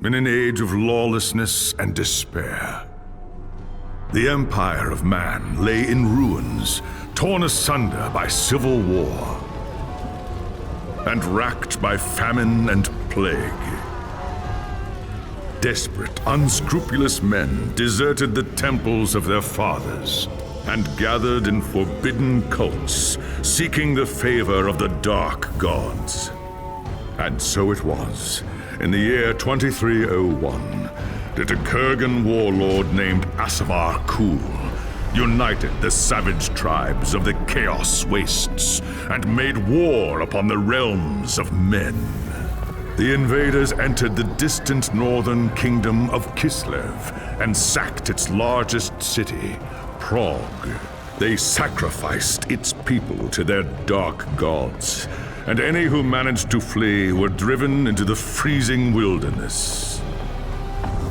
in an age of lawlessness and despair. The empire of man lay in ruins, torn asunder by civil war, and racked by famine and plague. Desperate, unscrupulous men deserted the temples of their fathers and gathered in forbidden cults, seeking the favor of the dark gods. And so it was, in the year 2301, that a Kurgan warlord named Asavar Kul united the savage tribes of the Chaos Wastes and made war upon the realms of men. The invaders entered the distant northern kingdom of Kislev and sacked its largest city, Praag. They sacrificed its people to their dark gods, and any who managed to flee were driven into the freezing wilderness.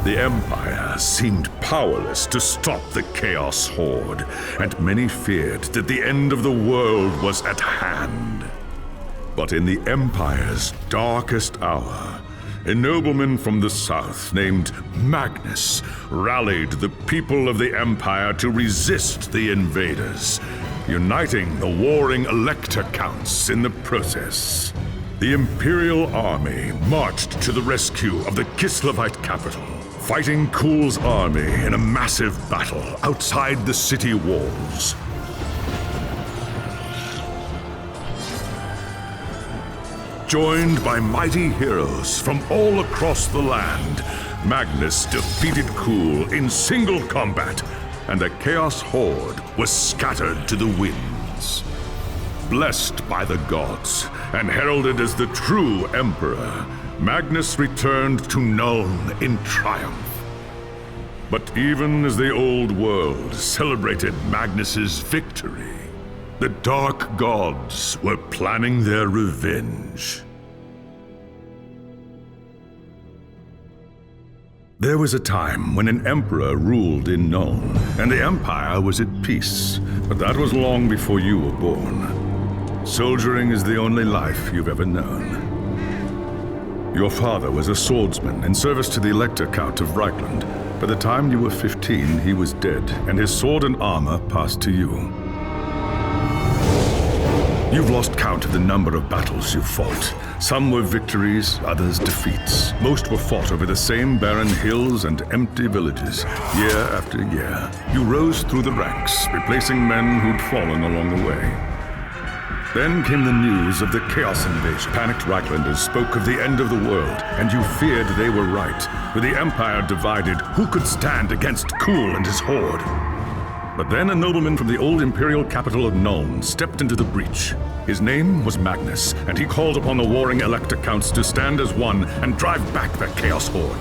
The Empire seemed powerless to stop the Chaos Horde, and many feared that the end of the world was at hand. But in the Empire's darkest hour, a nobleman from the south named Magnus rallied the people of the Empire to resist the invaders, uniting the warring Elector Counts in the process. The Imperial army marched to the rescue of the Kislevite capital, fighting Kul's army in a massive battle outside the city walls. Joined by mighty heroes from all across the land, Magnus defeated Kul in single combat, and the Chaos Horde was scattered to the winds. Blessed by the gods and heralded as the true Emperor, Magnus returned to Nuln in triumph. But even as the old world celebrated Magnus's victory, the dark gods were planning their revenge. There was a time when an emperor ruled in Nuln, and the Empire was at peace. But that was long before you were born. Soldiering is the only life you've ever known. Your father was a swordsman in service to the Elector Count of Reichland. By the time you were 15, he was dead, and his sword and armor passed to you. You've lost count of the number of battles you've fought. Some were victories, others defeats. Most were fought over the same barren hills and empty villages, year after year. You rose through the ranks, replacing men who'd fallen along the way. Then came the news of the Chaos Invasion. Panicked Reichlanders spoke of the end of the world, and you feared they were right. With the Empire divided, who could stand against Kul and his horde? But then a nobleman from the old imperial capital of Nuln stepped into the breach. His name was Magnus, and he called upon the warring Elector Counts to stand as one and drive back the Chaos Horde.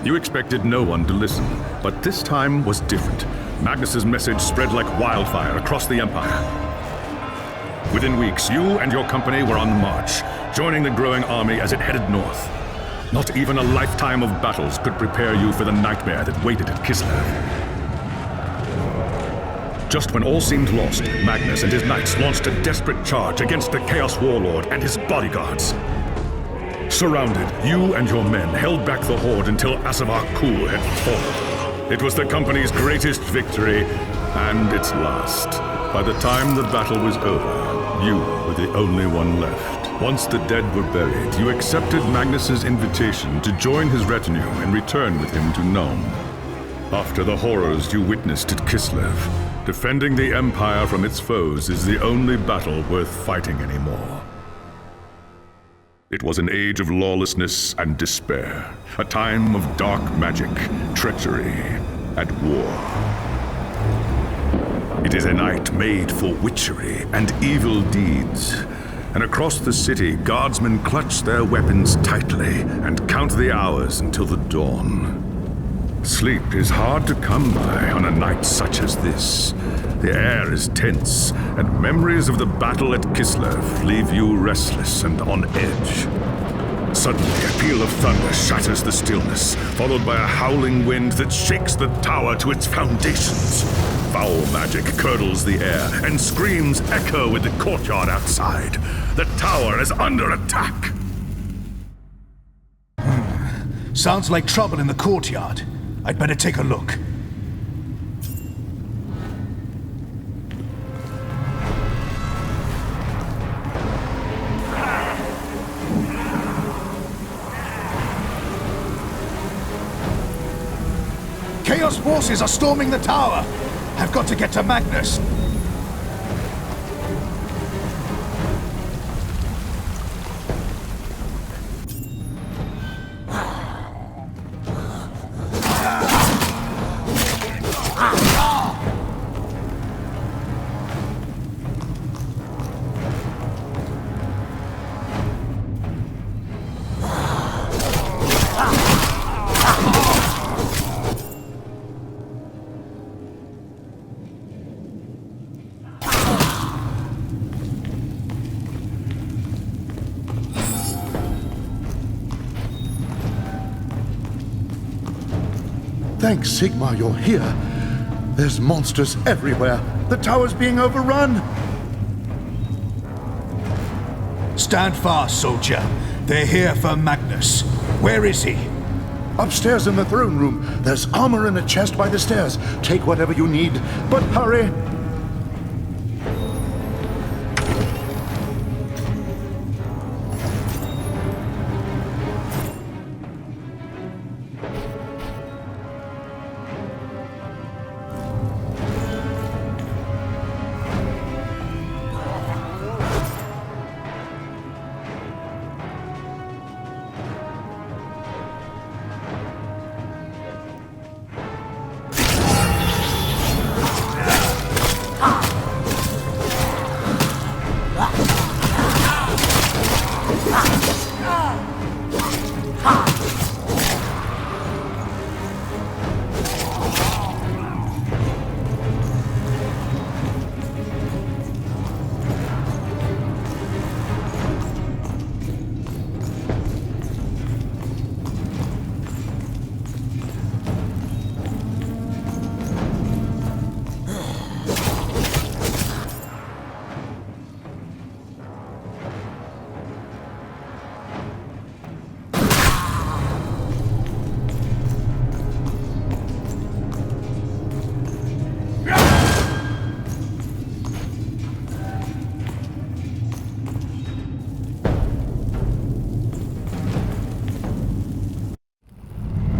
You expected no one to listen, but this time was different. Magnus's message spread like wildfire across the Empire. Within weeks, you and your company were on the march, joining the growing army as it headed north. Not even a lifetime of battles could prepare you for the nightmare that waited at Kislev. Just when all seemed lost, Magnus and his knights launched a desperate charge against the Chaos Warlord and his bodyguards. Surrounded, you and your men held back the horde until Asavar Kul had fallen. It was the company's greatest victory, and its last. By the time the battle was over, you were the only one left. Once the dead were buried, you accepted Magnus's invitation to join his retinue and return with him to Nuln. After the horrors you witnessed at Kislev, defending the Empire from its foes is the only battle worth fighting anymore. It was an age of lawlessness and despair, a time of dark magic, treachery, and war. It is a night made for witchery and evil deeds. And across the city, guardsmen clutch their weapons tightly and count the hours until the dawn. Sleep is hard to come by on a night such as this. The air is tense, and memories of the battle at Kislev leave you restless and on edge. Suddenly, a peal of thunder shatters the stillness, followed by a howling wind that shakes the tower to its foundations. Foul magic curdles the air, and screams echo in the courtyard outside. The tower is under attack. Sounds like trouble in the courtyard. I'd better take a look. Chaos forces are storming the tower! I've got to get to Magnus! Thanks, Sigmar, you're here. There's monsters everywhere. The tower's being overrun. Stand fast, soldier. They're here for Magnus. Where is he? Upstairs in the throne room. There's armor in a chest by the stairs. Take whatever you need, but hurry.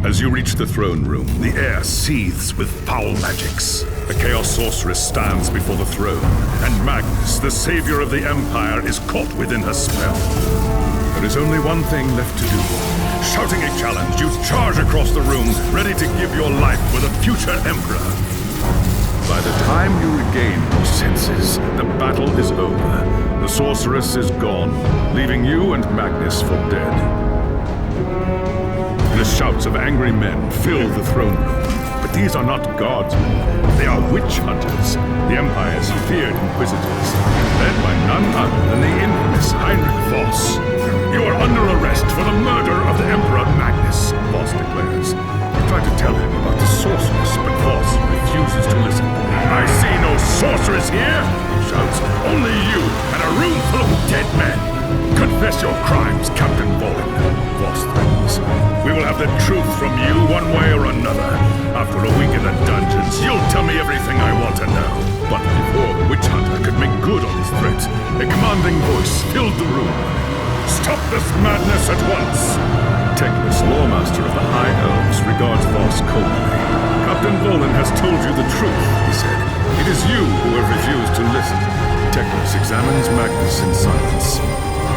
As you reach the throne room, the air seethes with foul magics. A Chaos Sorceress stands before the throne, and Magnus, the savior of the Empire, is caught within her spell. There is only one thing left to do. Shouting a challenge, you charge across the room, ready to give your life for the future Emperor. By the time you regain your senses, the battle is over. The Sorceress is gone, leaving you and Magnus for dead. The shouts of angry men fill the throne room, but these are not gods. They are witch hunters, the Empire's feared inquisitors, led by none other than the infamous Heinrich Voss. You are under arrest for the murder of the Emperor Magnus, Voss declares. You try to tell him about the sorceress, but Voss refuses to listen. I see no sorceress here, he shouts. Only you and a room full of dead men. Confess your crimes, Captain Bolin, Voss threatens. We will have the truth from you one way or another. After a week in the dungeons, you'll tell me everything I want to know. But before the witch hunter could make good on his threat, a commanding voice filled the room. Stop this madness at once! Teclis, Lawmaster of the High Elves, regards Voss coldly. Captain Bolin has told you the truth, he said. It is you who have refused to listen. Teclis examines Magnus in silence.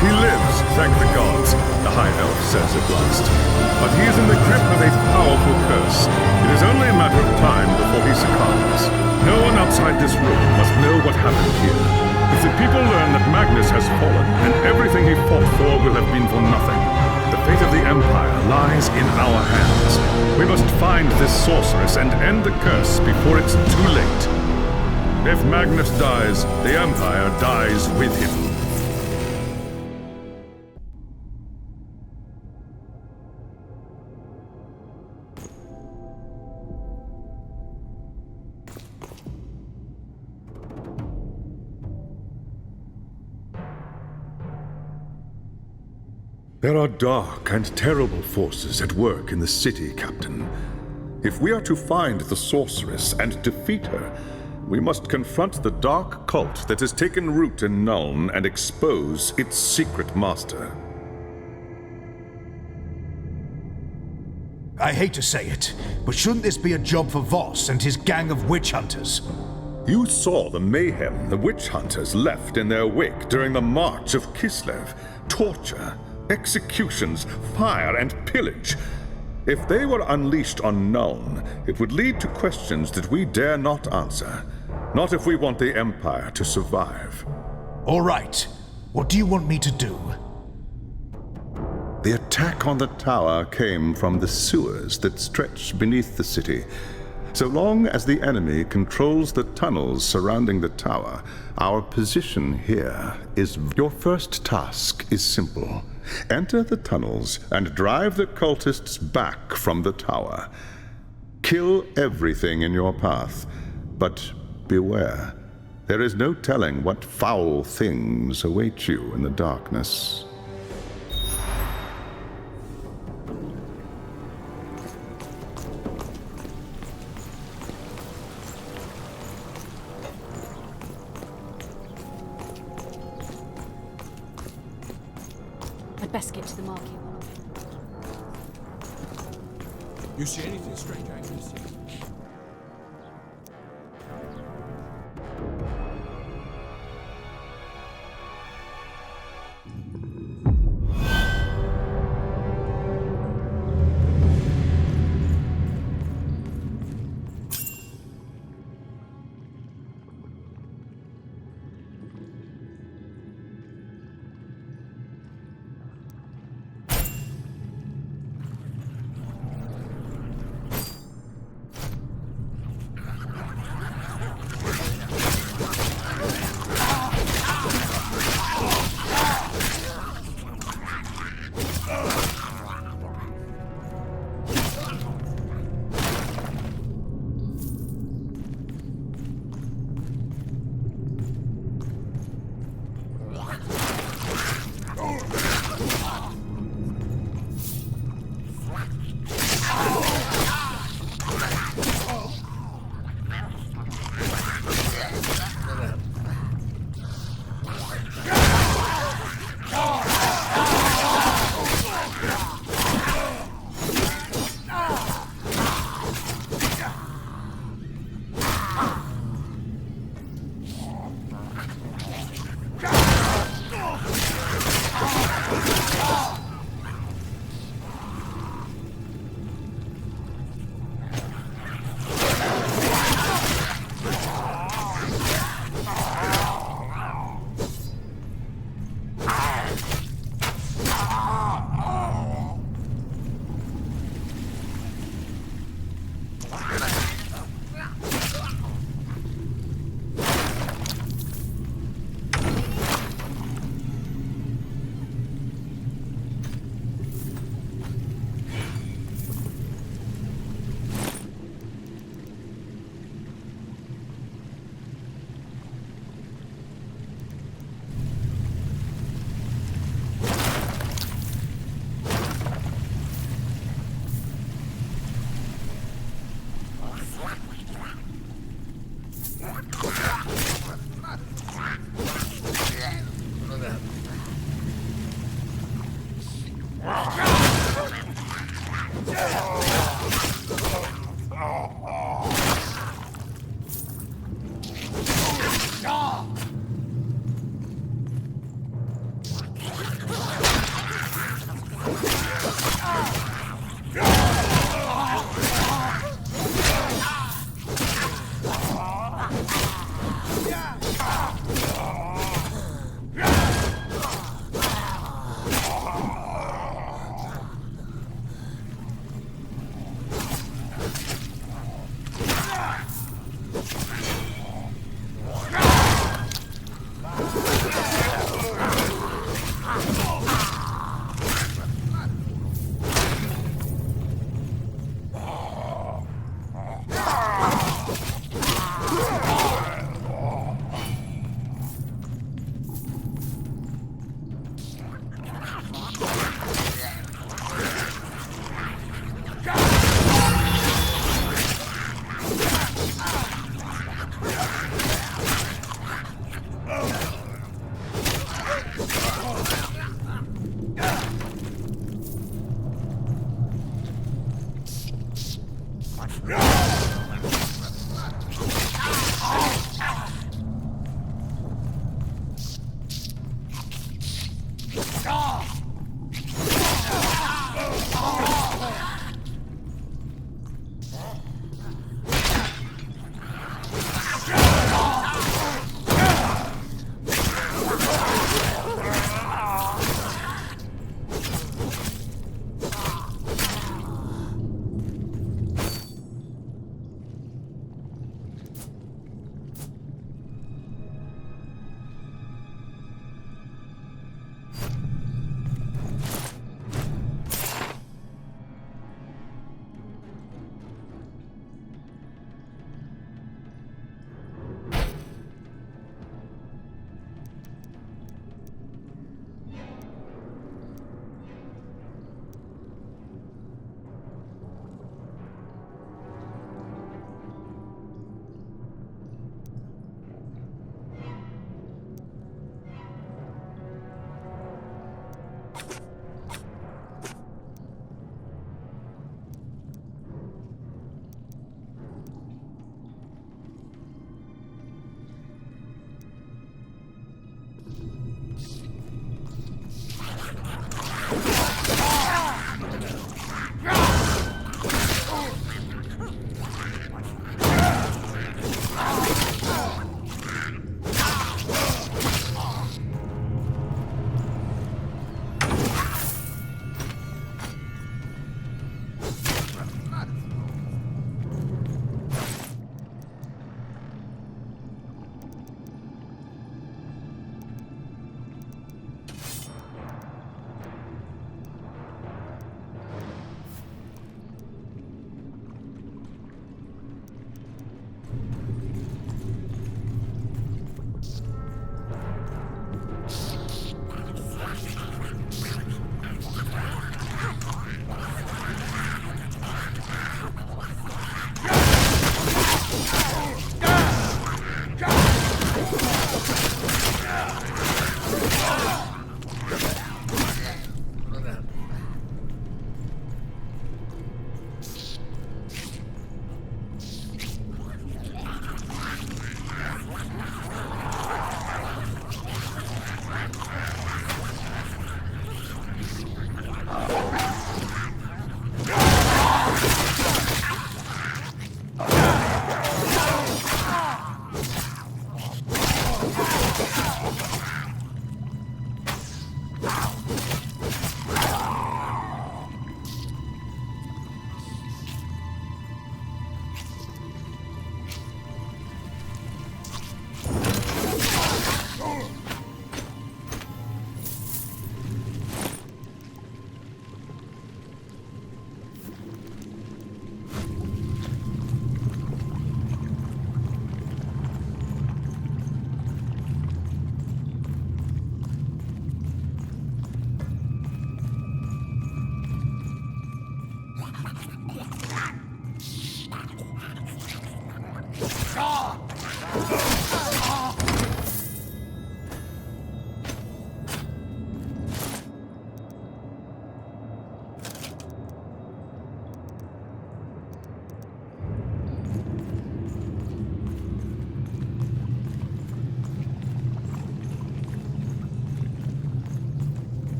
He lives, thank the gods, the High Elf says at last. But he is in the grip of a powerful curse. It is only a matter of time before he succumbs. No one outside this room must know what happened here. If the people learn that Magnus has fallen, and everything he fought for will have been for nothing, the fate of the Empire lies in our hands. We must find this sorceress and end the curse before it's too late. If Magnus dies, the Empire dies with him. There are dark and terrible forces at work in the city, Captain. If we are to find the sorceress and defeat her, we must confront the dark cult that has taken root in Nuln and expose its secret master. I hate to say it, but shouldn't this be a job for Voss and his gang of witch hunters? You saw the mayhem the witch hunters left in their wake during the March of Kislev. Torture, executions, fire, and pillage. If they were unleashed on Nuln, it would lead to questions that we dare not answer. Not if we want the Empire to survive. All right. What do you want me to do? The attack on the tower came from the sewers that stretch beneath the city. So long as the enemy controls the tunnels surrounding the tower, our position here is... Your first task is simple. Enter the tunnels and drive the cultists back from the tower. Kill everything in your path, but beware. There is no telling what foul things await you in the darkness. I'd best get to the market. You see anything strange, Agnes?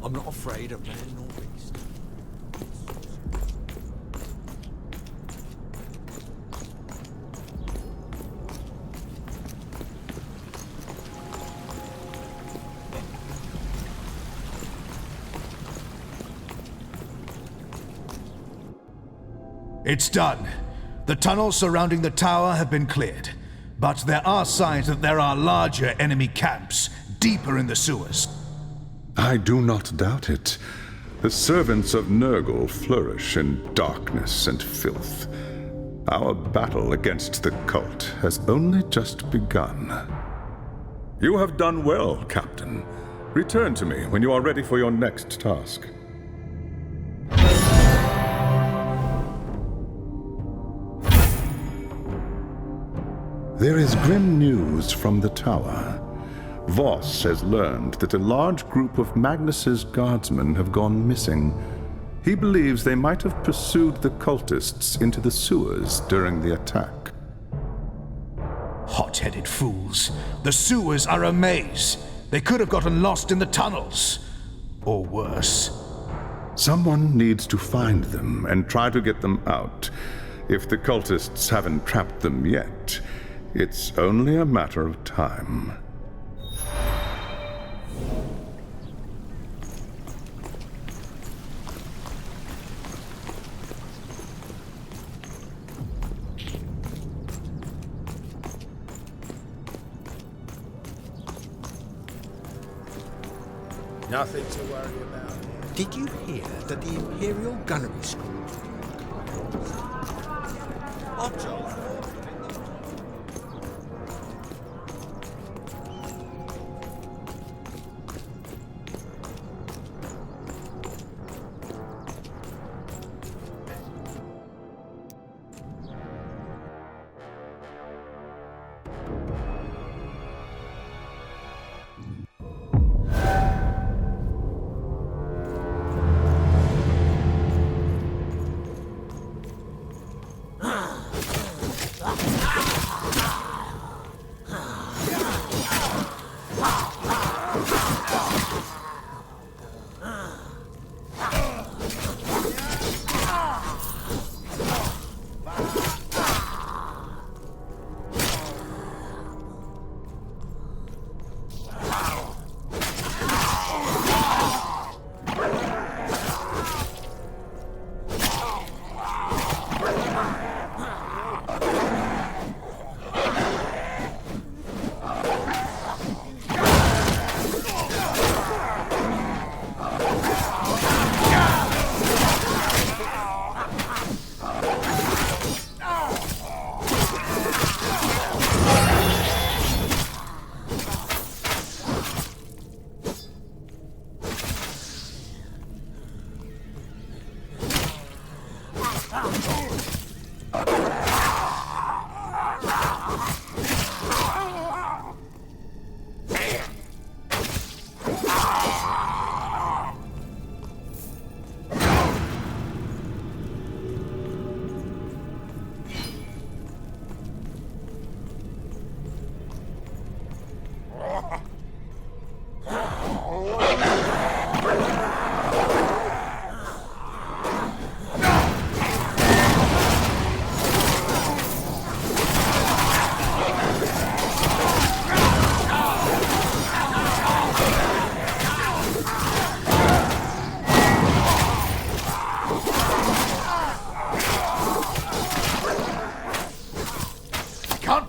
I'm not afraid of man nor beast. It's done. The tunnels surrounding the tower have been cleared. But there are signs that there are larger enemy camps deeper in the sewers. I do not doubt it. The servants of Nurgle flourish in darkness and filth. Our battle against the cult has only just begun. You have done well, Captain. Return to me when you are ready for your next task. There is grim news from the tower. Voss has learned that a large group of Magnus's guardsmen have gone missing. He believes they might have pursued the cultists into the sewers during the attack. Hot-headed fools. The sewers are a maze. They could have gotten lost in the tunnels. Or worse. Someone needs to find them and try to get them out. If the cultists haven't trapped them yet, it's only a matter of time. Nothing to worry about. Did you hear that the Imperial Gunnery School... Otto!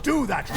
Do that!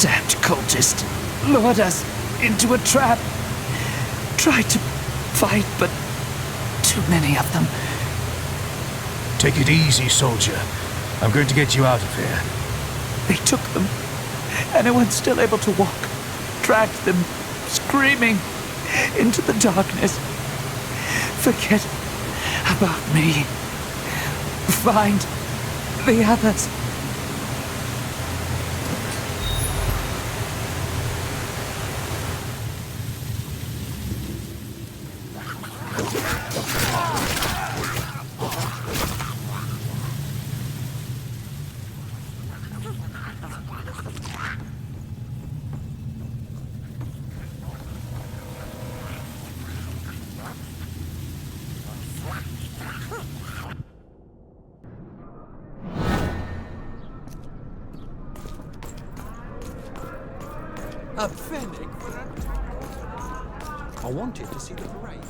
Damned cultist lured us into a trap. Tried to fight, but too many of them. Take it easy, soldier. I'm going to get you out of here. They took them. Anyone's still able to walk dragged them, screaming, into the darkness. Forget about me. Find the others. A Fennec? I wanted to see the parade.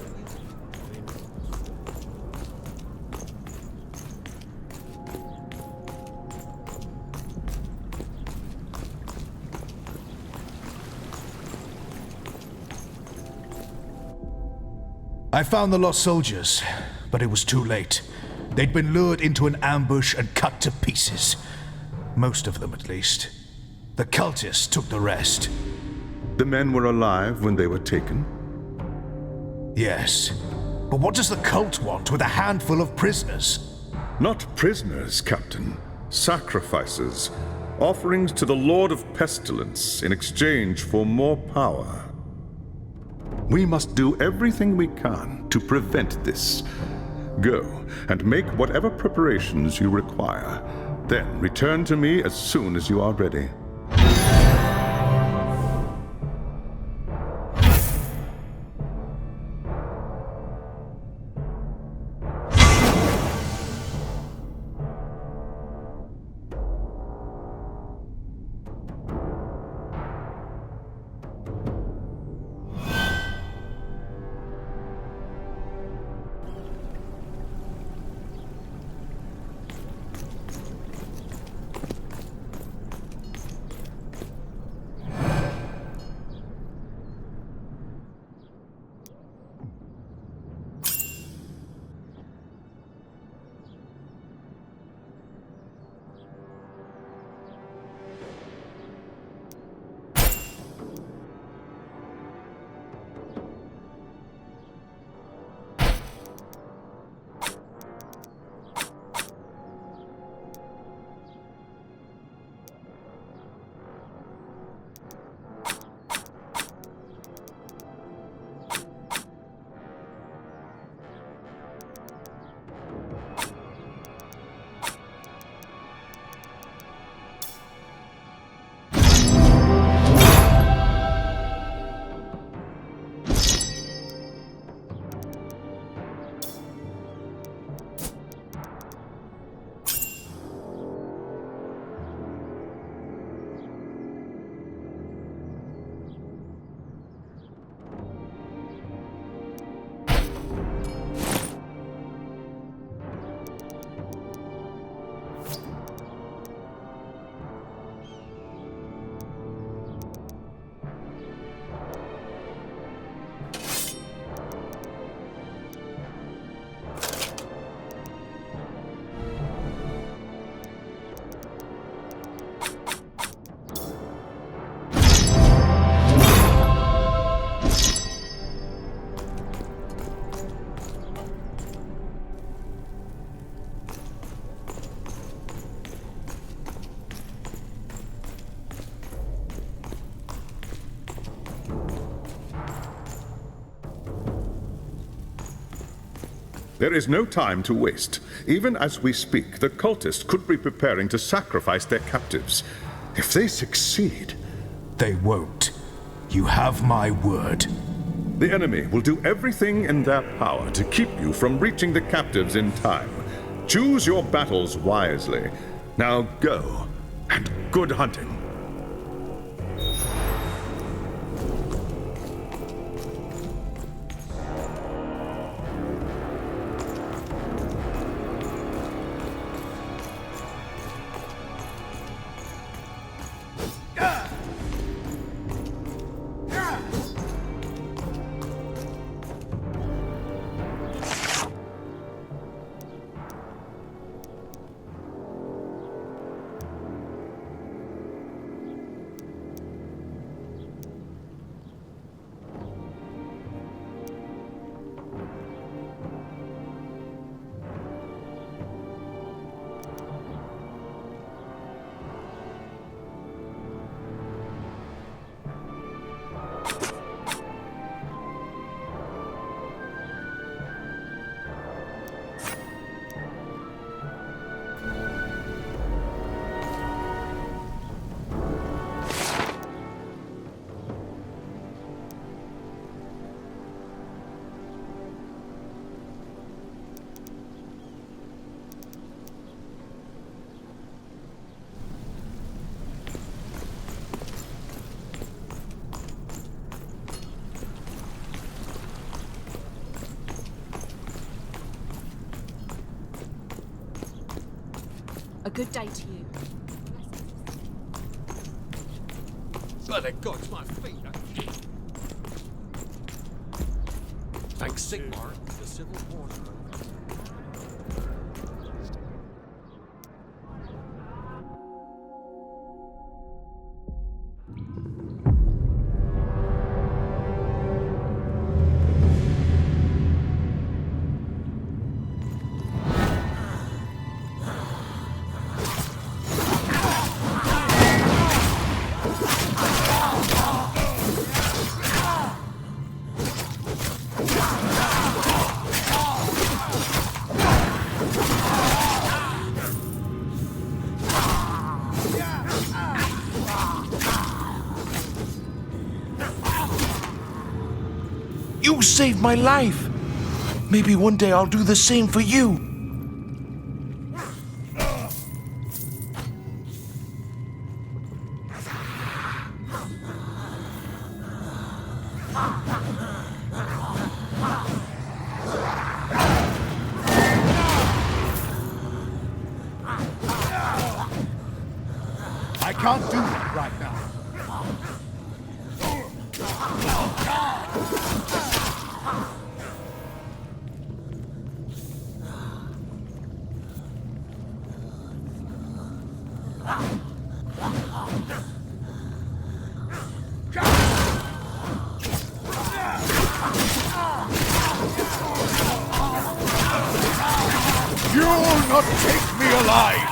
I found the lost soldiers, but it was too late. They'd been lured into an ambush and cut to pieces. Most of them, at least. The cultists took the rest. The men were alive when they were taken? Yes. But what does the cult want with a handful of prisoners? Not prisoners, Captain. Sacrifices. Offerings to the Lord of Pestilence in exchange for more power. We must do everything we can to prevent this. Go and make whatever preparations you require. Then return to me as soon as you are ready. There is no time to waste. Even as we speak, the cultists could be preparing to sacrifice their captives. If they succeed... They won't. You have my word. The enemy will do everything in their power to keep you from reaching the captives in time. Choose your battles wisely. Now go, and good hunting. A good day to you. By the gods, my feet are... Thanks, Sigmar, the civil order. You saved my life. Maybe one day I'll do the same for you. I can't do that right now. You'll not take me alive!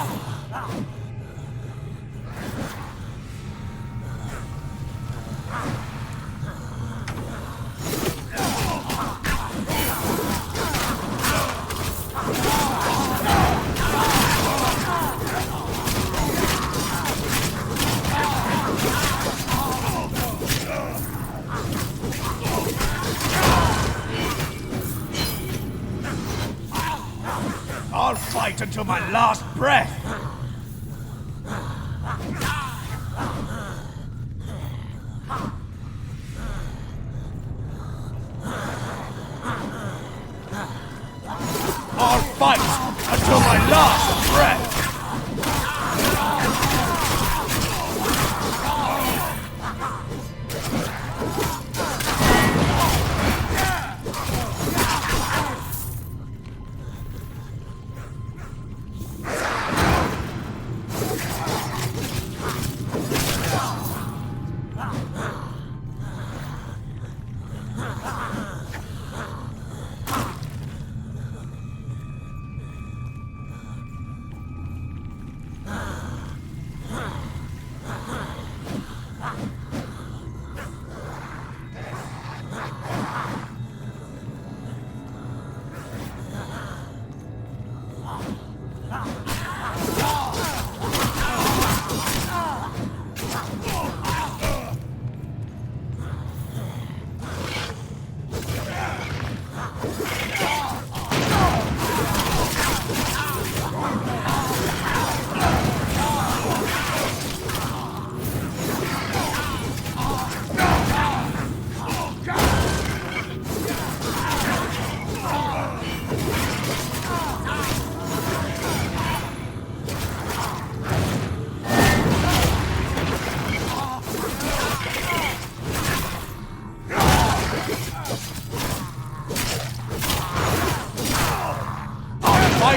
I'll fight until my last breath! I'll fight until my last breath!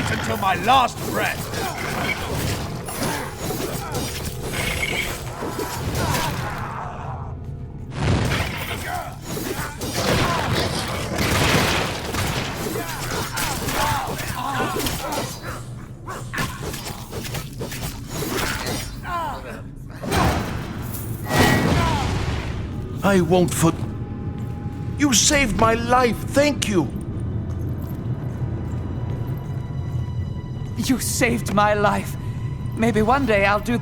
fight until my last breath. I won't You saved my life, thank you! You saved my life. Maybe one day I'll do...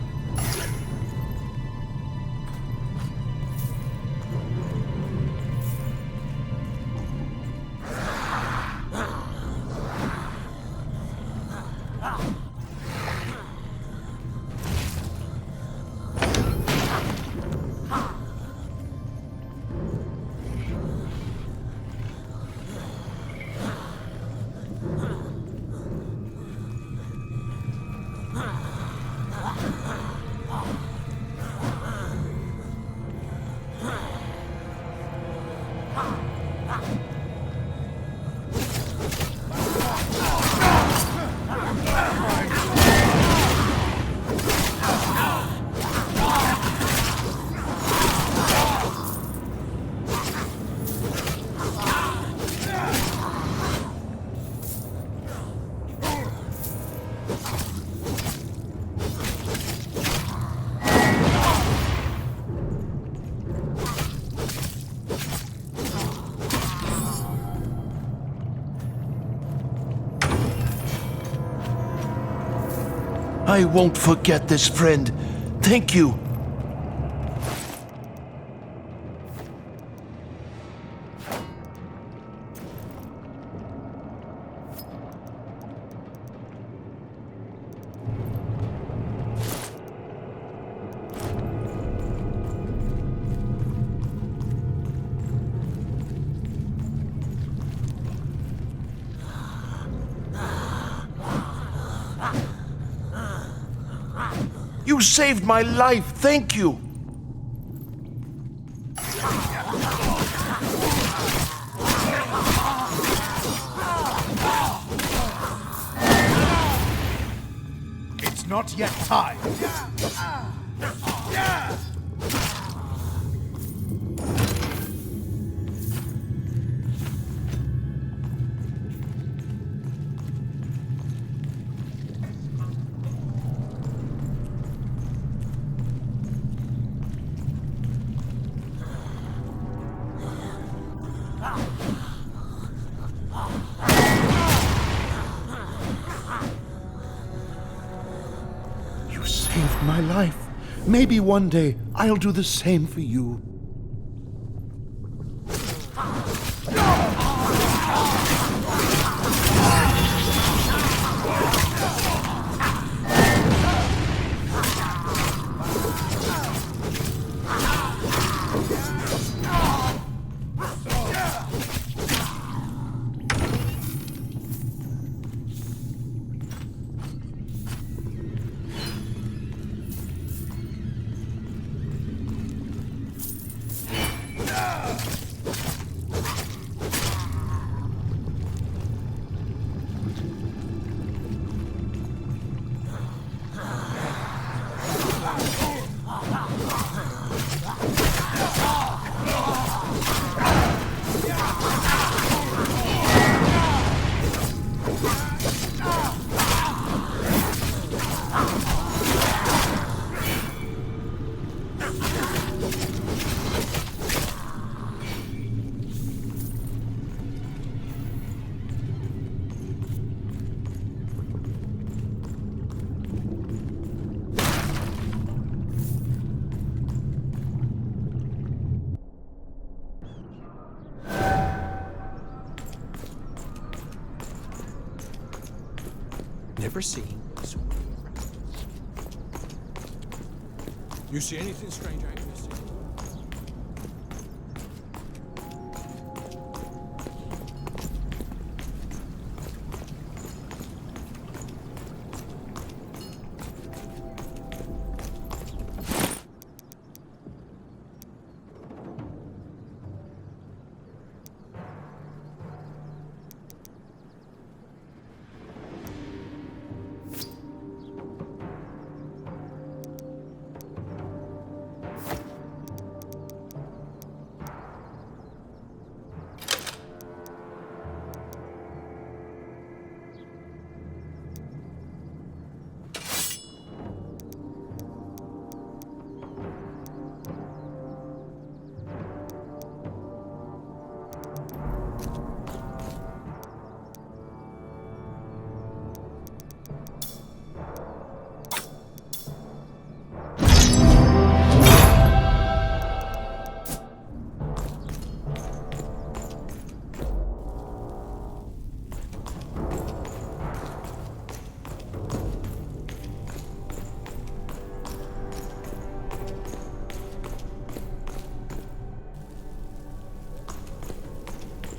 I won't forget this, friend. Thank you. You saved my life, thank you! It's not yet time. You saved my life. Maybe one day I'll do the same for you. Never seen so many crowds. You see anything strange I ain't missing?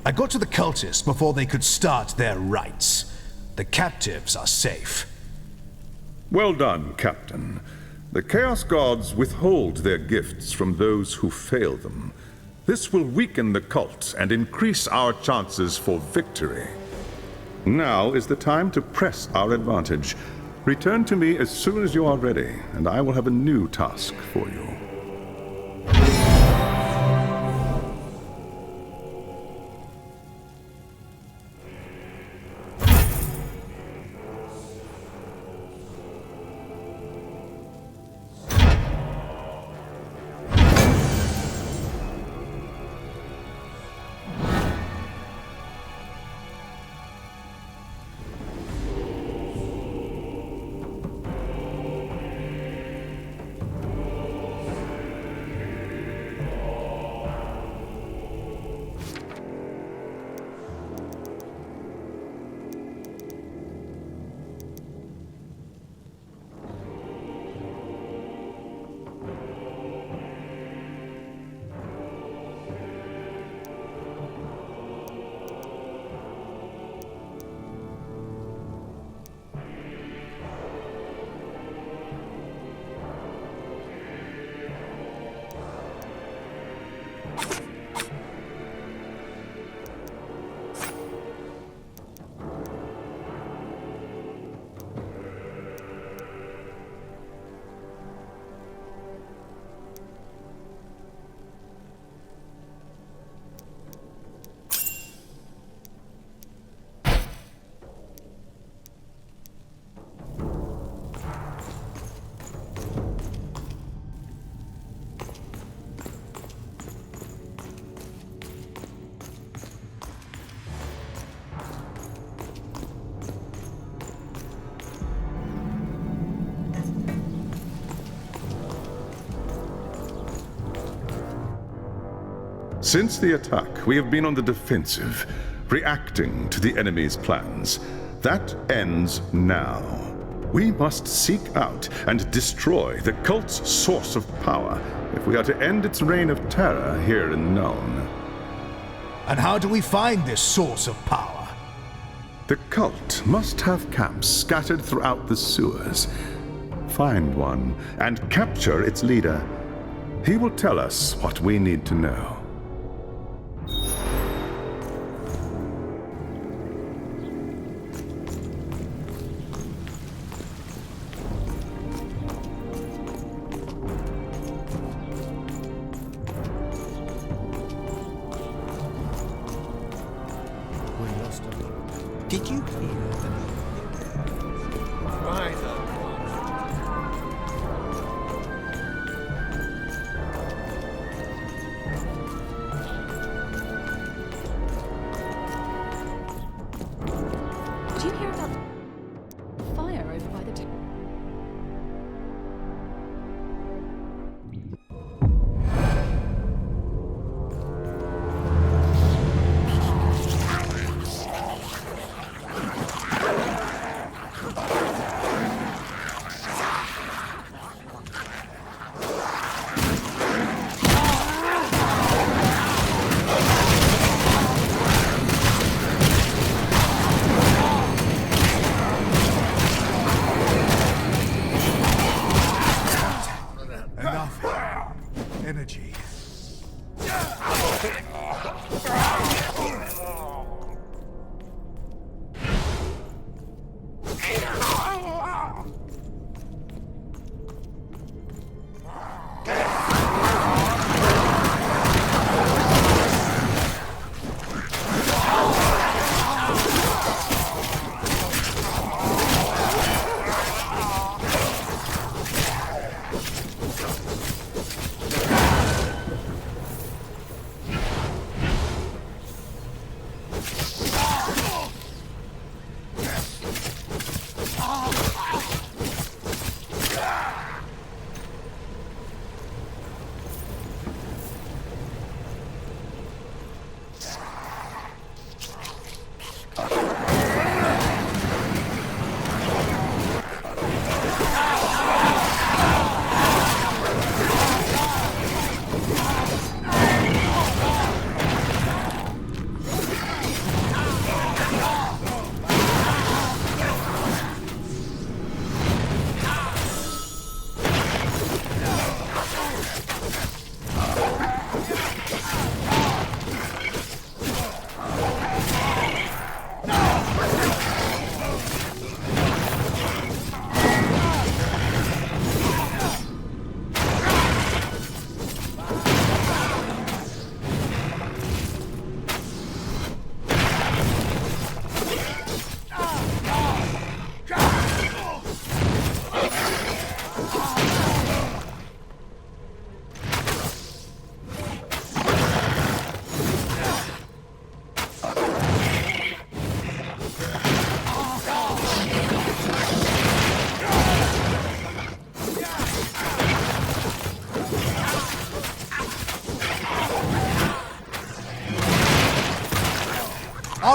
I got to the cultists before they could start their rites. The captives are safe. Well done, Captain. The Chaos Gods withhold their gifts from those who fail them. This will weaken the cult and increase our chances for victory. Now is the time to press our advantage. Return to me as soon as you are ready, and I will have a new task for you. Since the attack, we have been on the defensive, reacting to the enemy's plans. That ends now. We must seek out and destroy the cult's source of power if we are to end its reign of terror here in Nuln. And how do we find this source of power? The cult must have camps scattered throughout the sewers. Find one and capture its leader. He will tell us what we need to know. Did you hear that? Right. Did you hear about the fire over by the town?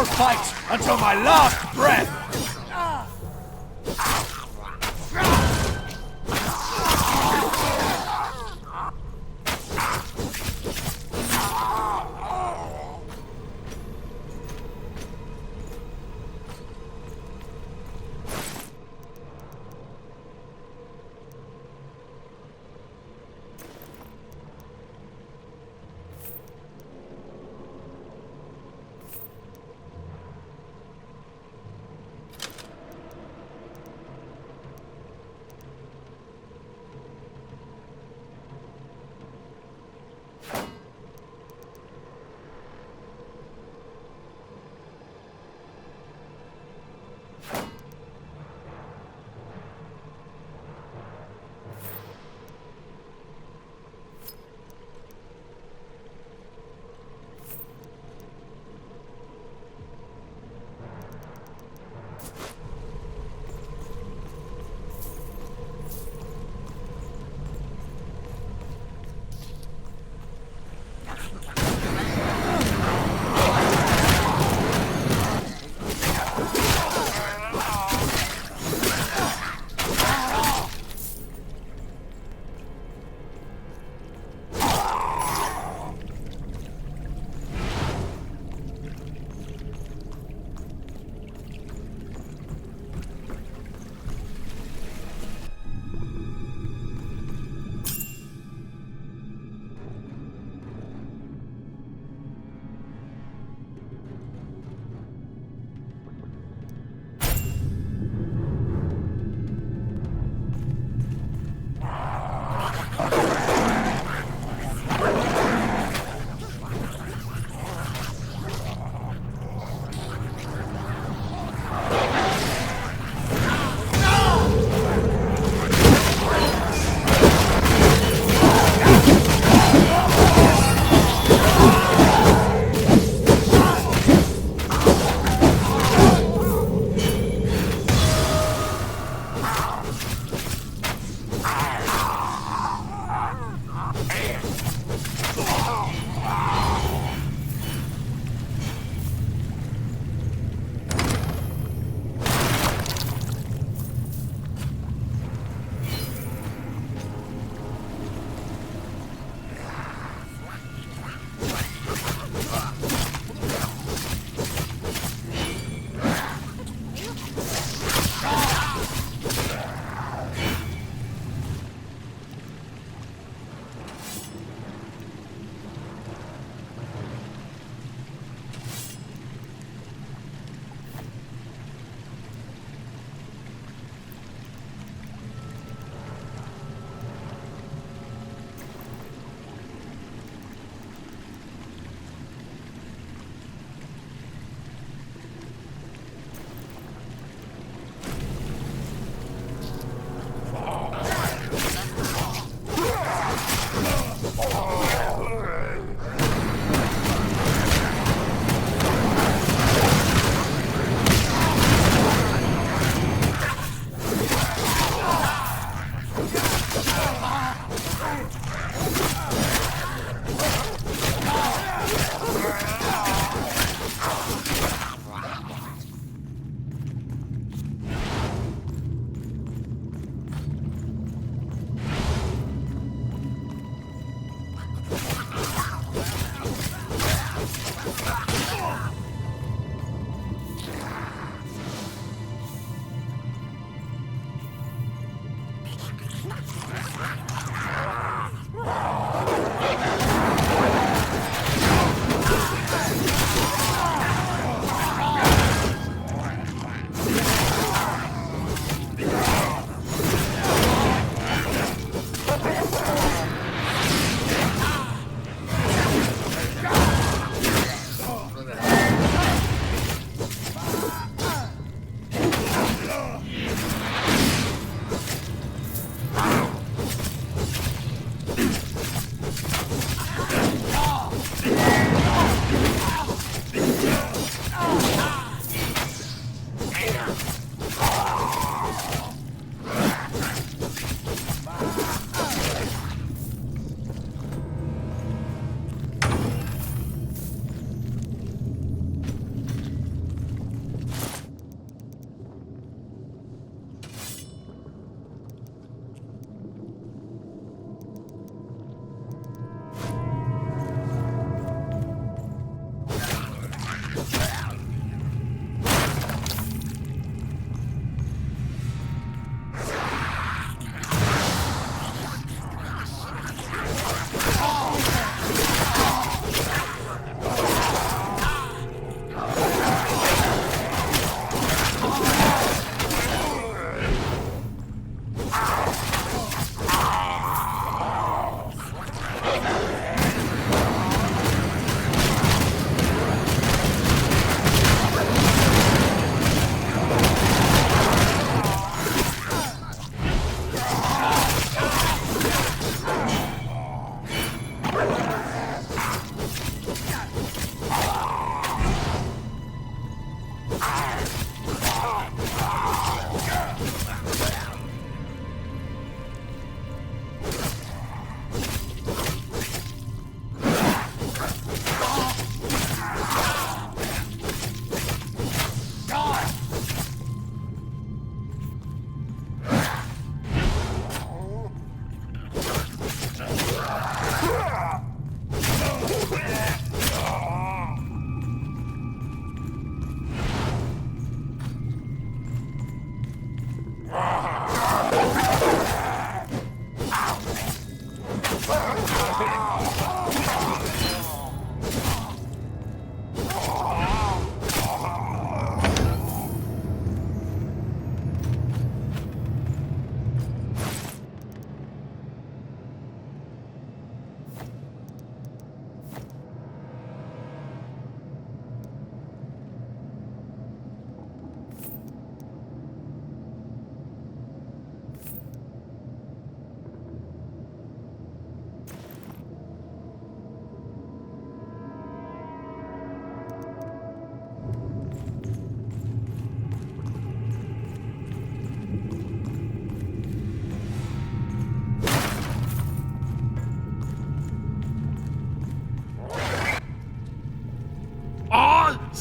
I'll fight until my last breath!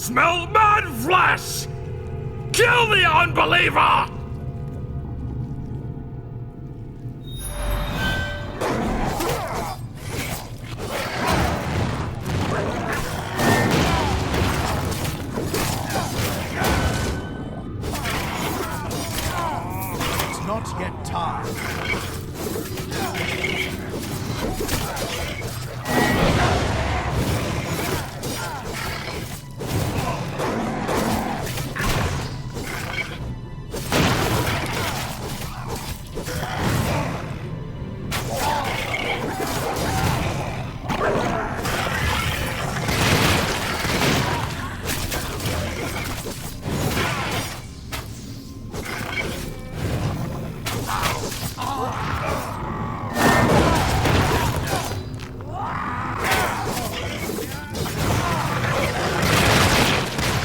smell man flesh! Kill the unbeliever! It's not yet time.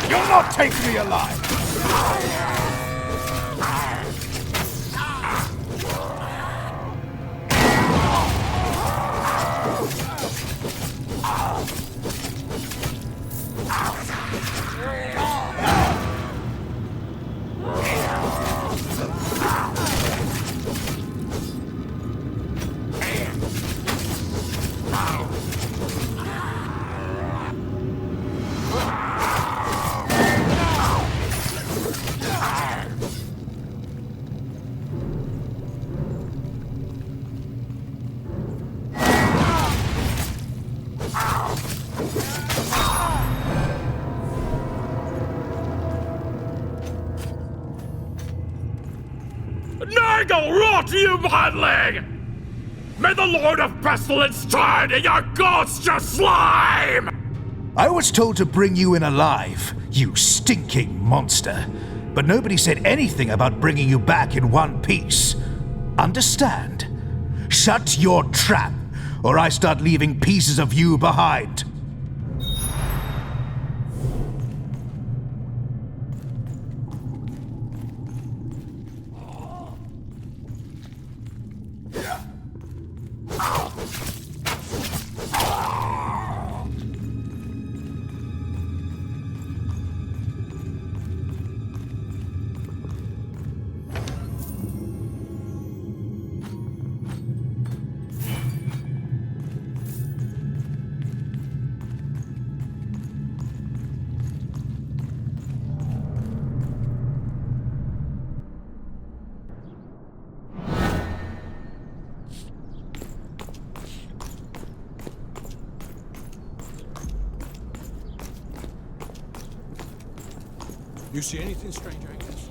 You'll not take me alive! Nagel rot, you madling! May the Lord of Pestilence turn in your ghost slime! I was told to bring you in alive, you stinking monster. But nobody said anything about bringing you back in one piece. Understand? Shut your trap, or I start leaving pieces of you behind. You see anything strange, Angus?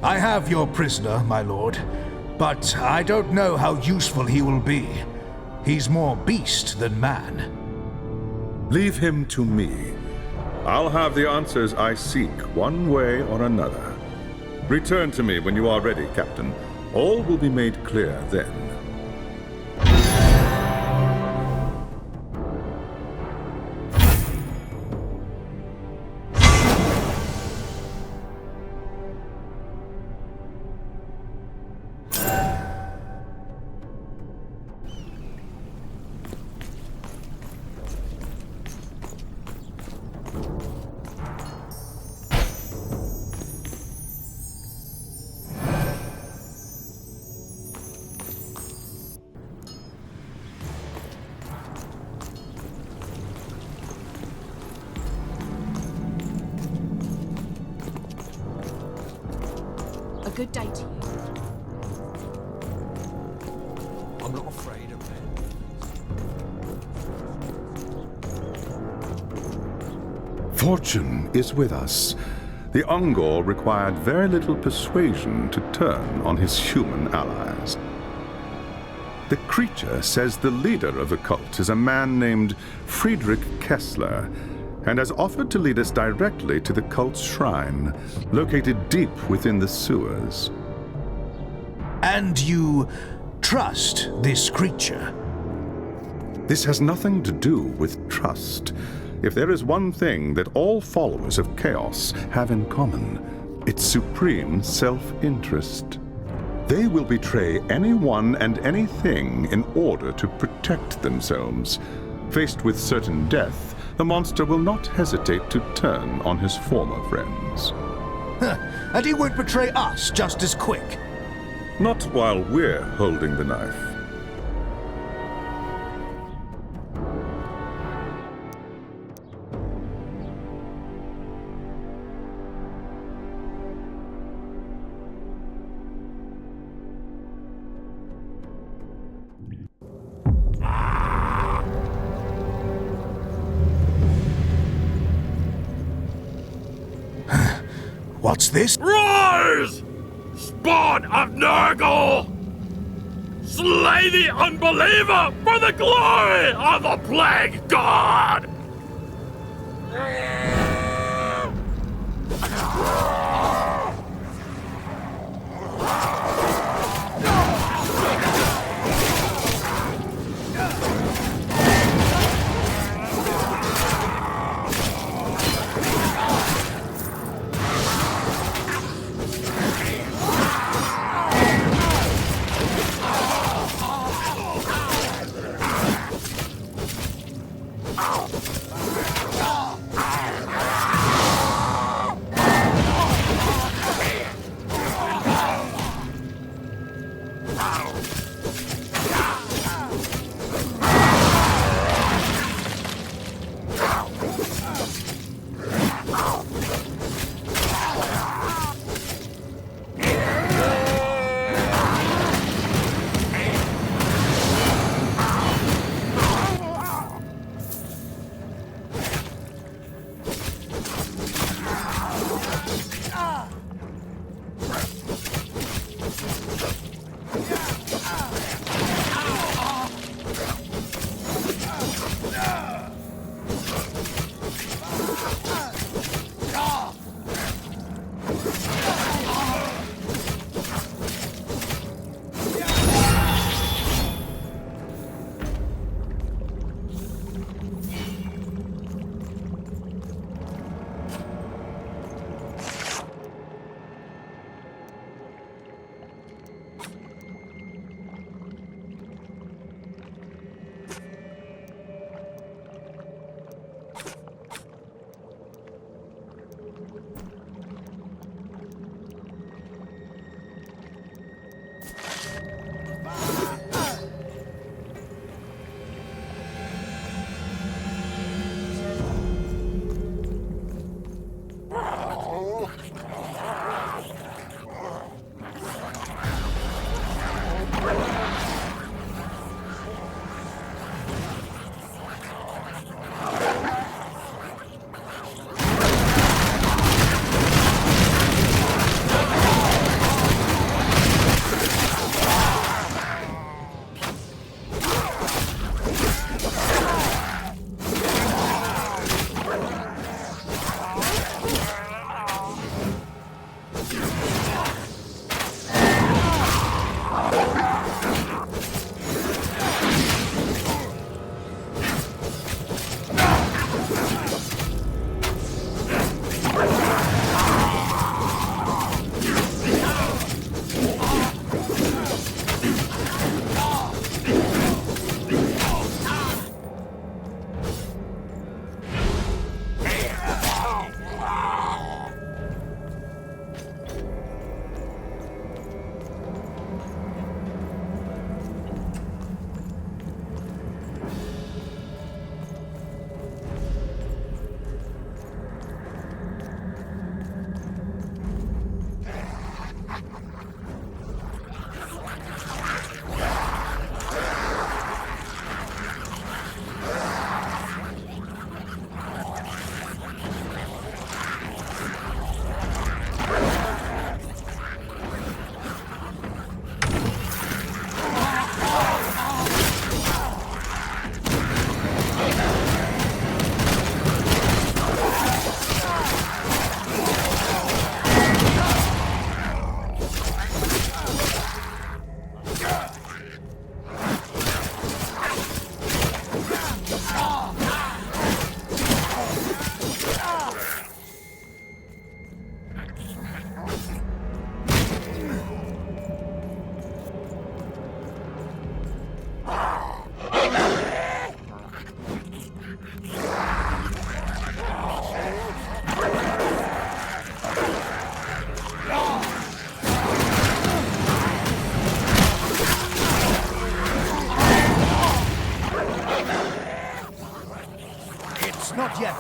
I have your prisoner, my lord, but I don't know how useful he will be. He's more beast than man. Leave him to me. I'll have the answers I seek, one way or another. Return to me when you are ready, Captain. All will be made clear then. A good day to you. I'm not afraid of men. Fortune is with us. The Ungor required very little persuasion to turn on his human allies. The creature says the leader of the cult is a man named Friedrich Kessler, and has offered to lead us directly to the cult's shrine, located deep within the sewers. And you trust this creature? This has nothing to do with trust. If there is one thing that all followers of Chaos have in common, it's supreme self-interest. They will betray anyone and anything in order to protect themselves. Faced with certain death, the monster will not hesitate to turn on his former friends. And he won't betray us just as quick. Not while we're holding the knife. What's this? Rise! Spawn of Nurgle! Slay the unbeliever for the glory of the Plague God!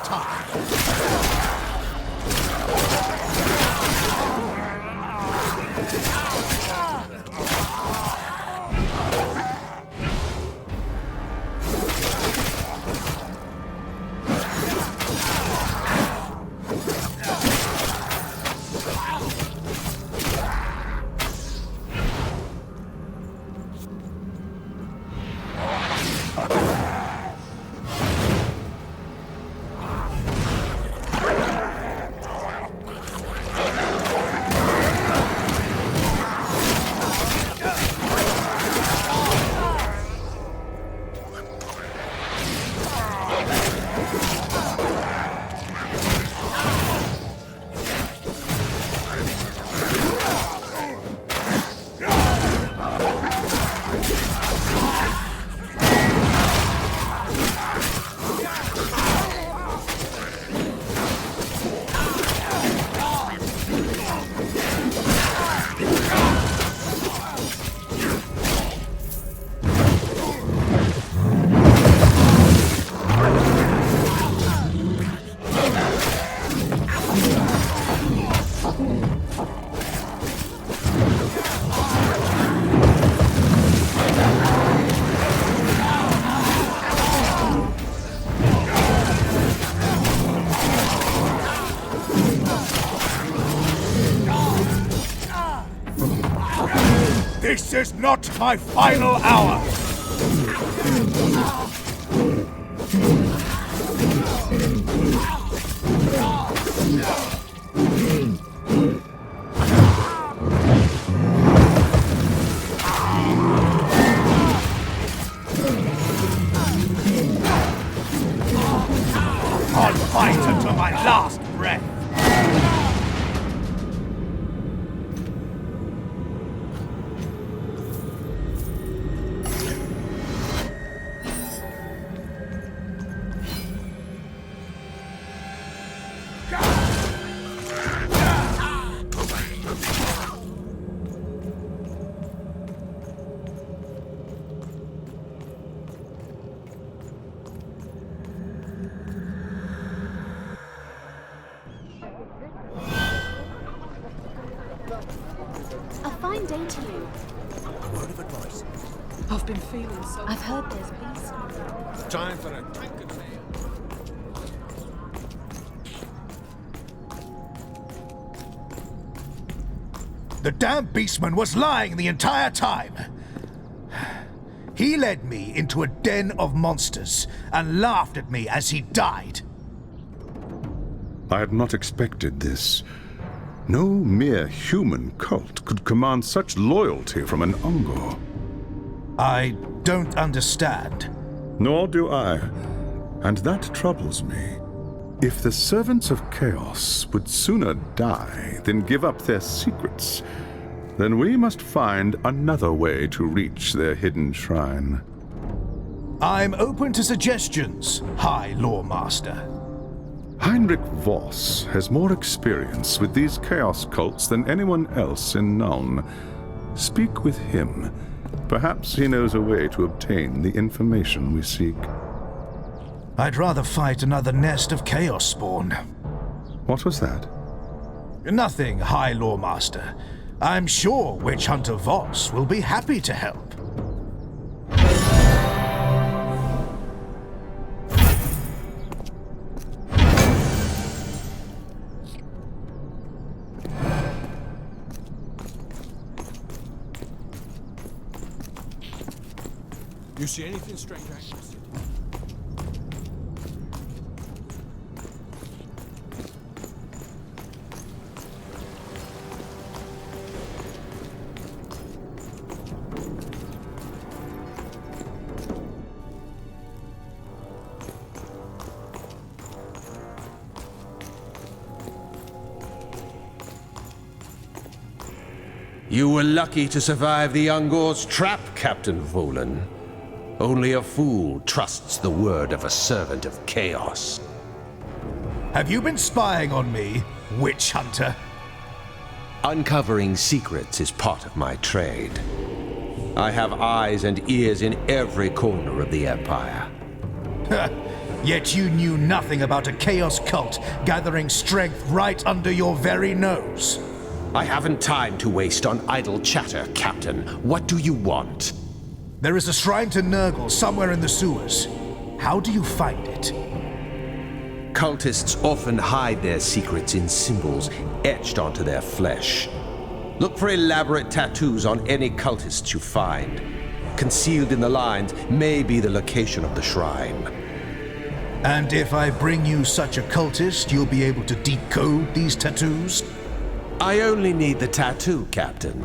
time. This is not my final hour! I'll fight until my last breath! A fine day to you. A word of advice. I've been feeling so. I've heard there's beasts. Time for a drink of ale. The damn beastman was lying the entire time. He led me into a den of monsters and laughed at me as he died. I had not expected this. No mere human cult could command such loyalty from an Ungor. I don't understand. Nor do I. And that troubles me. If the servants of chaos would sooner die than give up their secrets, then we must find another way to reach their hidden shrine. I'm open to suggestions, High Lawmaster. Heinrich Voss has more experience with these chaos cults than anyone else in Nuln. Speak with him. Perhaps he knows a way to obtain the information we seek. I'd rather fight another nest of chaos spawn. What was that? Nothing, High Lawmaster. I'm sure Witch Hunter Voss will be happy to help. You see anything strange out in the city? You were lucky to survive the Ungor's trap, Captain Volan. Only a fool trusts the word of a servant of chaos. Have you been spying on me, Witch Hunter? Uncovering secrets is part of my trade. I have eyes and ears in every corner of the Empire. Yet you knew nothing about a chaos cult gathering strength right under your very nose. I haven't time to waste on idle chatter, Captain. What do you want? There is a shrine to Nurgle somewhere in the sewers. How do you find it? Cultists often hide their secrets in symbols etched onto their flesh. Look for elaborate tattoos on any cultists you find. Concealed in the lines may be the location of the shrine. And if I bring you such a cultist, you'll be able to decode these tattoos? I only need the tattoo, Captain.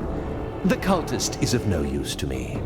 The cultist is of no use to me.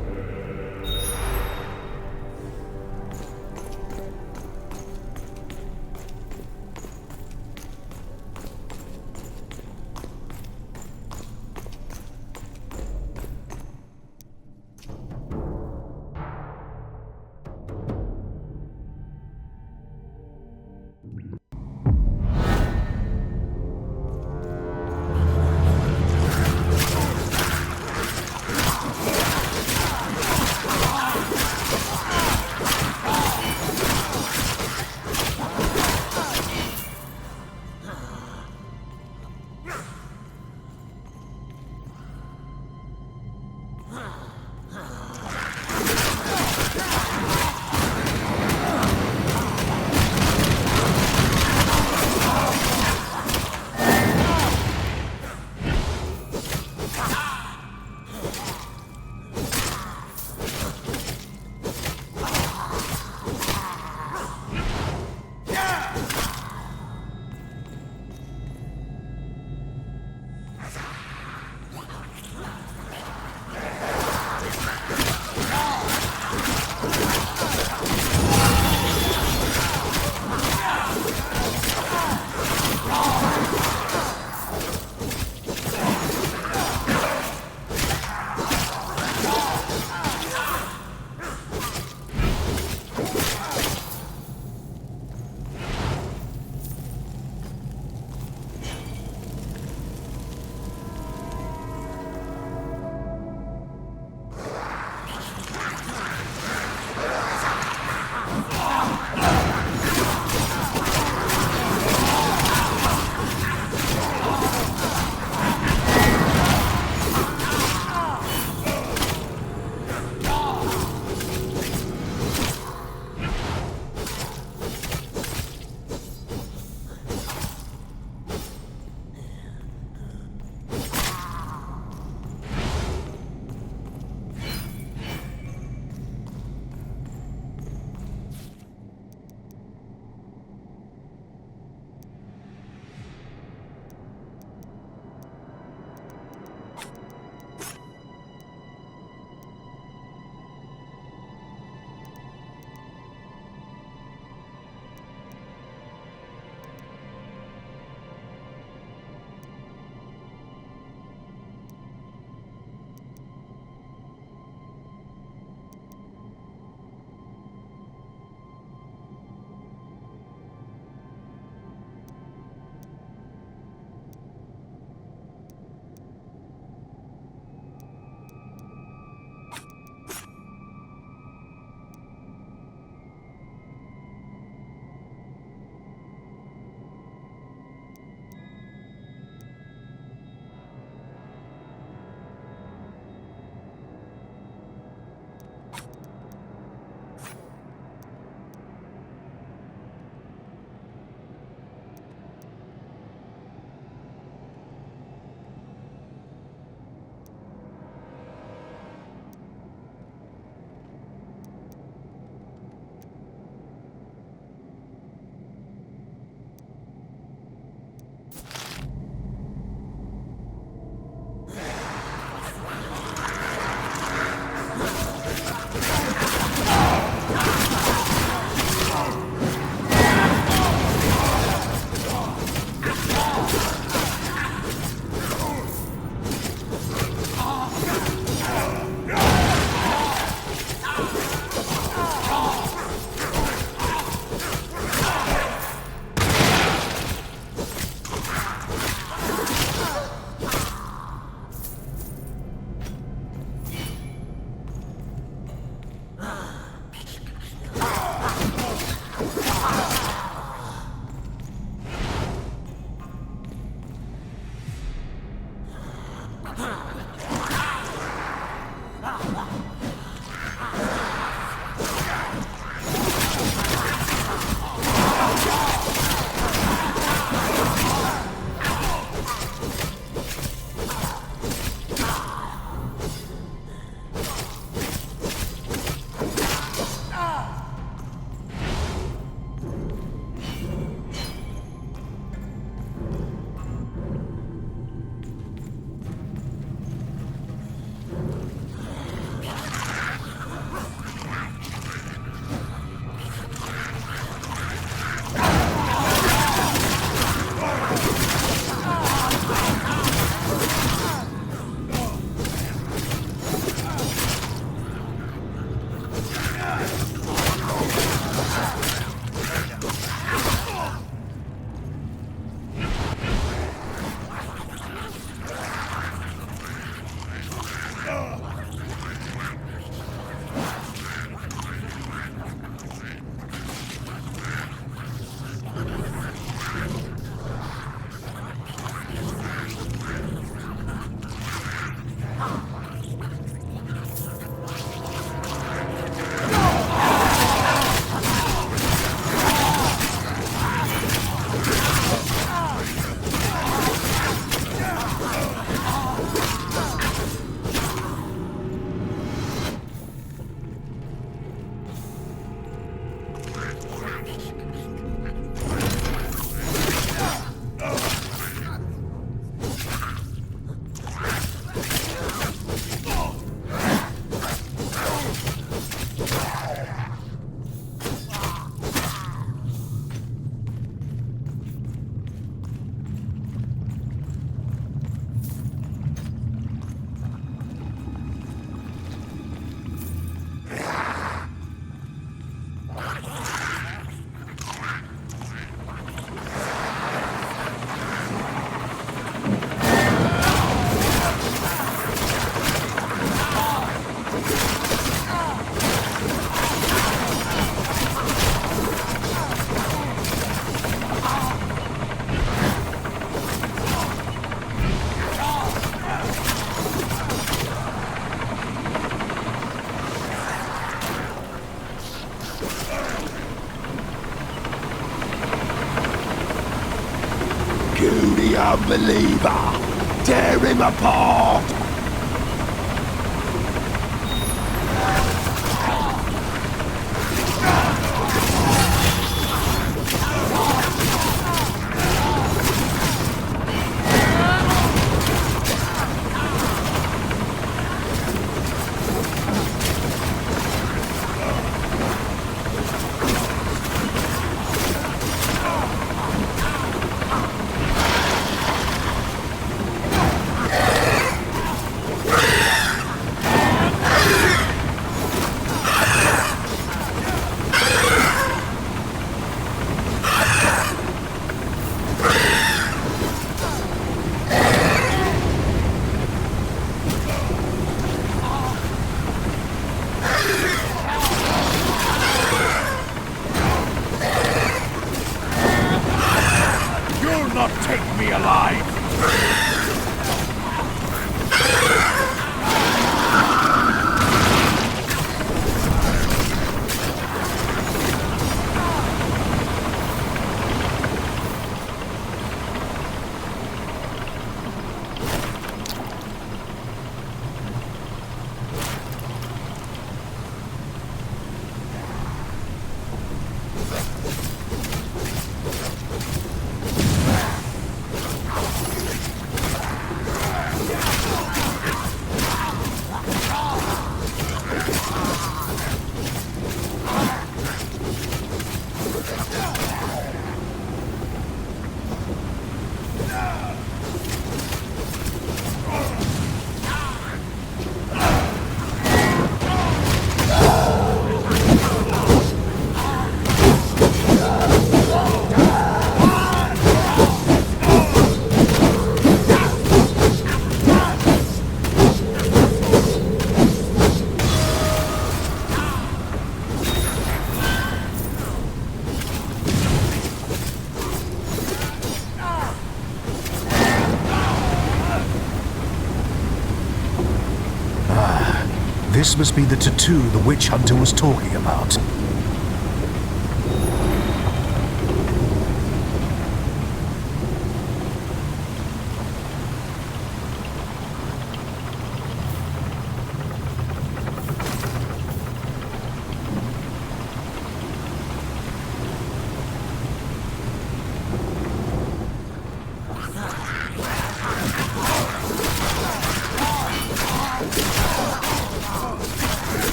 unbeliever! Tear him apart! This must be the tattoo the witch hunter was talking about.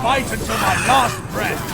Fight until my last breath!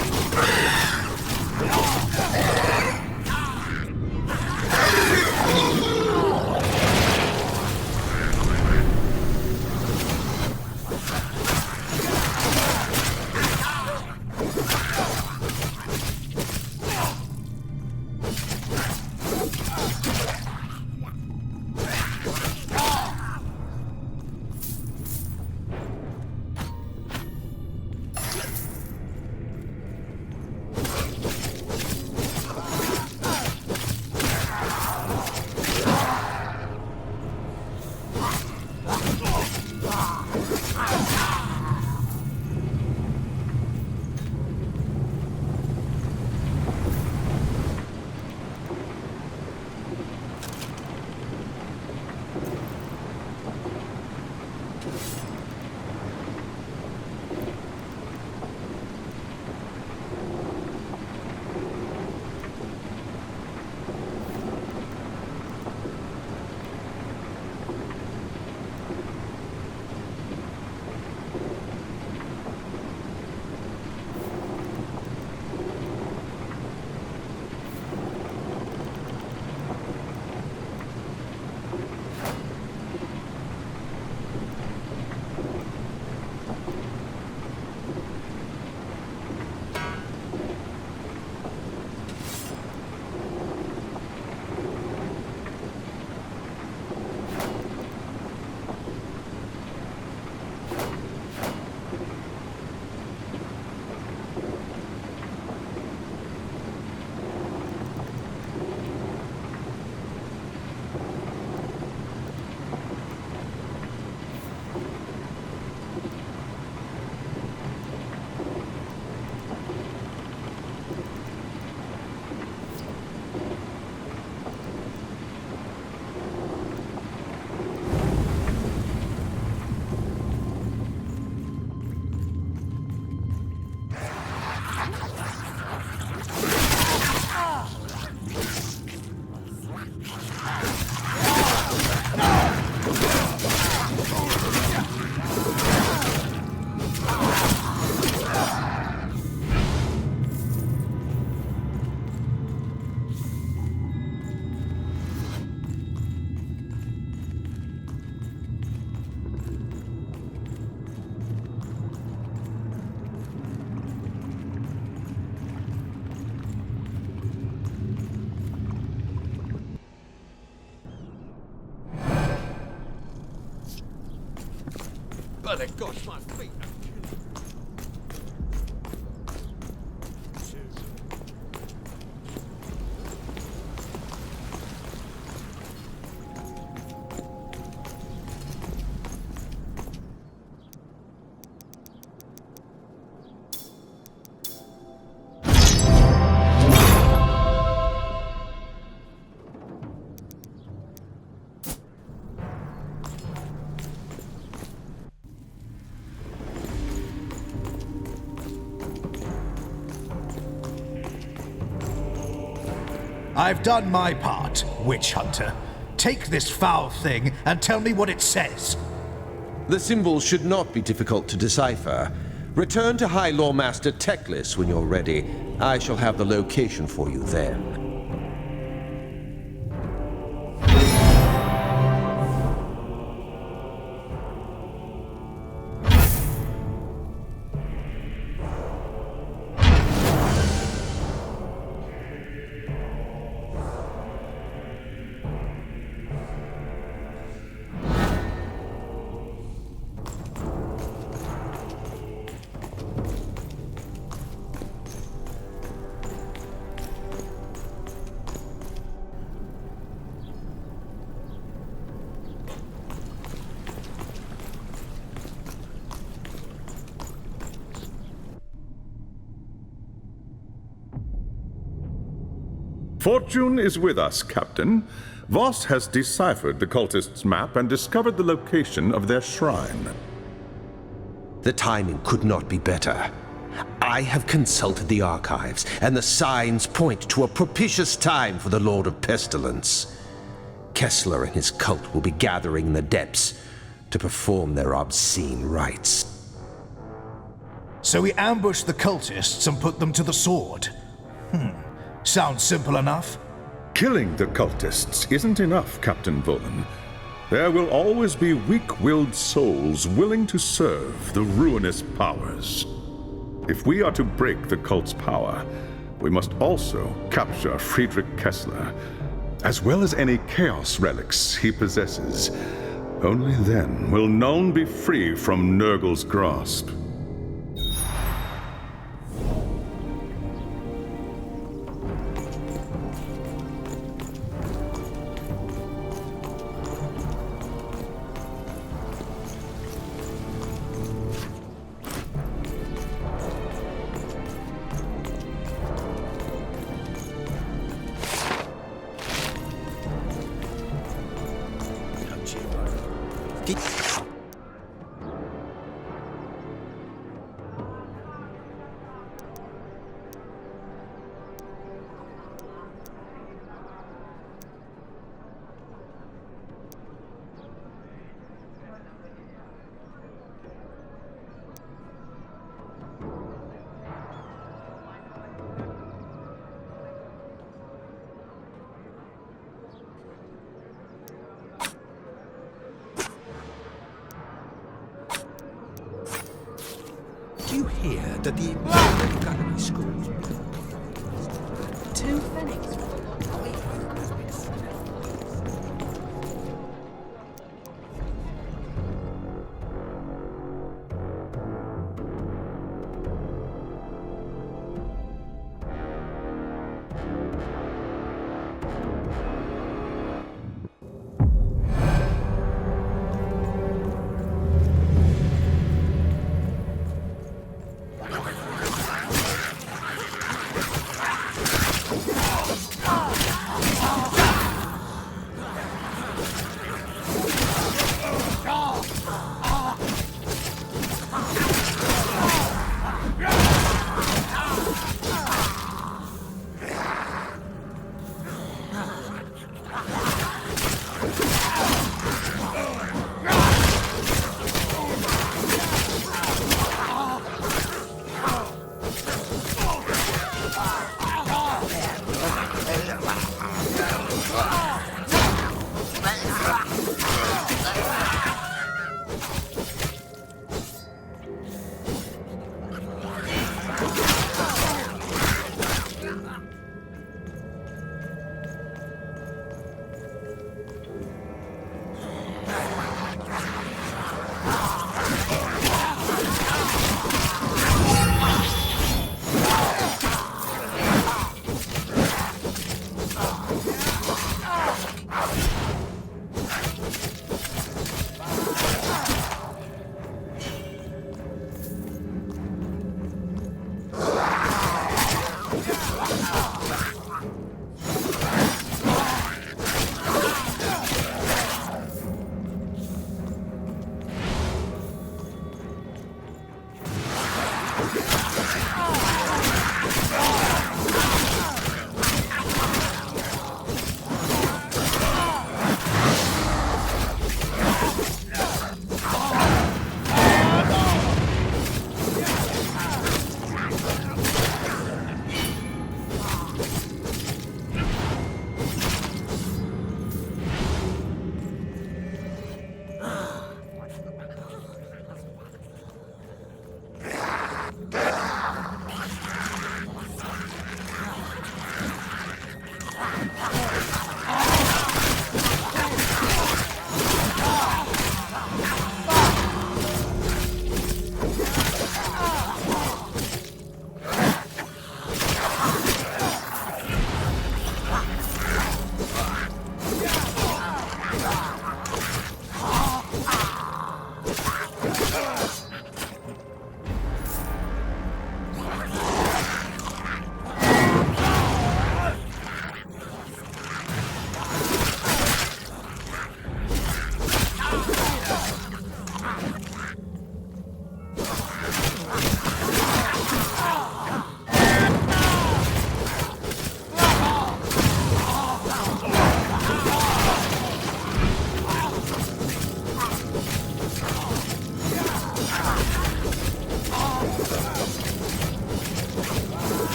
By the gods, my feet. I've done my part, witch hunter. Take this foul thing and tell me what it says. The symbols should not be difficult to decipher. Return to High Lore Master Teclis when you're ready. I shall have the location for you then. Fortune is with us, Captain. Voss has deciphered the cultists' map and discovered the location of their shrine. The timing could not be better. I have consulted the archives, and the signs point to a propitious time for the Lord of Pestilence. Kessler and his cult will be gathering in the depths to perform their obscene rites. So we ambush the cultists and put them to the sword. Sounds simple enough. Killing the cultists isn't enough, Captain Volan. There will always be weak-willed souls willing to serve the ruinous powers. If we are to break the cult's power, we must also capture Friedrich Kessler, as well as any chaos relics he possesses. Only then will Nuln be free from Nurgle's grasp. Do you hear that the Imperial Academy schools... Two Phoenix.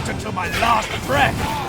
Until my last breath!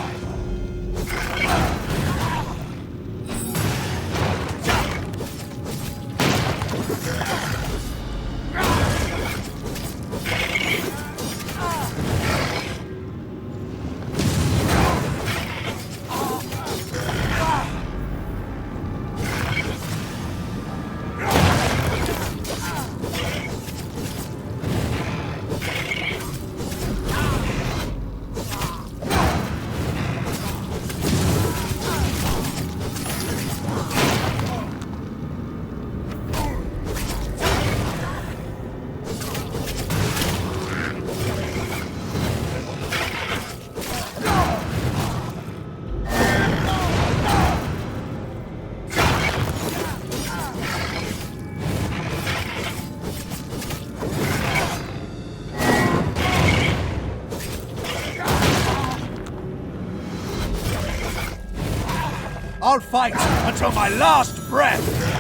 I'll fight until my last breath!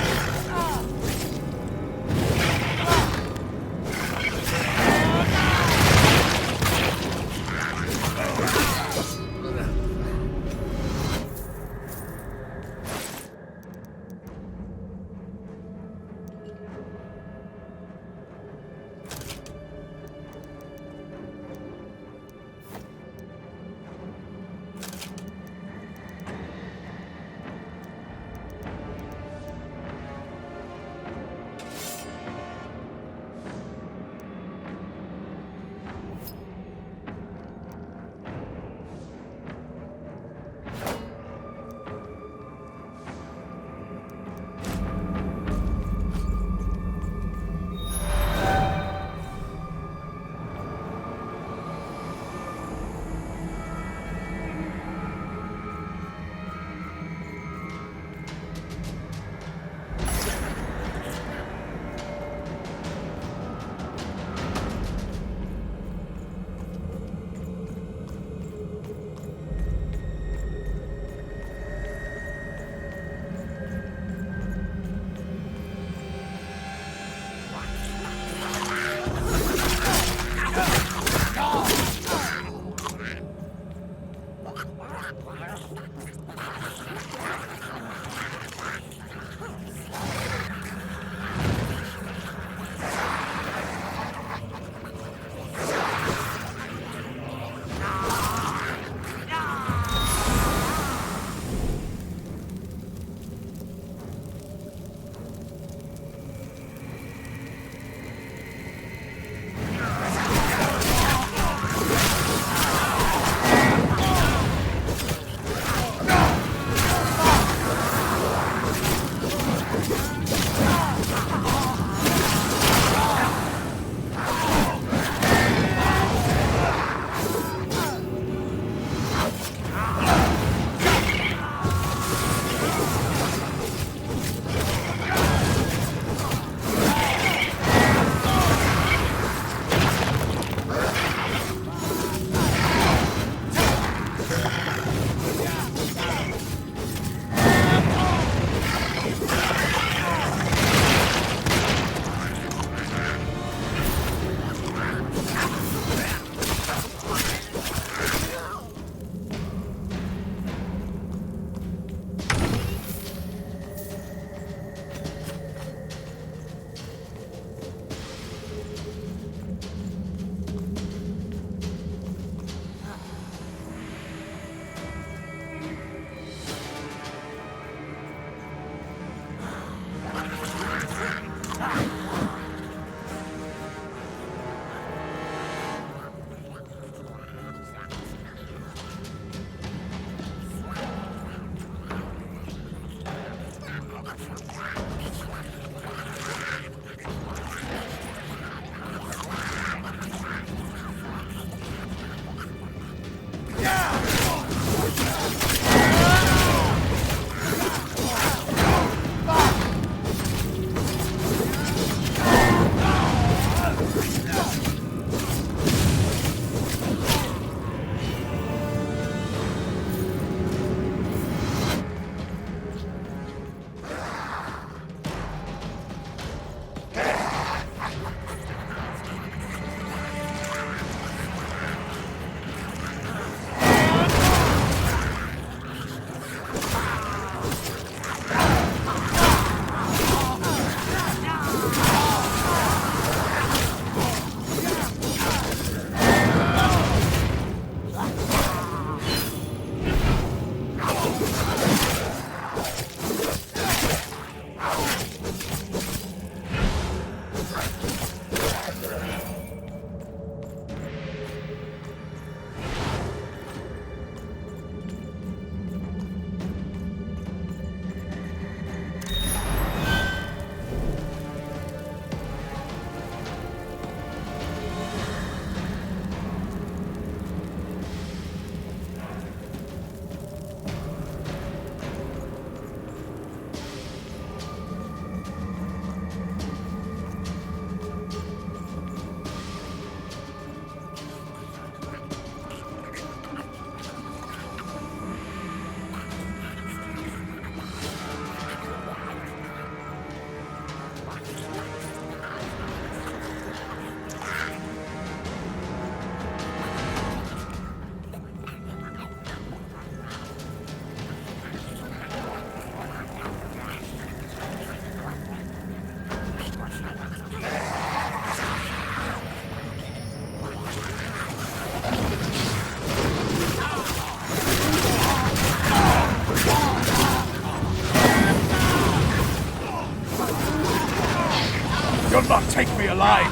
You'll not take me alive!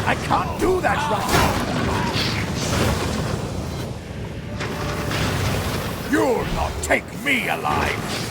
I can't do that right now! You'll not take me alive!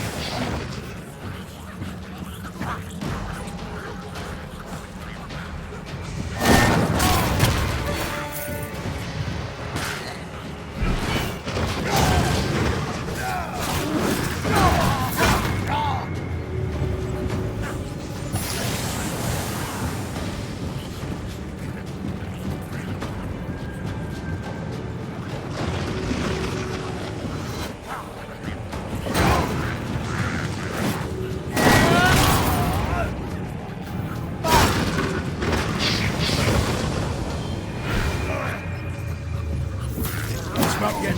Not yet.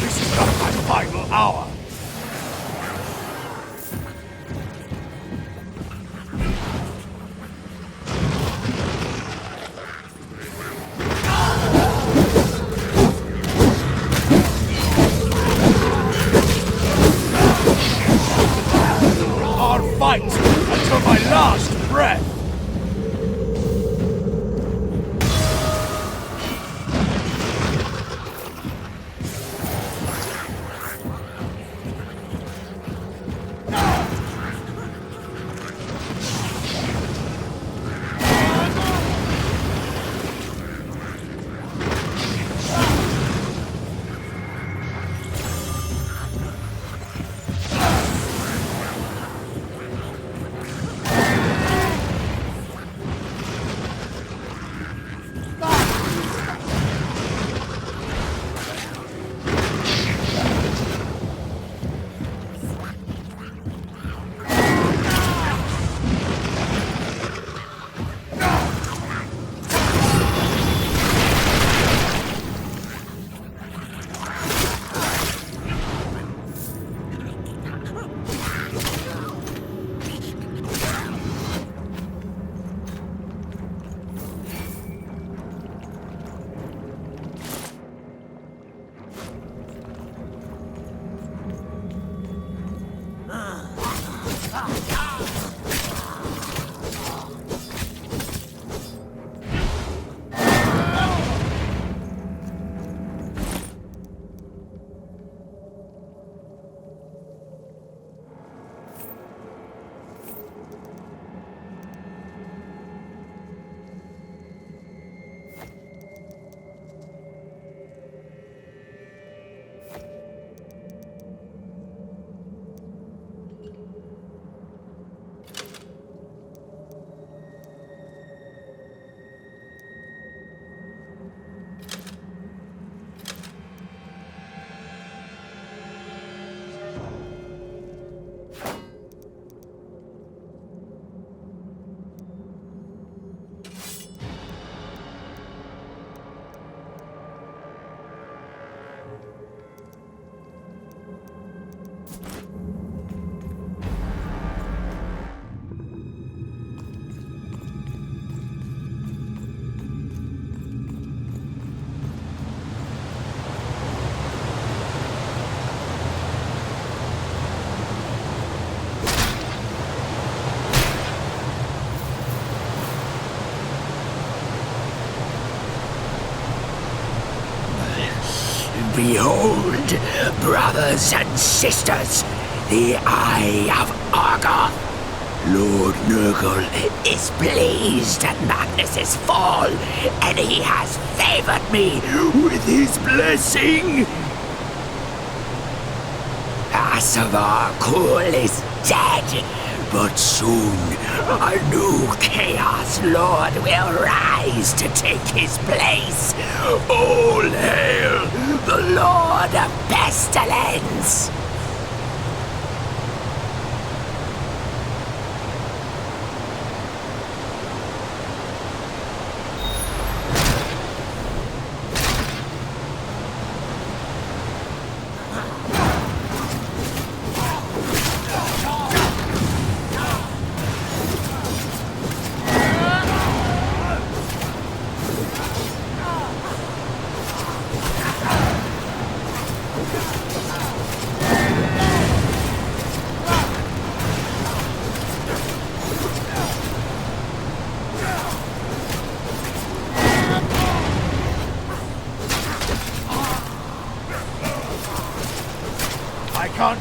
This is not my final hour. I'll fight until my last breath. Behold, brothers and sisters, the Eye of Argoth. Lord Nurgle is pleased at Magnus's fall, and he has favored me with his blessing. Asavar Kul is dead, but soon a new Chaos Lord will rise to take his place. All hail the Lord of Pestilence!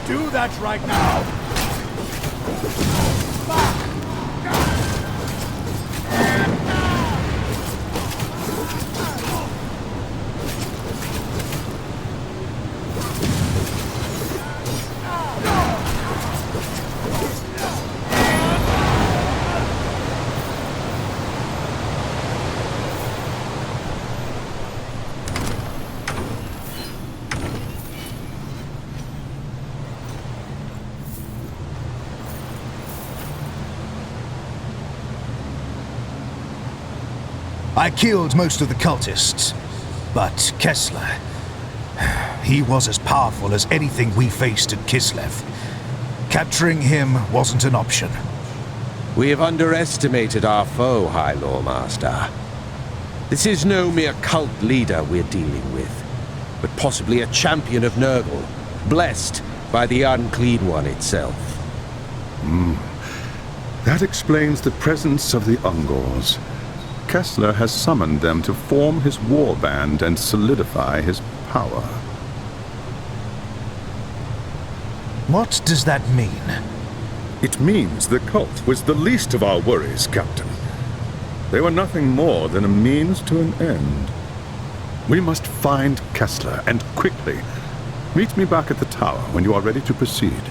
do that right now! I killed most of the cultists, but Kessler, he was as powerful as anything we faced at Kislev. Capturing him wasn't an option. We have underestimated our foe, High Lawmaster. This is no mere cult leader we're dealing with, but possibly a champion of Nurgle, blessed by the Unclean One itself. That explains the presence of the Ungors. Kessler has summoned them to form his warband and solidify his power. What does that mean? It means the cult was the least of our worries, Captain. They were nothing more than a means to an end. We must find Kessler, and quickly. Meet me back at the tower when you are ready to proceed.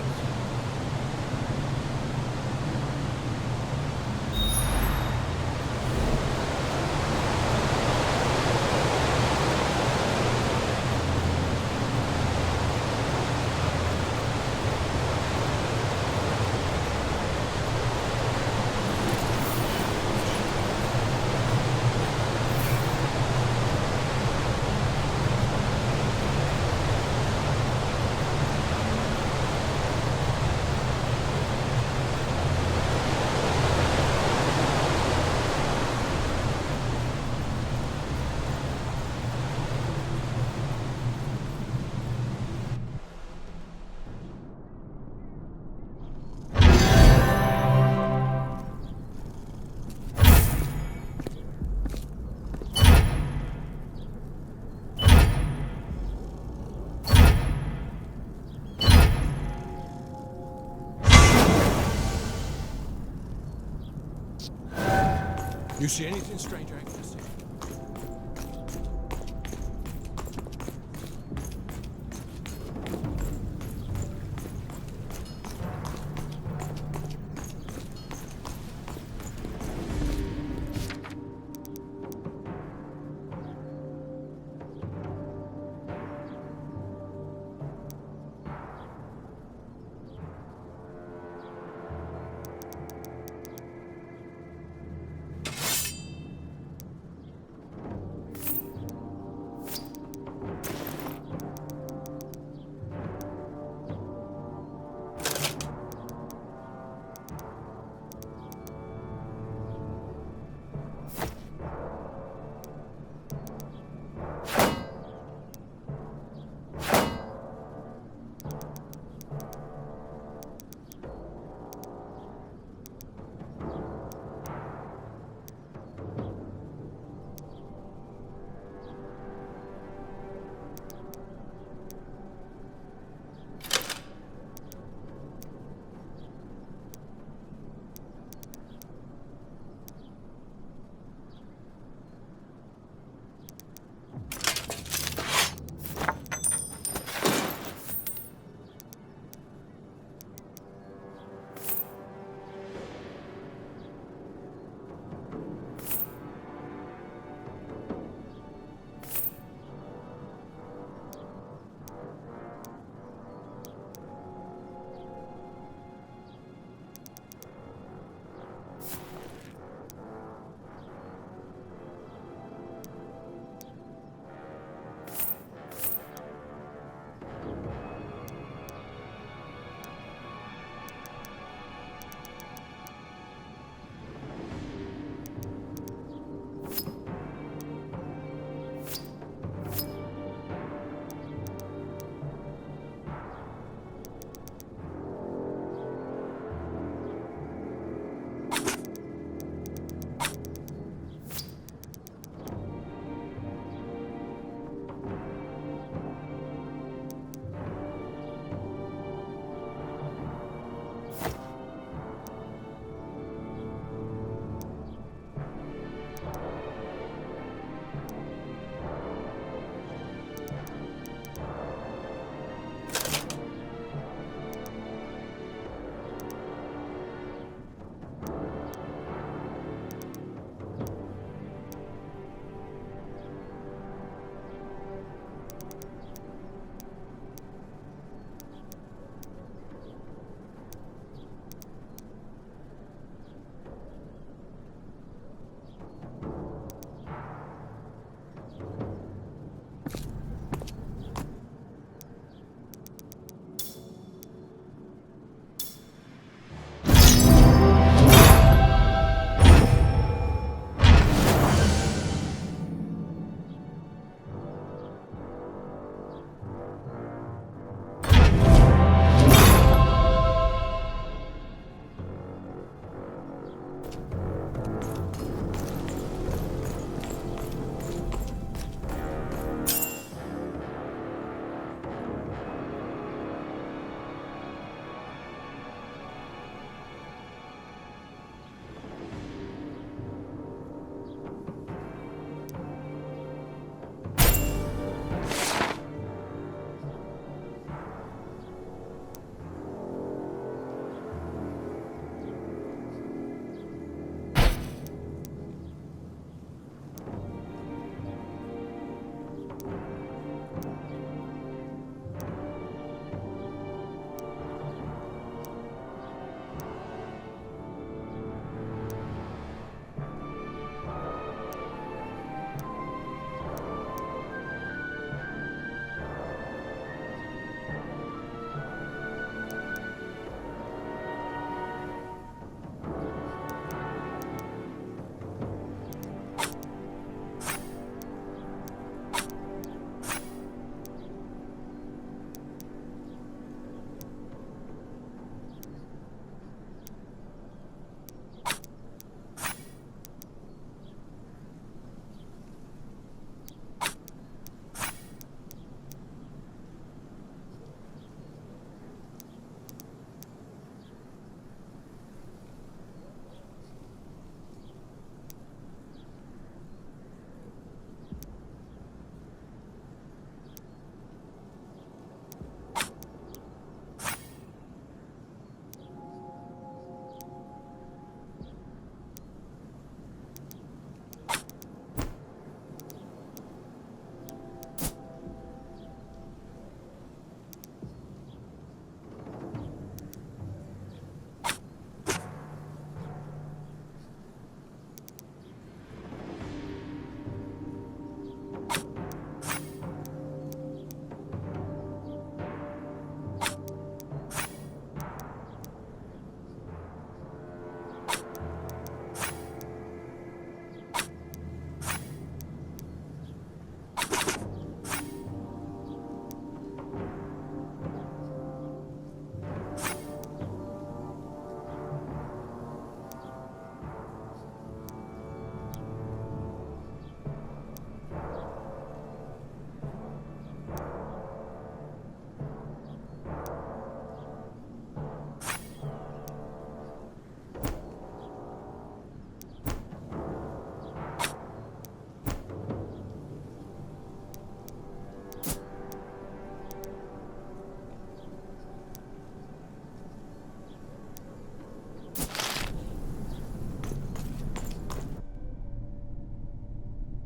You see anything strange, Agnes?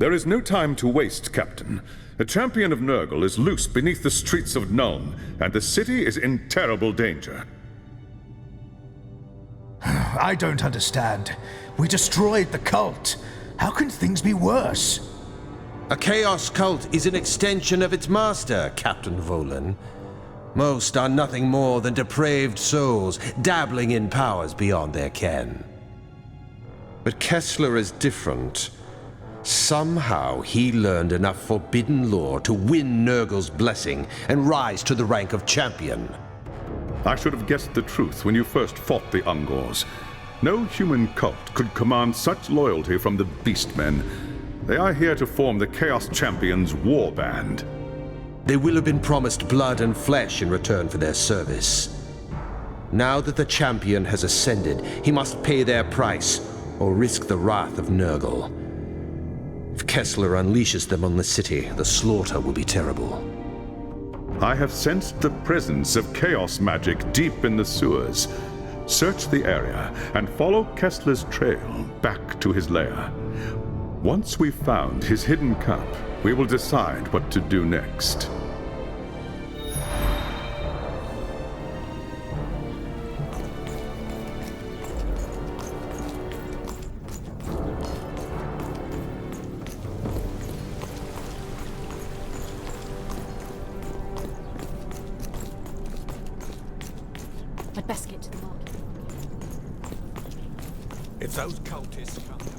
There is no time to waste, Captain. The champion of Nurgle is loose beneath the streets of Nuln, and the city is in terrible danger. I don't understand. We destroyed the cult. How can things be worse? A chaos cult is an extension of its master, Captain Volan. Most are nothing more than depraved souls, dabbling in powers beyond their ken. But Kessler is different. Somehow he learned enough forbidden lore to win Nurgle's blessing and rise to the rank of champion. I should have guessed the truth when you first fought the Ungors. No human cult could command such loyalty from the Beastmen. They are here to form the Chaos Champions' war band. They will have been promised blood and flesh in return for their service. Now that the champion has ascended, he must pay their price or risk the wrath of Nurgle. If Kessler unleashes them on the city, the slaughter will be terrible. I have sensed the presence of chaos magic deep in the sewers. Search the area and follow Kessler's trail back to his lair. Once we've found his hidden cup, we will decide what to do next. I'd best get to the market. If those cultists come back.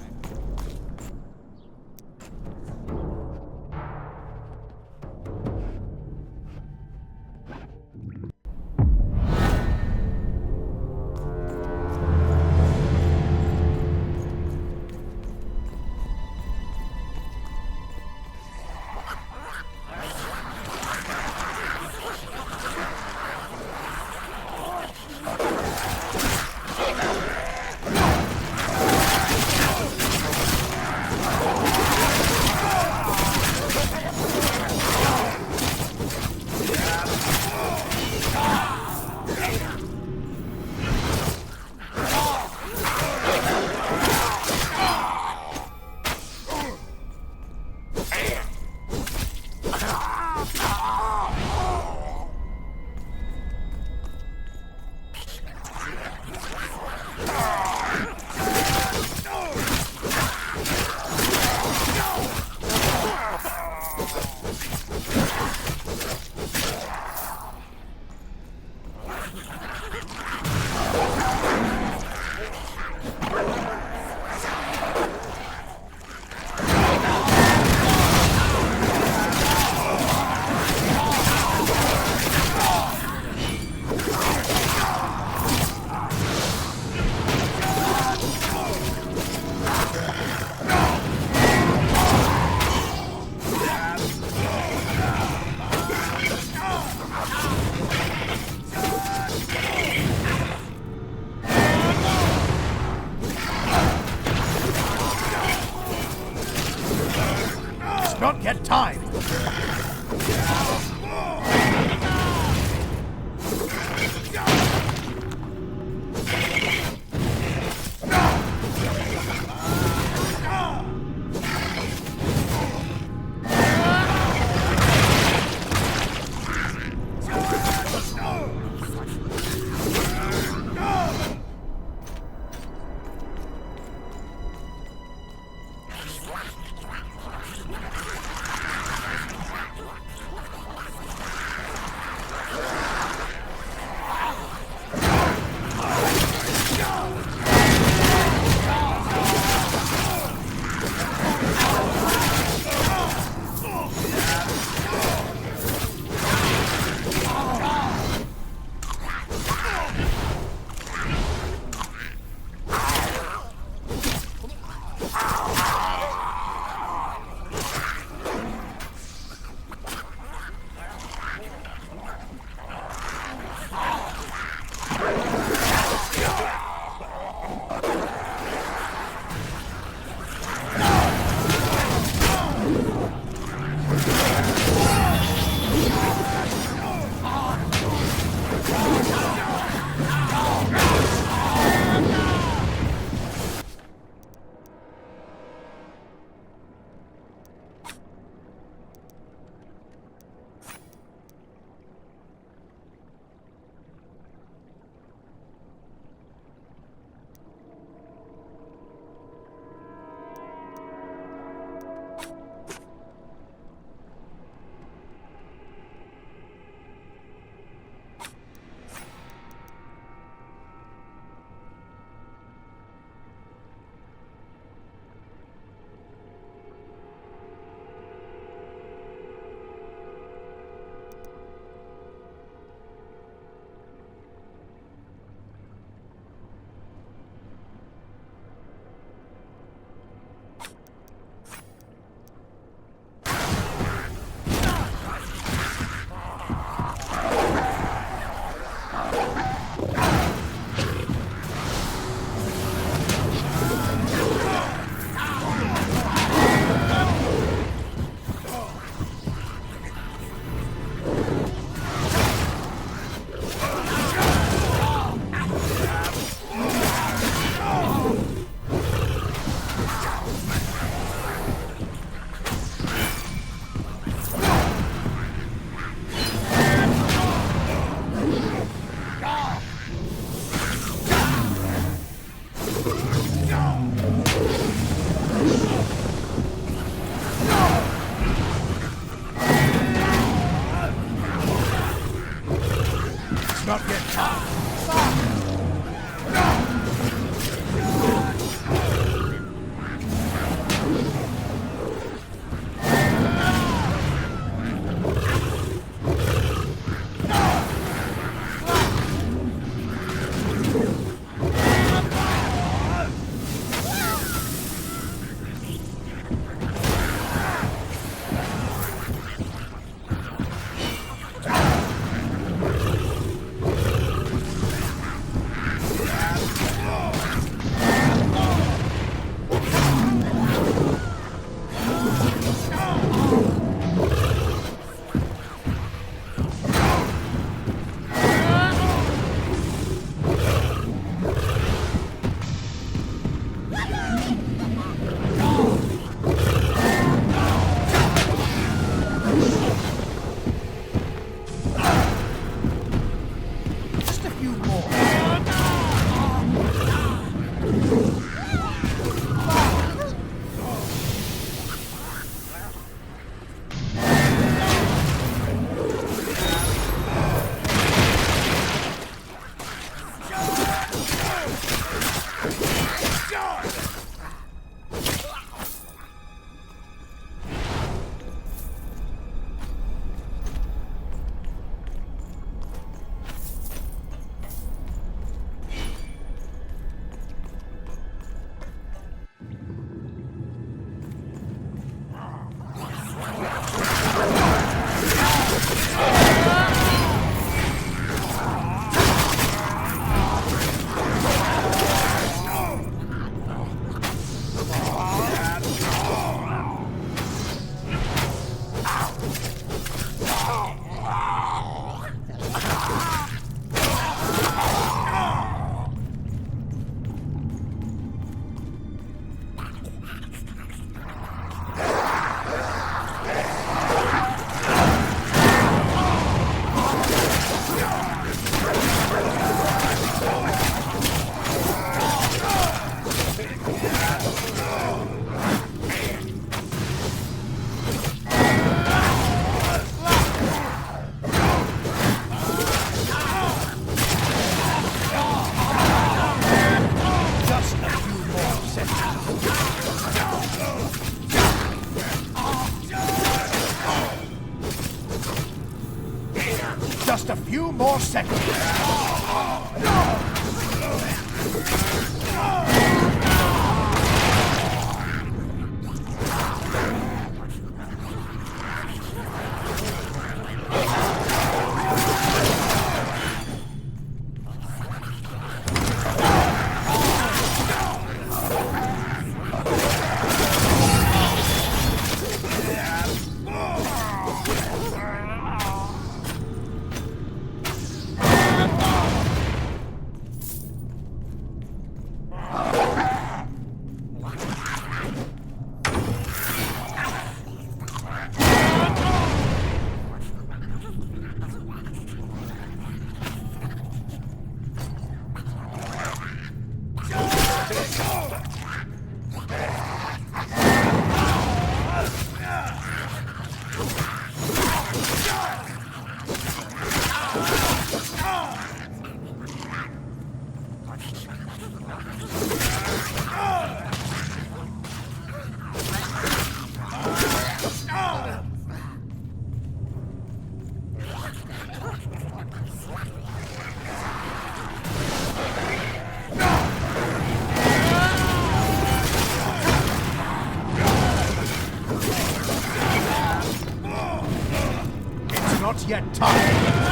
Not yet time.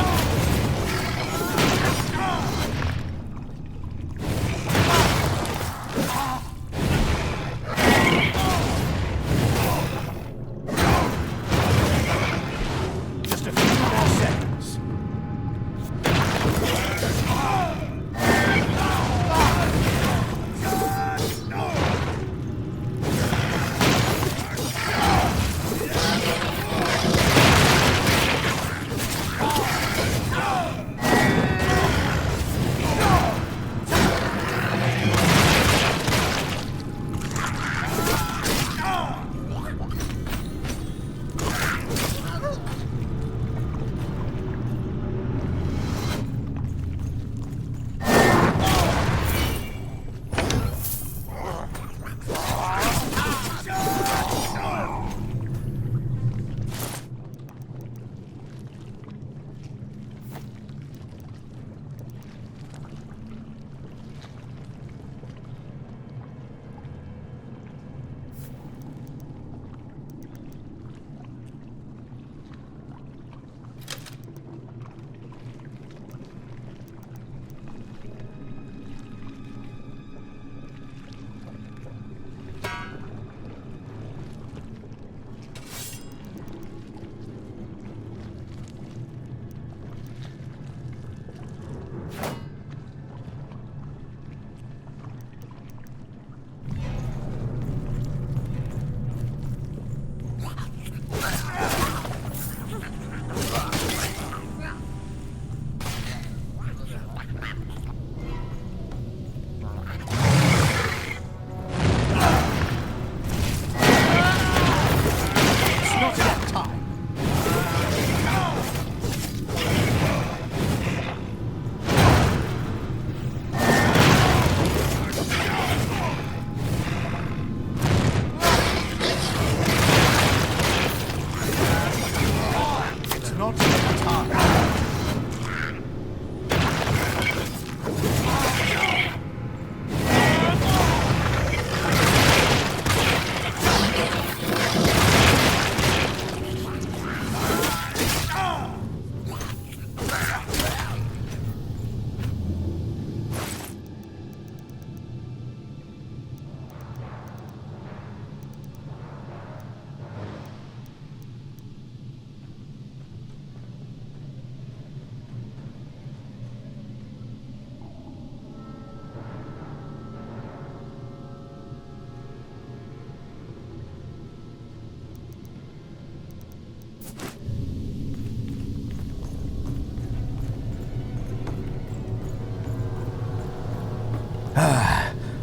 Just a few more seconds.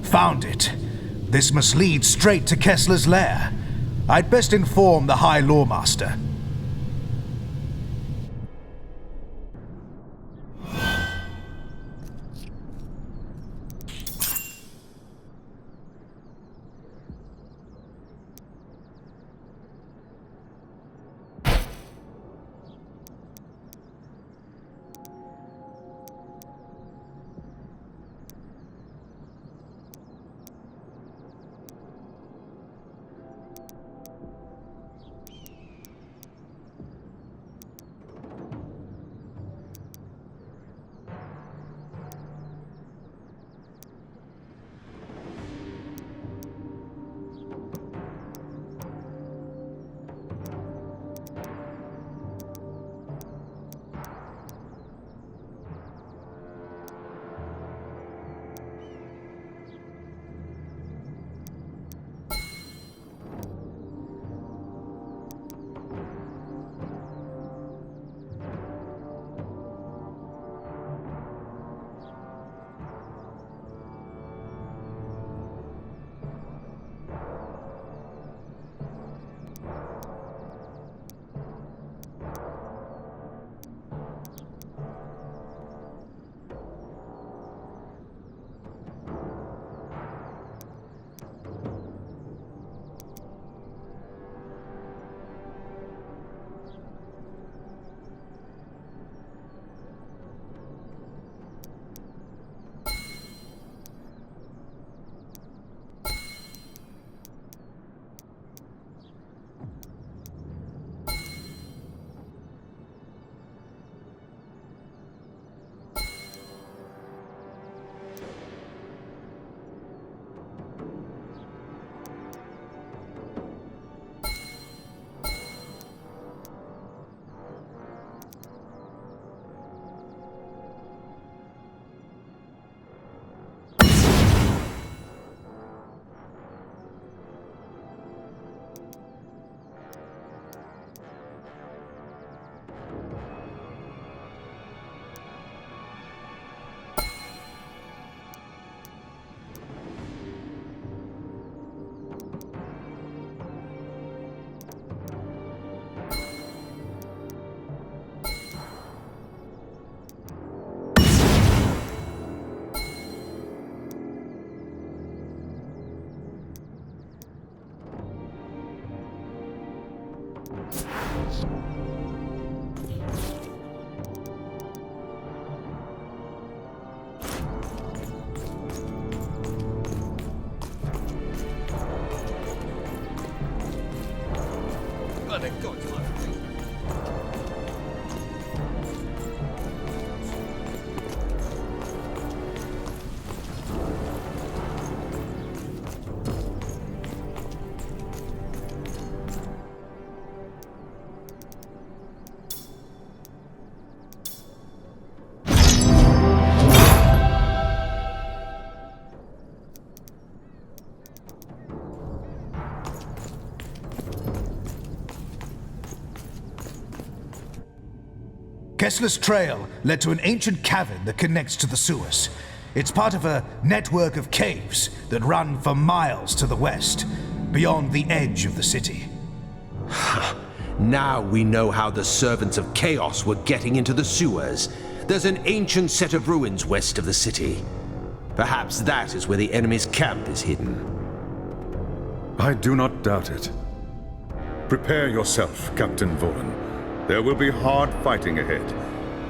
Found it. This must lead straight to Kessler's lair. I'd best inform the High Lawmaster. Kessler's trail led to an ancient cavern that connects to the sewers. It's part of a network of caves that run for miles to the west, beyond the edge of the city. Now we know how the servants of Chaos were getting into the sewers. There's an ancient set of ruins west of the city. Perhaps that is where the enemy's camp is hidden. I do not doubt it. Prepare yourself, Captain Volan. There will be hard fighting ahead.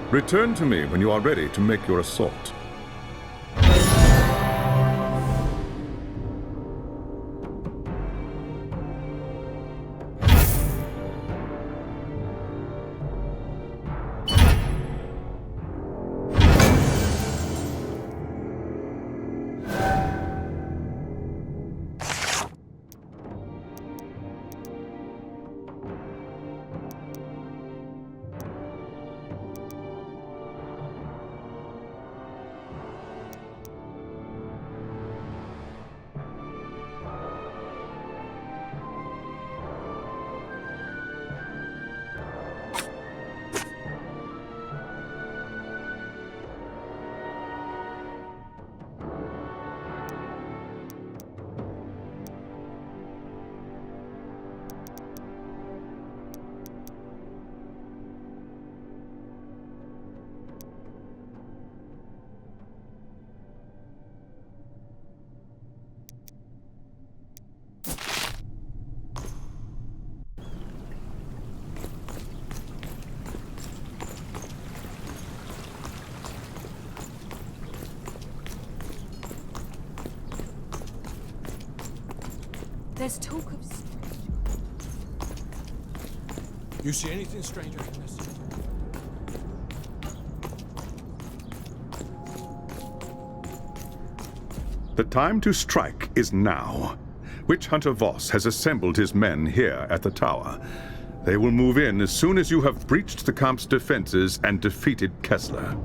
Return to me when you are ready to make your assault. There's talk of... You see anything strange, Agnes? The time to strike is now. Witch Hunter Voss has assembled his men here at the tower. They will move in as soon as you have breached the camp's defenses and defeated Kessler.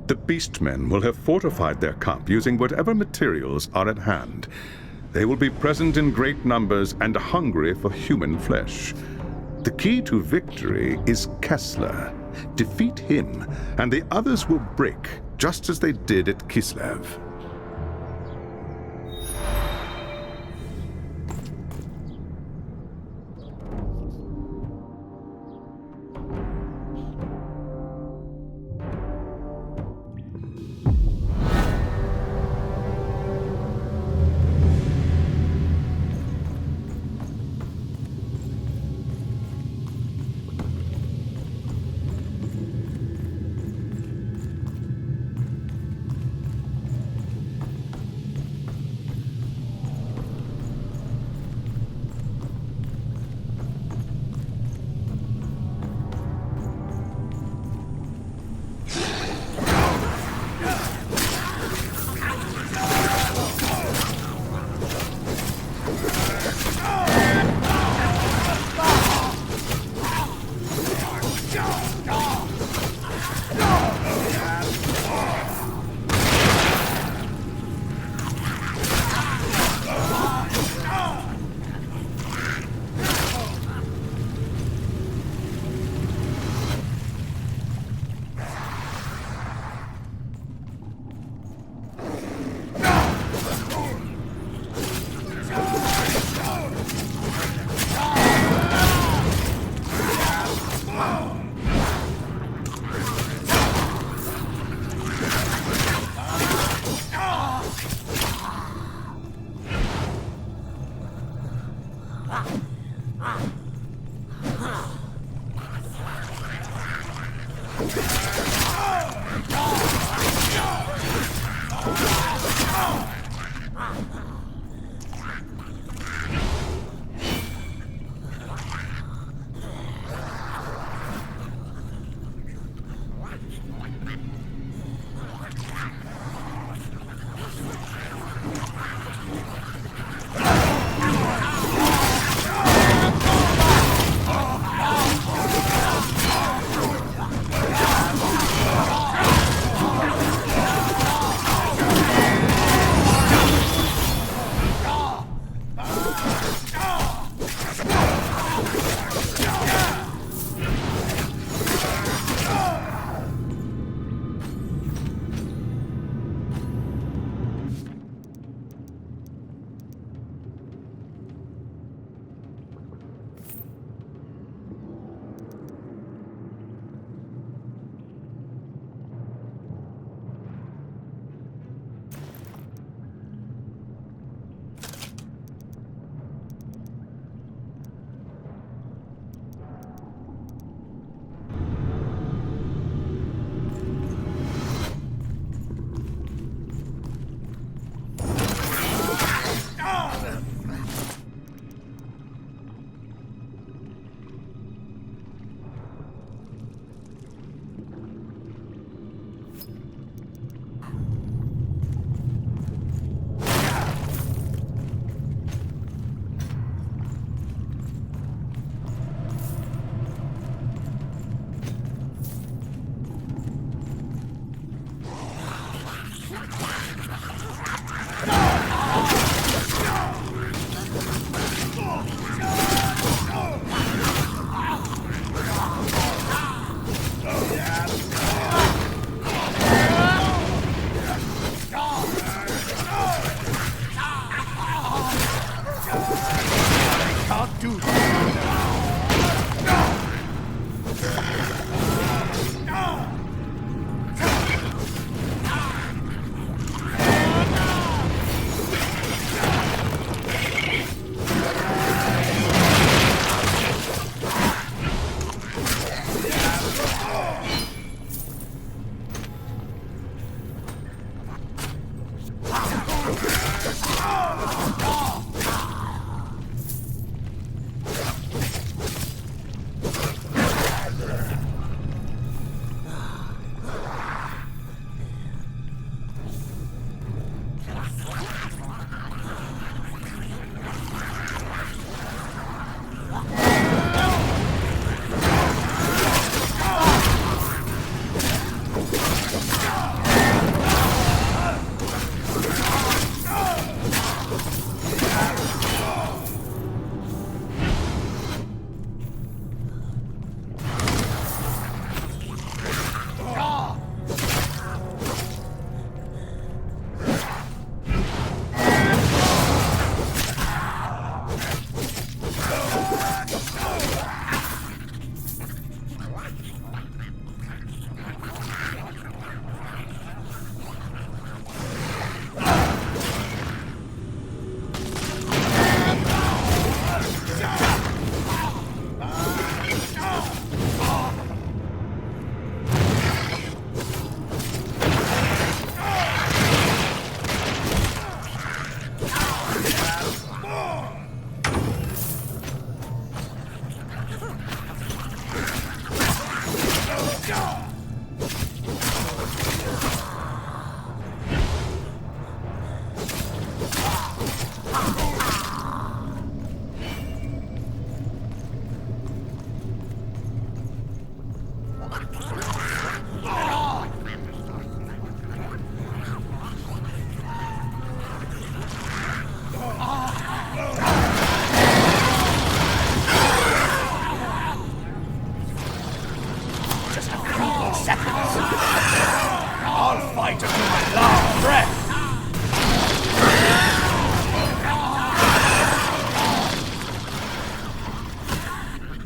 The Beastmen will have fortified their camp using whatever materials are at hand. They will be present in great numbers and hungry for human flesh. The key to victory is Kessler. Defeat him, and the others will break, just as they did at Kislev.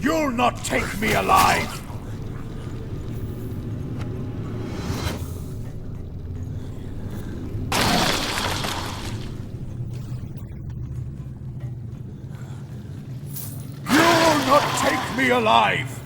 You'll not take me alive! You'll not take me alive!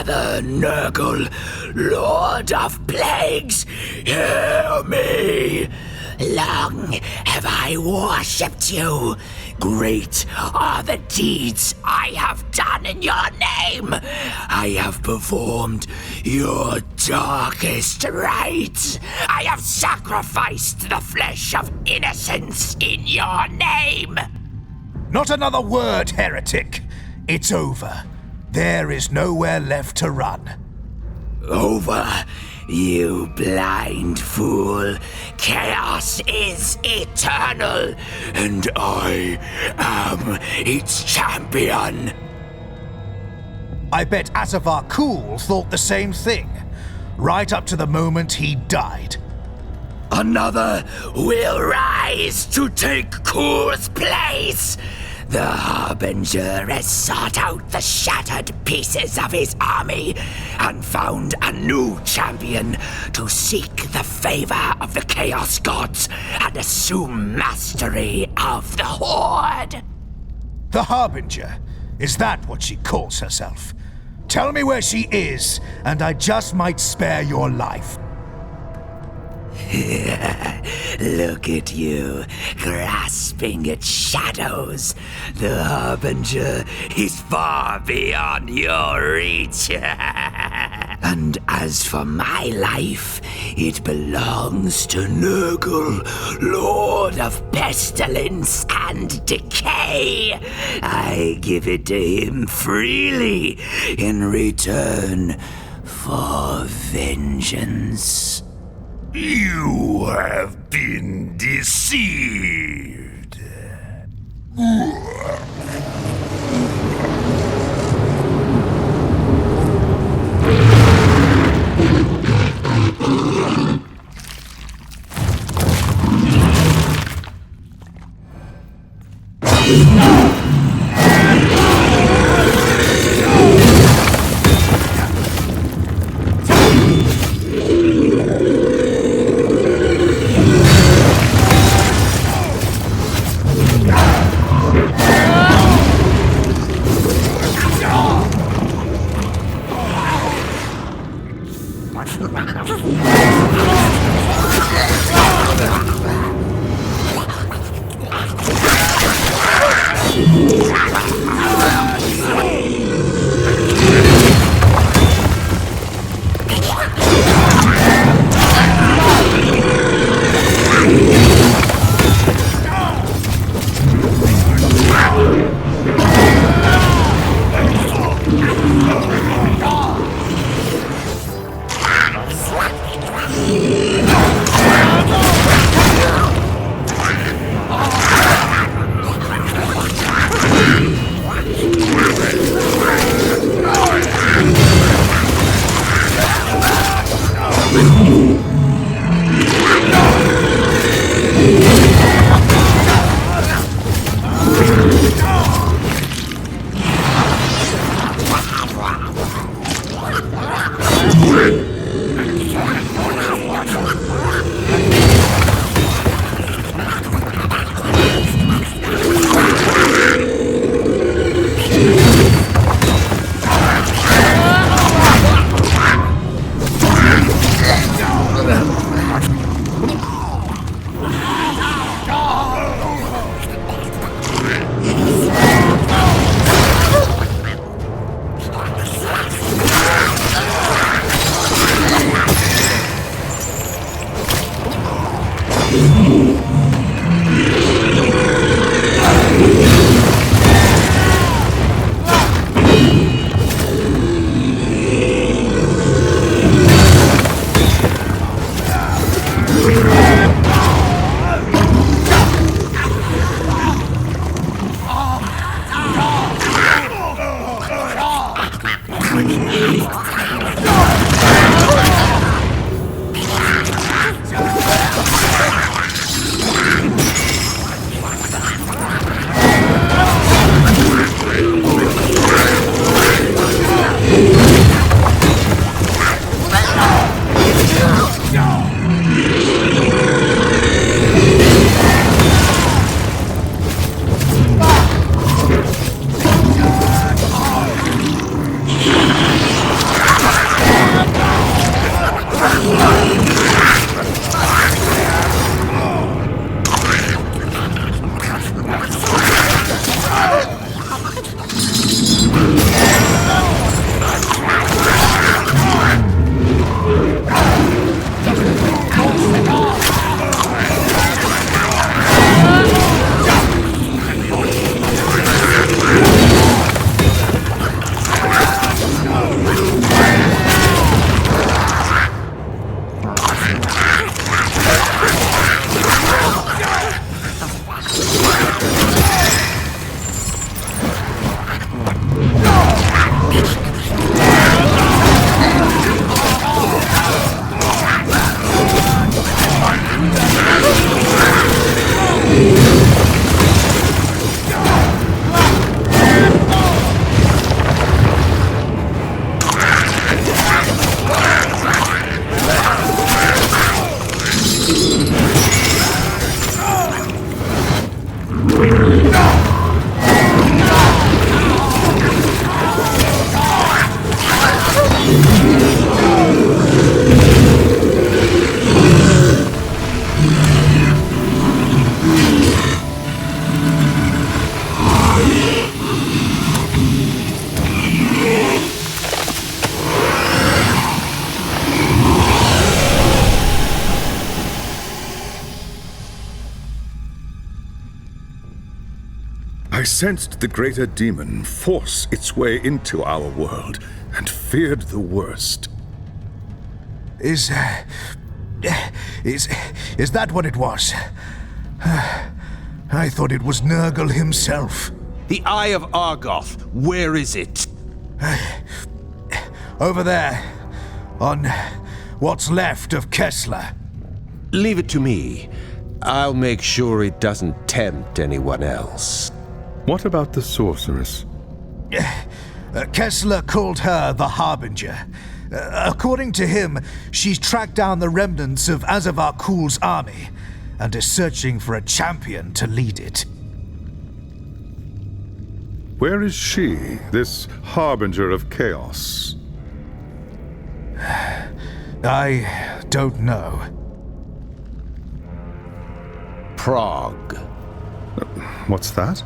Father Nurgle, Lord of Plagues, hear me! Long have I worshipped you. Great are the deeds I have done in your name. I have performed your darkest rites. I have sacrificed the flesh of innocents in your name. Not another word, heretic. It's over. There is nowhere left to run. Over, you blind fool. Chaos is eternal, and I am its champion. I bet Asavar Kul thought the same thing, right up to the moment he died. Another will rise to take Kul's place. The Harbinger has sought out the shattered pieces of his army and found a new champion to seek the favor of the Chaos Gods and assume mastery of the Horde. The Harbinger? Is that what she calls herself? Tell me where she is, and I just might spare your life. Look at you, grasping at shadows. The Harbinger is far beyond your reach. And as for my life, it belongs to Nurgle, Lord of Pestilence and Decay. I give it to him freely in return for vengeance. You have been deceived. I sensed the greater demon force its way into our world and feared the worst. Is that what it was? I thought it was Nurgle himself. The Eye of Argoth, where is it? Over there, on what's left of Kessler. Leave it to me. I'll make sure it doesn't tempt anyone else. What about the sorceress? Kessler called her the Harbinger. According to him, she's tracked down the remnants of Azavar Kul's army and is searching for a champion to lead it. Where is she, this harbinger of chaos? I don't know. Praag. What's that?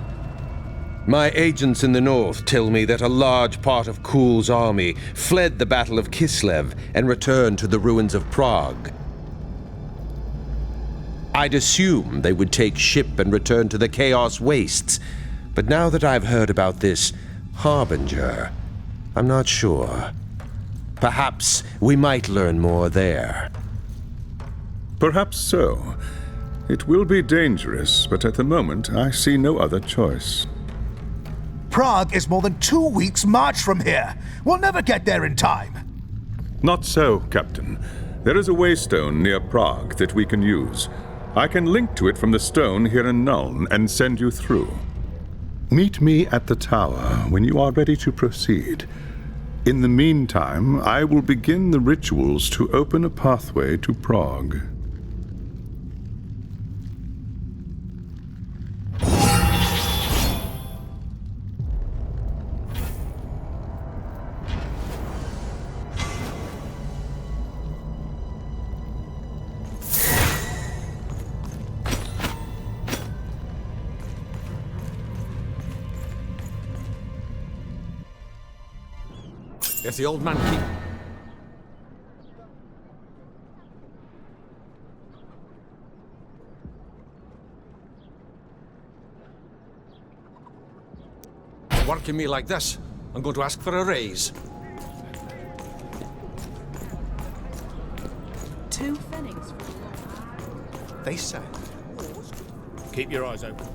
My agents in the north tell me that a large part of Kul's army fled the Battle of Kislev and returned to the ruins of Prague. I'd assume they would take ship and return to the Chaos Wastes, but now that I've heard about this Harbinger, I'm not sure. Perhaps we might learn more there. Perhaps so. It will be dangerous, but at the moment I see no other choice. Prague is more than 2 weeks' march from here. We'll never get there in time. Not so, Captain. There is a waystone near Prague that we can use. I can link to it from the stone here in Nuln and send you through. Meet me at the tower when you are ready to proceed. In the meantime, I will begin the rituals to open a pathway to Prague. If the old man keep working me like this, I'm going to ask for a raise. 2 pfennigs. They say. Keep your eyes open.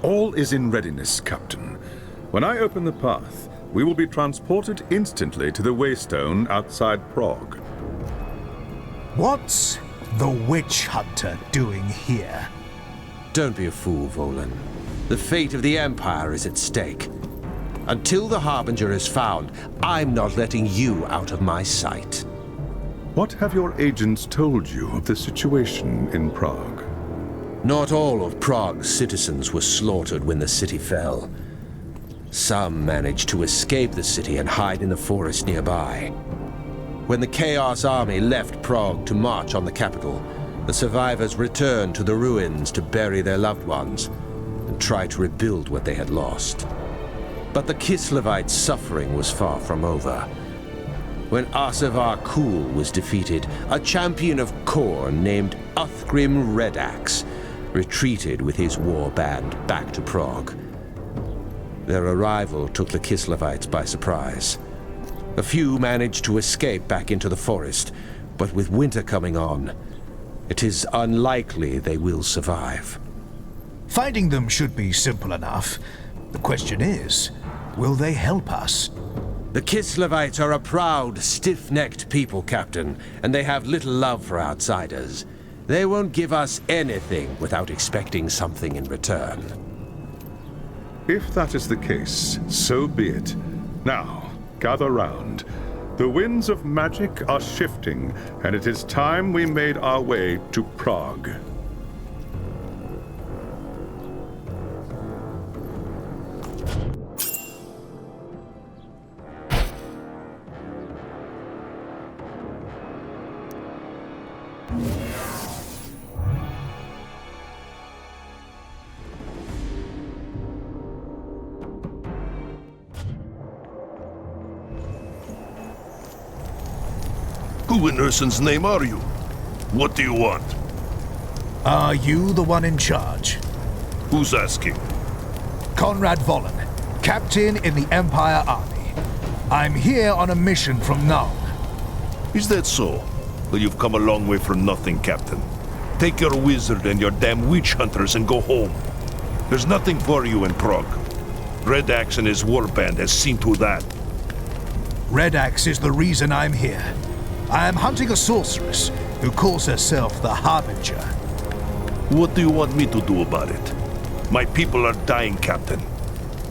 All is in readiness, Captain. When I open the path, we will be transported instantly to the Waystone outside Prague. What's the witch hunter doing here? Don't be a fool, Volan. The fate of the Empire is at stake. Until the Harbinger is found, I'm not letting you out of my sight. What have your agents told you of the situation in Prague? Not all of Prague's citizens were slaughtered when the city fell. Some managed to escape the city and hide in the forest nearby. When the Chaos Army left Prague to march on the capital, the survivors returned to the ruins to bury their loved ones and try to rebuild what they had lost. But the Kislevites' suffering was far from over. When Asavar Kul was defeated, a champion of Khorne named Uthgrim Redax retreated with his war band back to Prague. Their arrival took the Kislevites by surprise. A few managed to escape back into the forest, but with winter coming on, it is unlikely they will survive. Finding them should be simple enough. The question is, will they help us? The Kislevites are a proud, stiff-necked people, Captain, and they have little love for outsiders. They won't give us anything without expecting something in return. If that is the case, so be it. Now, gather round. The winds of magic are shifting, and it is time we made our way to Prague. Who in Ursun's name are you? What do you want? Are you the one in charge? Who's asking? Conrad Vollen, captain in the Empire Army. I'm here on a mission from Nuln. Is that so? Well, you've come a long way for nothing, Captain. Take your wizard and your damn witch hunters and go home. There's nothing for you in Prague. Redax and his warband has seen to that. Redax is the reason I'm here. I am hunting a sorceress who calls herself the Harbinger. What do you want me to do about it? My people are dying, Captain.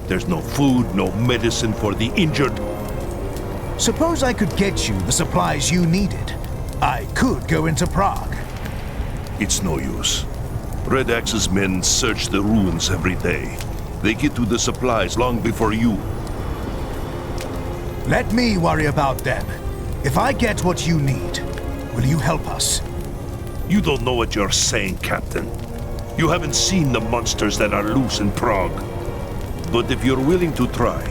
There's no food, no medicine for the injured. Suppose I could get you the supplies you needed. I could go into Prague. It's no use. Redax's men search the ruins every day. They get to the supplies long before you. Let me worry about them. If I get what you need, will you help us? You don't know what you're saying, Captain. You haven't seen the monsters that are loose in Prague. But if you're willing to try,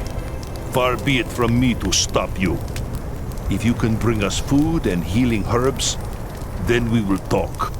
far be it from me to stop you. If you can bring us food and healing herbs, then we will talk.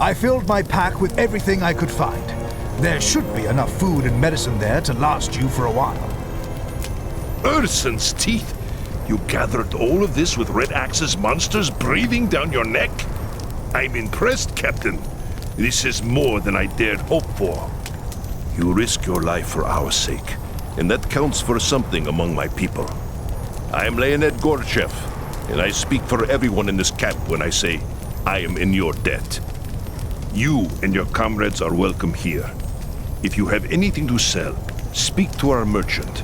I filled my pack with everything I could find. There should be enough food and medicine there to last you for a while. Urson's teeth! You gathered all of this with Red Axe's monsters breathing down your neck? I'm impressed, Captain. This is more than I dared hope for. You risk your life for our sake, and that counts for something among my people. I am Leonid Gorchev, and I speak for everyone in this camp when I say I am in your debt. You and your comrades are welcome here. If you have anything to sell, speak to our merchant.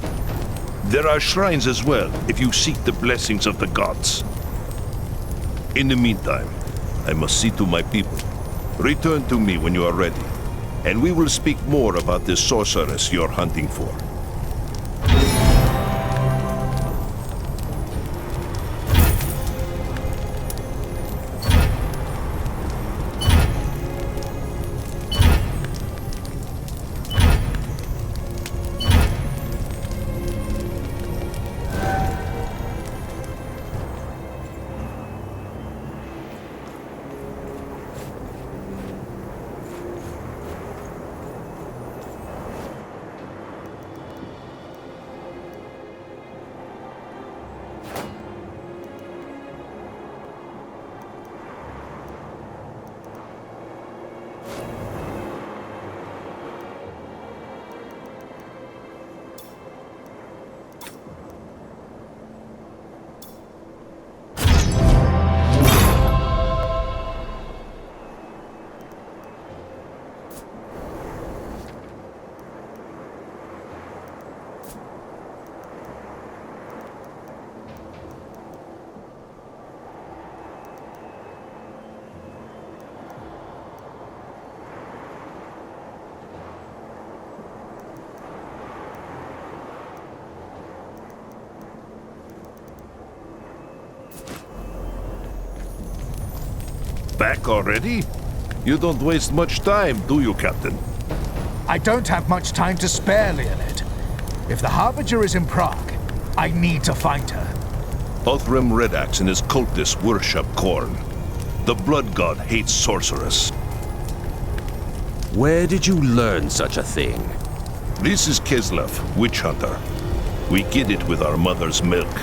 There are shrines as well, if you seek the blessings of the gods. In the meantime, I must see to my people. Return to me when you are ready, and we will speak more about this sorceress you're hunting for. Back already? You don't waste much time, do you, Captain? I don't have much time to spare, Leonid. If the Harbinger is in Prague, I need to find her. Othram Redax and his cultists worship Khorne. The Blood God hates sorcerers. Where did you learn such a thing? This is Kislev, witch hunter. We get it with our mother's milk.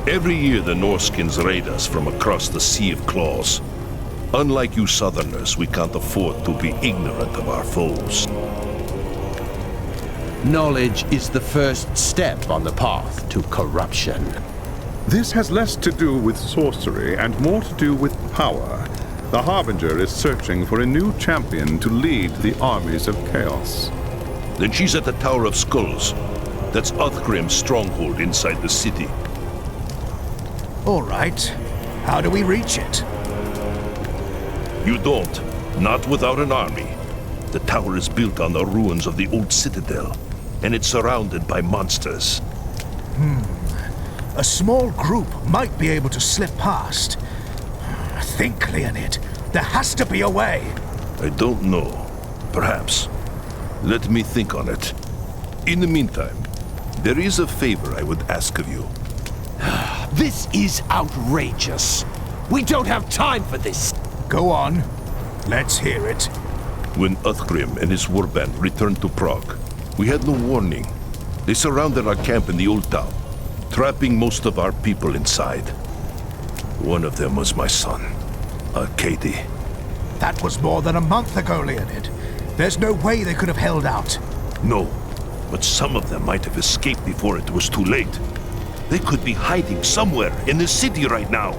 Every year the Norskins raid us from across the Sea of Claws. Unlike you Southerners, we can't afford to be ignorant of our foes. Knowledge is the first step on the path to corruption. This has less to do with sorcery and more to do with power. The Harbinger is searching for a new champion to lead the armies of chaos. Then she's at the Tower of Skulls. That's Othgrim's stronghold inside the city. All right. How do we reach it? You don't. Not without an army. The tower is built on the ruins of the old citadel, and it's surrounded by monsters. A small group might be able to slip past. Think, Leonid. There has to be a way. I don't know. Perhaps. Let me think on it. In the meantime, there is a favor I would ask of you. This is outrageous. We don't have time for this. Go on. Let's hear it. When Othgrim and his warband returned to Prague, we had no warning. They surrounded our camp in the old town, trapping most of our people inside. One of them was my son, Arkady. That was more than a month ago, Leonid. There's no way they could have held out. No, but some of them might have escaped before it was too late. They could be hiding somewhere in the city right now.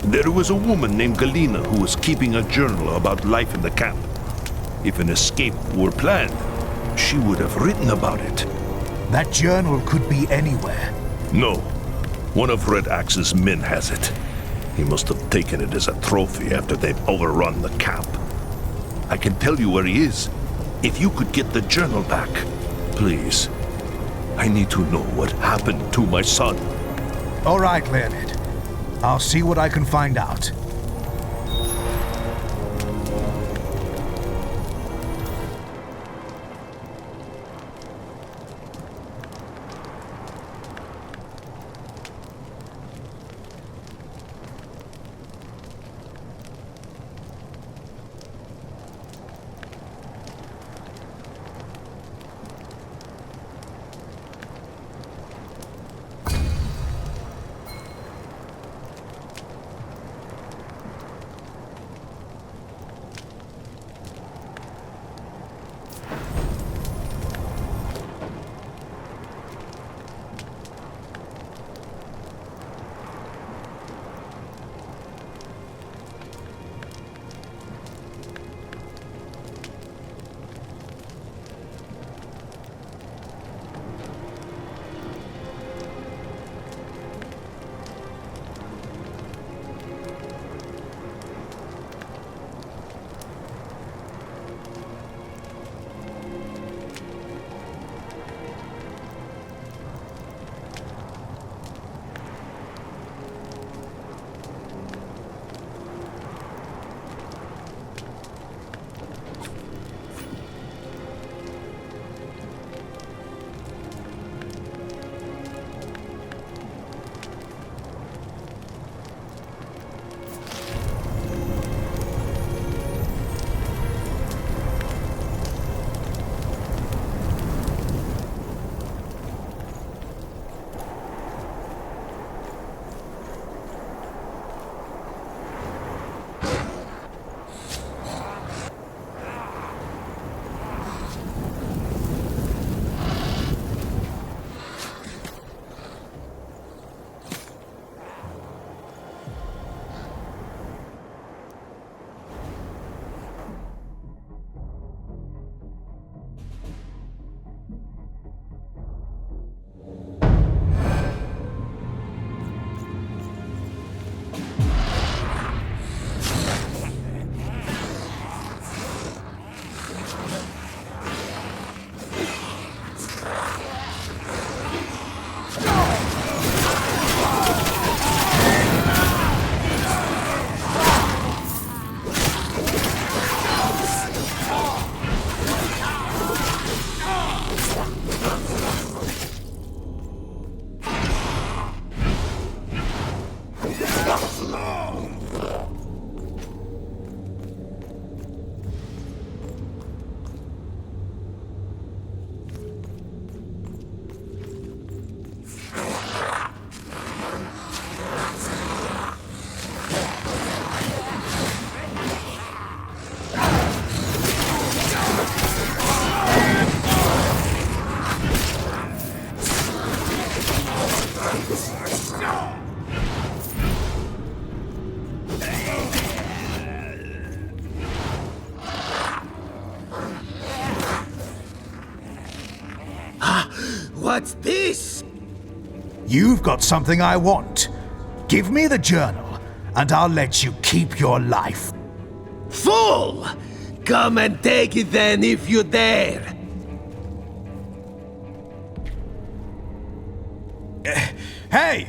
There was a woman named Galina who was keeping a journal about life in the camp. If an escape were planned, she would have written about it. That journal could be anywhere. No. One of Red Axe's men has it. He must have taken it as a trophy after they've overrun the camp. I can tell you where he is. If you could get the journal back, please. I need to know what happened to my son. All right, Leonid. I'll see what I can find out. What's this? You've got something I want. Give me the journal, and I'll let you keep your life. Fool! Come and take it then if you dare. Hey!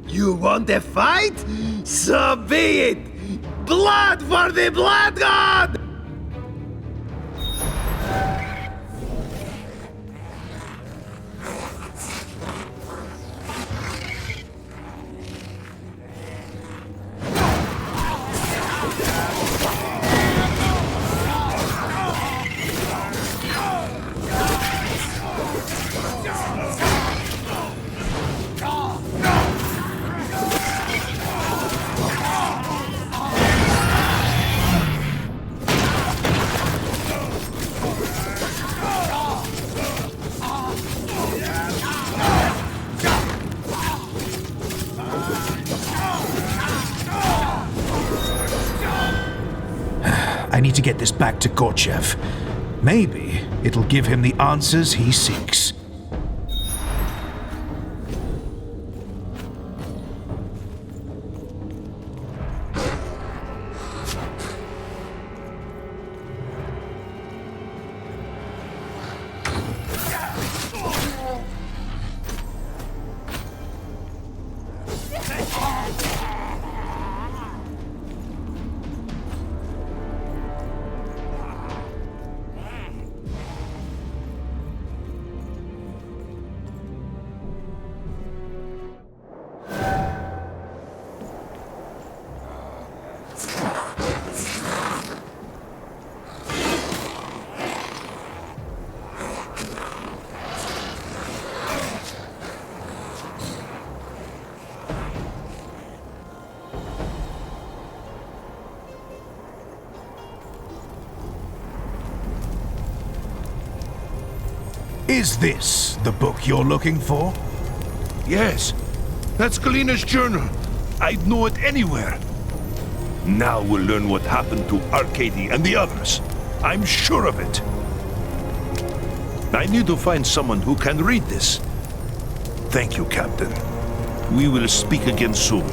You want a fight? So be it! Blood for the Blood God! I need to get this back to Gorchev. Maybe it'll give him the answers he seeks. Is this the book you're looking for? Yes, that's Galina's journal. I'd know it anywhere. Now we'll learn what happened to Arcady and the others. I'm sure of it. I need to find someone who can read this. Thank you, Captain. We will speak again soon.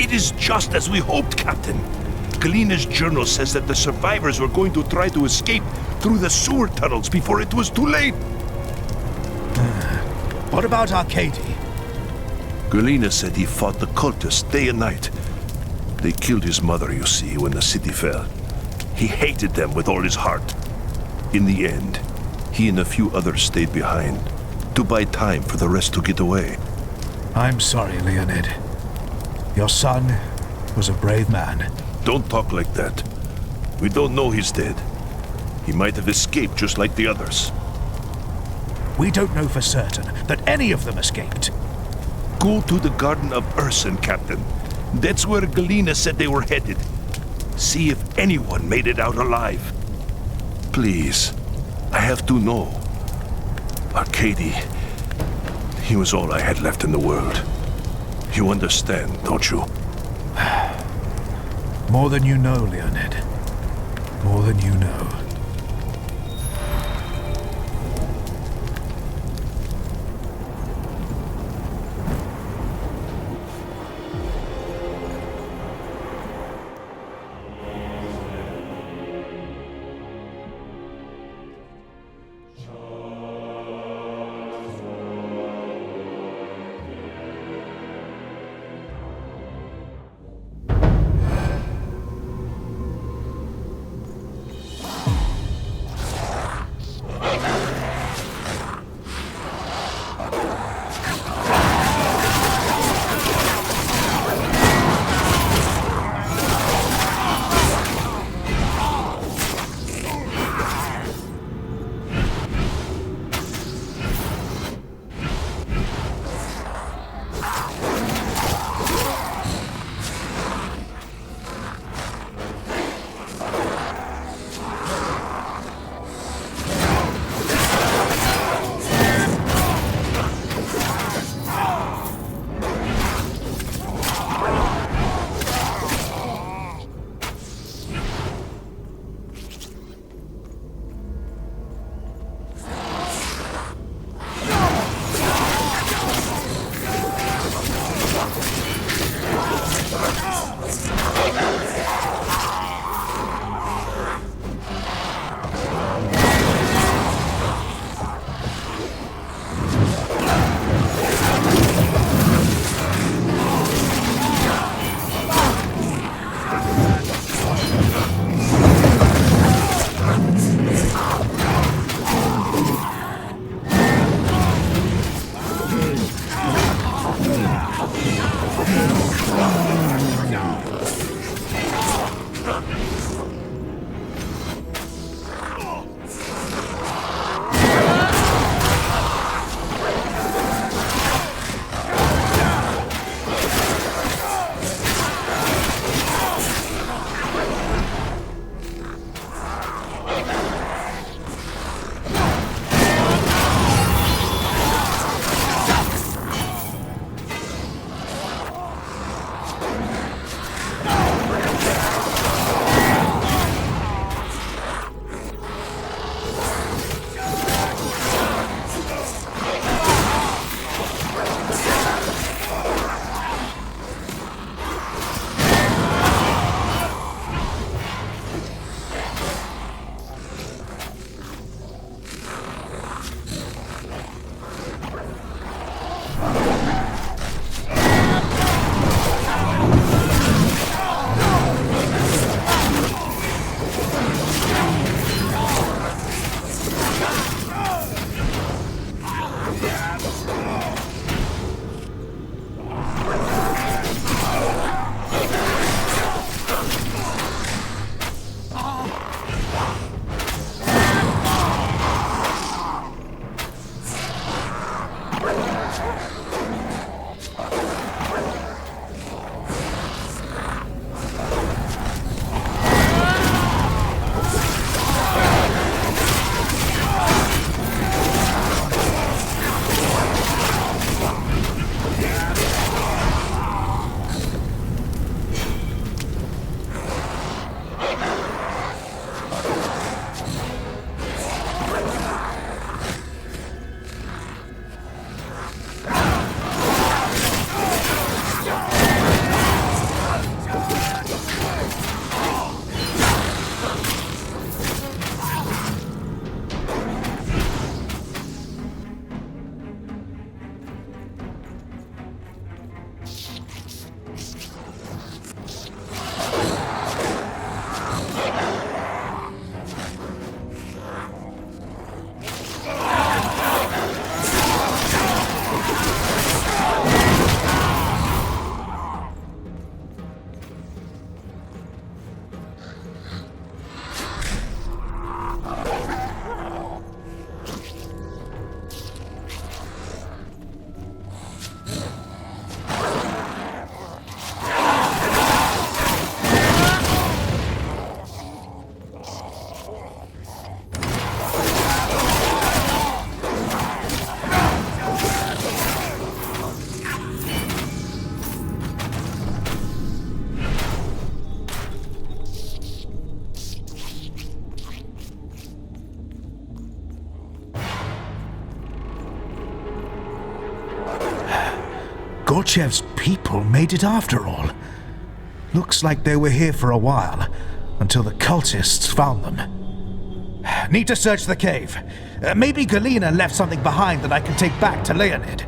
It is just as we hoped, Captain. Galina's journal says that the survivors were going to try to escape through the sewer tunnels before it was too late. What about Arcady? Galina said he fought the cultists day and night. They killed his mother, you see, when the city fell. He hated them with all his heart. In the end, he and a few others stayed behind to buy time for the rest to get away. I'm sorry, Leonid. Your son was a brave man. Don't talk like that. We don't know he's dead. He might have escaped just like the others. We don't know for certain that any of them escaped. Go to the Garden of Ursen, Captain. That's where Galina said they were headed. See if anyone made it out alive. Please, I have to know. Arcady, he was all I had left in the world. You understand, don't you? More than you know, Leonid. More than you know. Gorchev's people made it after all. Looks like they were here for a while, until the cultists found them. Need to search the cave. Maybe Galena left something behind that I can take back to Leonid.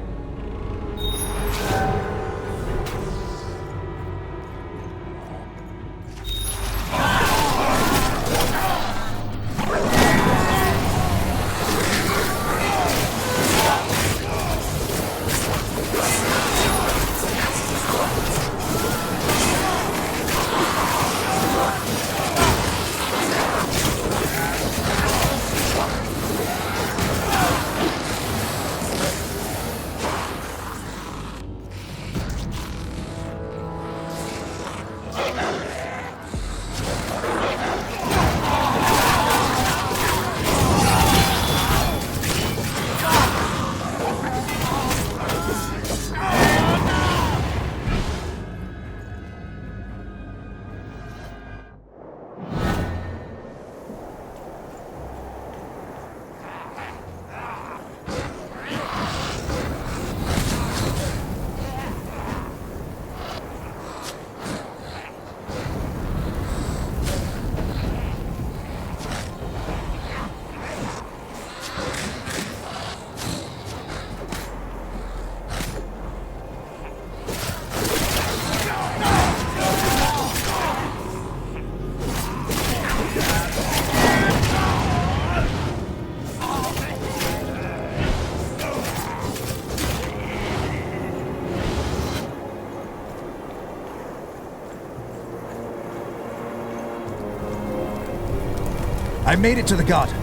I made it to the garden.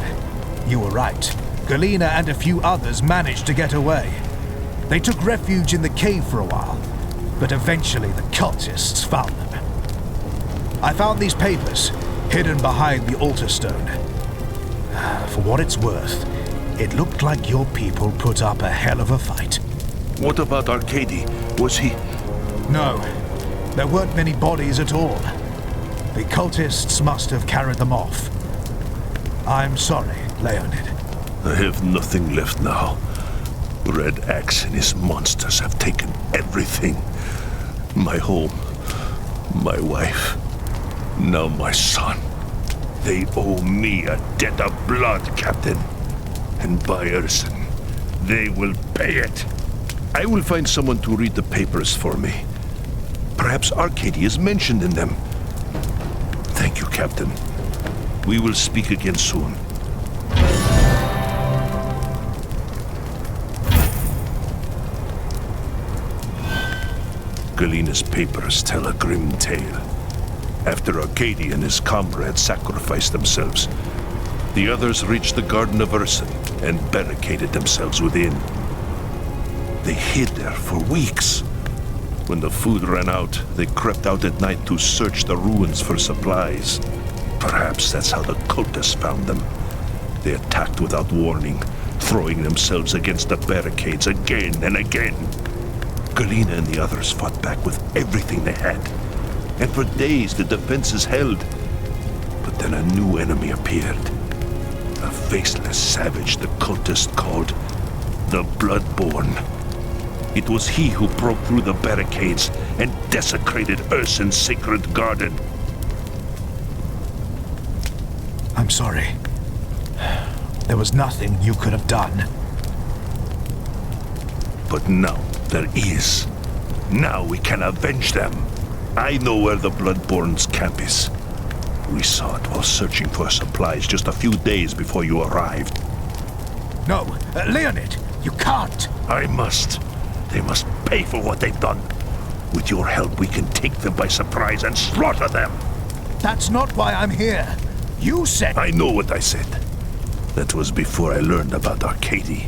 You were right. Galena and a few others managed to get away. They took refuge in the cave for a while, but eventually the cultists found them. I found these papers, hidden behind the altar stone. For what it's worth, it looked like your people put up a hell of a fight. What about Arcady? Was he... No, there weren't many bodies at all. The cultists must have carried them off. I'm sorry, Leonid. I have nothing left now. Red Axe and his monsters have taken everything. My home, my wife, now my son. They owe me a debt of blood, Captain. And by Urson, they will pay it. I will find someone to read the papers for me. Perhaps Arcady is mentioned in them. Thank you, Captain. We will speak again soon. Galena's papers tell a grim tale. After Arcady and his comrades sacrificed themselves, the others reached the Garden of Urson and barricaded themselves within. They hid there for weeks. When the food ran out, they crept out at night to search the ruins for supplies. Perhaps that's how the cultists found them. They attacked without warning, throwing themselves against the barricades again and again. Galena and the others fought back with everything they had, and for days the defenses held. But then a new enemy appeared. A faceless savage the cultists called the Bloodborne. It was he who broke through the barricades and desecrated Urson's sacred garden. I'm sorry. There was nothing you could have done. But now there is. Now we can avenge them. I know where the Bloodborne's camp is. We saw it while searching for supplies just a few days before you arrived. No, Leonid, you can't. I must. They must pay for what they've done. With your help, we can take them by surprise and slaughter them. That's not why I'm here. You said... I know what I said. That was before I learned about Arcady.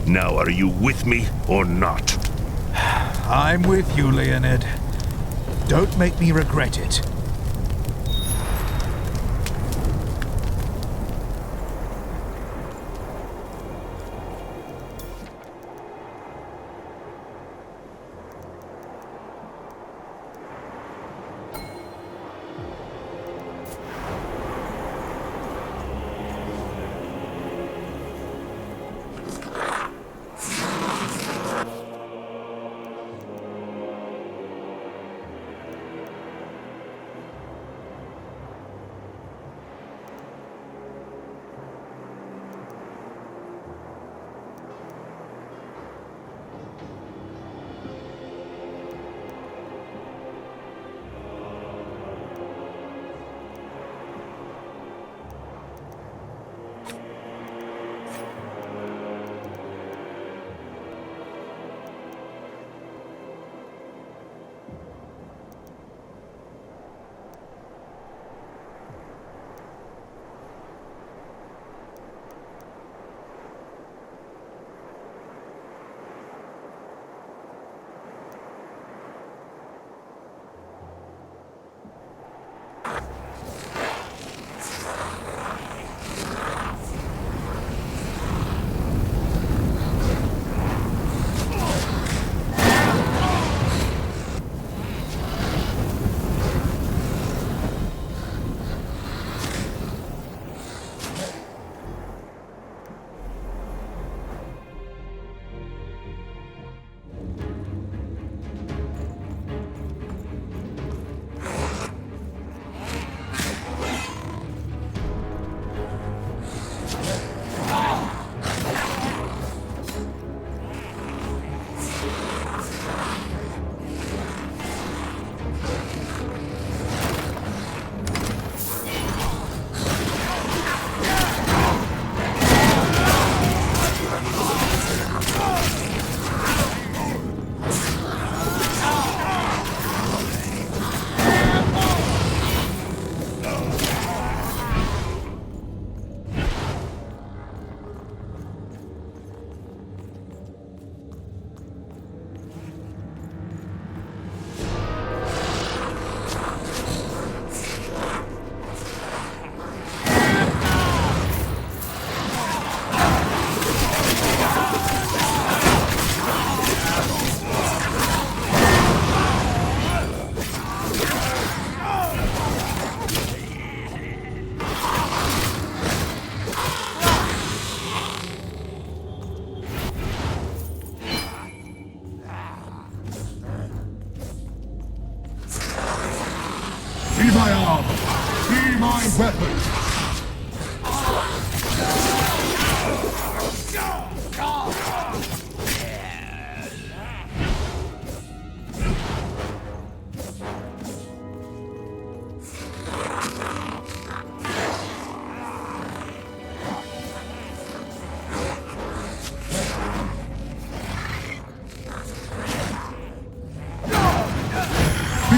Now, are you with me or not? I'm with you, Leonid. Don't make me regret it.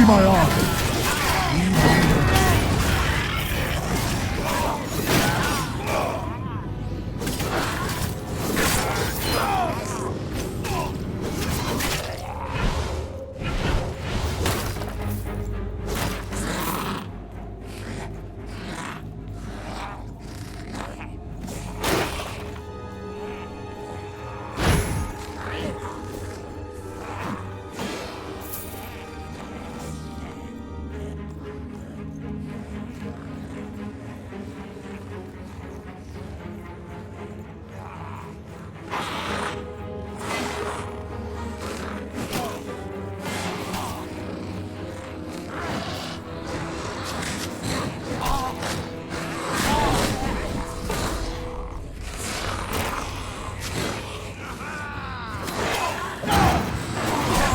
my arm!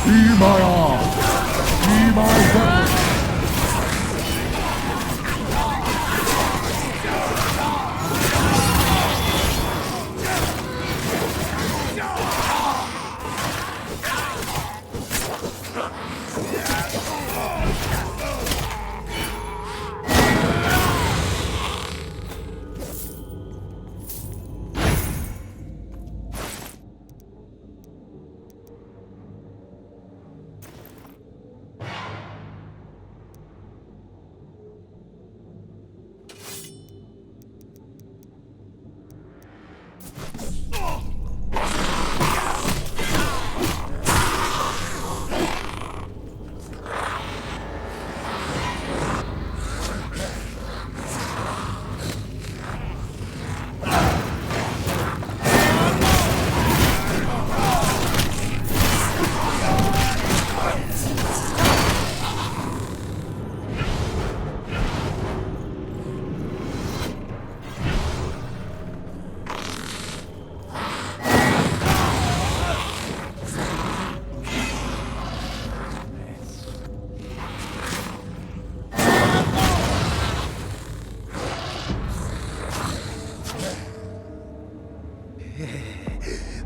Be my arm! Be my weapon!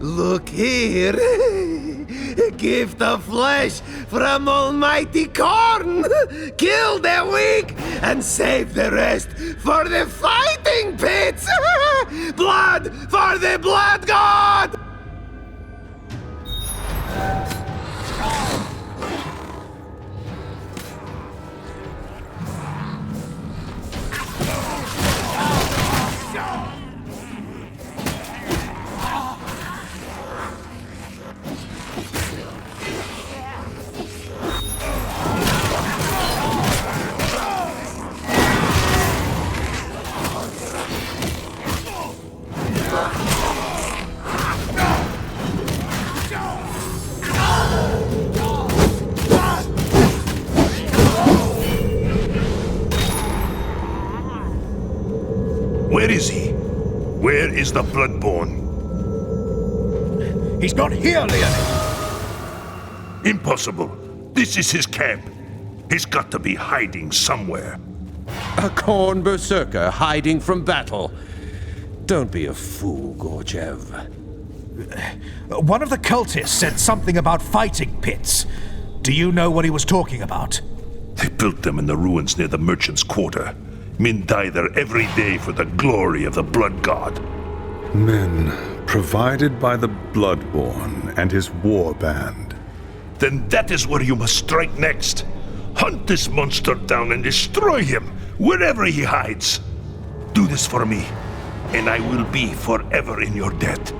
Look here! A gift of flesh from Almighty Korn! Kill the weak and save the rest for the fighting pits! Blood for the Blood God! Where is he? Where is the Bloodborne? He's not here, Leonid! Impossible. This is his camp. He's got to be hiding somewhere. A Korn berserker hiding from battle. Don't be a fool, Gorgev. One of the cultists said something about fighting pits. Do you know what he was talking about? They built them in the ruins near the merchant's quarter. Men die there every day for the glory of the Blood God. Men provided by the Bloodborne and his war band. Then that is where you must strike next. Hunt this monster down and destroy him, wherever he hides. Do this for me, and I will be forever in your debt.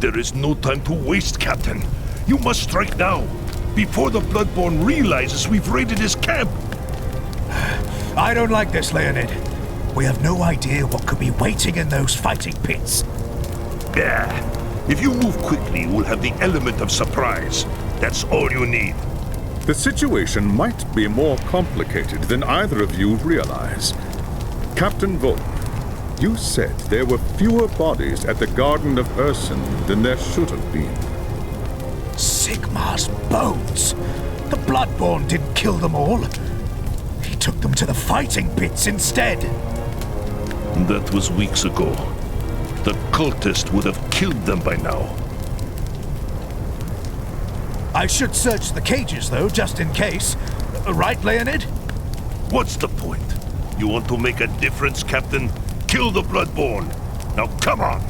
There is no time to waste, Captain. You must strike now, before the Bloodborne realizes we've raided his camp. I don't like this, Leonid. We have no idea what could be waiting in those fighting pits. Yeah. If you move quickly, we'll have the element of surprise. That's all you need. The situation might be more complicated than either of you realize. Captain Volk, you said there were fewer bodies at the Garden of Ursen than there should have been. Sigmar's bones! The Bloodborne didn't kill them all. He took them to the fighting pits instead. That was weeks ago. The cultist would have killed them by now. I should search the cages, though, just in case. Right, Leonid? What's the point? You want to make a difference, Captain? Kill the Bloodborne. Now come on!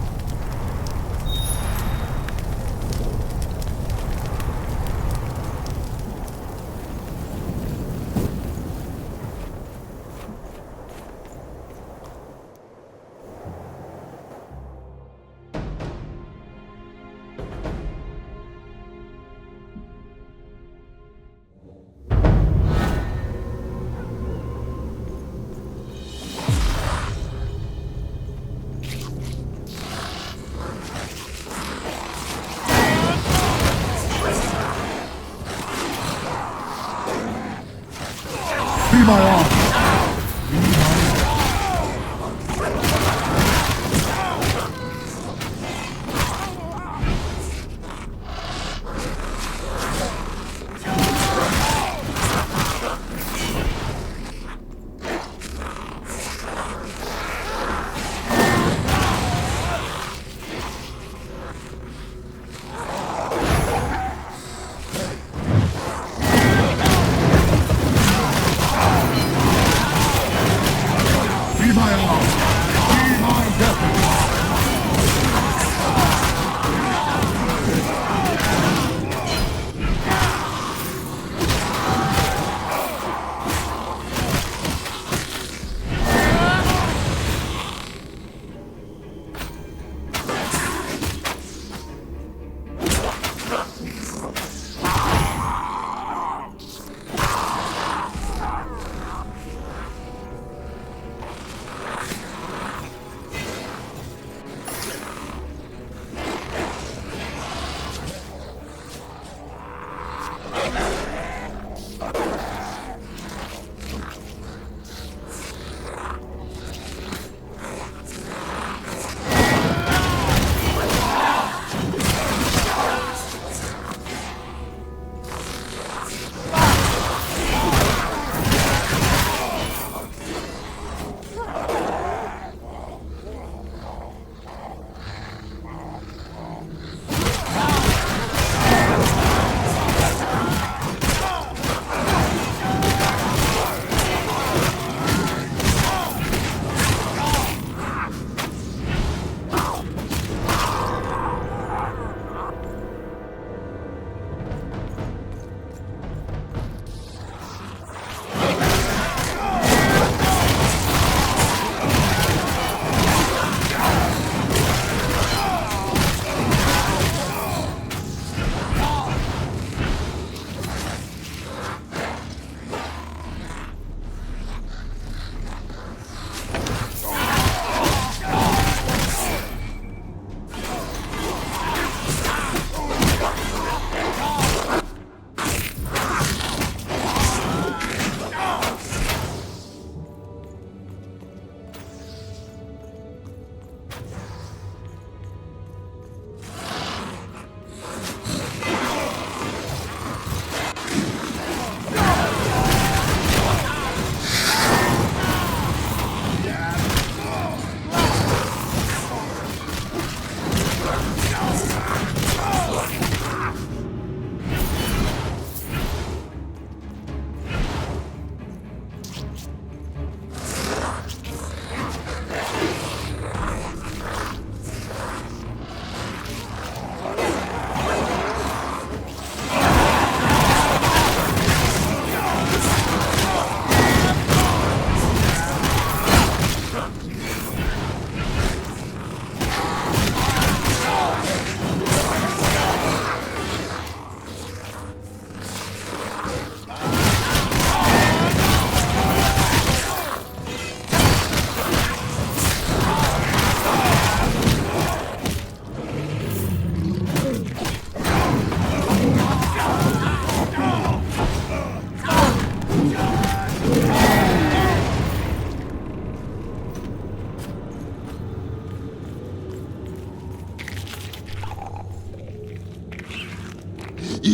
Be my arm.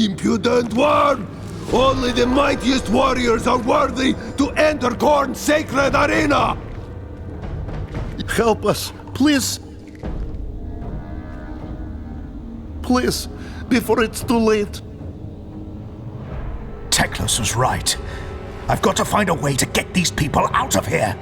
Impudent worm! Only the mightiest warriors are worthy to enter Khorne's sacred arena! Help us, please. Please, before it's too late. Teklos was right. I've got to find a way to get these people out of here.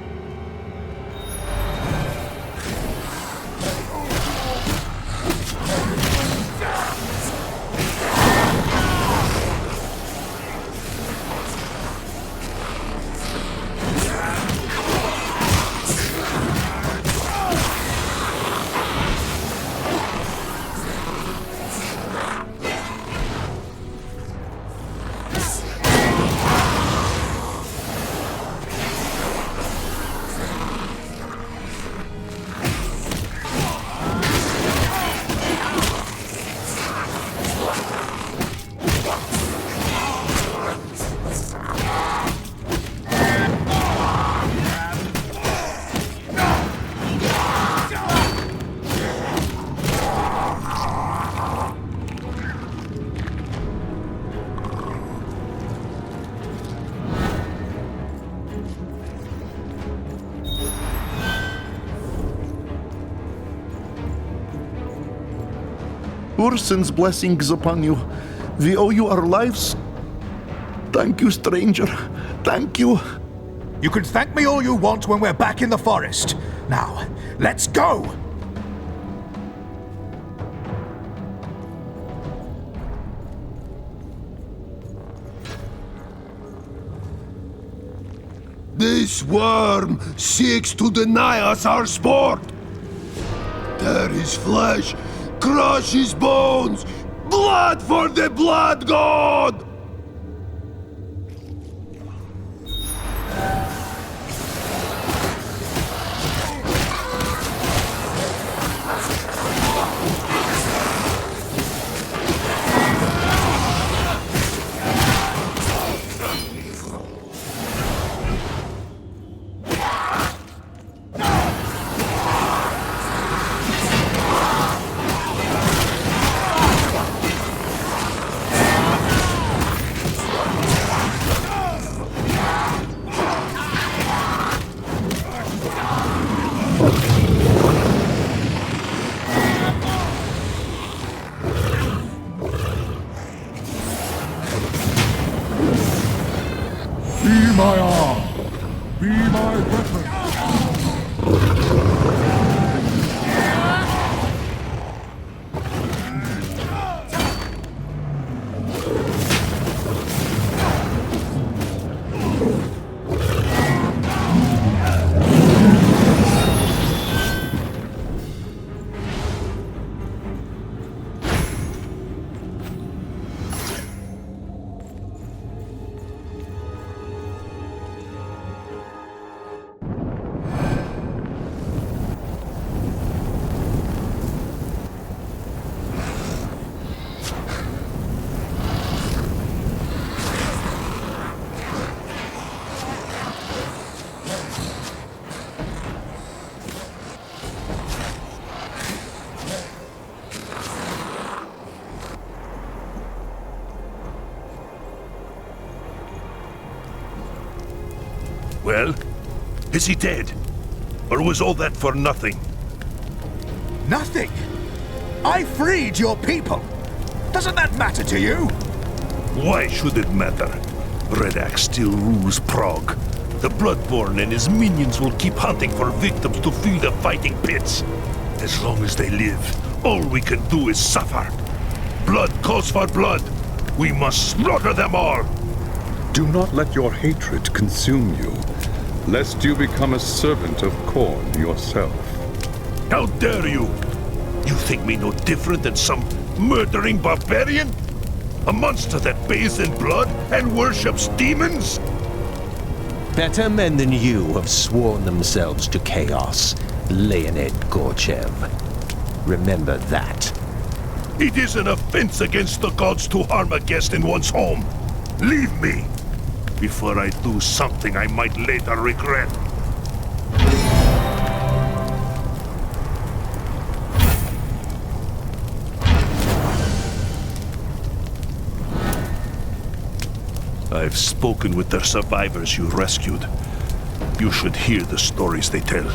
Ursen's blessings upon you. We owe you our lives. Thank you, stranger. Thank you. You can thank me all you want when we're back in the forest. Now, let's go! This worm seeks to deny us our sport. Tear his flesh, crush his bones, blood for the blood god! my arm. Be my weapon. Well, is he dead? Or was all that for nothing? Nothing? I freed your people. Doesn't that matter to you? Why should it matter? Redak still rules Prague. The Bloodborne and his minions will keep hunting for victims to fill the fighting pits. As long as they live, all we can do is suffer. Blood calls for blood. We must slaughter them all. Do not let your hatred consume you, lest you become a servant of Khorne yourself. How dare you? You think me no different than some murdering barbarian? A monster that bathes in blood and worships demons? Better men than you have sworn themselves to chaos, Leonid Gorchev. Remember that. It is an offense against the gods to harm a guest in one's home. Leave me, before I do something I might later regret. I've spoken with the survivors you rescued. You should hear the stories they tell.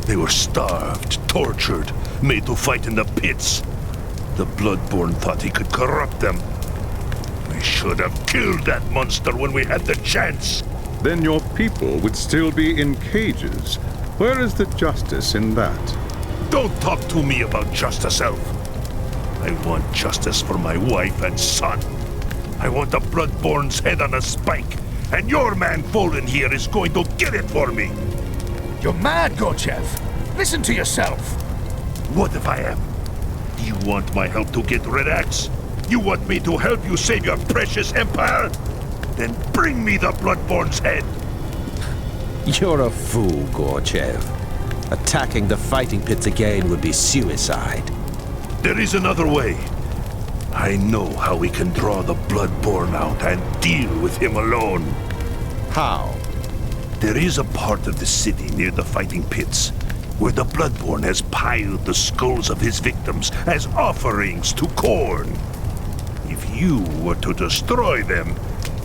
They were starved, tortured, made to fight in the pits. The Bloodborne thought he could corrupt them. We should have killed that monster when we had the chance. Then your people would still be in cages. Where is the justice in that? Don't talk to me about justice, Elf. I want justice for my wife and son. I want the Bloodborne's head on a spike, and your man Fallen here is going to get it for me. You're mad, Gorchev. Listen to yourself. What if I am? Do you want my help to get Red Axe? You want me to help you save your precious empire? Then bring me the Bloodborne's head. You're a fool, Gorchev. Attacking the fighting pits again would be suicide. There is another way. I know how we can draw the Bloodborne out and deal with him alone. How? There is a part of the city near the fighting pits where the Bloodborne has piled the skulls of his victims as offerings to Khorne. If you were to destroy them,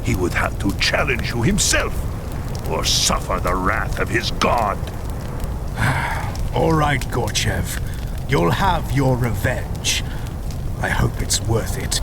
he would have to challenge you himself, or suffer the wrath of his god. All right, Gorchev. You'll have your revenge. I hope it's worth it.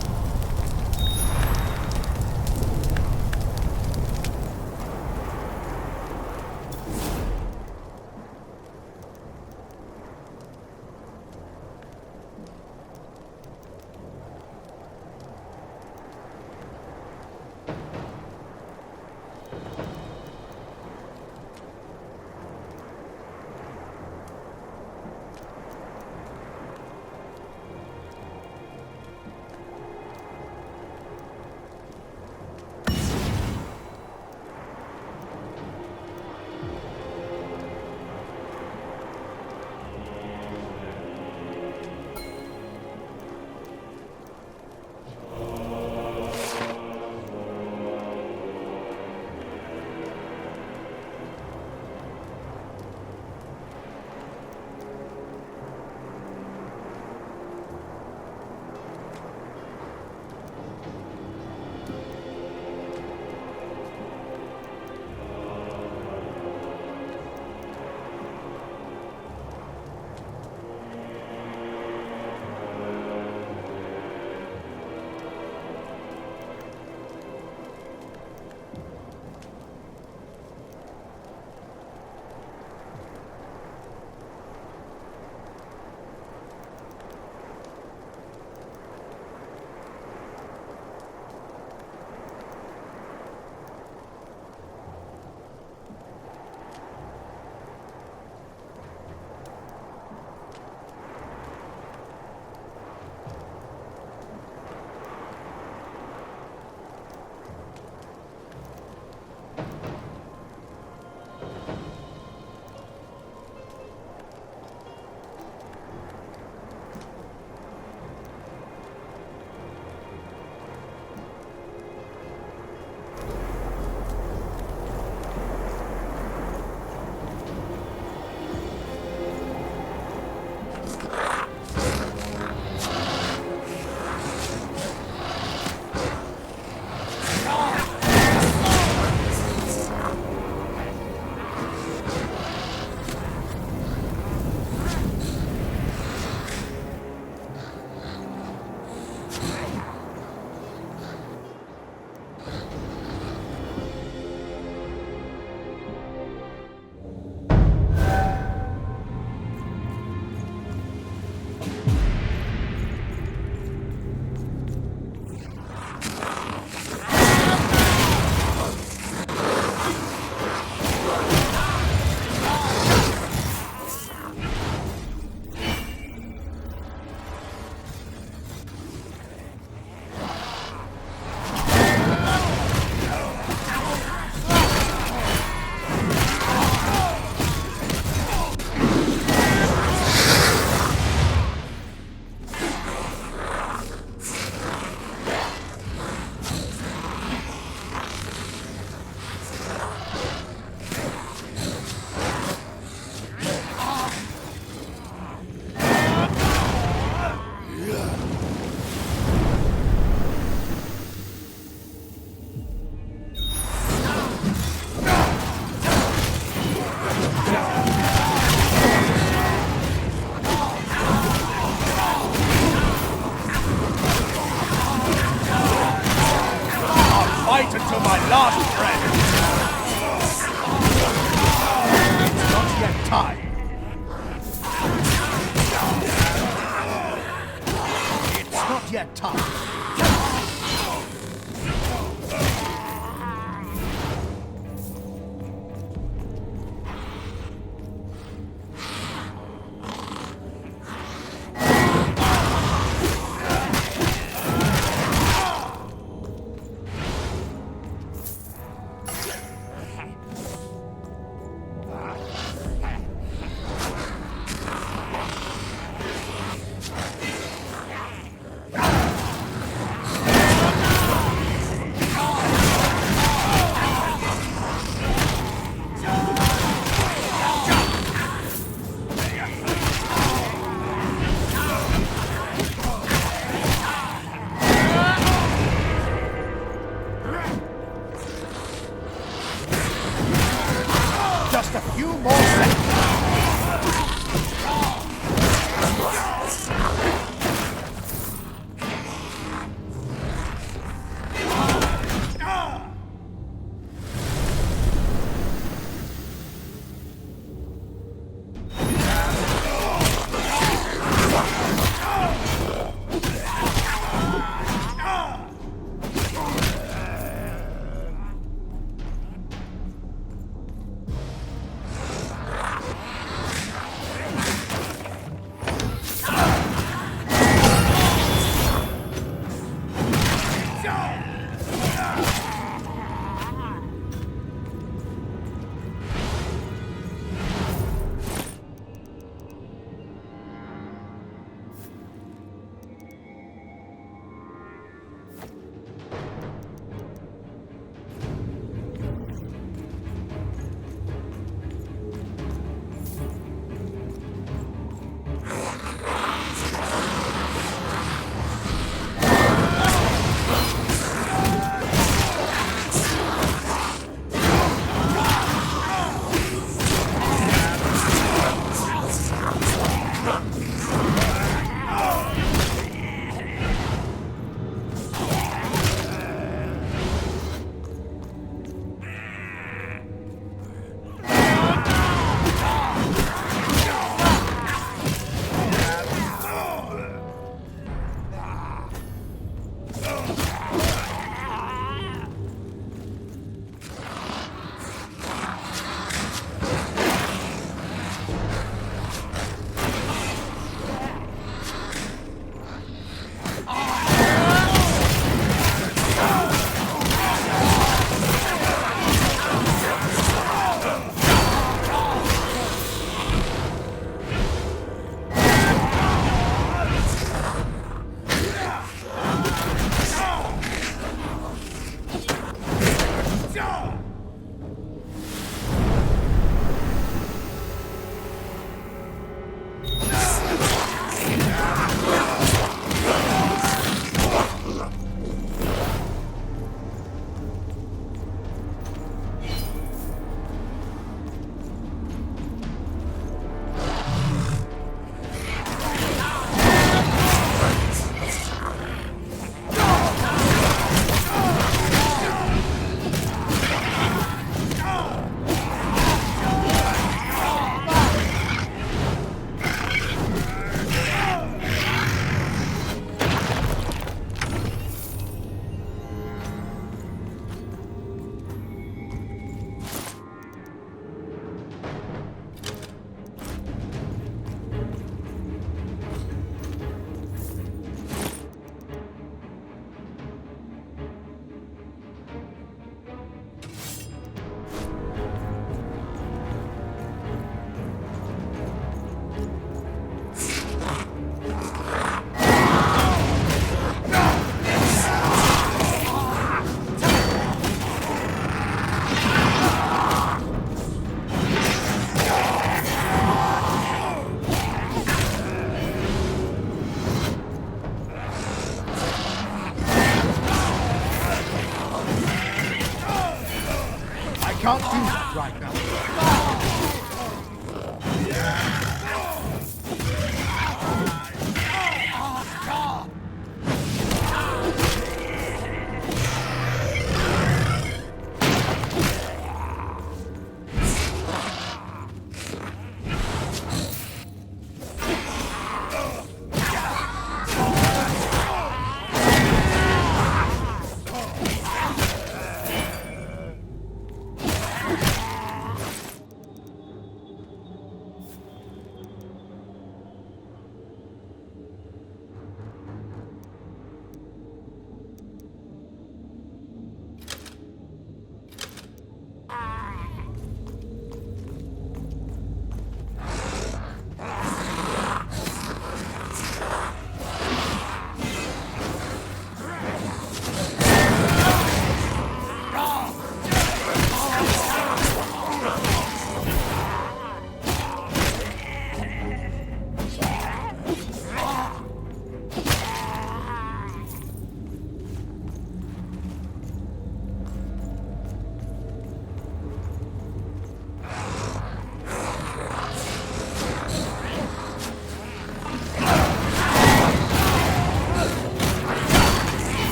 Just a few more seconds. Can't do that right now.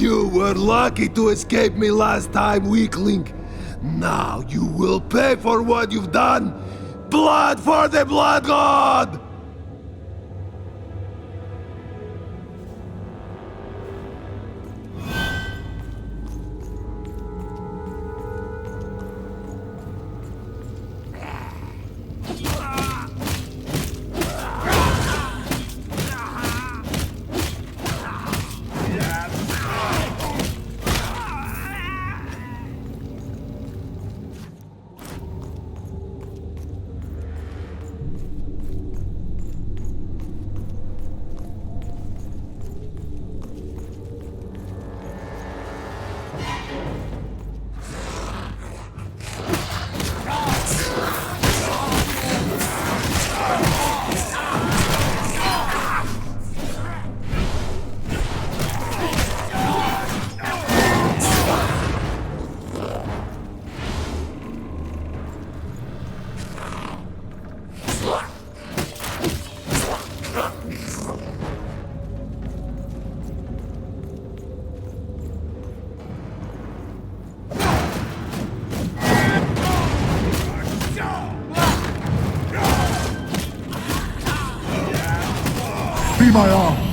You were lucky to escape me last time, weakling. Now you will pay for what you've done. Blood for the Blood God! Be my arm.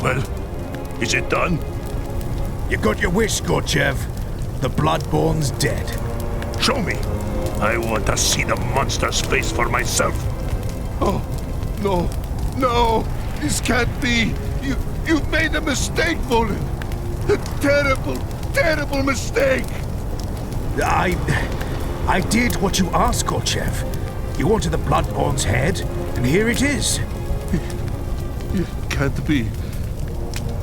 Well, is it done? You got your wish, Gorchev. The Bloodborne's dead. Show me. I want to see the monster's face for myself. Oh, no, no, this can't be. You've made a mistake, Volan. A terrible, terrible mistake. I did what you asked, Gorchev. You wanted the Bloodborne's head, and here it is. It can't be.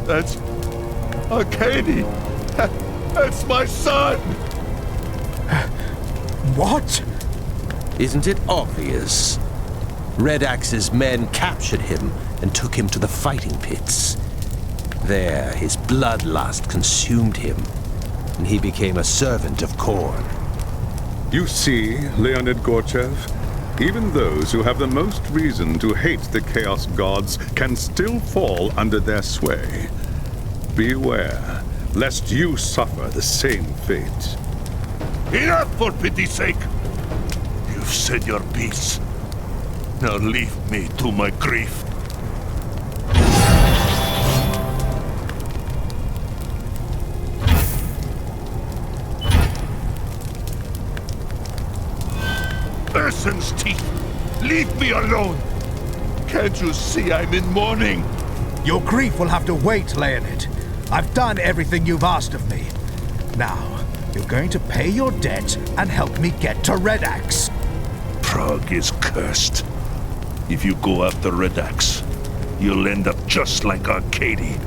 That's Arcady. That's my son. What? Isn't it obvious? Red Axe's men captured him and took him to the fighting pits. There, his bloodlust consumed him, and he became a servant of Khorne. You see, Leonid Gorchev, even those who have the most reason to hate the Chaos Gods can still fall under their sway. Beware, lest you suffer the same fate. Enough, for pity's sake! You've said your piece. Now leave me to my grief. Ursun's teeth! Leave me alone! Can't you see I'm in mourning? Your grief will have to wait, Leonid. I've done everything you've asked of me. Now, you're going to pay your debt and help me get to Red Axe. Praag is cursed. If you go after Red Axe, you'll end up just like Arcady.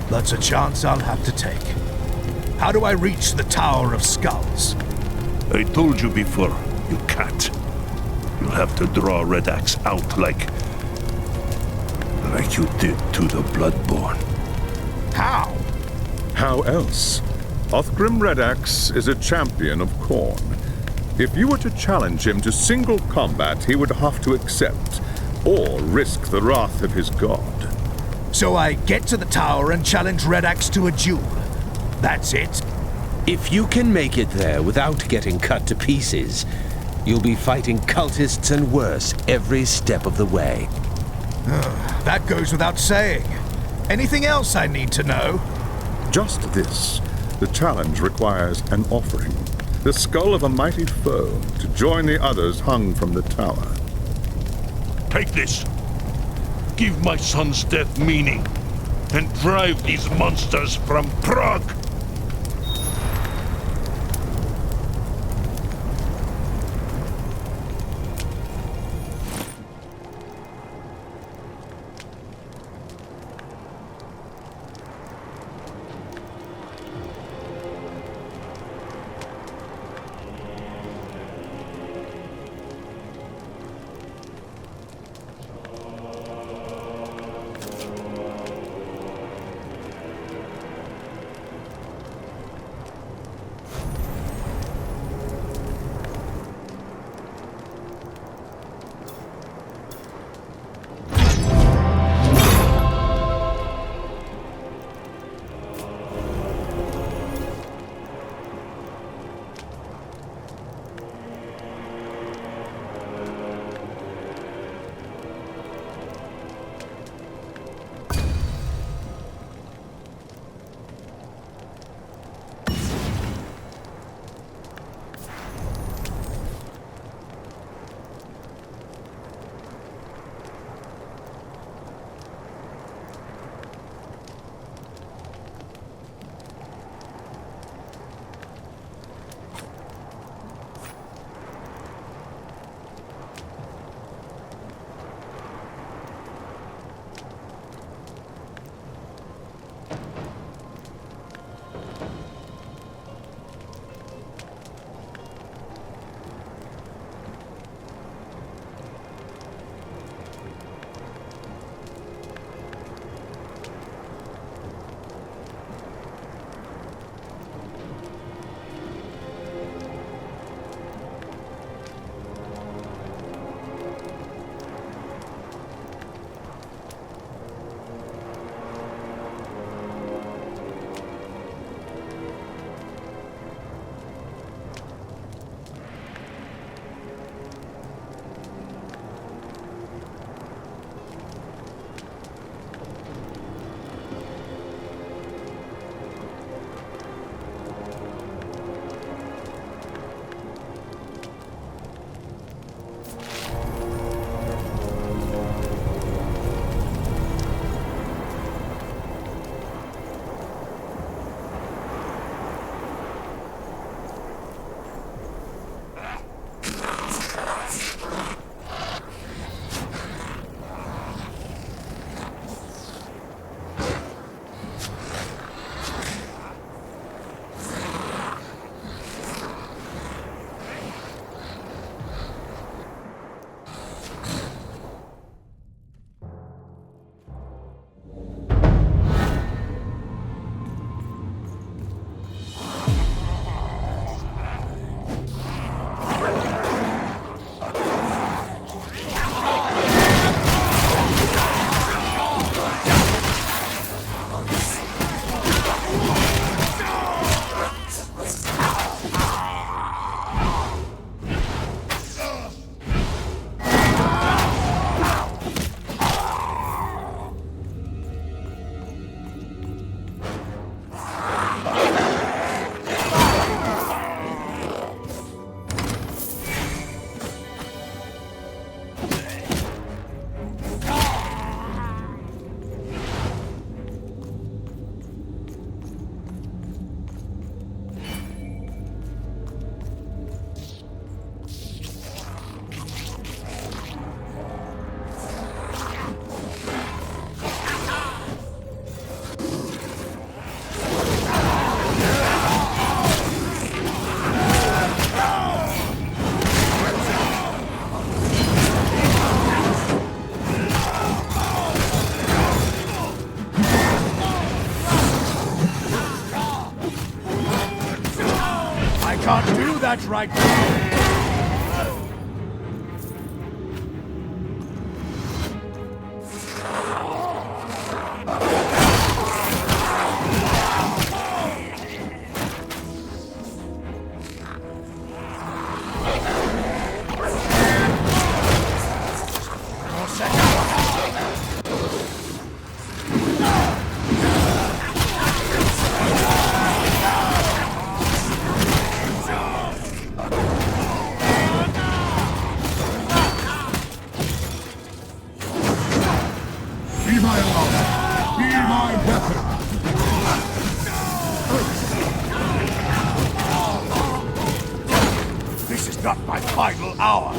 That's a chance I'll have to take. How do I reach the Tower of Skulls? I told you before, you can't. You'll have to draw Red Axe out like you did to the Bloodborne. How? How else? Othgrim Red Axe is a champion of Khorne. If you were to challenge him to single combat, he would have to accept. or risk the wrath of his god. So I get to the tower and challenge Red Axe to a duel. That's it? If you can make it there without getting cut to pieces, you'll be fighting cultists and worse every step of the way. That goes without saying. Anything else I need to know? Just this. The challenge requires an offering. The skull of a mighty foe to join the others hung from the tower. Take this. Give my son's death meaning, and drive these monsters from Prague. That's right. got my final hour.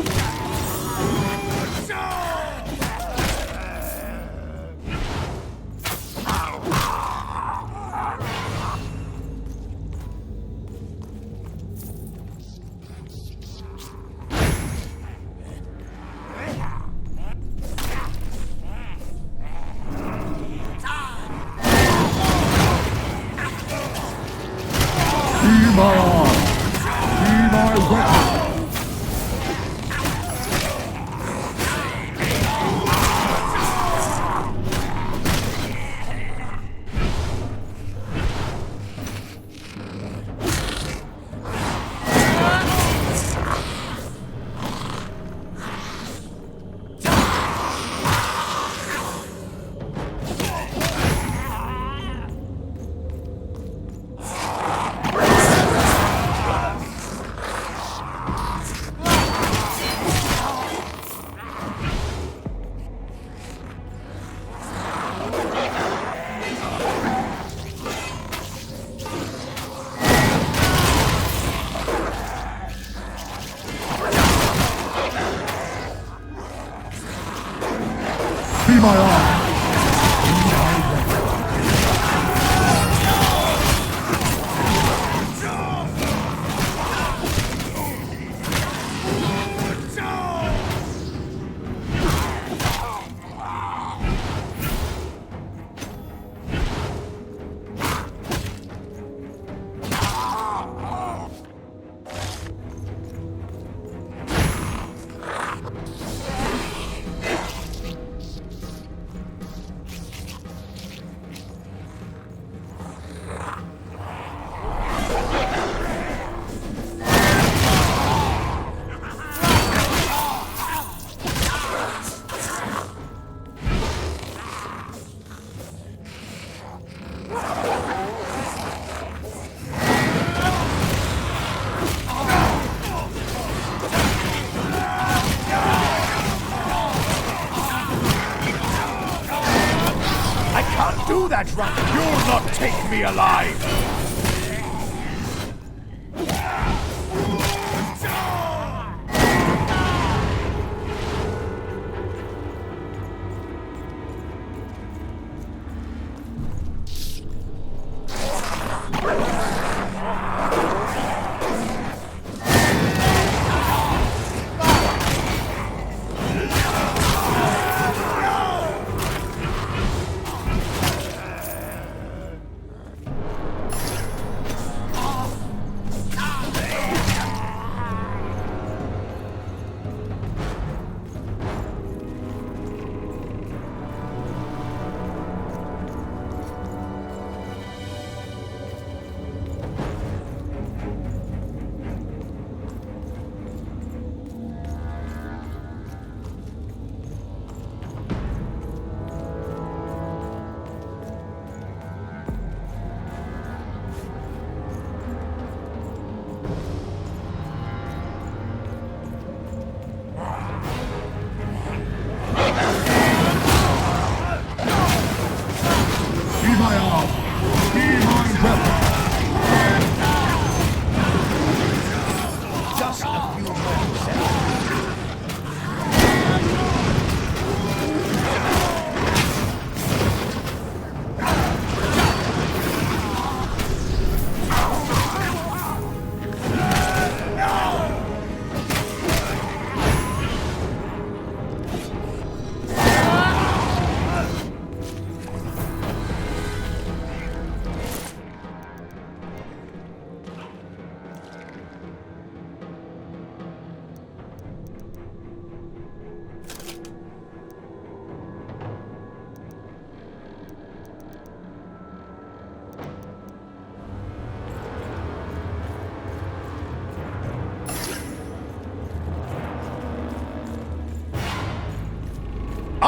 Do that, Run! You'll not take me alive!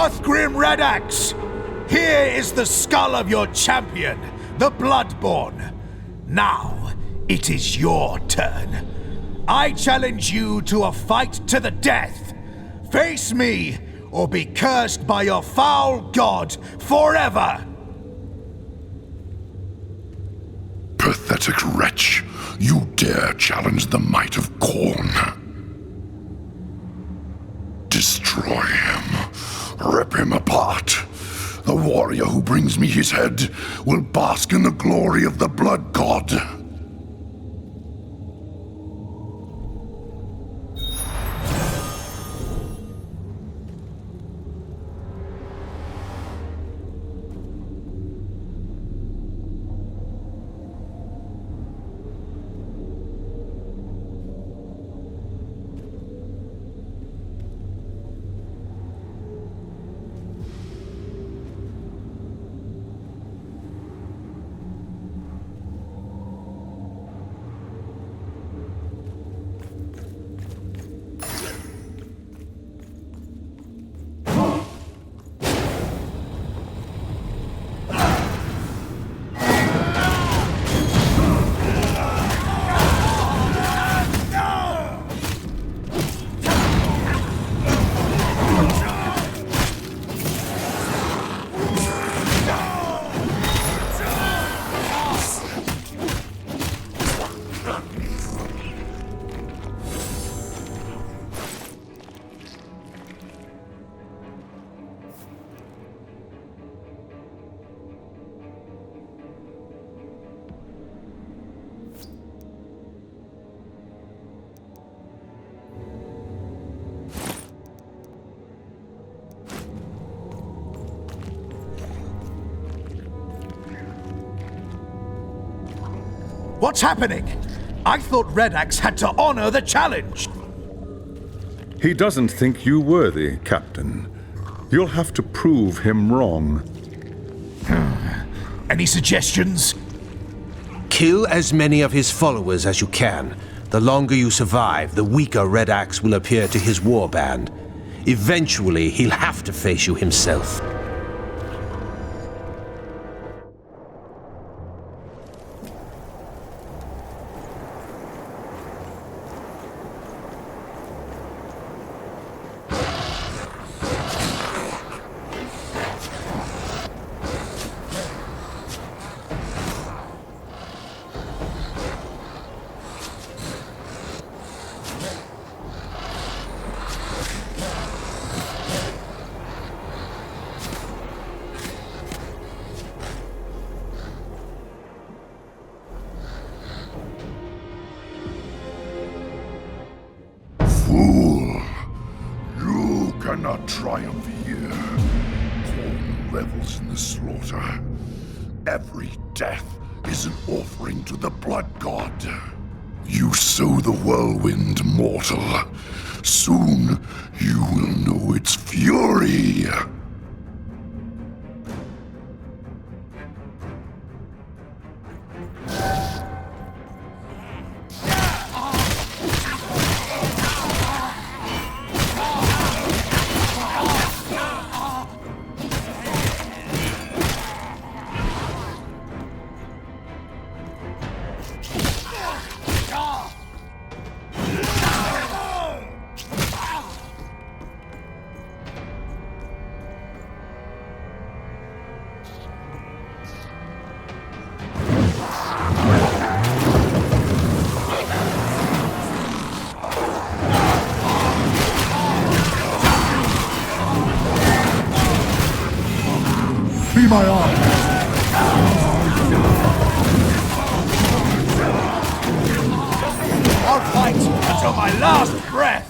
Uthgrim Red Axe! Here is the skull of your champion, the Bloodborne. Now, it is your turn. I challenge you to a fight to the death. Face me, or be cursed by your foul god forever! Pathetic wretch. You dare challenge the might of Khorne. Destroy him. Rip him apart. The warrior who brings me his head will bask in the glory of the Blood God. What's happening? I thought Red Axe had to honor the challenge. He doesn't think you worthy, Captain. You'll have to prove him wrong. Any suggestions? Kill as many of his followers as you can. The longer you survive, the weaker Red Axe will appear to his warband. Eventually, he'll have to face you himself. Fool! You cannot triumph here. Thorn revels in the slaughter. Every death is an offering to the Blood God. You sow the whirlwind, mortal. Soon you will know its fury. Be my arm. I'll fight until my last breath.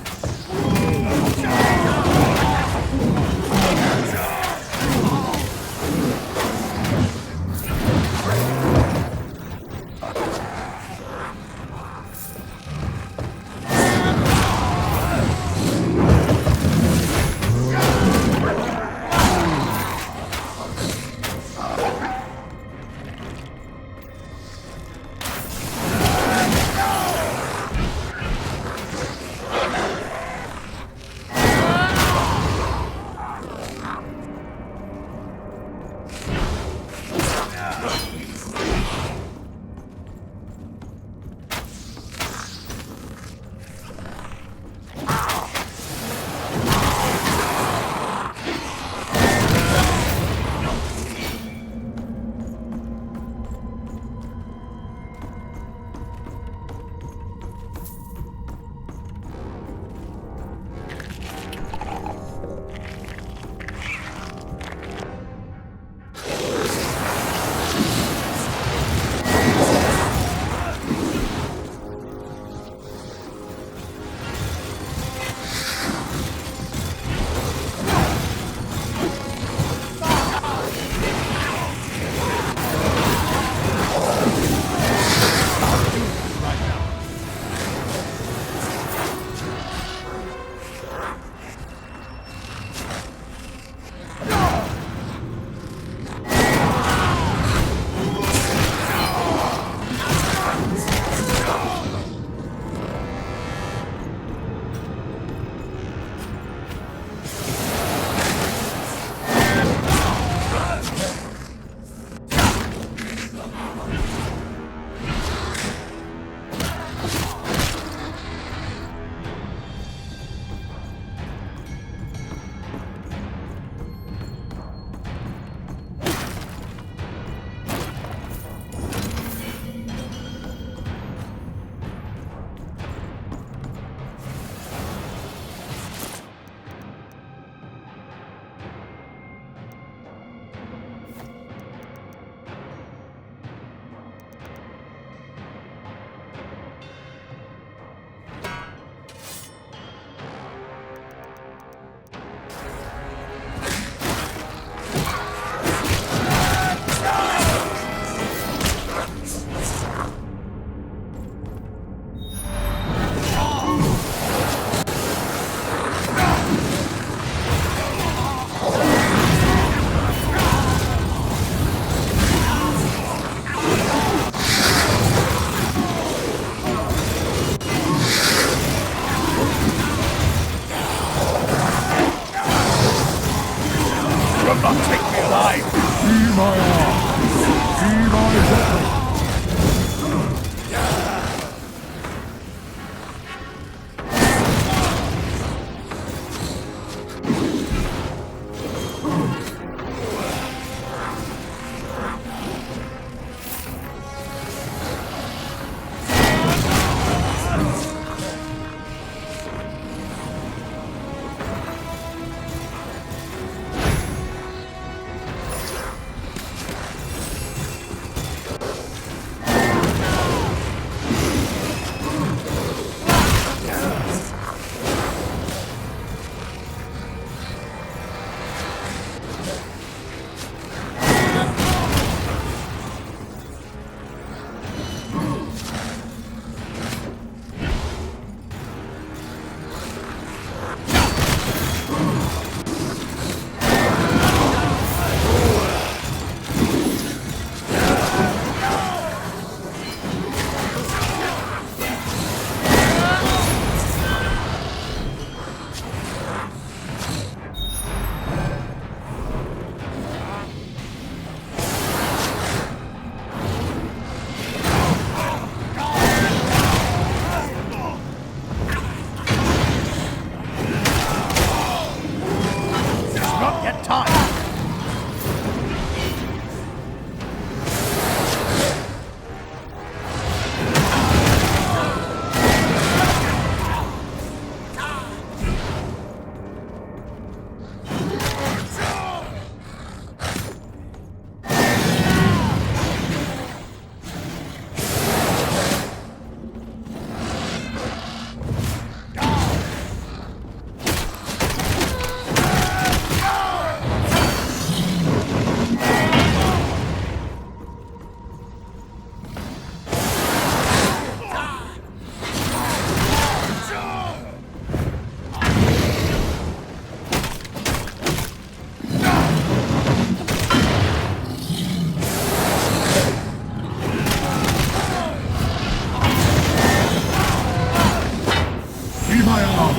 Be my arm!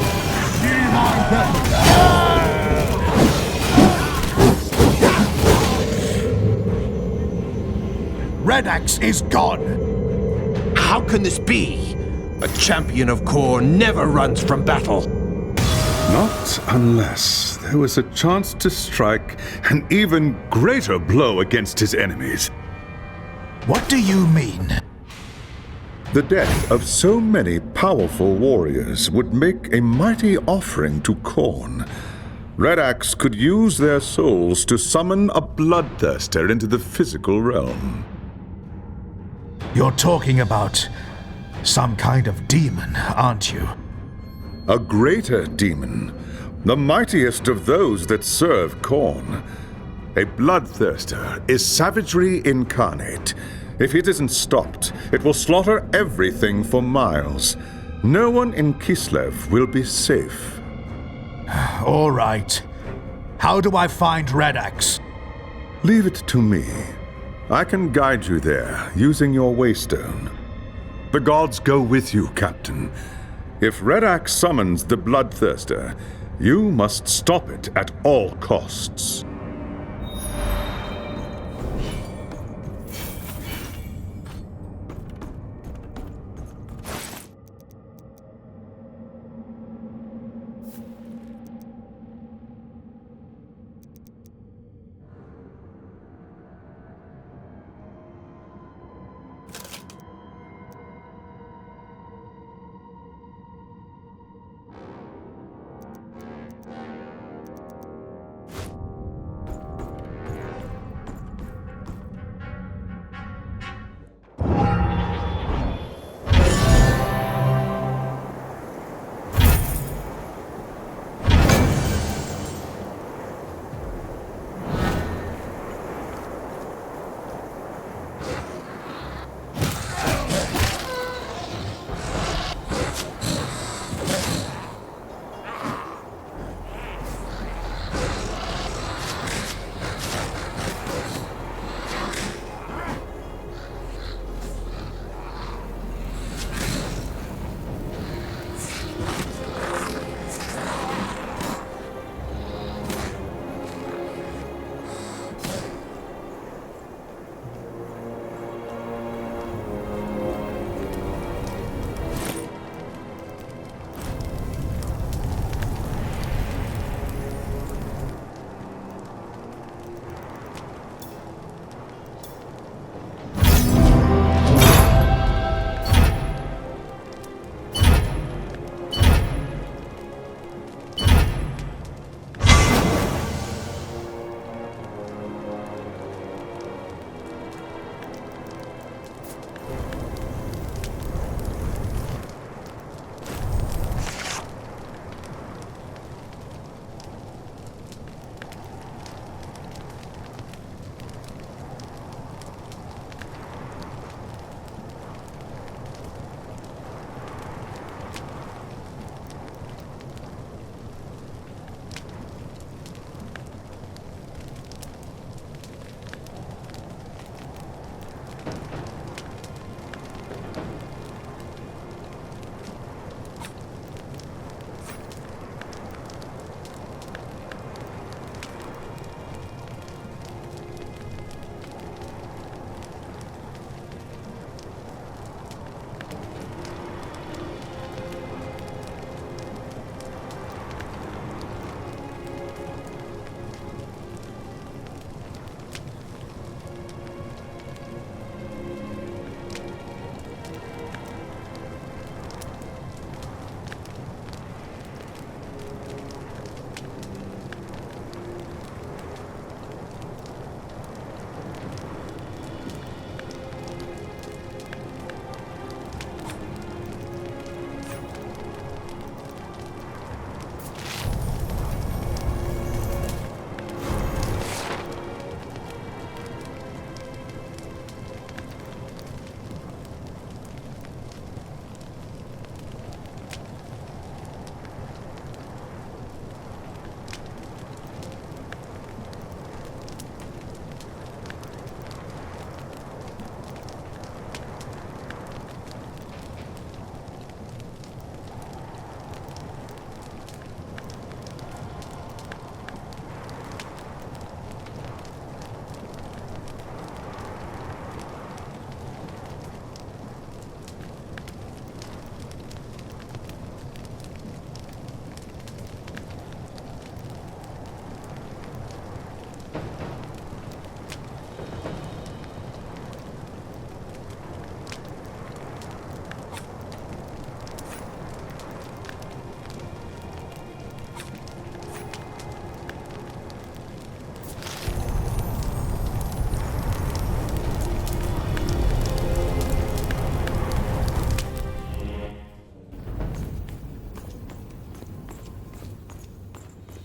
Be my weapon! Red Axe is gone! How can this be? A champion of Khorne never runs from battle. Not unless there was a chance to strike an even greater blow against his enemies. What do you mean? The death of so many powerful warriors would make a mighty offering to Khorne. Red Axe could use their souls to summon a bloodthirster into the physical realm. You're talking about some kind of demon, aren't you? A greater demon, the mightiest of those that serve Khorne. A bloodthirster is savagery incarnate. If it isn't stopped, it will slaughter everything for miles. No one in Kislev will be safe. All right. How do I find Red Axe? Leave it to me. I can guide you there, using your waystone. The gods go with you, Captain. If Red Axe summons the Bloodthirster, you must stop it at all costs.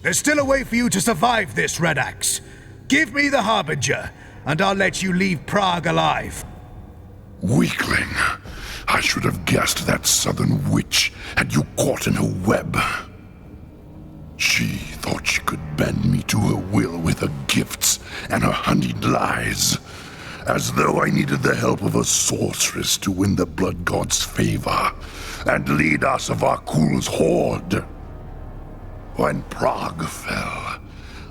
There's still a way for you to survive this, Red Axe. Give me the Harbinger, and I'll let you leave Prague alive. Weakling. I should have guessed that southern witch had you caught in her web. She thought she could bend me to her will with her gifts and her honeyed lies, as though I needed the help of a sorceress to win the Blood God's favor and lead Asavarkul's horde. When Prague fell,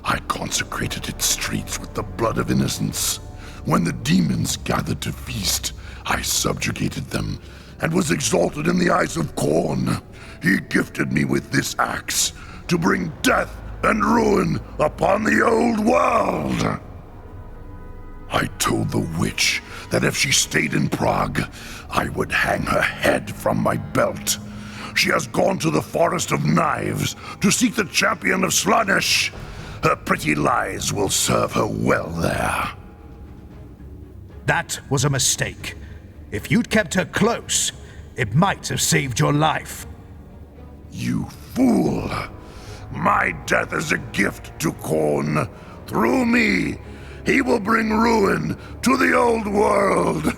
I consecrated its streets with the blood of innocents. When the demons gathered to feast, I subjugated them and was exalted in the eyes of Khorne. He gifted me with this axe to bring death and ruin upon the old world. I told the witch that if she stayed in Prague, I would hang her head from my belt. She has gone to the Forest of Knives to seek the champion of Slaanesh. Her pretty lies will serve her well there. That was a mistake. If you'd kept her close, it might have saved your life. You fool! My death is a gift to Khorne. Through me, he will bring ruin to the old world.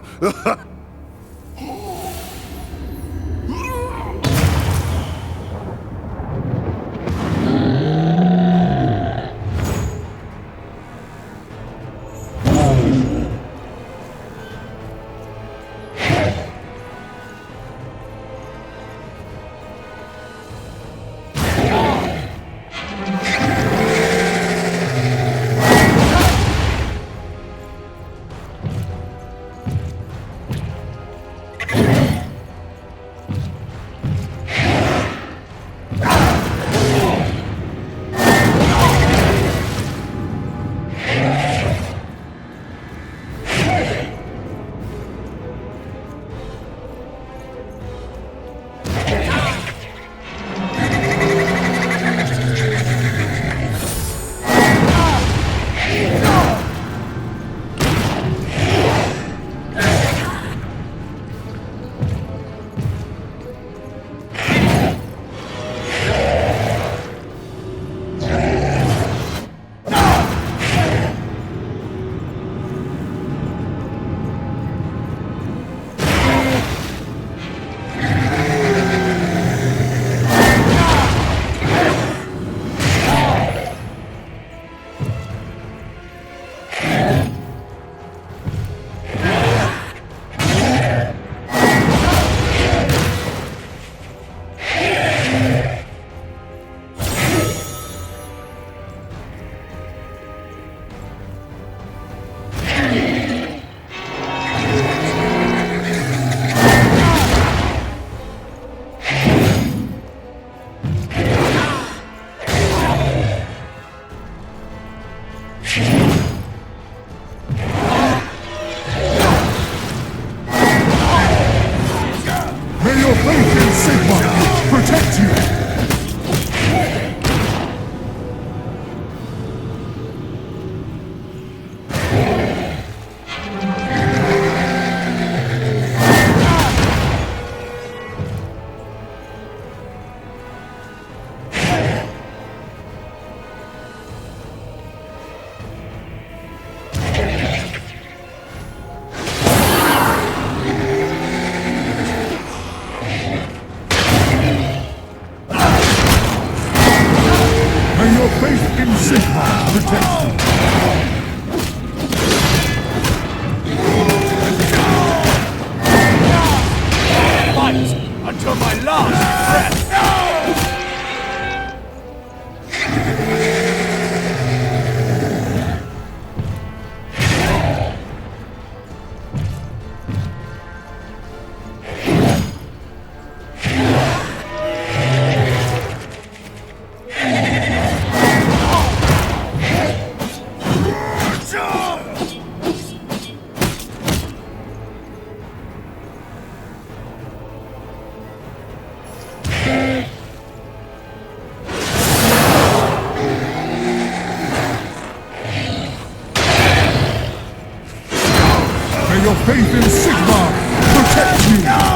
Faith in Sigmar protect you!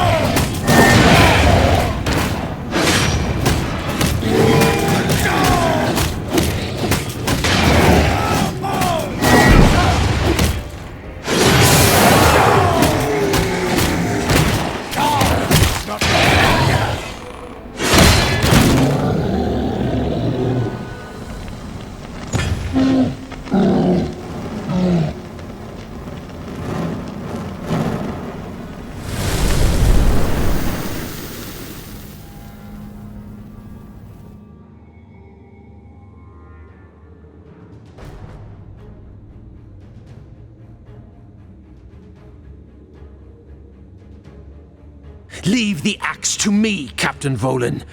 Leave the axe to me, Captain Volan.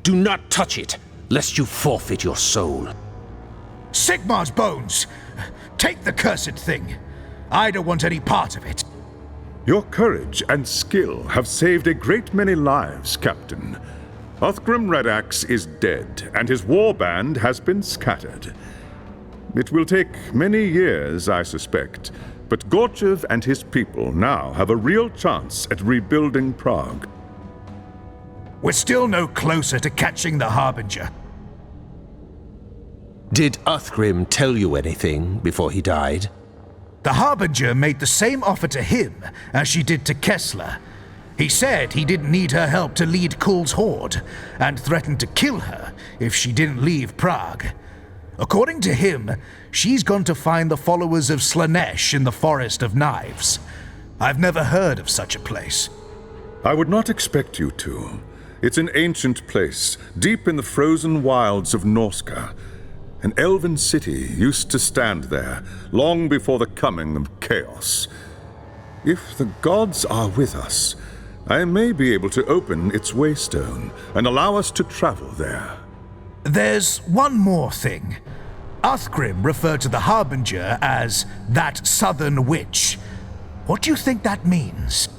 Do not touch it, lest you forfeit your soul. Sigmar's bones! Take the cursed thing. I don't want any part of it. Your courage and skill have saved a great many lives, Captain. Uthgrim Redax is dead, and his warband has been scattered. It will take many years, I suspect, but Gorchev and his people now have a real chance at rebuilding Prague. We're still no closer to catching the Harbinger. Did Uthgrim tell you anything before he died? The Harbinger made the same offer to him as she did to Kessler. He said he didn't need her help to lead Kull's horde, and threatened to kill her if she didn't leave Prague. According to him, she's gone to find the followers of Slaanesh in the Forest of Knives. I've never heard of such a place. I would not expect you to. It's an ancient place, deep in the frozen wilds of Norsca. An elven city used to stand there, long before the coming of chaos. If the gods are with us, I may be able to open its waystone and allow us to travel there. There's one more thing. Uthgrim referred to the Harbinger as that southern witch. What do you think that means?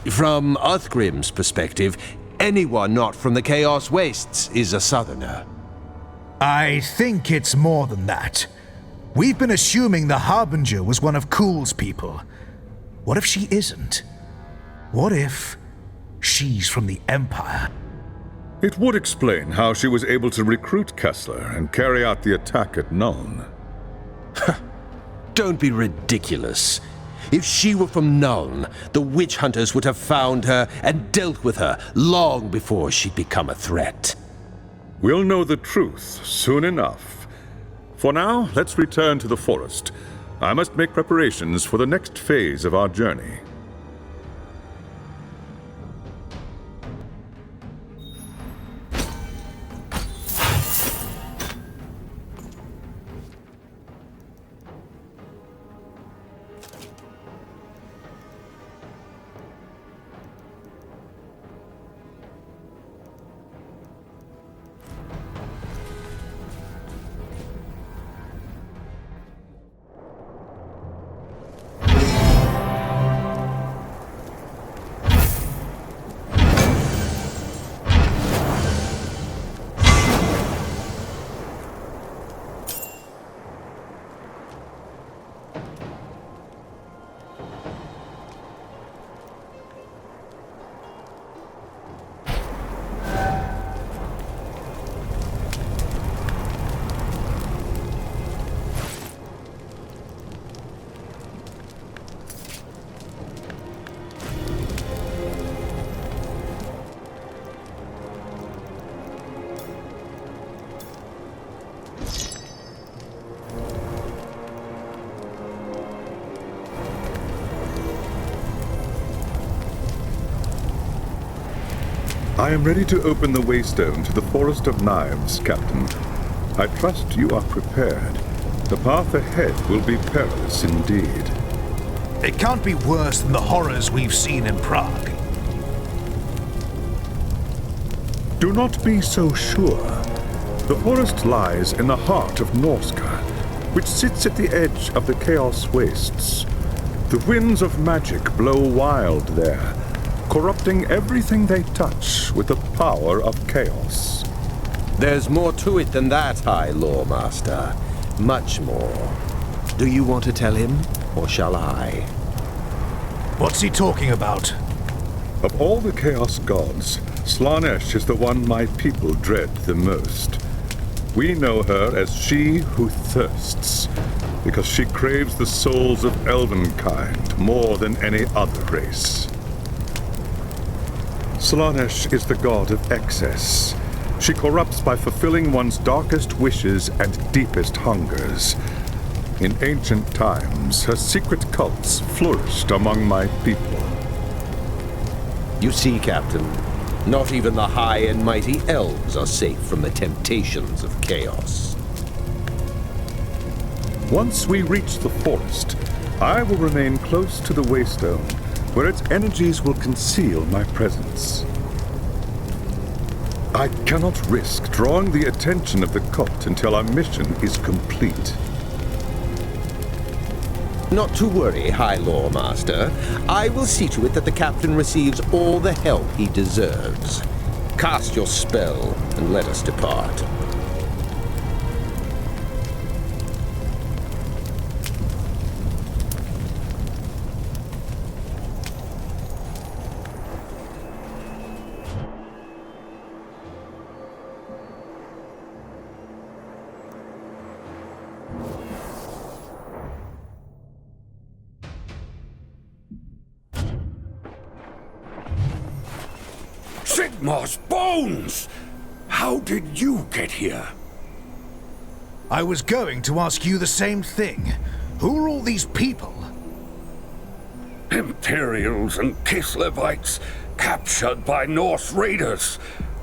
From Uthgrim's perspective, anyone not from the Chaos Wastes is a southerner. I think it's more than that. We've been assuming the Harbinger was one of Kull's people. What if she isn't? What if she's from the Empire? It would explain how she was able to recruit Kessler and carry out the attack at Nuln. Don't be ridiculous. If she were from Nuln, the witch hunters would have found her and dealt with her long before she'd become a threat. We'll know the truth soon enough. For now, let's return to the forest. I must make preparations for the next phase of our journey. I am ready to open the waystone to the Forest of Knives, Captain. I trust you are prepared. The path ahead will be perilous indeed. It can't be worse than the horrors we've seen in Prague. Do not be so sure. The forest lies in the heart of Norsca, which sits at the edge of the Chaos Wastes. The winds of magic blow wild there, corrupting everything they touch with the power of chaos. There's more to it than that, High Lawmaster. Much more. Do you want to tell him, or shall I? What's he talking about? Of all the Chaos gods, Slaanesh is the one my people dread the most. We know her as she who thirsts, because she craves the souls of elvenkind more than any other race. Slaanesh is the god of excess. She corrupts by fulfilling one's darkest wishes and deepest hungers. In ancient times, her secret cults flourished among my people. You see, Captain, not even the high and mighty elves are safe from the temptations of chaos. Once we reach the forest, I will remain close to the waystone, where its energies will conceal my presence. I cannot risk drawing the attention of the cult until our mission is complete. Not to worry, High Lore Master. I will see to it that the captain receives all the help he deserves. Cast your spell and let us depart. Sigmar's bones! How did you get here? I was going to ask you the same thing. Who are all these people? Imperials and Kislevites captured by Norse raiders.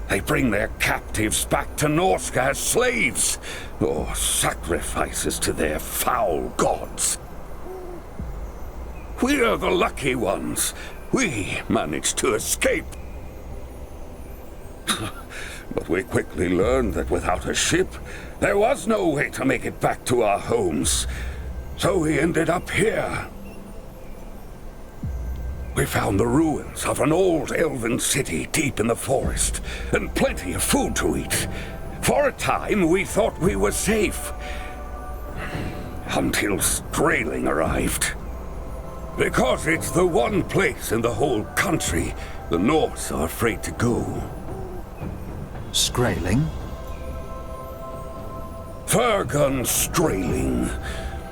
They bring their captives back to Norsca as slaves, or sacrifices to their foul gods. We're the lucky ones. We managed to escape. But we quickly learned that without a ship, there was no way to make it back to our homes. So we ended up here. We found the ruins of an old elven city deep in the forest, and plenty of food to eat. For a time, we thought we were safe. Until Skraeling arrived. Because it's the one place in the whole country the Norse are afraid to go. Skraeling? Fergun Skraeling,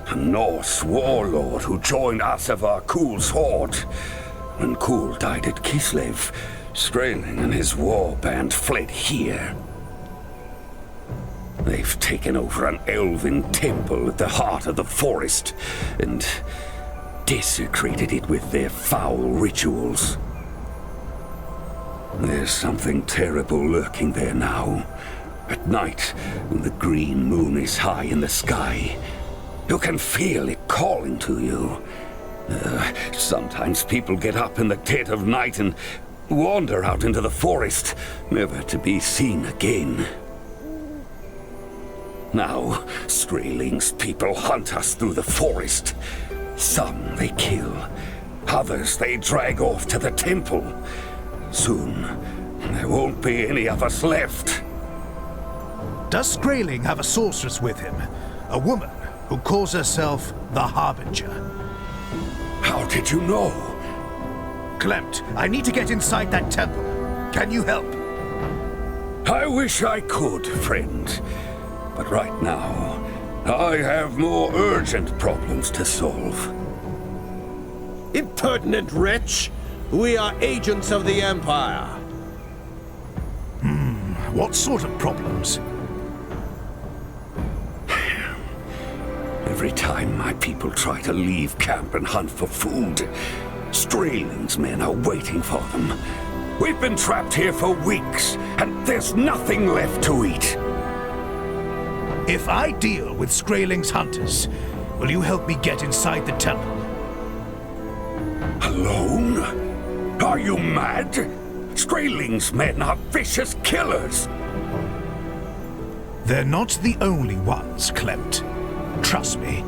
a Norse warlord who joined Asavar Kul's horde. When Kul died at Kislev, Skraeling and his war band fled here. They've taken over an elven temple at the heart of the forest and desecrated it with their foul rituals. There's something terrible lurking there now. At night, when the green moon is high in the sky, you can feel it calling to you. Sometimes people get up in the dead of night and wander out into the forest, never to be seen again. Now, Skraeling's people hunt us through the forest. Some they kill, others they drag off to the temple. Soon, there won't be any of us left. Does Skraeling have a sorceress with him? A woman who calls herself the Harbinger? How did you know? Klemt, I need to get inside that temple. Can you help? I wish I could, friend. But right now, I have more urgent problems to solve. Impertinent wretch! We are agents of the Empire. What sort of problems? Every time my people try to leave camp and hunt for food, Skraeling's men are waiting for them. We've been trapped here for weeks, and there's nothing left to eat. If I deal with Skraeling's hunters, will you help me get inside the temple? Alone? Are you mad? Skraeling's men are vicious killers. They're not the only ones, Klemt. Trust me.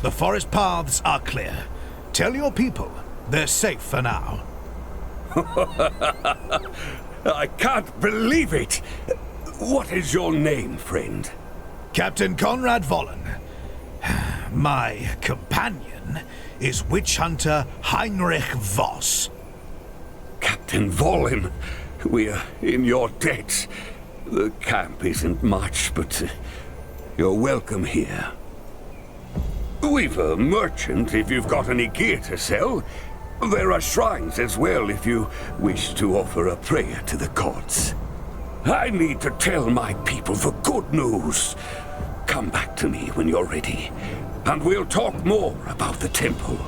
The forest paths are clear. Tell your people they're safe for now. I can't believe it! What is your name, friend? Captain Conrad Vollen. My companion is witch hunter Heinrich Voss. Captain Vollen, we're in your debt. The camp isn't much, but you're welcome here. We've a merchant if you've got any gear to sell. There are shrines as well if you wish to offer a prayer to the gods. I need to tell my people the good news. Come back to me when you're ready, and we'll talk more about the temple.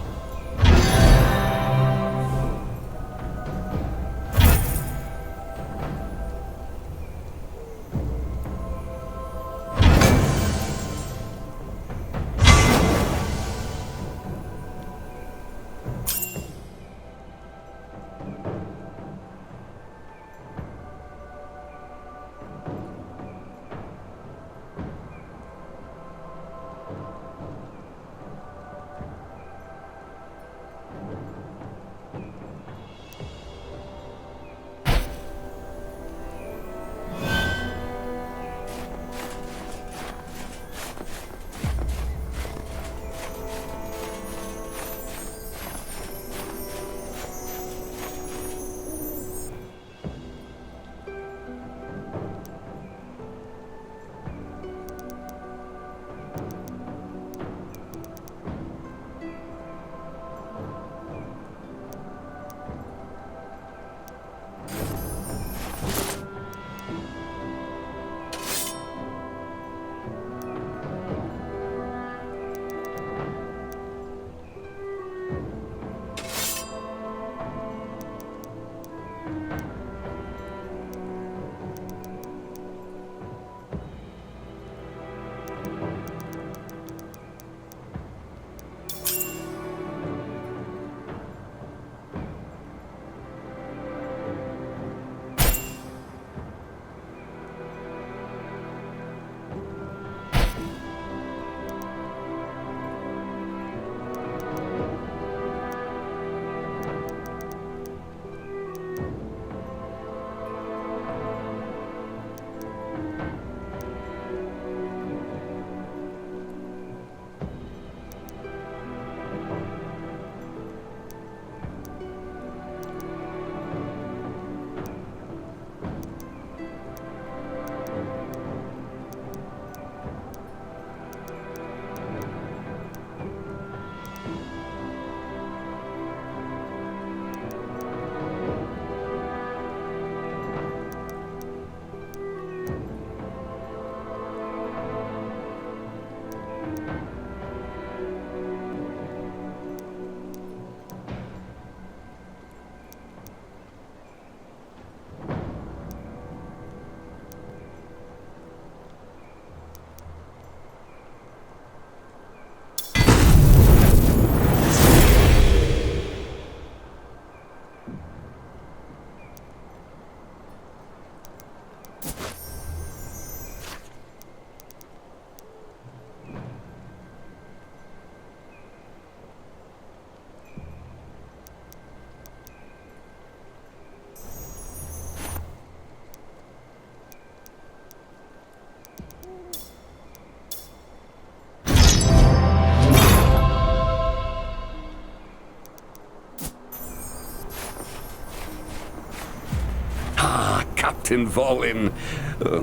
Captain Vollen,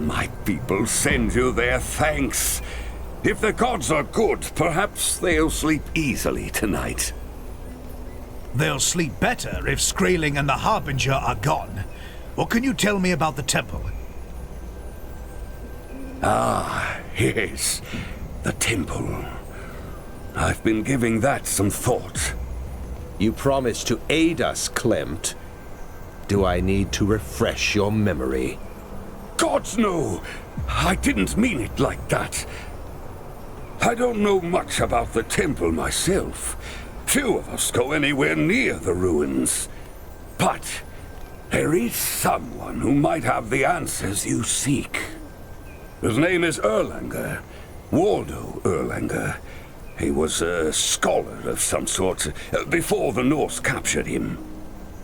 my people send you their thanks. If the gods are good, perhaps they'll sleep easily tonight. They'll sleep better if Skraeling and the Harbinger are gone. What can you tell me about the temple? Ah, yes, the temple. I've been giving that some thought. You promised to aid us, Klimt. Do I need to refresh your memory? Gods no! I didn't mean it like that. I don't know much about the temple myself. Few of us go anywhere near the ruins. But there is someone who might have the answers you seek. His name is Erlanger, Waldo Erlanger. He was a scholar of some sort, before the Norse captured him.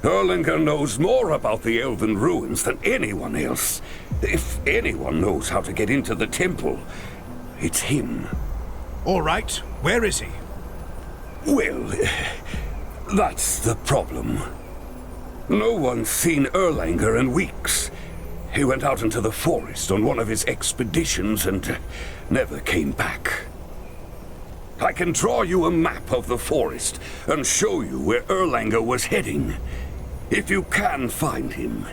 Erlanger knows more about the Elven ruins than anyone else. If anyone knows how to get into the temple, it's him. All right, where is he? Well, that's the problem. No one's seen Erlanger in weeks. He went out into the forest on one of his expeditions and never came back. I can draw you a map of the forest and show you where Erlanger was heading. If you can find him,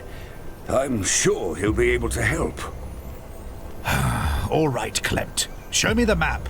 I'm sure he'll be able to help. All right, Klemt. Show me the map.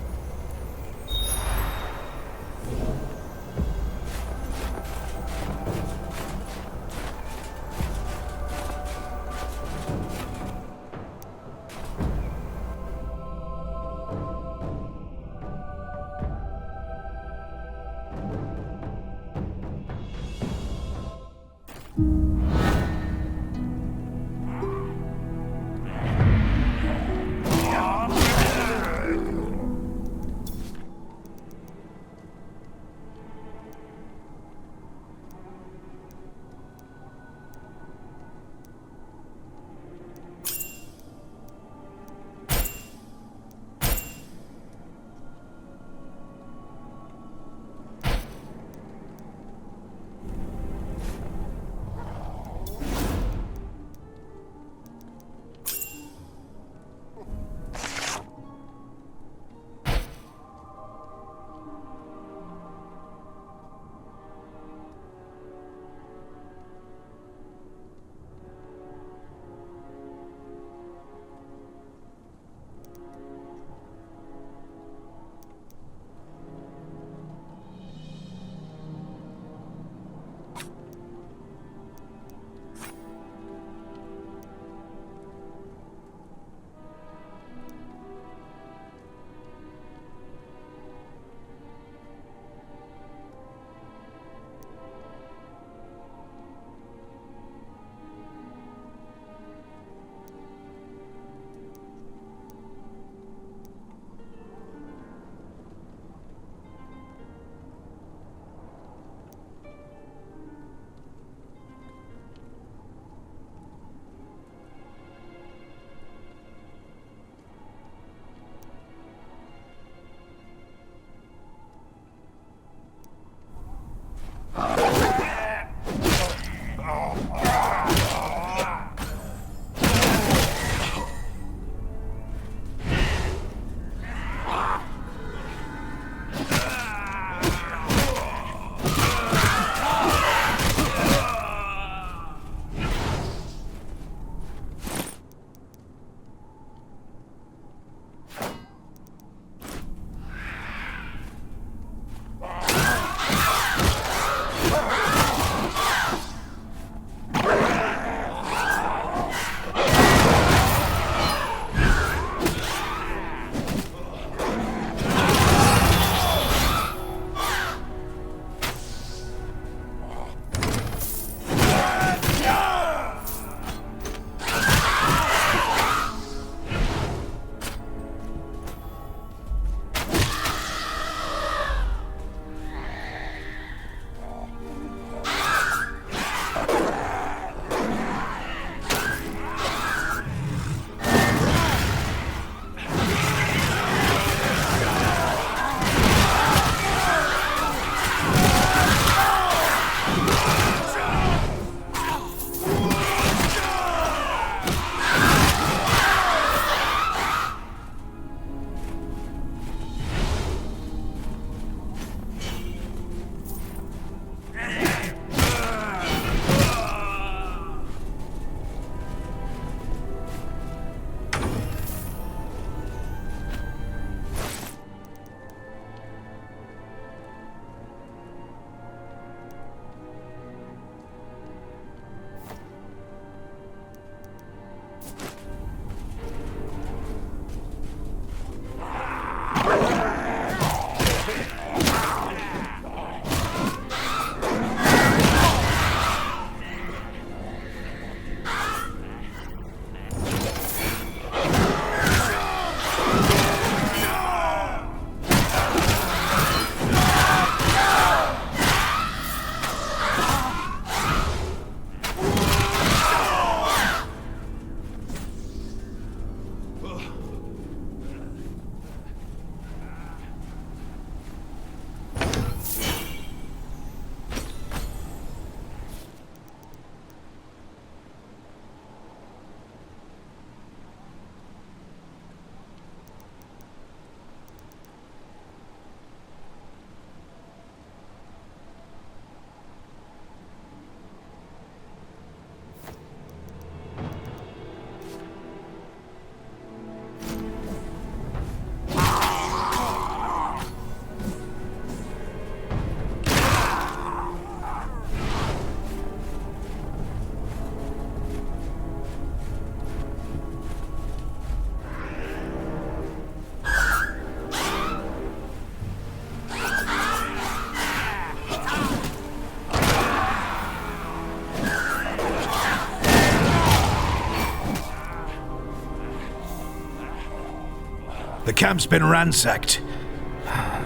camp's been ransacked.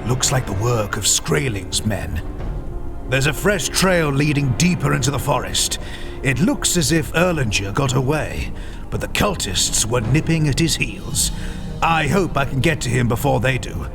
Looks like the work of Skraeling's men. There's a fresh trail leading deeper into the forest. It looks as if Erlanger got away, but the cultists were nipping at his heels. I hope I can get to him before they do.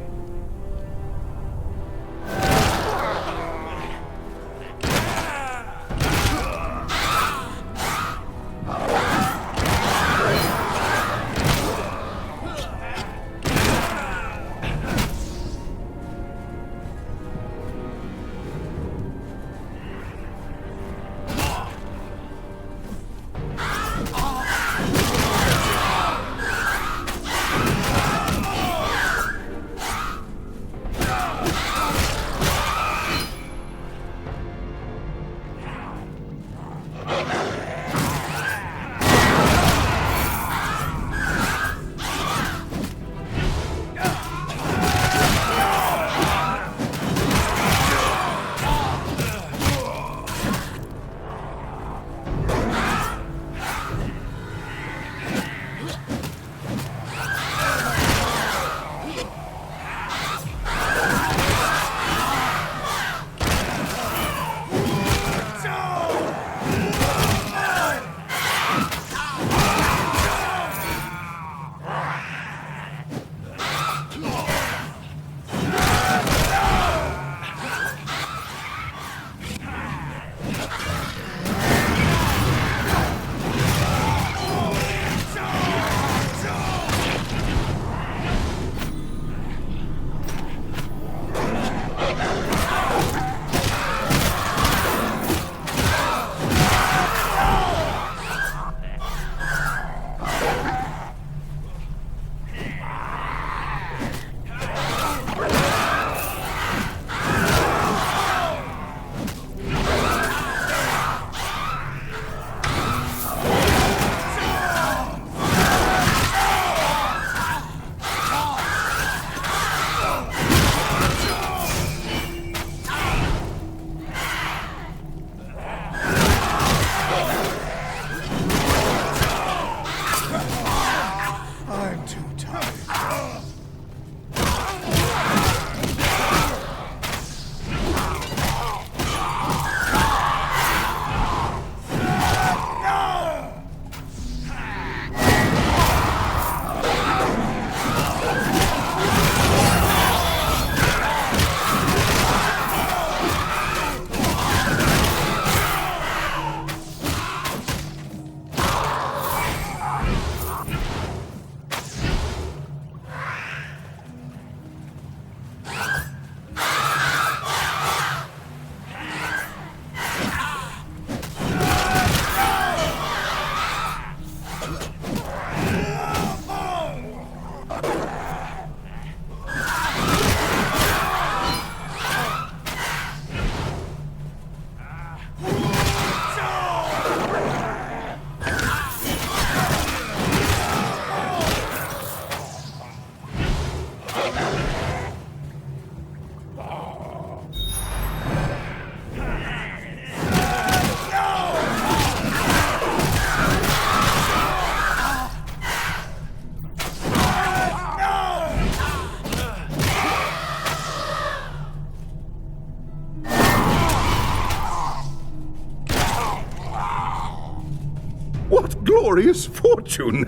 What glorious fortune!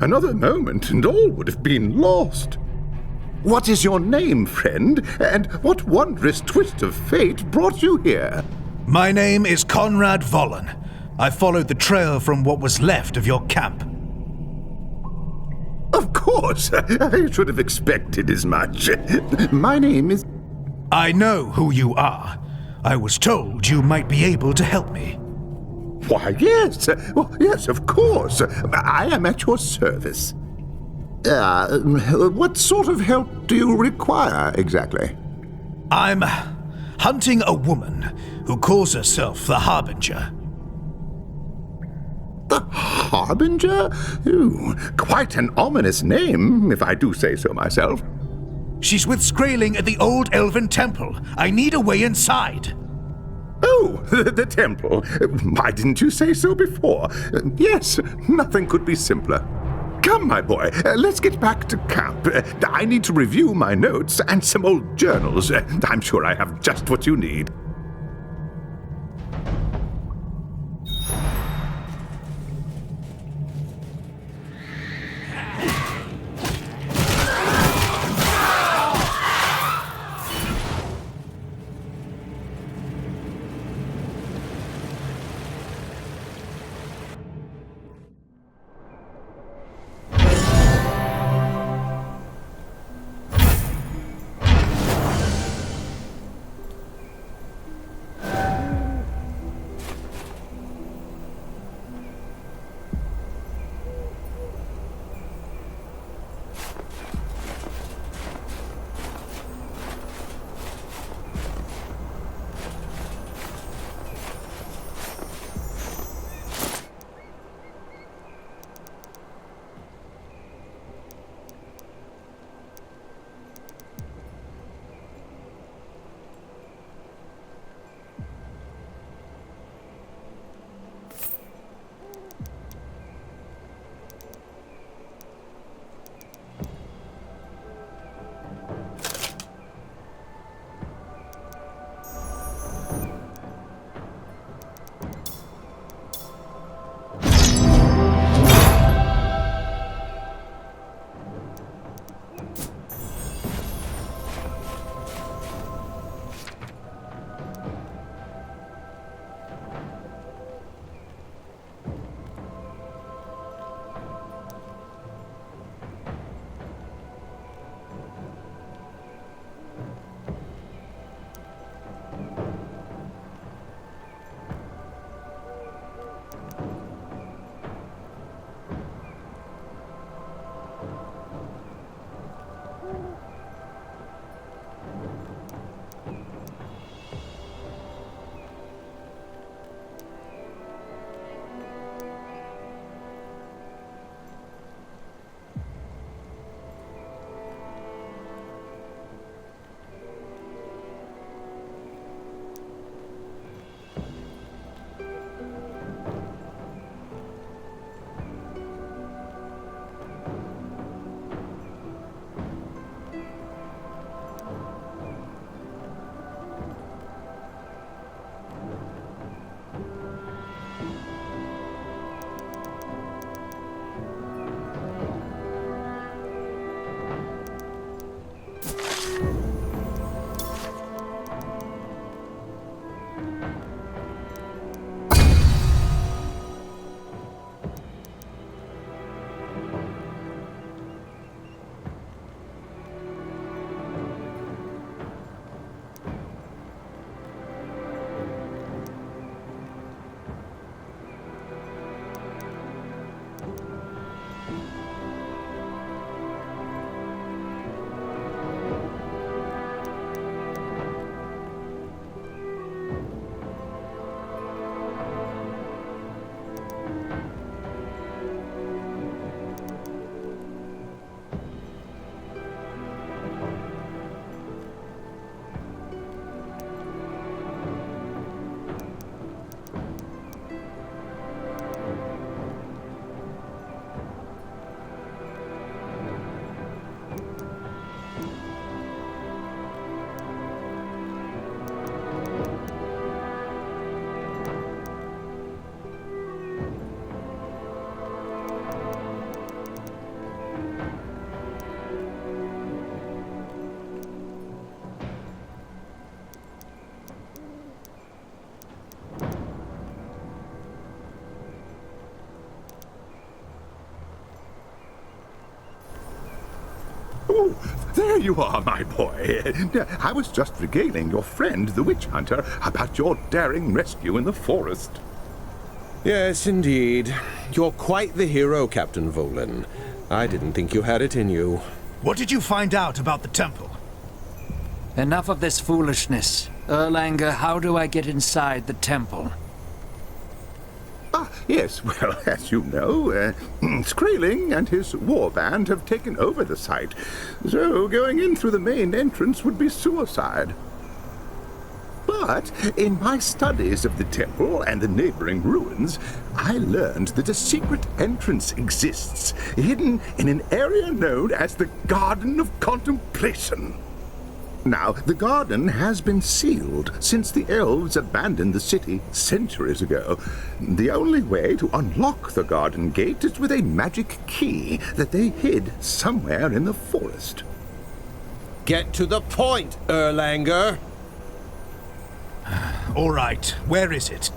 Another moment and all would have been lost. What is your name, friend? And what wondrous twist of fate brought you here? My name is Conrad Vollen. I followed the trail from what was left of your camp. Of course! I should have expected as much. My name is... I know who you are. I was told you might be able to help me. Why, yes. Yes, of course. I am at your service. What sort of help do you require, exactly? I'm hunting a woman who calls herself the Harbinger. The Harbinger? Ooh, quite an ominous name, if I do say so myself. She's with Skraeling at the old Elven Temple. I need a way inside. Oh, the temple. Why didn't you say so before? Yes, nothing could be simpler. Come, my boy, let's get back to camp. I need to review my notes and some old journals. I'm sure I have just what you need. Oh, there you are, my boy. I was just regaling your friend, the witch hunter, about your daring rescue in the forest. Yes, indeed. You're quite the hero, Captain Volin. I didn't think you had it in you. What did you find out about the temple? Enough of this foolishness. Erlanger, how do I get inside the temple? Yes, well, as you know, Skraeling and his warband have taken over the site, so going in through the main entrance would be suicide. But But in my studies of the temple and the neighboring ruins, I learned that a secret entrance exists, hidden in an area known as the Garden of Contemplation. Now, the garden has been sealed since the elves abandoned the city centuries ago. The only way to unlock the garden gate is with a magic key that they hid somewhere in the forest. Get to the point, Erlanger. All right, where is it?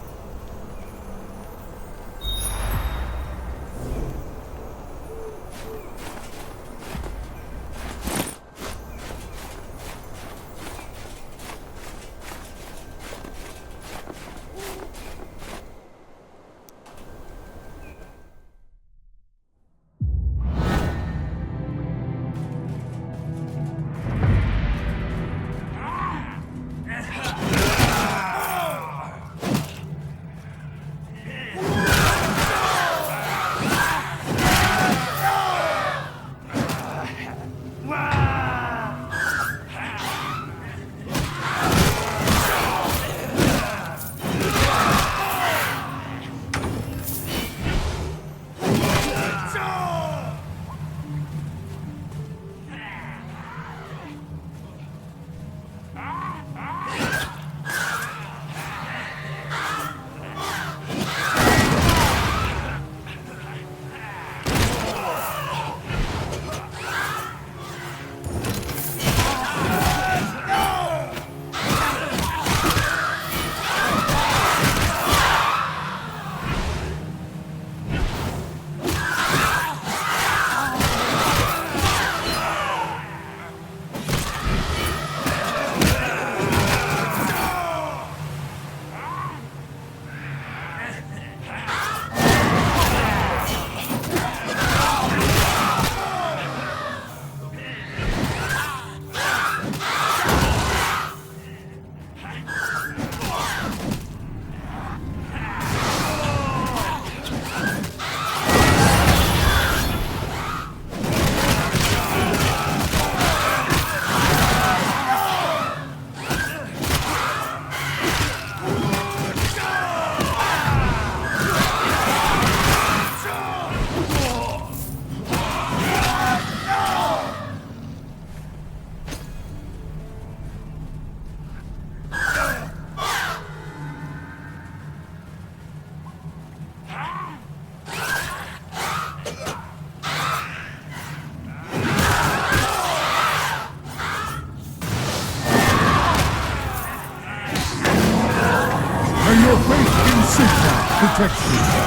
Your faith in Tzeentch protects you.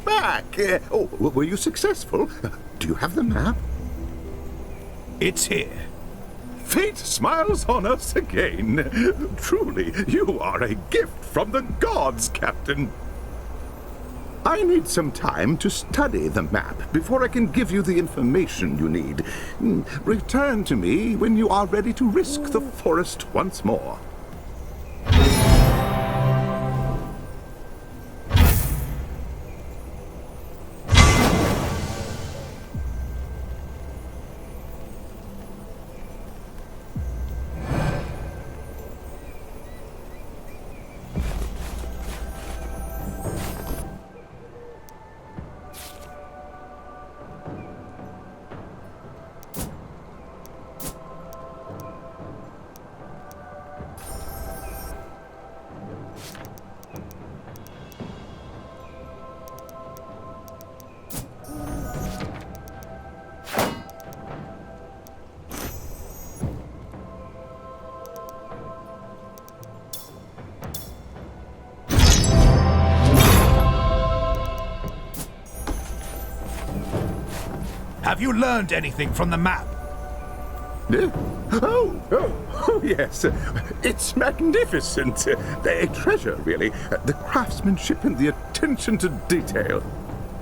back. Were you successful? Do you have the map? It's here. Fate smiles on us again. Truly, you are a gift from the gods, Captain. I need some time to study the map before I can give you the information you need. Return to me when you are ready to risk the forest once more. Have you learned anything from the map? Oh, yes. It's magnificent. A treasure, really. The craftsmanship and the attention to detail.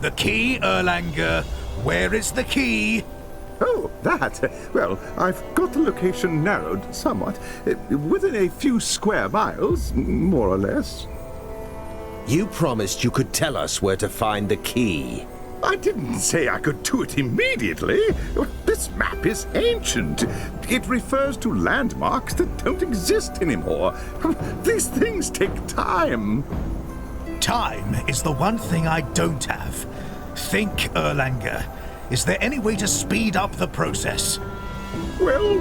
The key, Erlanger. Where is the key? Oh, that. Well, I've got the location narrowed somewhat. Within a few square miles, more or less. You promised you could tell us where to find the key. I didn't say I could do it immediately. This map is ancient. It refers to landmarks that don't exist anymore. These things take time. Time is the one thing I don't have. Think, Erlanger. Is there any way to speed up the process? Well,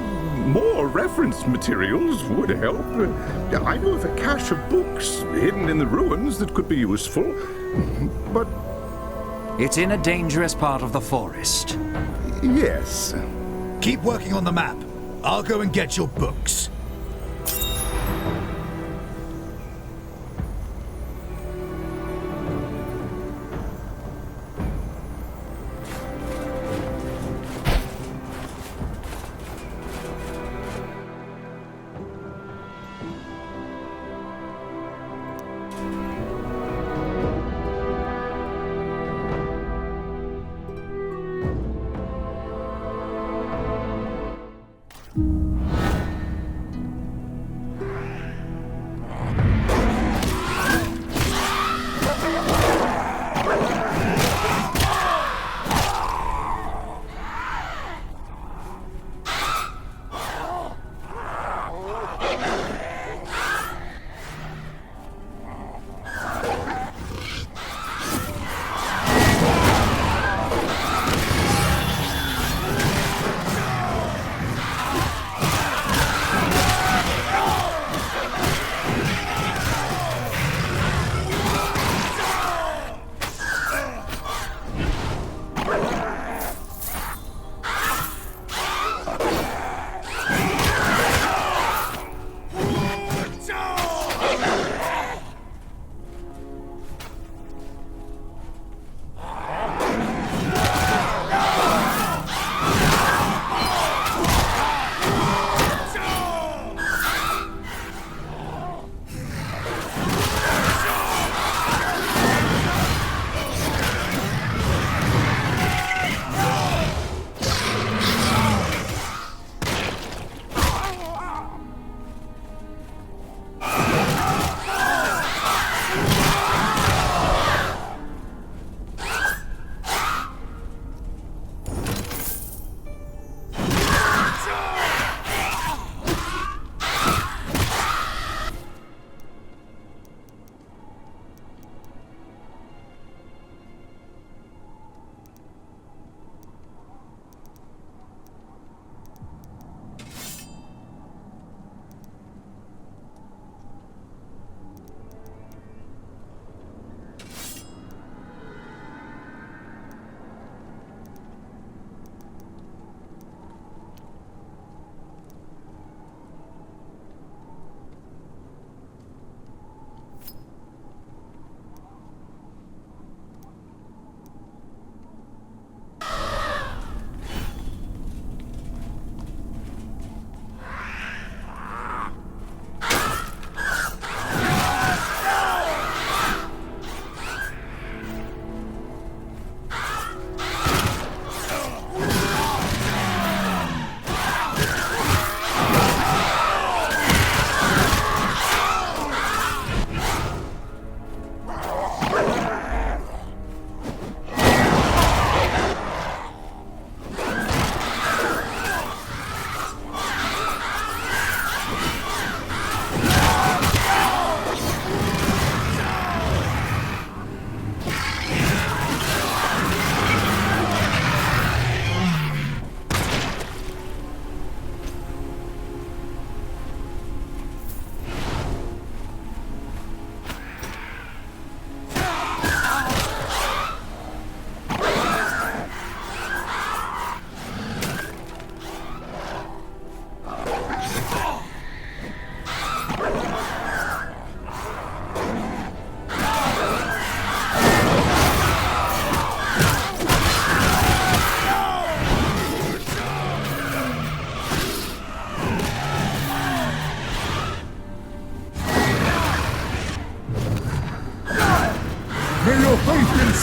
more reference materials would help. I know of a cache of books hidden in the ruins that could be useful, but... It's in a dangerous part of the forest. Yes. Keep working on the map. I'll go and get your books.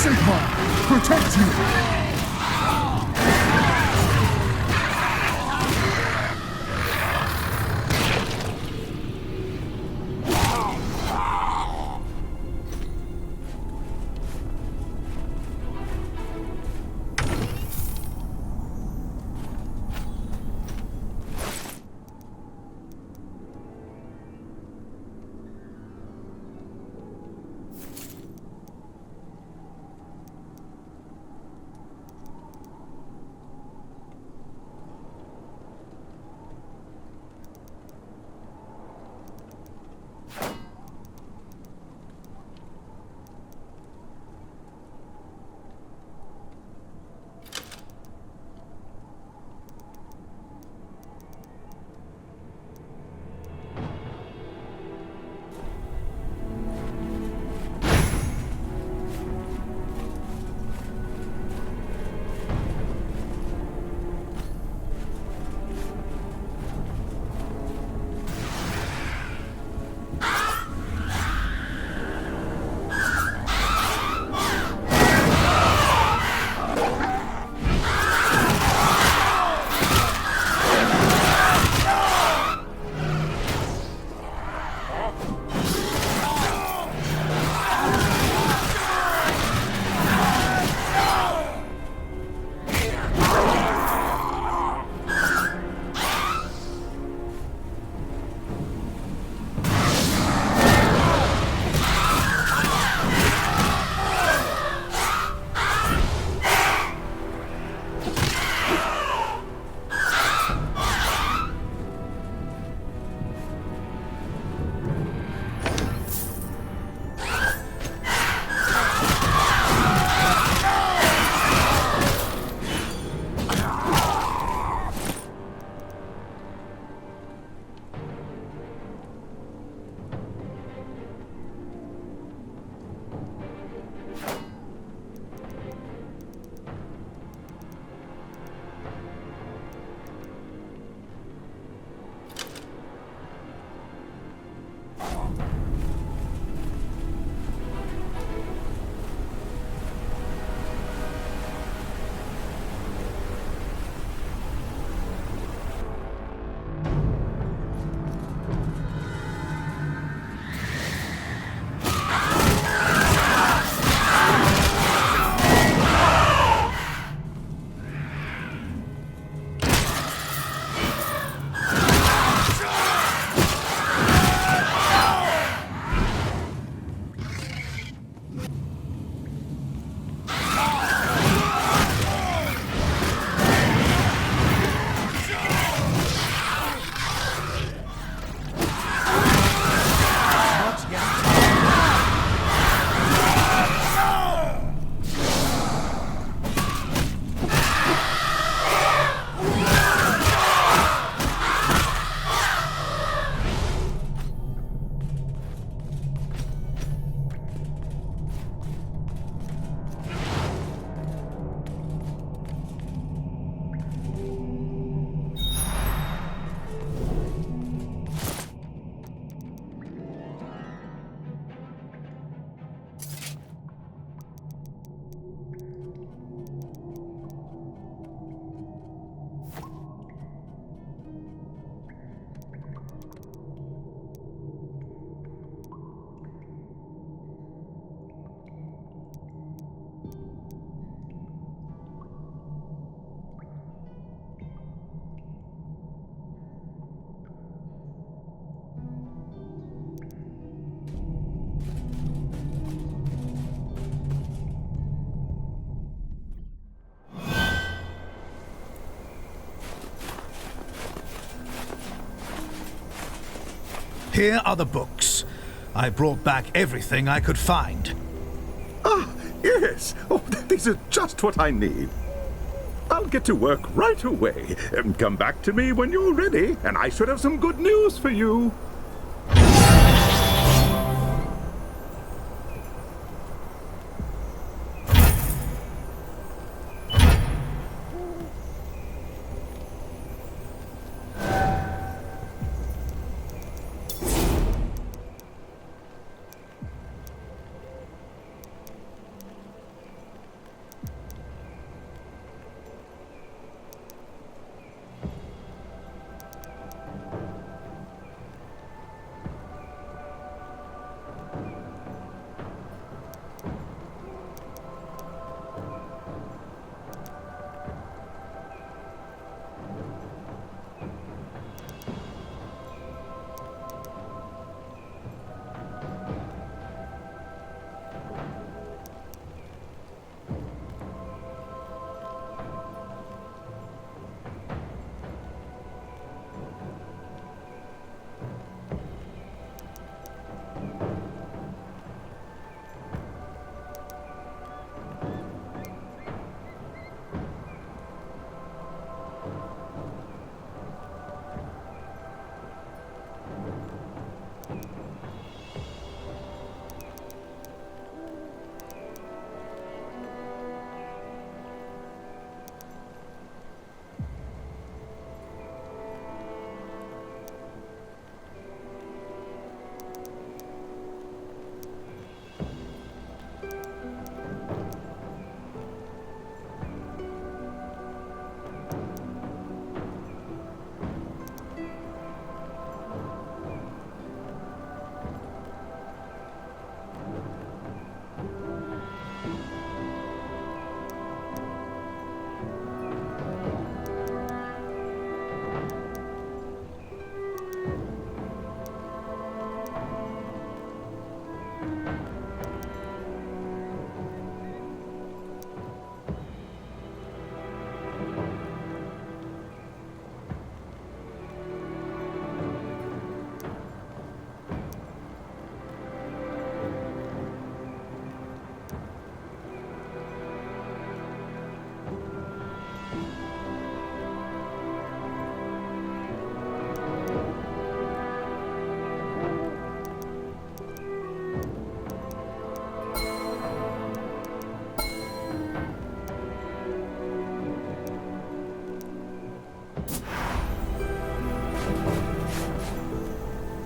Sigmar, protect you! Here are the books. I brought back everything I could find. Ah, yes. Oh, these are just what I need. I'll get to work right away. Come back to me when you're ready, and I should have some good news for you.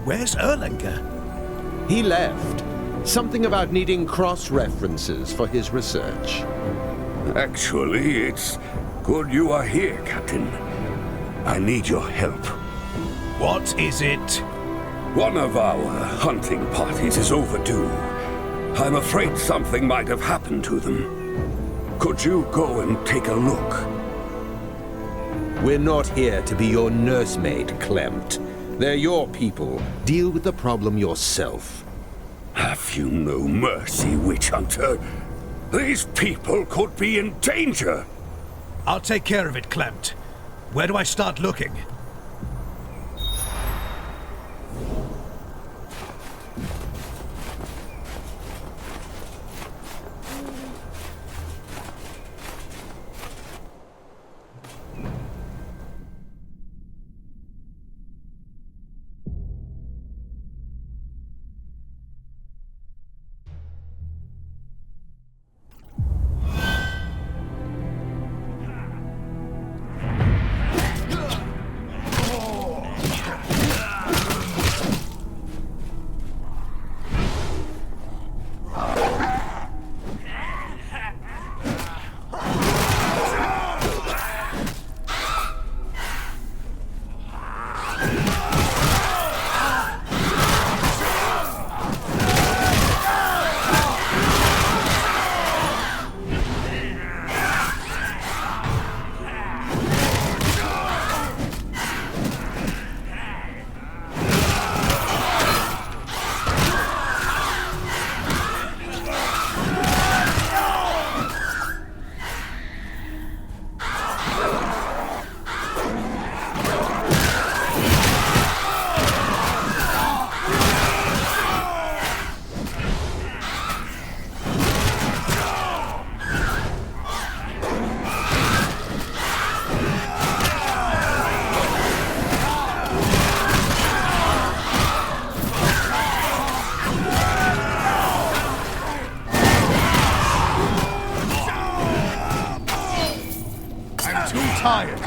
Where's Erlanger? He left. Something about needing cross-references for his research. Actually, it's good you are here, Captain. I need your help. What is it? One of our hunting parties is overdue. I'm afraid something might have happened to them. Could you go and take a look? We're not here to be your nursemaid, Klempt. They're your people. Deal with the problem yourself. Have you no mercy, witch hunter? These people could be in danger. I'll take care of it, Klempt. Where do I start looking? Tired.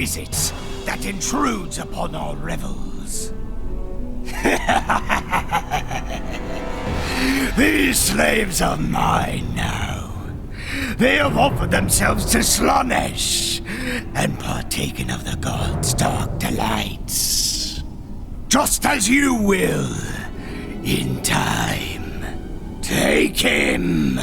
is it that intrudes upon our revels? These slaves are mine now. They have offered themselves to Slaanesh and partaken of the gods' dark delights. Just as you will, in time. Take him!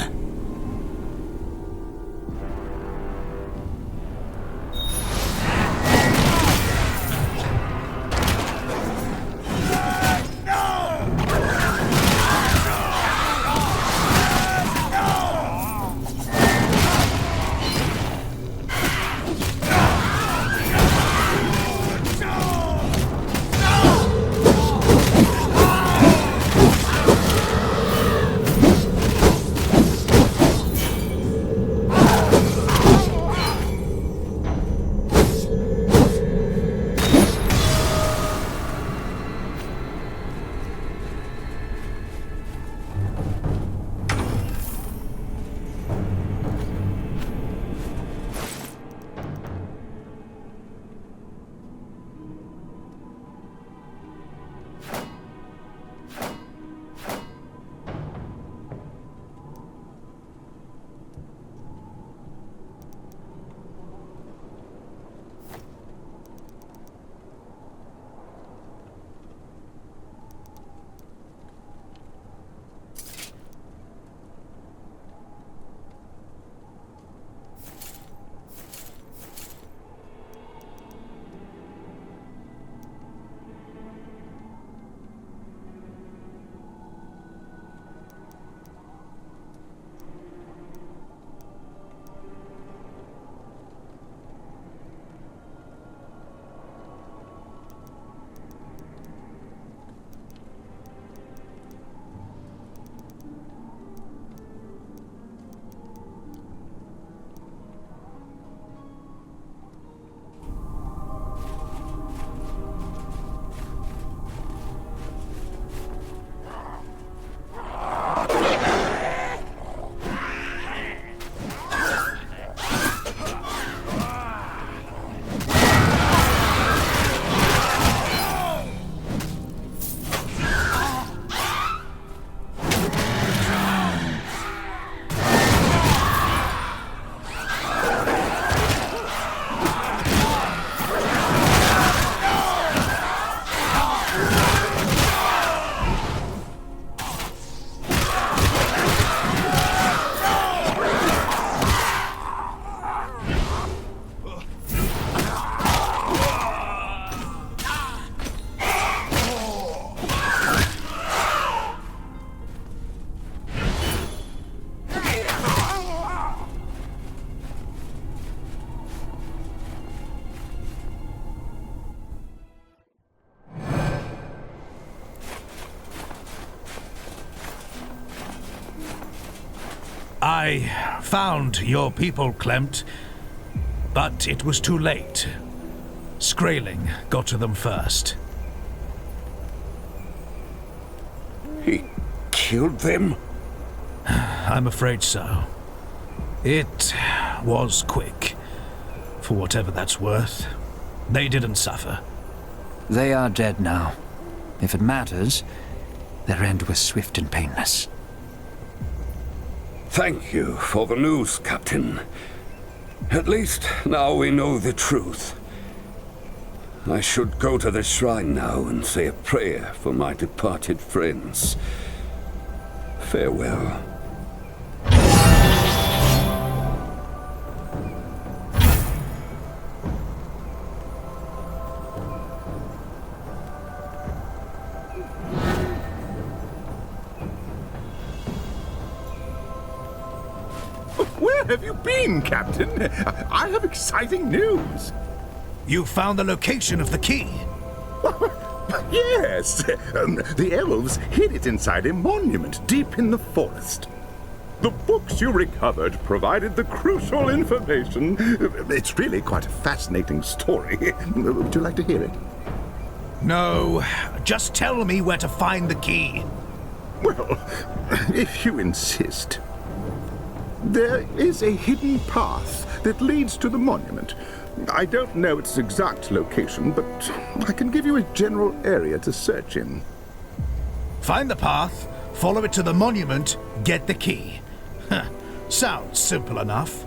I found your people, Clemt, but it was too late. Skraeling got to them first. He killed them? I'm afraid so. It was quick, for whatever that's worth. They didn't suffer. They are dead now. If it matters, their end was swift and painless. Thank you for the news, Captain. At least now we know the truth. I should go to the shrine now and say a prayer for my departed friends. Farewell. Where have you been, Captain? I have exciting news. You found the location of the key? Yes. The elves hid it inside a monument deep in the forest. The books you recovered provided the crucial information. It's really quite a fascinating story. Would you like to hear it? No, just tell me where to find the key. Well, if you insist. There is a hidden path that leads to the monument. I don't know its exact location, but I can give you a general area to search in. Find the path, follow it to the monument, get the key. Sounds simple enough.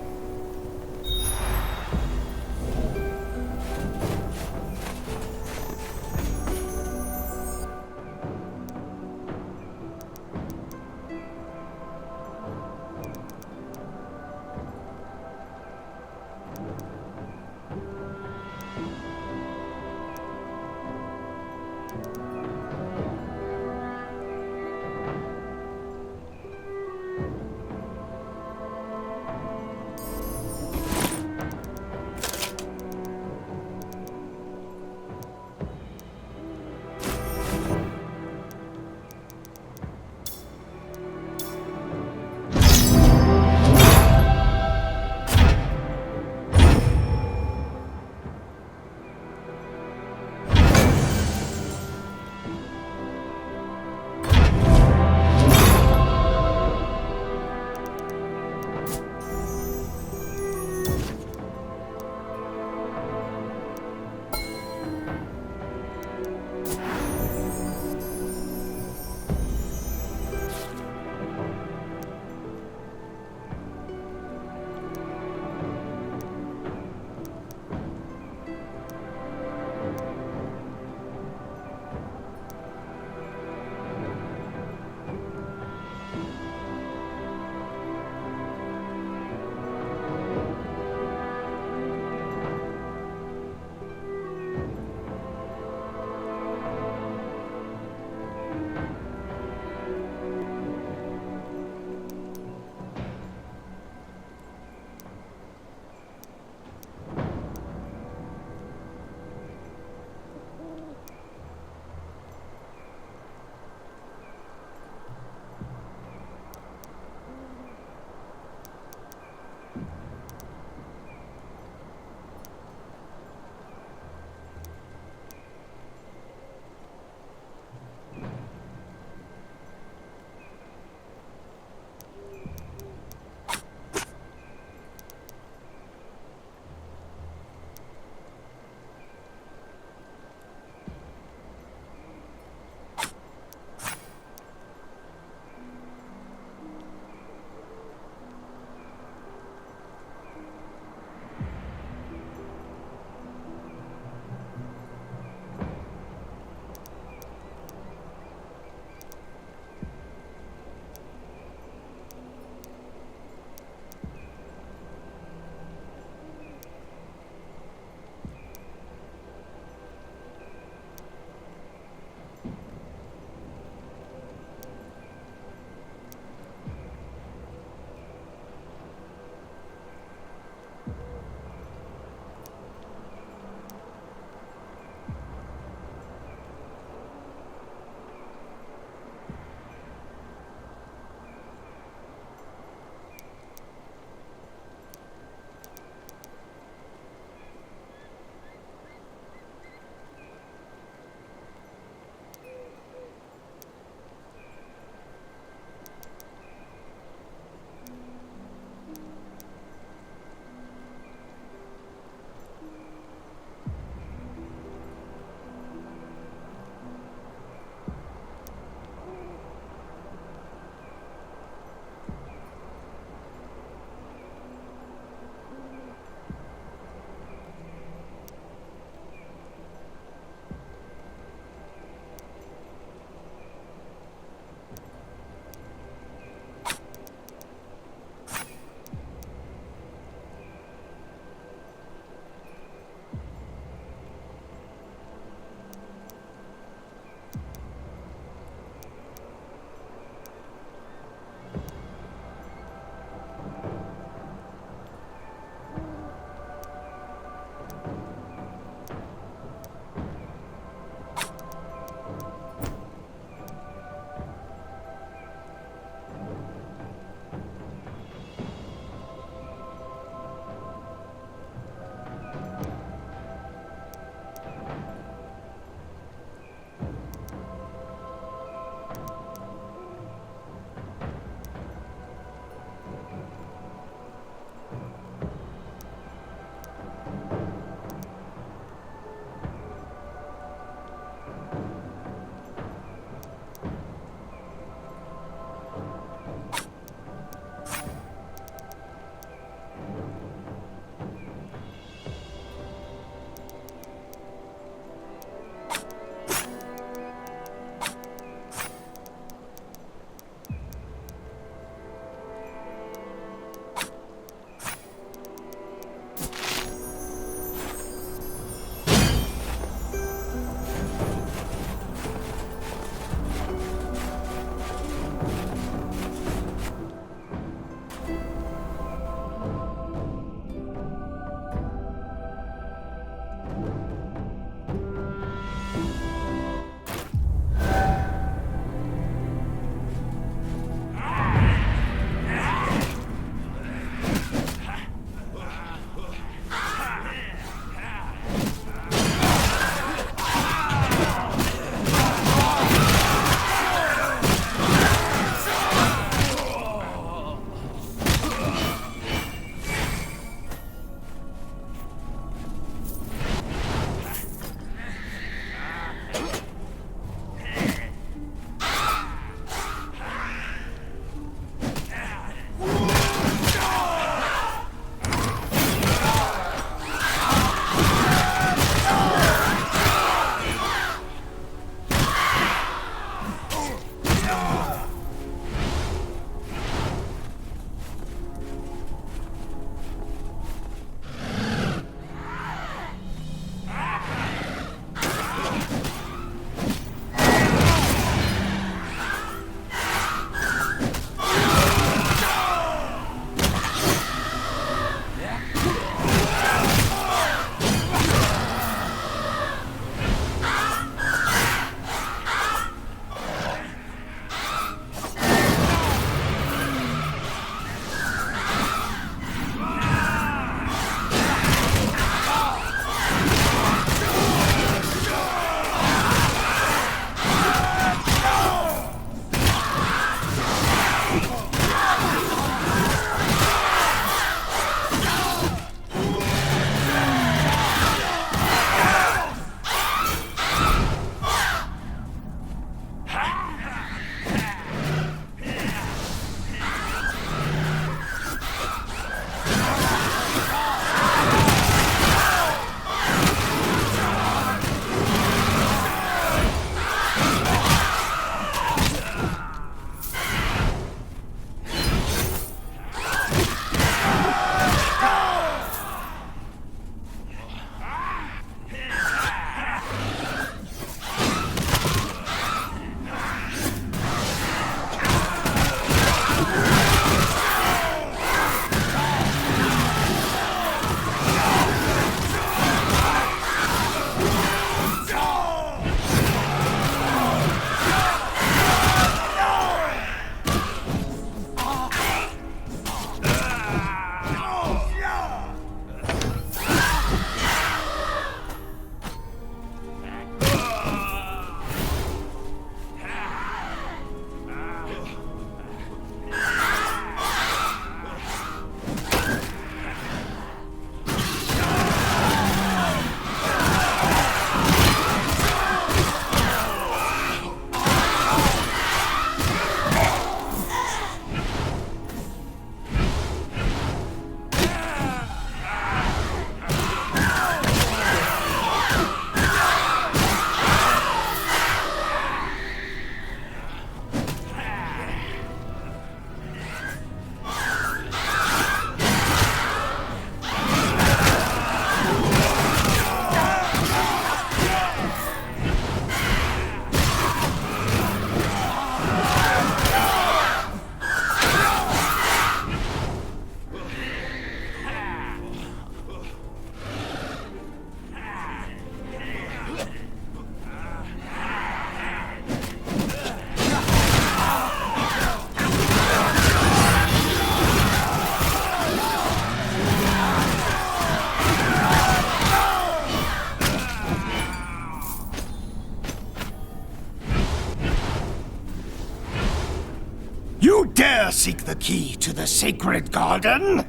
seek the key to the sacred garden?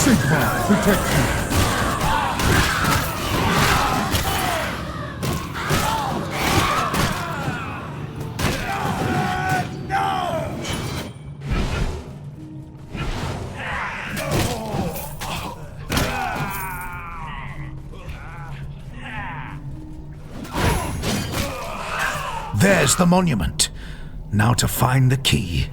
Sigma, protect you. There's the monument. Now to find the key.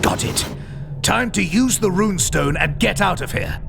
Got it. Time to use the runestone and get out of here.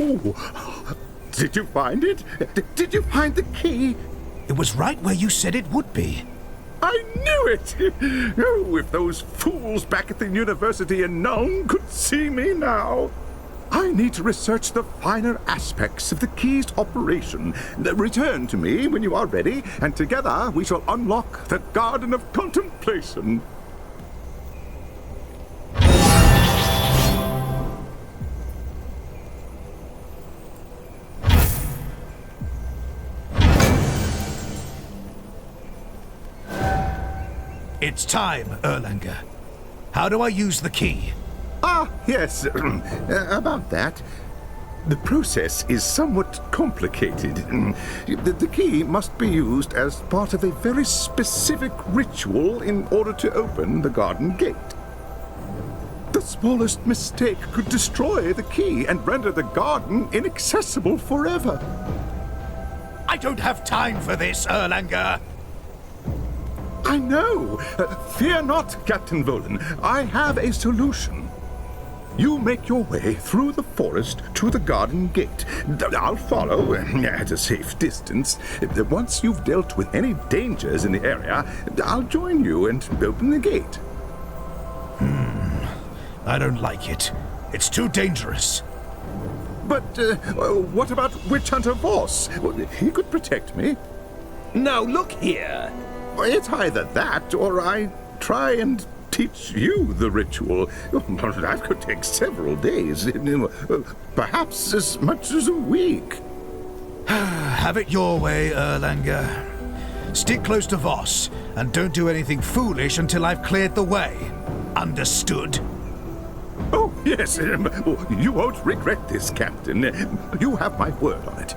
Oh, did you find it? Did you find the key? It was right where you said it would be. I knew it! Oh, if those fools back at the university in Nuln could see me now! I need to research the finer aspects of the key's operation. Return to me when you are ready, and together we shall unlock the Garden of Contemplation. It's time, Erlanger. How do I use the key? Ah, yes, about that. The process is somewhat complicated. The key must be used as part of a very specific ritual in order to open the garden gate. The smallest mistake could destroy the key and render the garden inaccessible forever. I don't have time for this, Erlanger! I know! Fear not, Captain Volan. I have a solution. You make your way through the forest to the garden gate. I'll follow at a safe distance. Once you've dealt with any dangers in the area, I'll join you and open the gate. I don't like it. It's too dangerous. But what about Witch Hunter Voss? He could protect me. Now look here. It's either that or I try and teach you the ritual. That could take several days, perhaps as much as a week. Have it your way, Erlanger. Stick close to Voss, and don't do anything foolish until I've cleared the way. Understood? Oh, yes. You won't regret this, Captain. You have my word on it.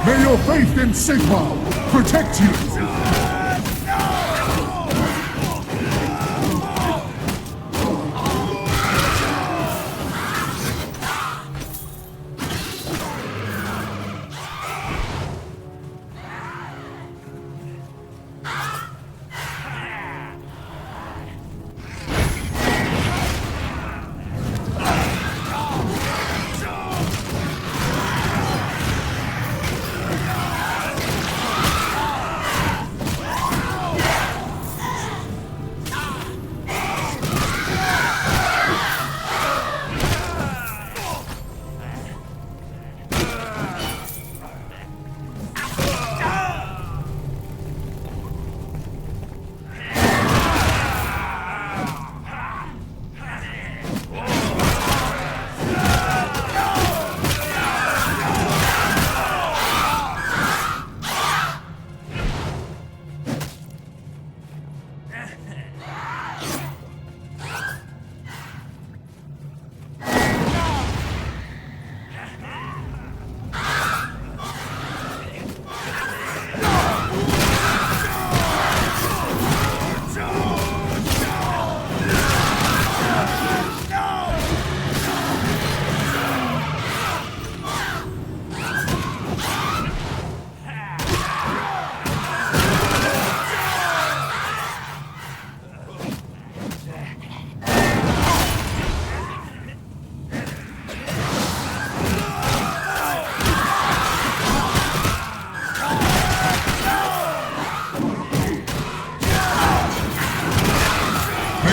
May your faith in Sigmar protect you!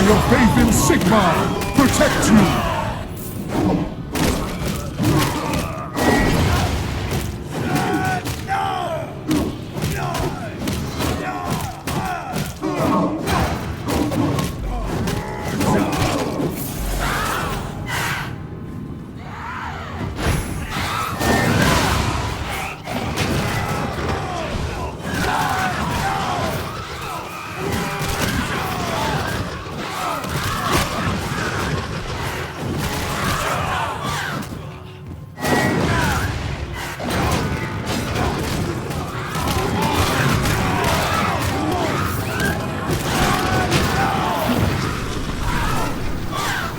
Your faith in Sigmar protect you!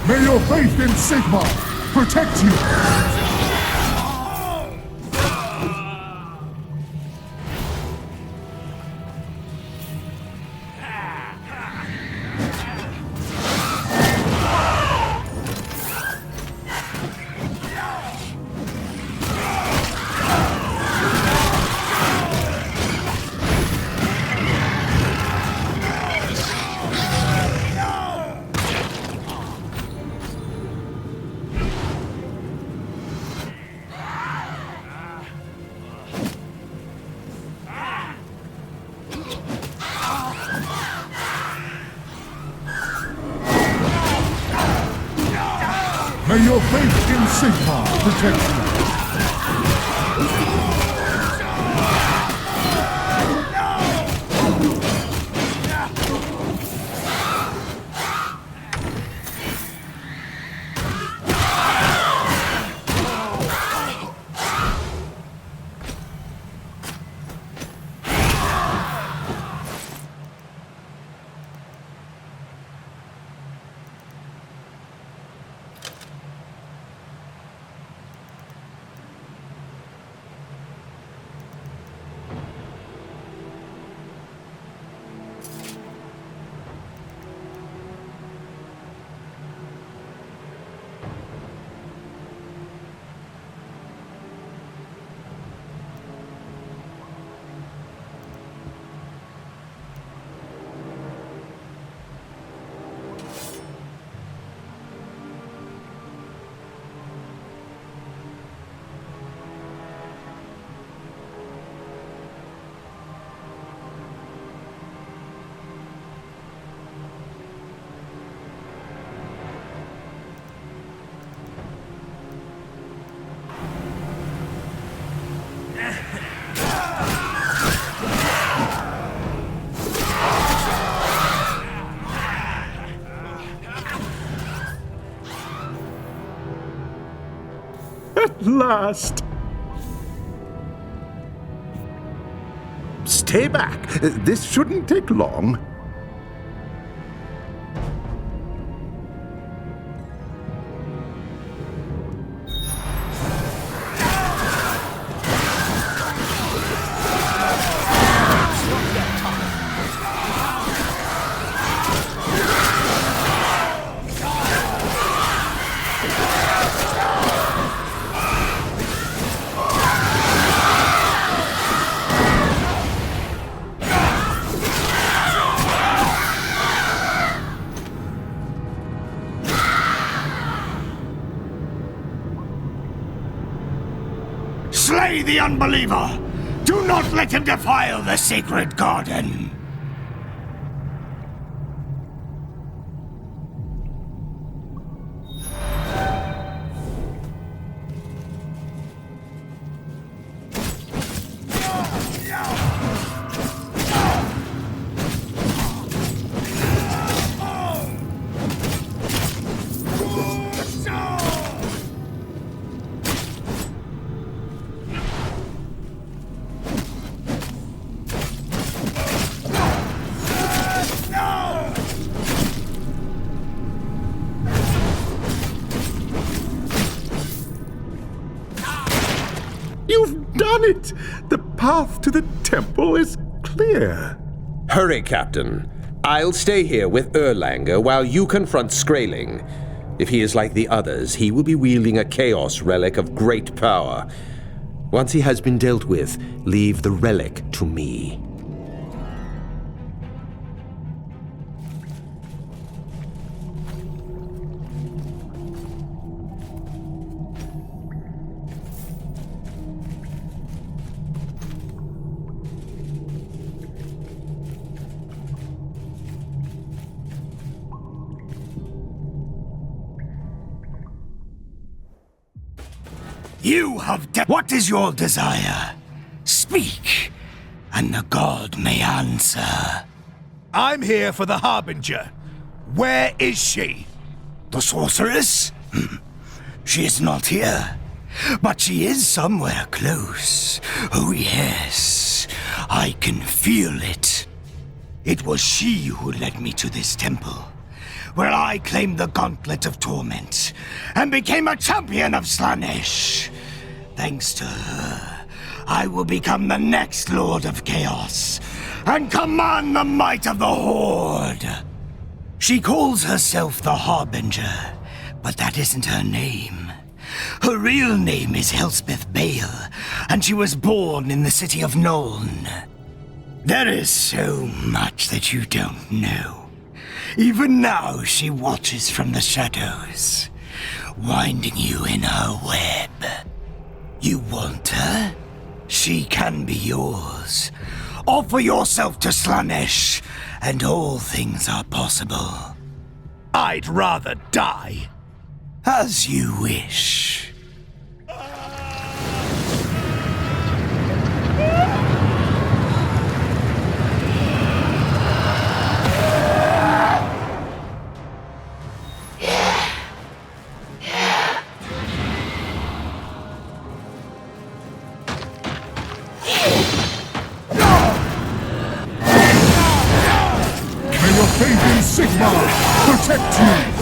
May your faith in Sigmar protect you! May your faith in Sigmar protect you! At last! Stay back. This shouldn't take long. Slay the unbeliever! Do not let him defile the sacred garden! You've done it! The path to the temple is clear. Hurry, Captain. I'll stay here with Erlanger while you confront Skraeling. If he is like the others, he will be wielding a Chaos relic of great power. Once he has been dealt with, leave the relic to me. You have what is your desire? Speak, and the god may answer. I'm here for the Harbinger. Where is she? The sorceress? She is not here, but she is somewhere close. Oh yes, I can feel it. It was she who led me to this temple, where I claimed the Gauntlet of Torment and became a champion of Slaanesh. Thanks to her, I will become the next Lord of Chaos and command the might of the Horde. She calls herself the Harbinger, but that isn't her name. Her real name is Elspeth Bale, and she was born in the city of Nuln. There is so much that you don't know. Even now she watches from the shadows, winding you in her web. You want her? She can be yours. Offer yourself to Slaanesh, and all things are possible. I'd rather die. As you wish. Faith in Sigma protect you!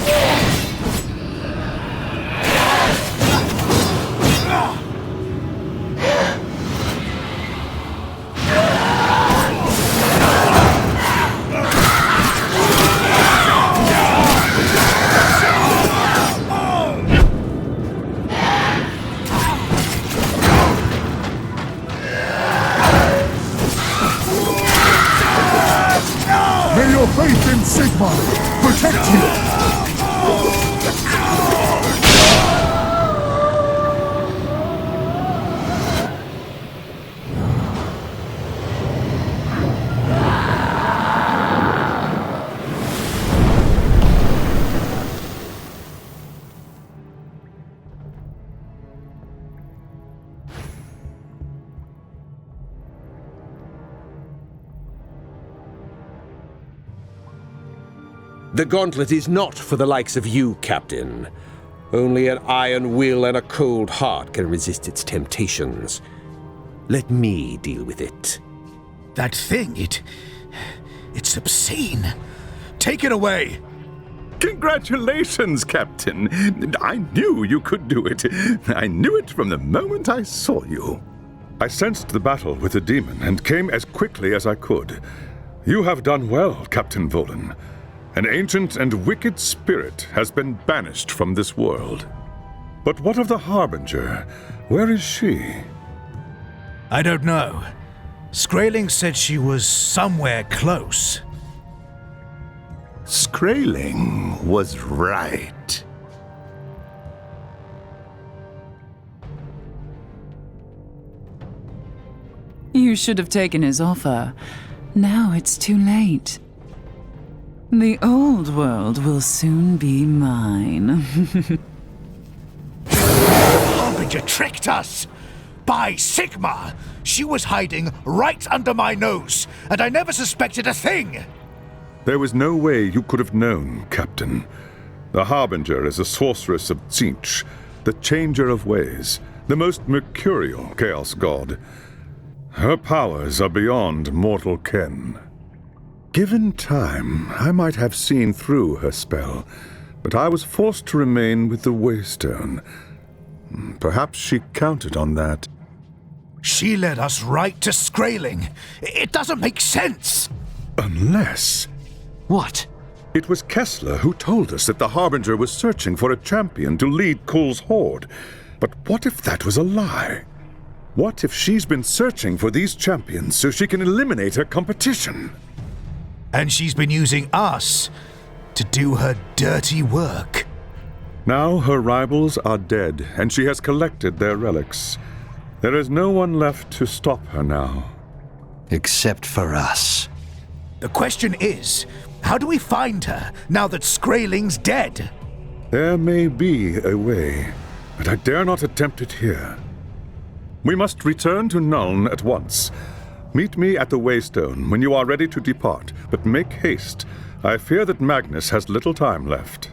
May your faith in Sigma protect you! The gauntlet is not for the likes of you, Captain. Only an iron will and a cold heart can resist its temptations. Let me deal with it. That thing, it's obscene. Take it away. Congratulations, Captain. I knew you could do it. I knew it from the moment I saw you. I sensed the battle with the demon and came as quickly as I could. You have done well, Captain Volin. An ancient and wicked spirit has been banished from this world. But what of the Harbinger? Where is she? I don't know. Skraeling said she was somewhere close. Skraeling was right. You should have taken his offer. Now it's too late. The old world will soon be mine. Harbinger tricked us! By Sigma! She was hiding right under my nose, and I never suspected a thing! There was no way you could have known, Captain. The Harbinger is a sorceress of Tzeentch, the Changer of Ways, the most mercurial Chaos God. Her powers are beyond mortal ken. Given time, I might have seen through her spell, but I was forced to remain with the Waystone. Perhaps she counted on that. She led us right to Skraeling. It doesn't make sense! Unless... What? It was Kessler who told us that the Harbinger was searching for a champion to lead Kull's horde. But what if that was a lie? What if she's been searching for these champions so she can eliminate her competition? And she's been using us to do her dirty work. Now her rivals are dead, and she has collected their relics. There is no one left to stop her now. Except for us. The question is, how do we find her now that Skraeling's dead? There may be a way, but I dare not attempt it here. We must return to Nuln at once. Meet me at the Waystone when you are ready to depart, but make haste. I fear that Magnus has little time left.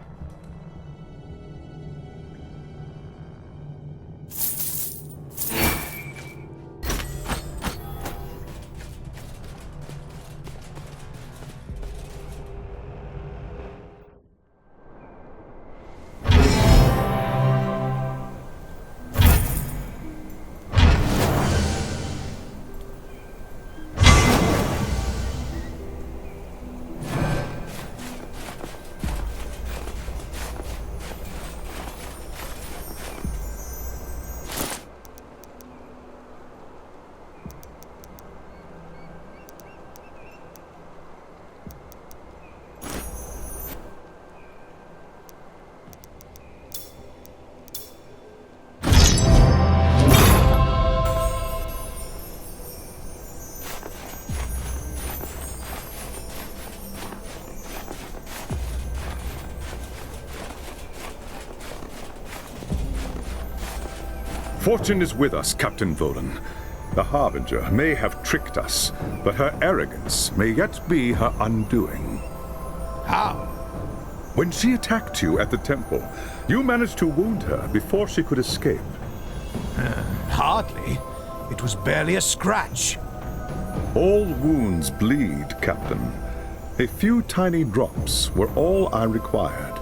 Fortune is with us, Captain Volin. The Harbinger may have tricked us, but her arrogance may yet be her undoing. How? When she attacked you at the temple, you managed to wound her before she could escape. Hardly. It was barely a scratch. All wounds bleed, Captain. A few tiny drops were all I required.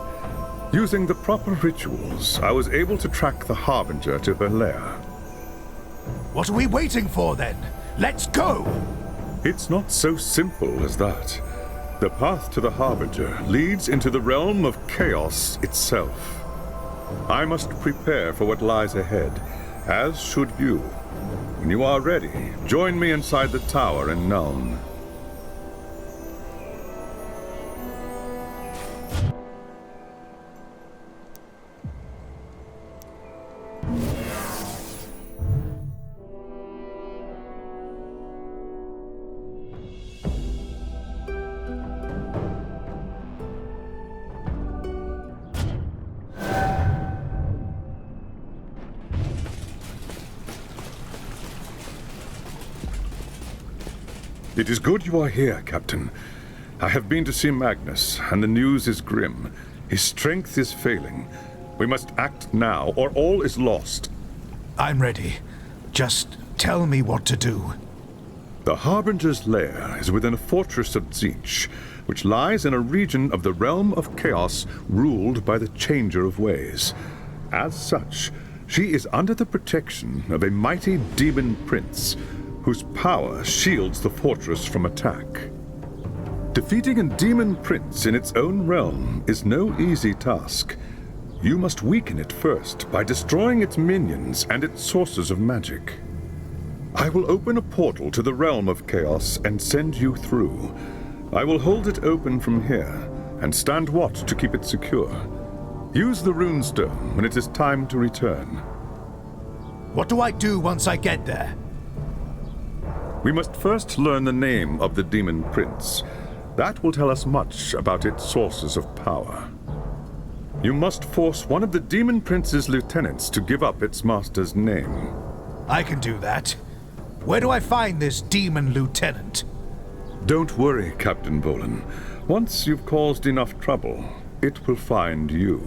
Using the proper rituals, I was able to track the Harbinger to her lair. What are we waiting for, then? Let's go! It's not so simple as that. The path to the Harbinger leads into the realm of chaos itself. I must prepare for what lies ahead, as should you. When you are ready, join me inside the tower in Nuln. It is good you are here, Captain. I have been to see Magnus, and the news is grim. His strength is failing. We must act now, or all is lost. I'm ready. Just tell me what to do. The Harbinger's lair is within a fortress of Tzeentch, which lies in a region of the realm of chaos ruled by the Changer of Ways. As such, she is under the protection of a mighty demon prince, whose power shields the fortress from attack. Defeating a demon prince in its own realm is no easy task. You must weaken it first by destroying its minions and its sources of magic. I will open a portal to the realm of chaos and send you through. I will hold it open from here and stand watch to keep it secure. Use the runestone when it is time to return. What do I do once I get there? We must first learn the name of the demon prince. That will tell us much about its sources of power. You must force one of the demon prince's lieutenants to give up its master's name. I can do that. Where do I find this demon lieutenant? Don't worry, Captain Volan. Once you've caused enough trouble, it will find you.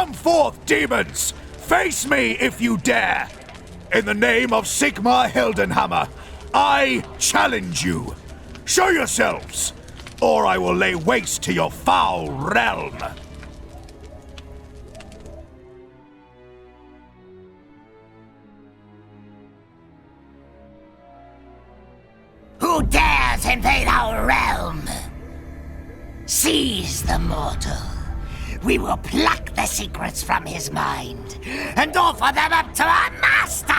Come forth, demons! Face me if you dare! In the name of Sigmar Heldenhammer, I challenge you! Show yourselves, or I will lay waste to your foul realm! Who dares invade our realm? Seize the mortal. We will pluck the secrets from his mind and offer them up to our master!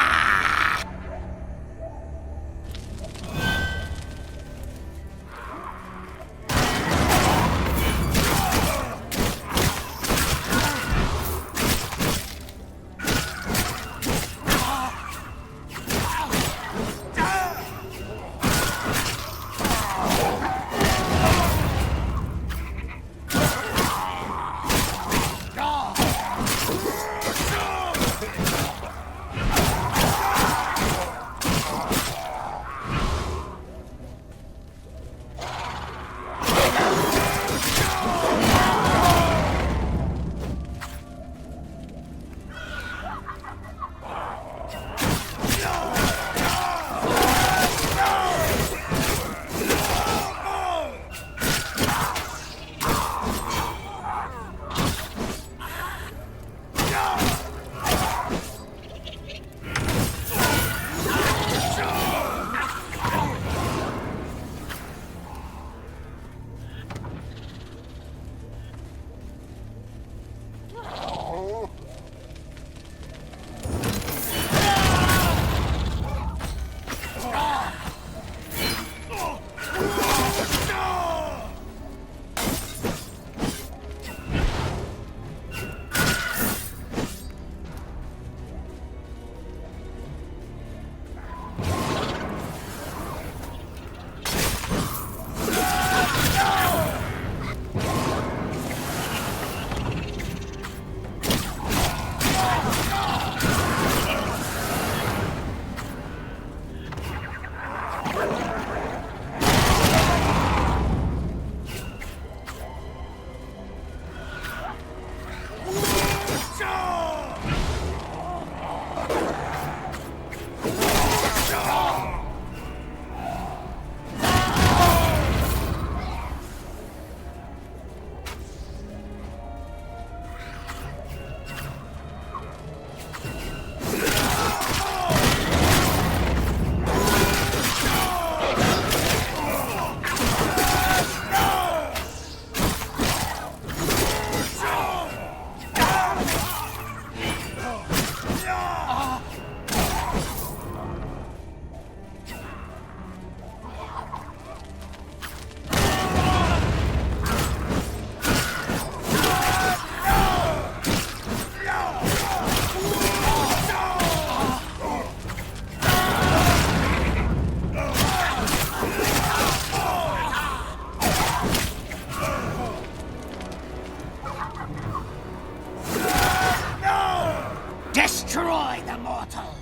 Destroy the mortal,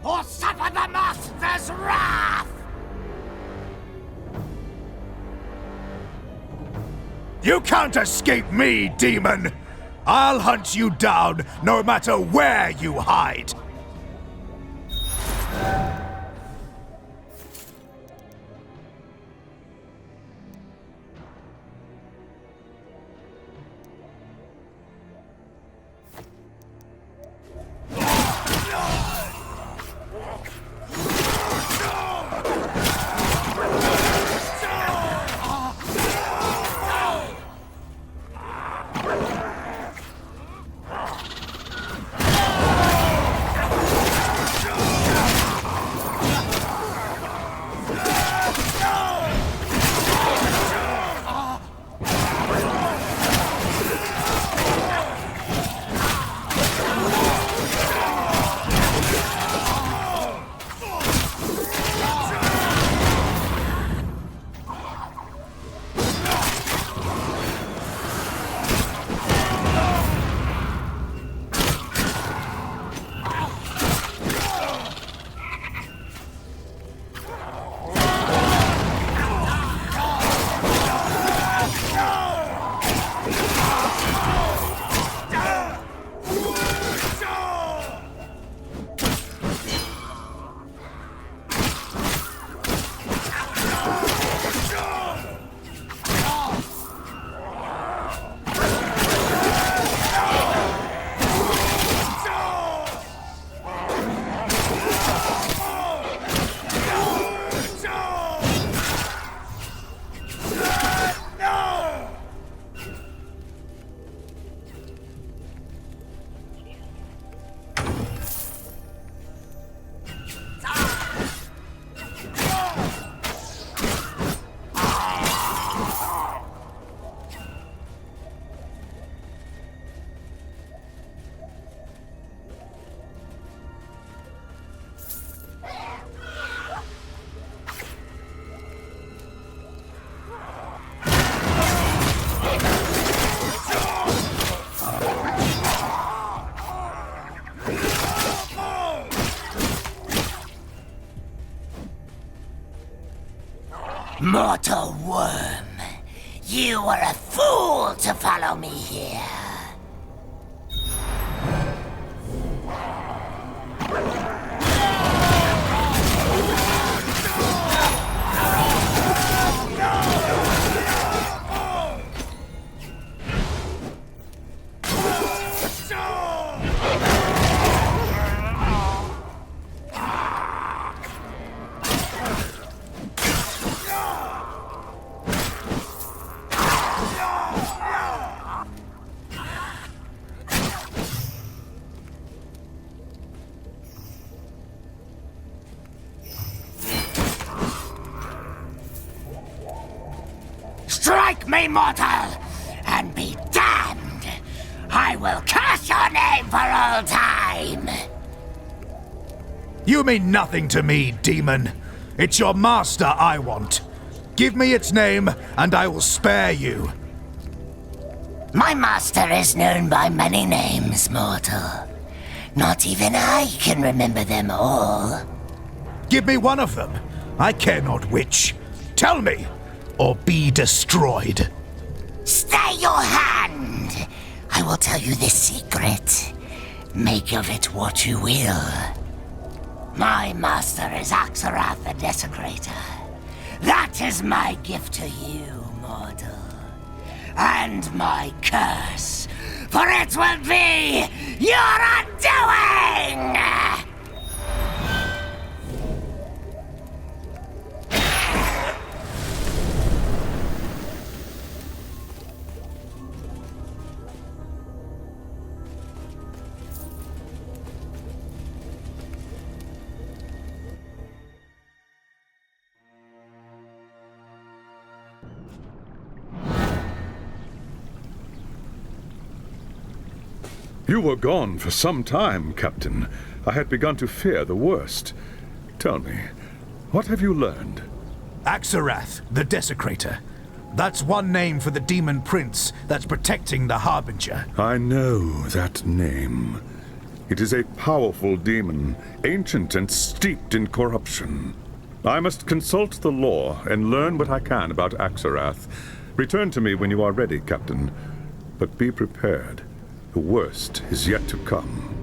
or suffer the master's wrath! You can't escape me, demon! I'll hunt you down, no matter where you hide! Mortal worm, you were a fool to follow me here. Strike me, mortal, and be damned! I will curse your name for all time! You mean nothing to me, demon. It's your master I want. Give me its name, and I will spare you. My master is known by many names, mortal. Not even I can remember them all. Give me one of them. I care not which. Tell me, or be destroyed. Stay your hand! I will tell you this secret. Make of it what you will. My master is Axarath the Desecrator. That is my gift to you, mortal. And my curse, for it will be your undoing! You were gone for some time, Captain. I had begun to fear the worst. Tell me, what have you learned? Axarath, the Desecrator. That's one name for the demon prince that's protecting the Harbinger. I know that name. It is a powerful demon, ancient and steeped in corruption. I must consult the law and learn what I can about Axarath. Return to me when you are ready, Captain. But be prepared. The worst is yet to come.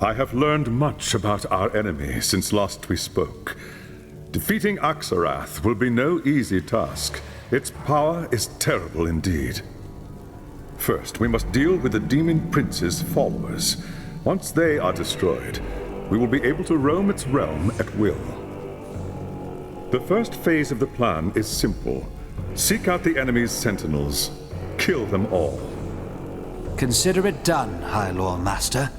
I have learned much about our enemy since last we spoke. Defeating Axarath will be no easy task. Its power is terrible indeed. First, we must deal with the Demon Prince's followers. Once they are destroyed, we will be able to roam its realm at will. The first phase of the plan is simple. Seek out the enemy's sentinels. Kill them all. Consider it done, High Lord Master.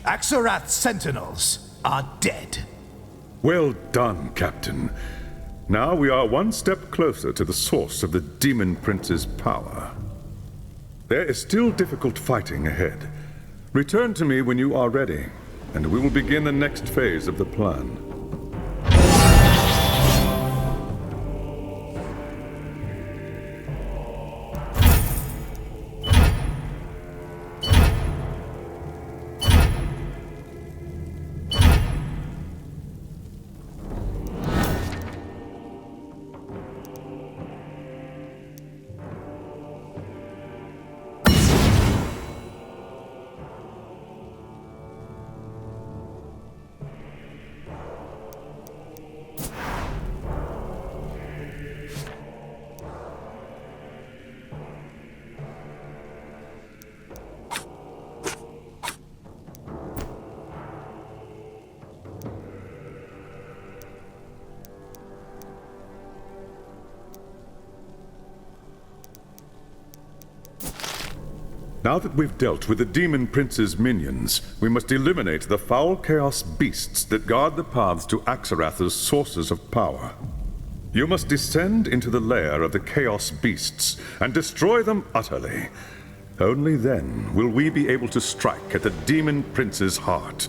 Axarath's sentinels are dead. Well done, Captain. Now we are one step closer to the source of the Demon Prince's power. There is still difficult fighting ahead. Return to me when you are ready, and we will begin the next phase of the plan. Now that we've dealt with the Demon Prince's minions, we must eliminate the foul chaos beasts that guard the paths to Axarath's sources of power. You must descend into the lair of the chaos beasts and destroy them utterly. Only then will we be able to strike at the Demon Prince's heart.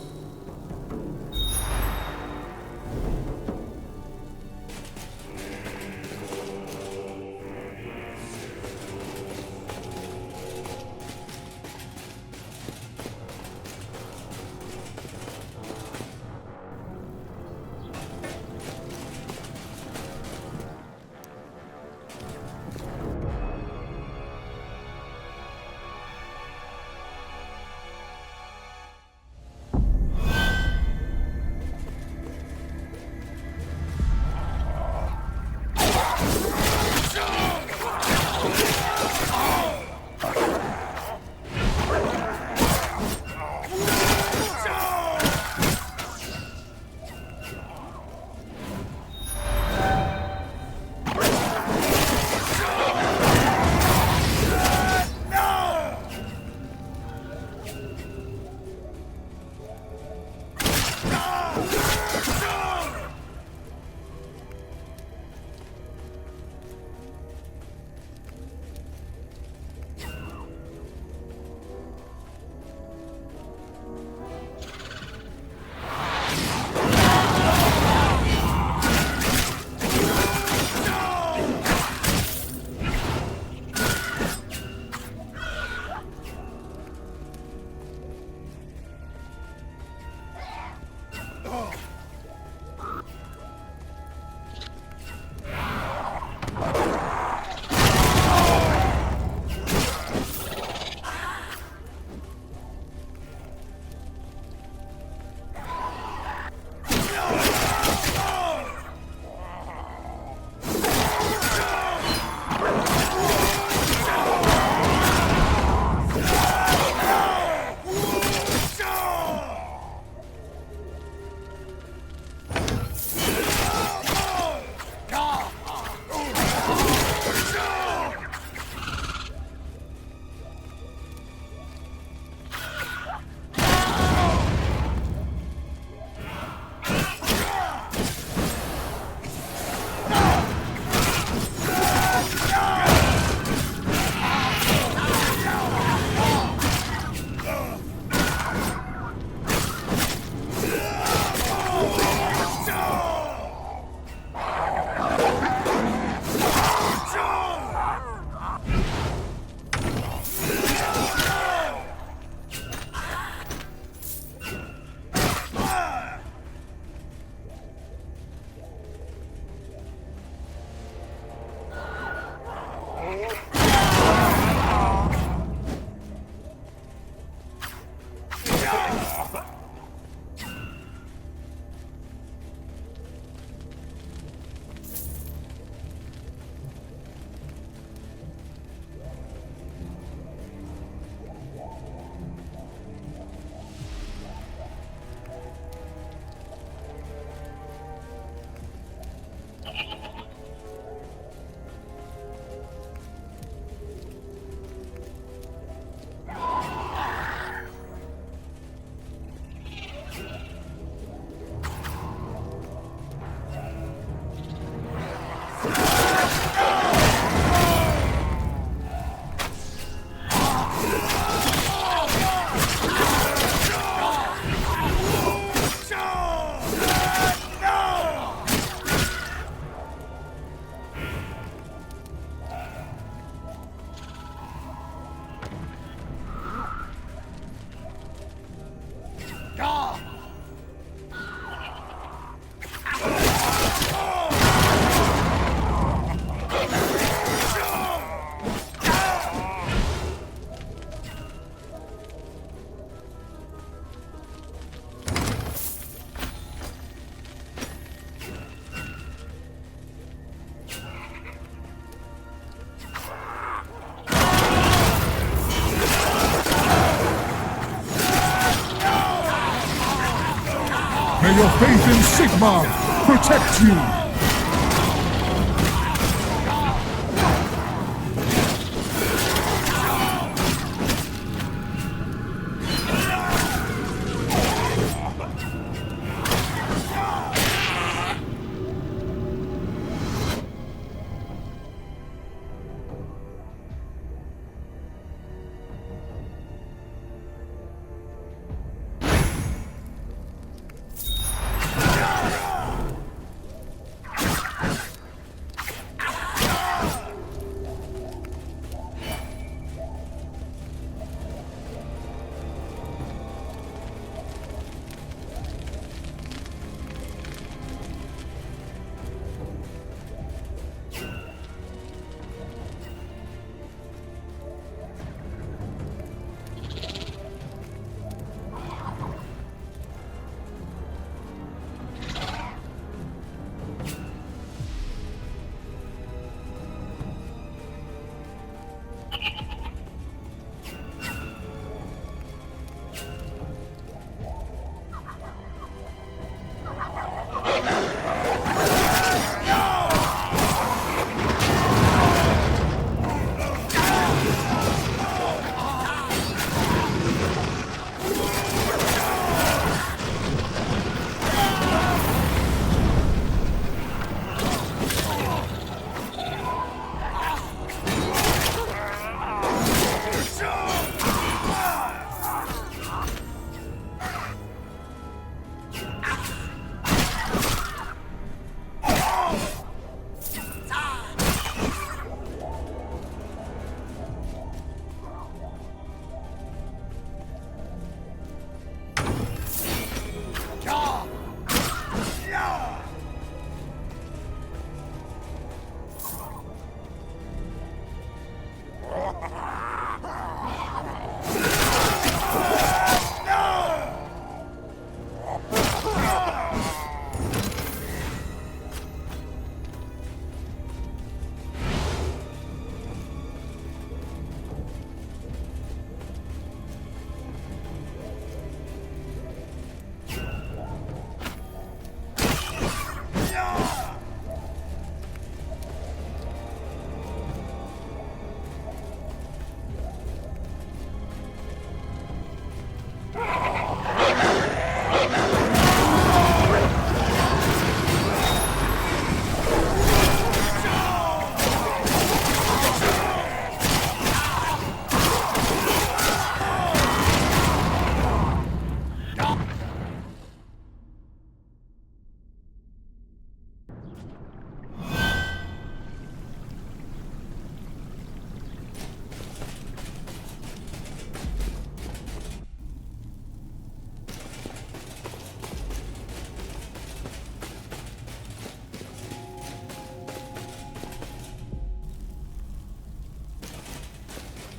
May your faith in Sigmar protect you!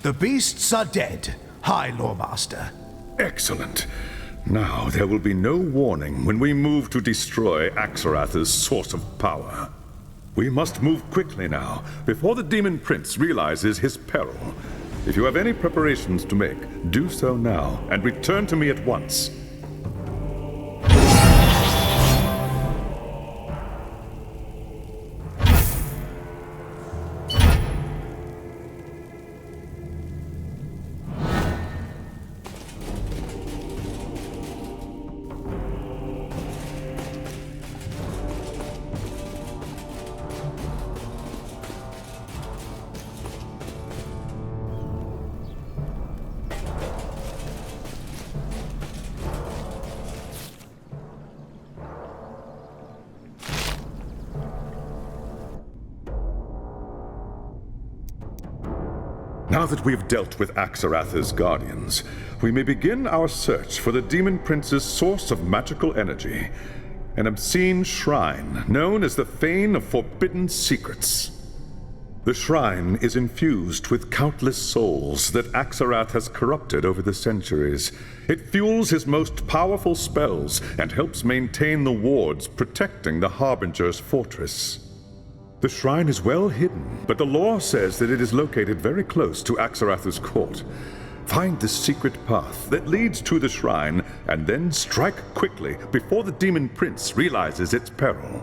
The beasts are dead, High Loremaster. Excellent. Now there will be no warning when we move to destroy Axarath's source of power. We must move quickly now, before the Demon Prince realizes his peril. If you have any preparations to make, do so now, and return to me at once. Now that we have dealt with Axarath's guardians, we may begin our search for the Demon Prince's source of magical energy, an obscene shrine known as the Fane of Forbidden Secrets. The shrine is infused with countless souls that Axarath has corrupted over the centuries. It fuels his most powerful spells and helps maintain the wards protecting the Harbinger's fortress. The shrine is well hidden, but the lore says that it is located very close to Axarath's court. Find the secret path that leads to the shrine, and then strike quickly before the demon prince realizes its peril.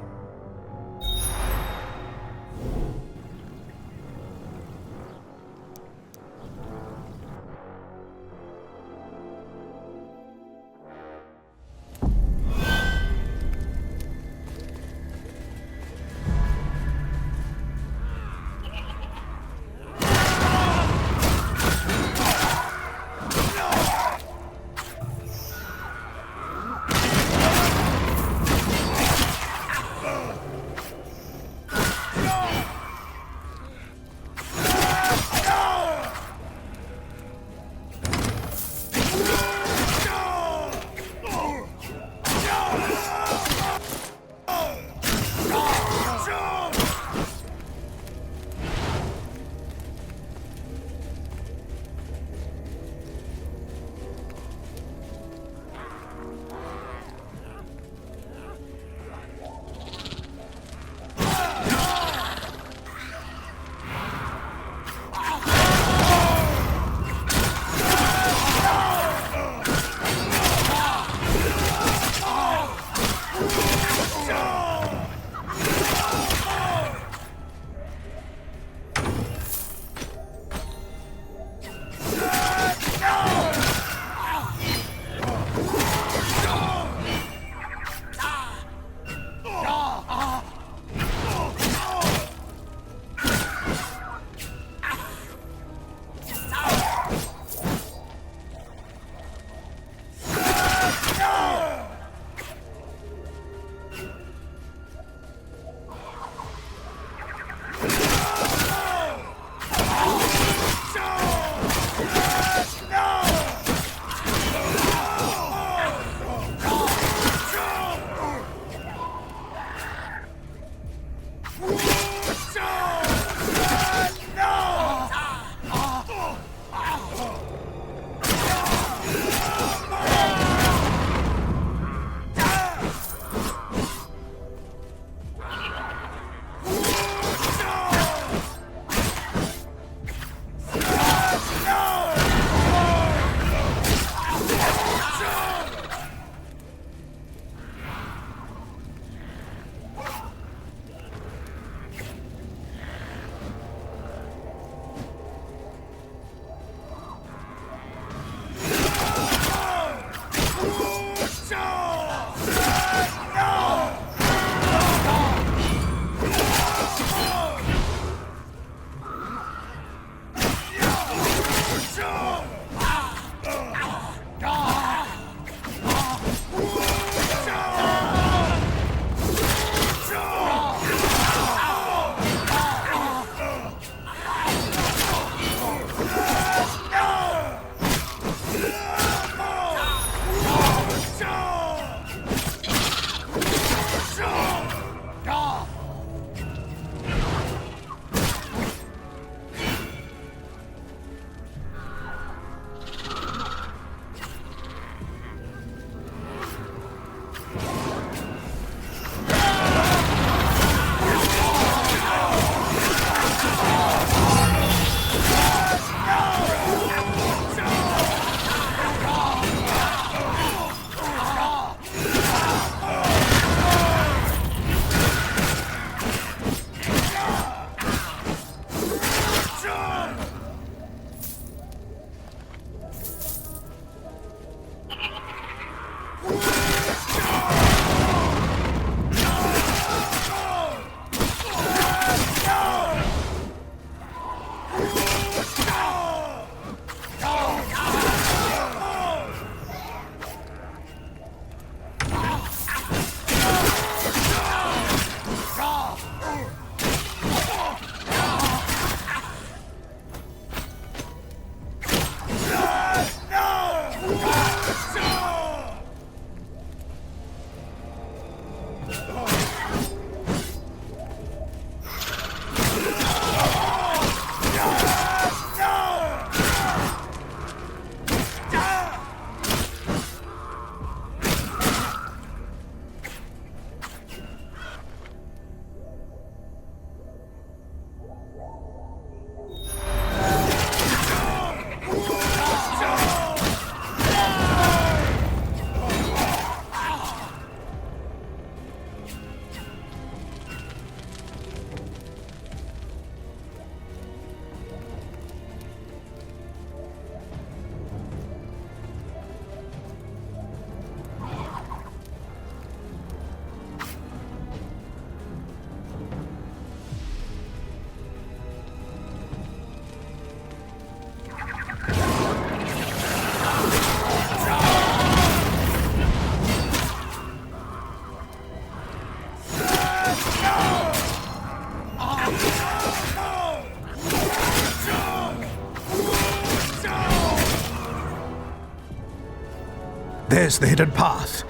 There's the hidden path.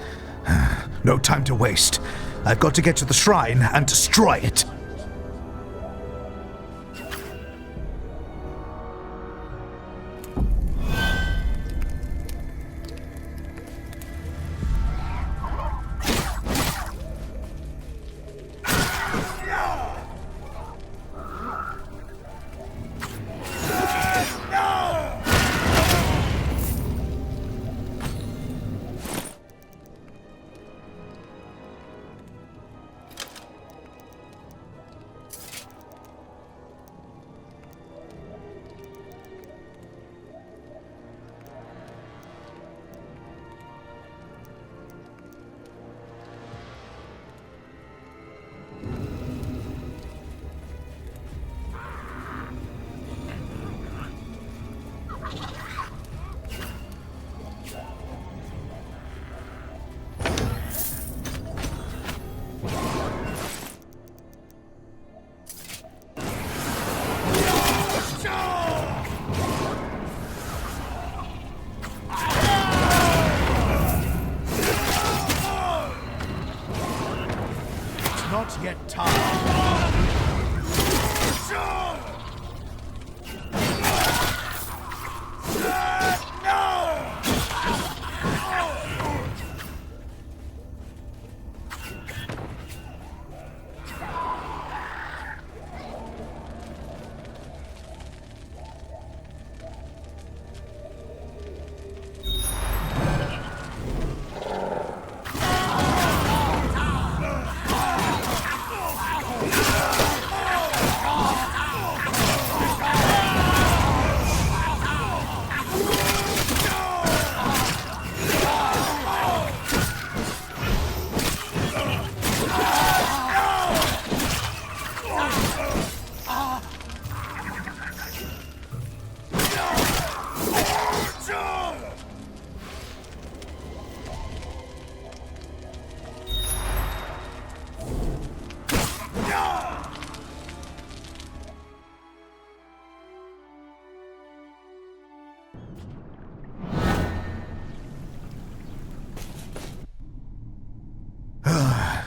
No time to waste. I've got to get to the shrine and destroy it. Not yet time.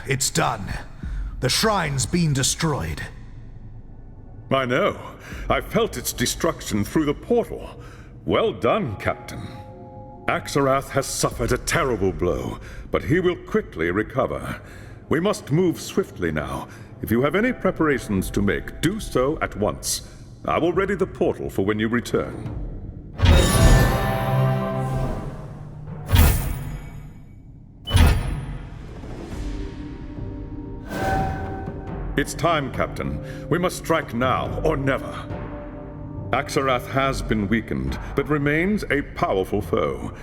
It's done. The shrine's been destroyed. I know. I felt its destruction through the portal. Well done, Captain. Axarath has suffered a terrible blow, but he will quickly recover. We must move swiftly now. If you have any preparations to make, do so at once. I will ready the portal for when you return. It's time, Captain. We must strike now or never. Axarath has been weakened, but remains a powerful foe.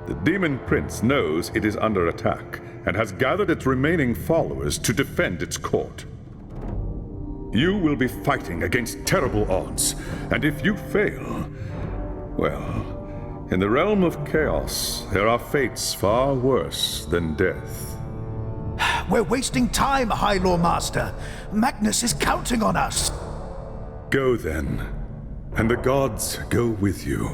The Demon Prince knows it is under attack, and has gathered its remaining followers to defend its court. You will be fighting against terrible odds, and if you fail, well, in the realm of chaos, there are fates far worse than death. We're wasting time, High Lord Master. Magnus is counting on us. Go then, and the gods go with you.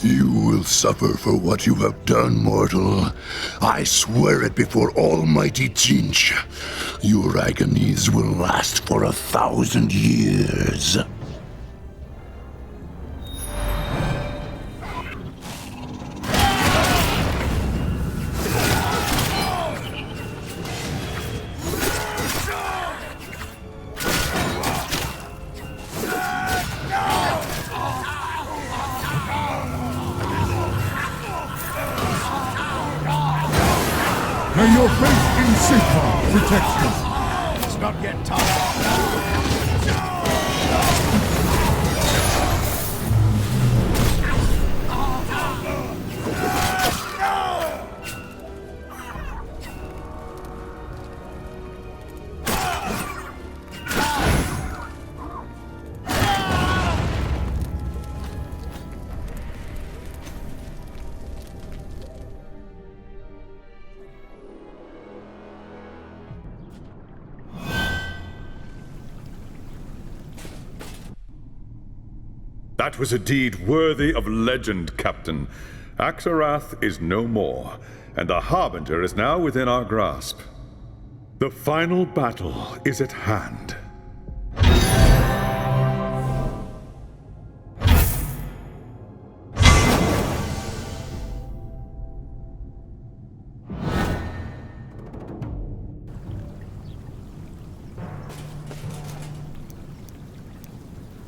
You will suffer for what you have done, mortal. I swear it before Almighty Tzeentch. Your agonies will last for 1,000 years. May your faith in Sigmar protect you. It's not yet time. That was a deed worthy of legend, Captain. Axarath is no more, and the Harbinger is now within our grasp. The final battle is at hand.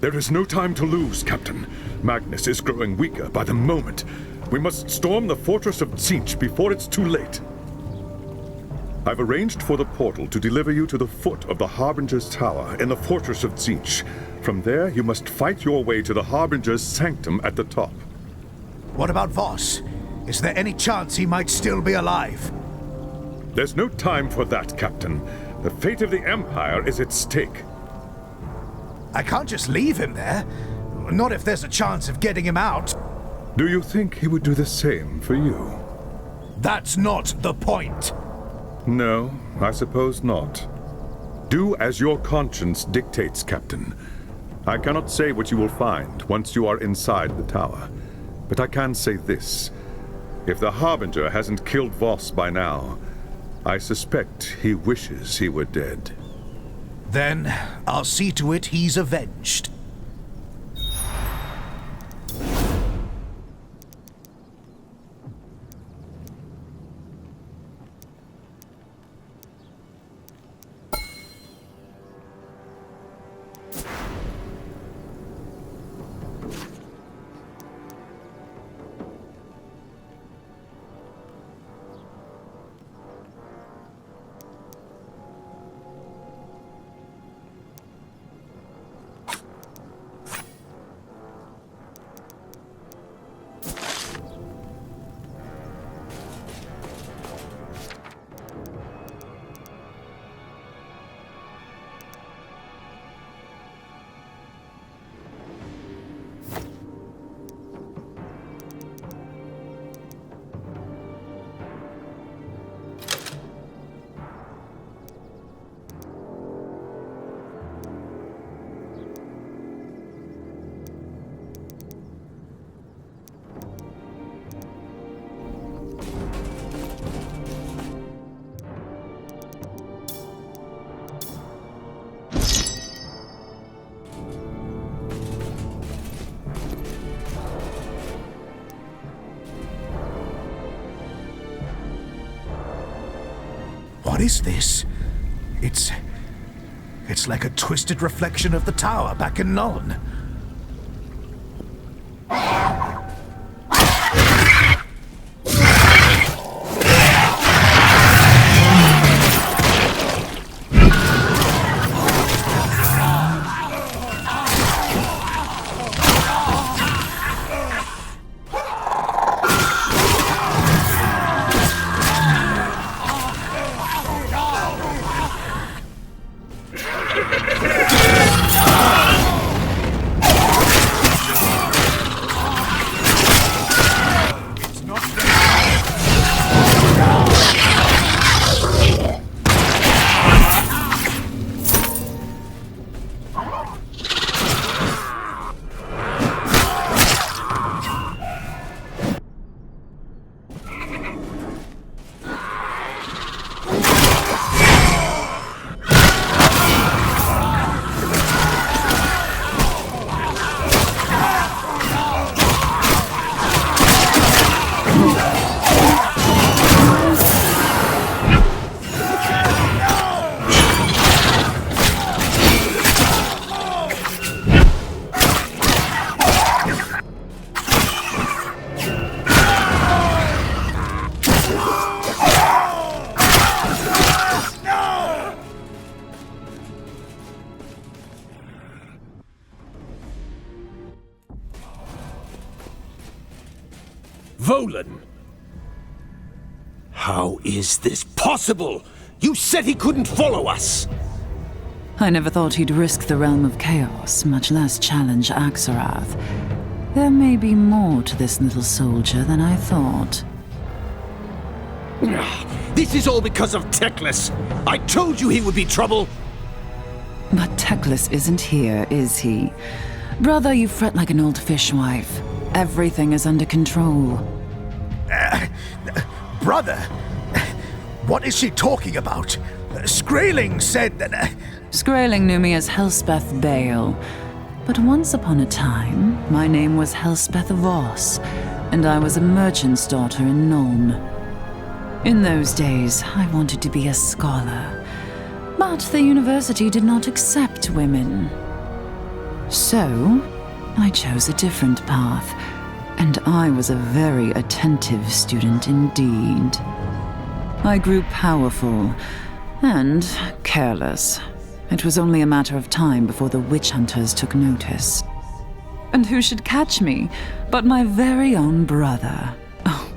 There is no time to lose, Captain. Magnus is growing weaker by the moment. We must storm the fortress of Tzeentch before it's too late. I've arranged for the portal to deliver you to the foot of the Harbinger's Tower in the fortress of Tzeentch. From there, you must fight your way to the Harbinger's Sanctum at the top. What about Voss? Is there any chance he might still be alive? There's no time for that, Captain. The fate of the Empire is at stake. I can't just leave him there. Not if there's a chance of getting him out. Do you think he would do the same for you? That's not the point. No, I suppose not. Do as your conscience dictates, Captain. I cannot say what you will find once you are inside the tower. But I can say this. If the Harbinger hasn't killed Voss by now, I suspect he wishes he were dead. Then I'll see to it he's avenged. What is this? It's like a twisted reflection of the tower back in Nuln. Volan! How is this possible? You said he couldn't follow us! I never thought he'd risk the realm of chaos, much less challenge Axarath. There may be more to this little soldier than I thought. This is all because of Teclis! I told you he would be trouble! But Teclis isn't here, is he? Brother, you fret like an old fishwife. Everything is under control. Brother, what is she talking about? Skraeling said that... Skraeling knew me as Helspeth Bale. But once upon a time, my name was Helspeth Voss, and I was a merchant's daughter in Nuln. In those days, I wanted to be a scholar. But the university did not accept women. So, I chose a different path, and I was a very attentive student indeed. I grew powerful and careless. It was only a matter of time before the witch hunters took notice. And who should catch me but my very own brother? Oh,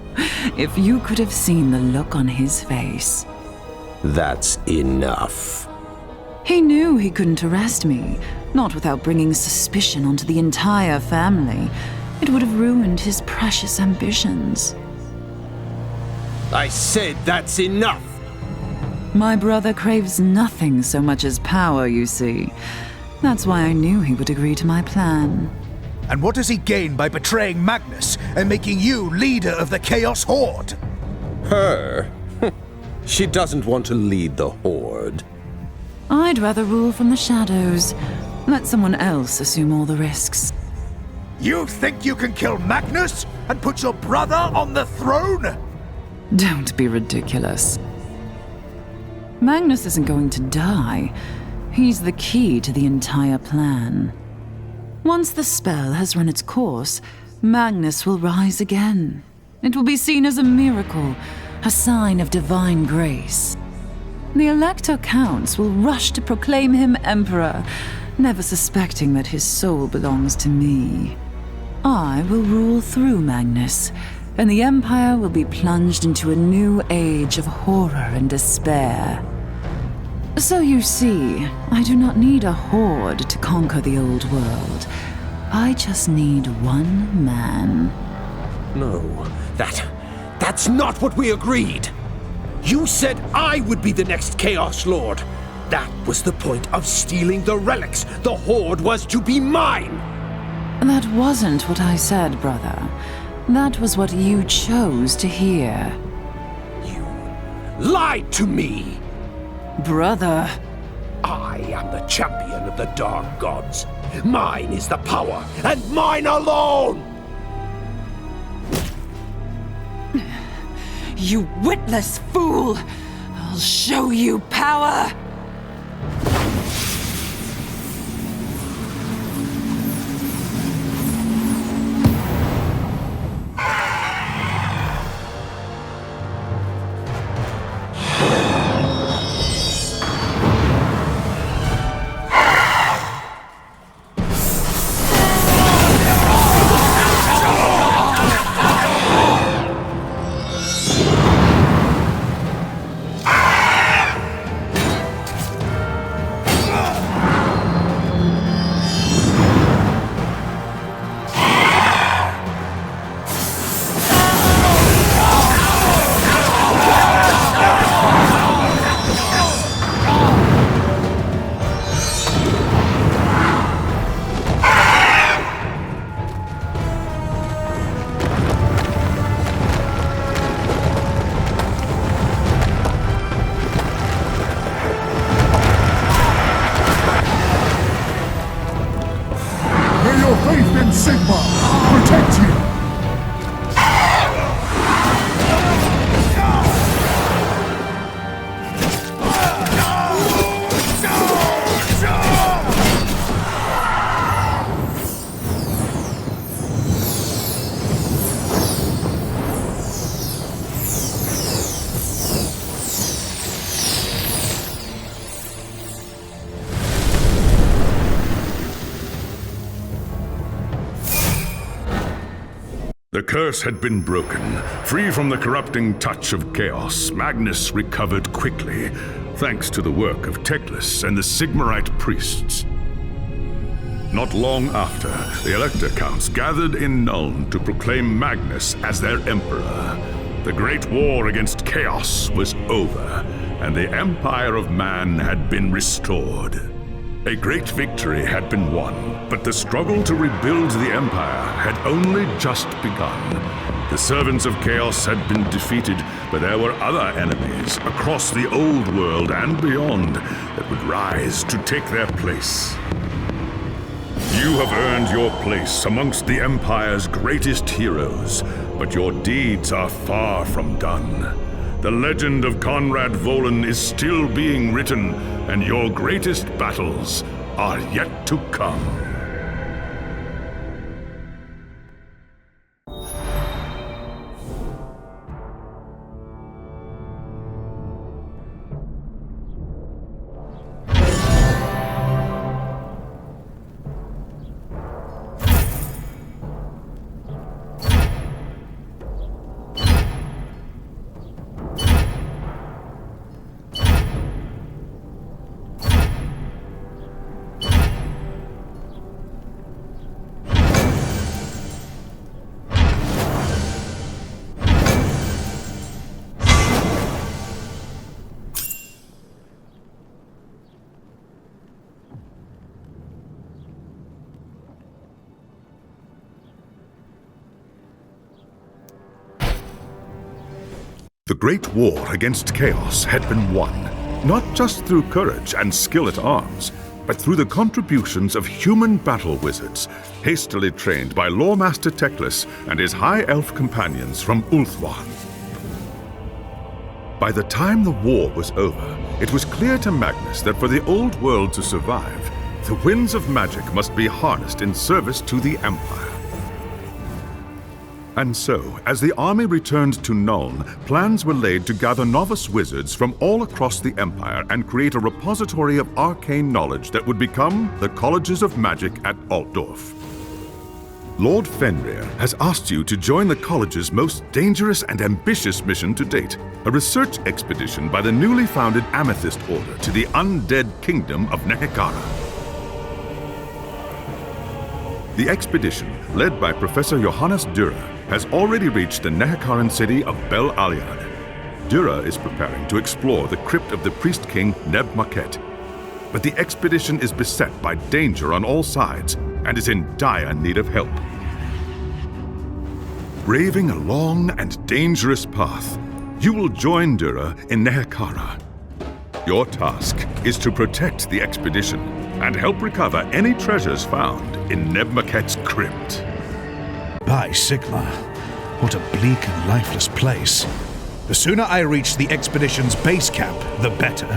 if you could have seen the look on his face. That's enough. He knew he couldn't arrest me, not without bringing suspicion onto the entire family. It would have ruined his precious ambitions. I said that's enough! My brother craves nothing so much as power, you see. That's why I knew he would agree to my plan. And what does he gain by betraying Magnus and making you leader of the Chaos Horde? Her? She doesn't want to lead the Horde. I'd rather rule from the shadows. Let someone else assume all the risks. You think you can kill Magnus and put your brother on the throne? Don't be ridiculous. Magnus isn't going to die. He's the key to the entire plan. Once the spell has run its course, Magnus will rise again. It will be seen as a miracle, a sign of divine grace. The Elector Counts will rush to proclaim him emperor, never suspecting that his soul belongs to me. I will rule through Magnus, and the Empire will be plunged into a new age of horror and despair. So you see, I do not need a horde to conquer the old world. I just need one man. No, that's not what we agreed! You said I would be the next Chaos Lord! That was the point of stealing the relics! The Horde was to be mine! That wasn't what I said, brother. That was what you chose to hear. You lied to me! Brother. I am the champion of the Dark Gods. Mine is the power, and mine alone! You witless fool! I'll show you power! The curse had been broken. Free from the corrupting touch of chaos, Magnus recovered quickly, thanks to the work of Teclis and the Sigmarite priests. Not long after, the Elector Counts gathered in Nuln to proclaim Magnus as their emperor. The Great War against Chaos was over, and the Empire of Man had been restored. A great victory had been won, but the struggle to rebuild the Empire had only just begun. The servants of Chaos had been defeated, but there were other enemies across the old world and beyond that would rise to take their place. You have earned your place amongst the Empire's greatest heroes, but your deeds are far from done. The legend of Conrad Volan is still being written, and your greatest battles are yet to come. The Great War against Chaos had been won, not just through courage and skill at arms, but through the contributions of human battle wizards, hastily trained by Loremaster Teclis and his High Elf companions from Ulthuan. By the time the war was over, it was clear to Magnus that for the old world to survive, the winds of magic must be harnessed in service to the Empire. And so, as the army returned to Nuln, plans were laid to gather novice wizards from all across the Empire and create a repository of arcane knowledge that would become the Colleges of Magic at Altdorf. Lord Fenrir has asked you to join the College's most dangerous and ambitious mission to date, a research expedition by the newly founded Amethyst Order to the undead kingdom of Nehekara. The expedition, led by Professor Johannes Dürer, has already reached the Nehekaran city of Bel Aliad. Dürer is preparing to explore the crypt of the priest king Neb Maket. But the expedition is beset by danger on all sides and is in dire need of help. Braving a long and dangerous path, you will join Dürer in Nehekara. Your task is to protect the expedition and help recover any treasures found in Neb Maket's crypt. By Sigmar, what a bleak and lifeless place. The sooner I reach the expedition's base camp, the better.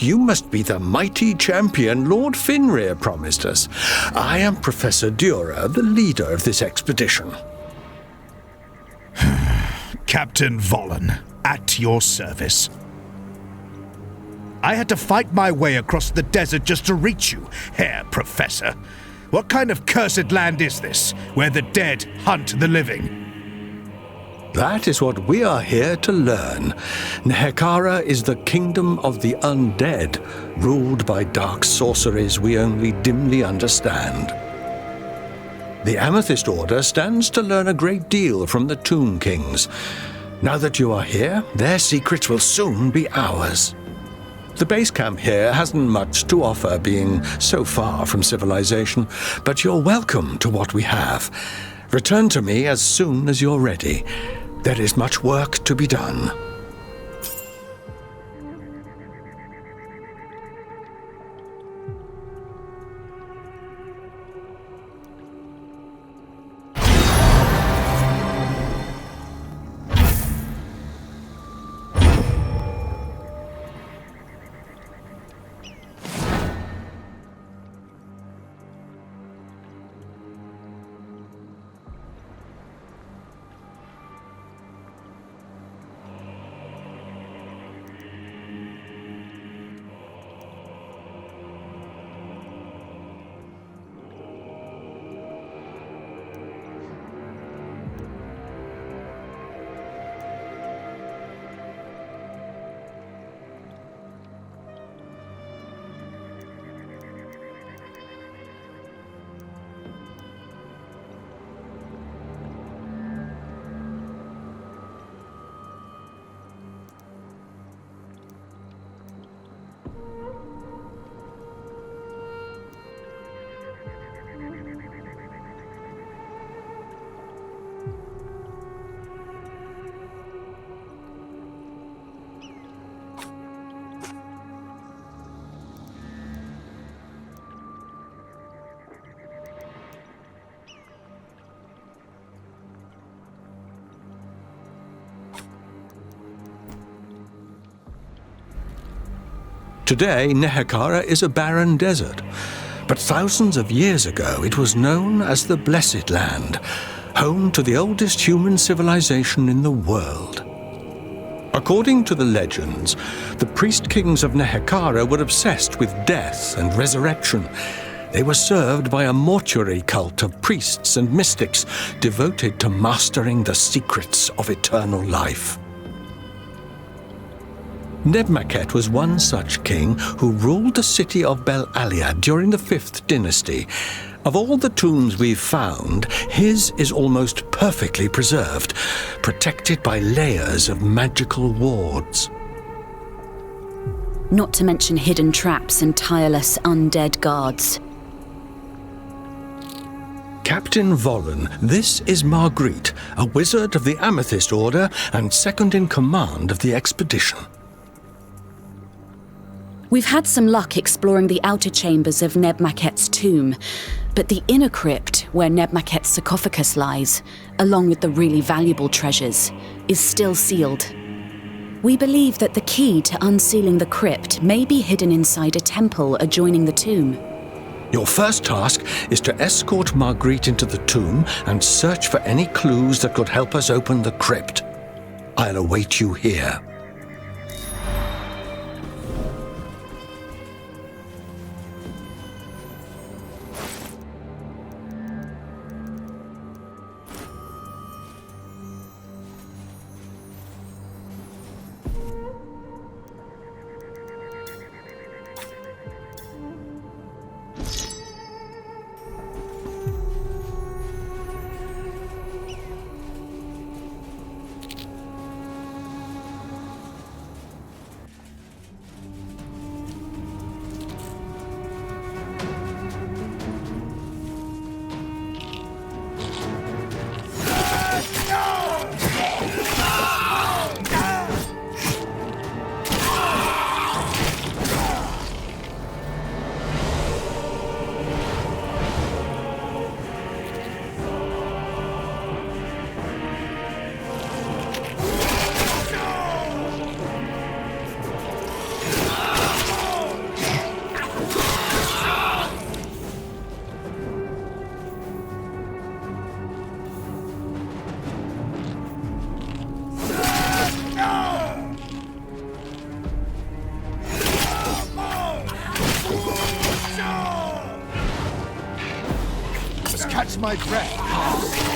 you must be the mighty champion Lord Finrir promised us. I am Professor Dura, the leader of this expedition. Captain Vollen, at your service. I had to fight my way across the desert just to reach you, Herr Professor. What kind of cursed land is this, where the dead hunt the living? That is what we are here to learn. Nehekara is the kingdom of the undead, ruled by dark sorceries we only dimly understand. The Amethyst Order stands to learn a great deal from the Tomb Kings. Now that you are here, their secrets will soon be ours. The base camp here hasn't much to offer, being so far from civilization, but you're welcome to what we have. Return to me as soon as you're ready. There is much work to be done. Today, Nehekara is a barren desert, but thousands of years ago it was known as the Blessed Land, home to the oldest human civilization in the world. According to the legends, the priest kings of Nehekara were obsessed with death and resurrection. They were served by a mortuary cult of priests and mystics devoted to mastering the secrets of eternal life. Nebmaket was one such king who ruled the city of Bel Alia during the 5th dynasty. Of all the tombs we've found, his is almost perfectly preserved, protected by layers of magical wards. Not to mention hidden traps and tireless undead guards. Captain Vollen, this is Marguerite, a wizard of the Amethyst Order and second in command of the expedition. We've had some luck exploring the outer chambers of Nebmaket's tomb, but the inner crypt, where Nebmaket's sarcophagus lies, along with the really valuable treasures, is still sealed. We believe that the key to unsealing the crypt may be hidden inside a temple adjoining the tomb. Your first task is to escort Marguerite into the tomb and search for any clues that could help us open the crypt. I'll await you here. let my breath pass.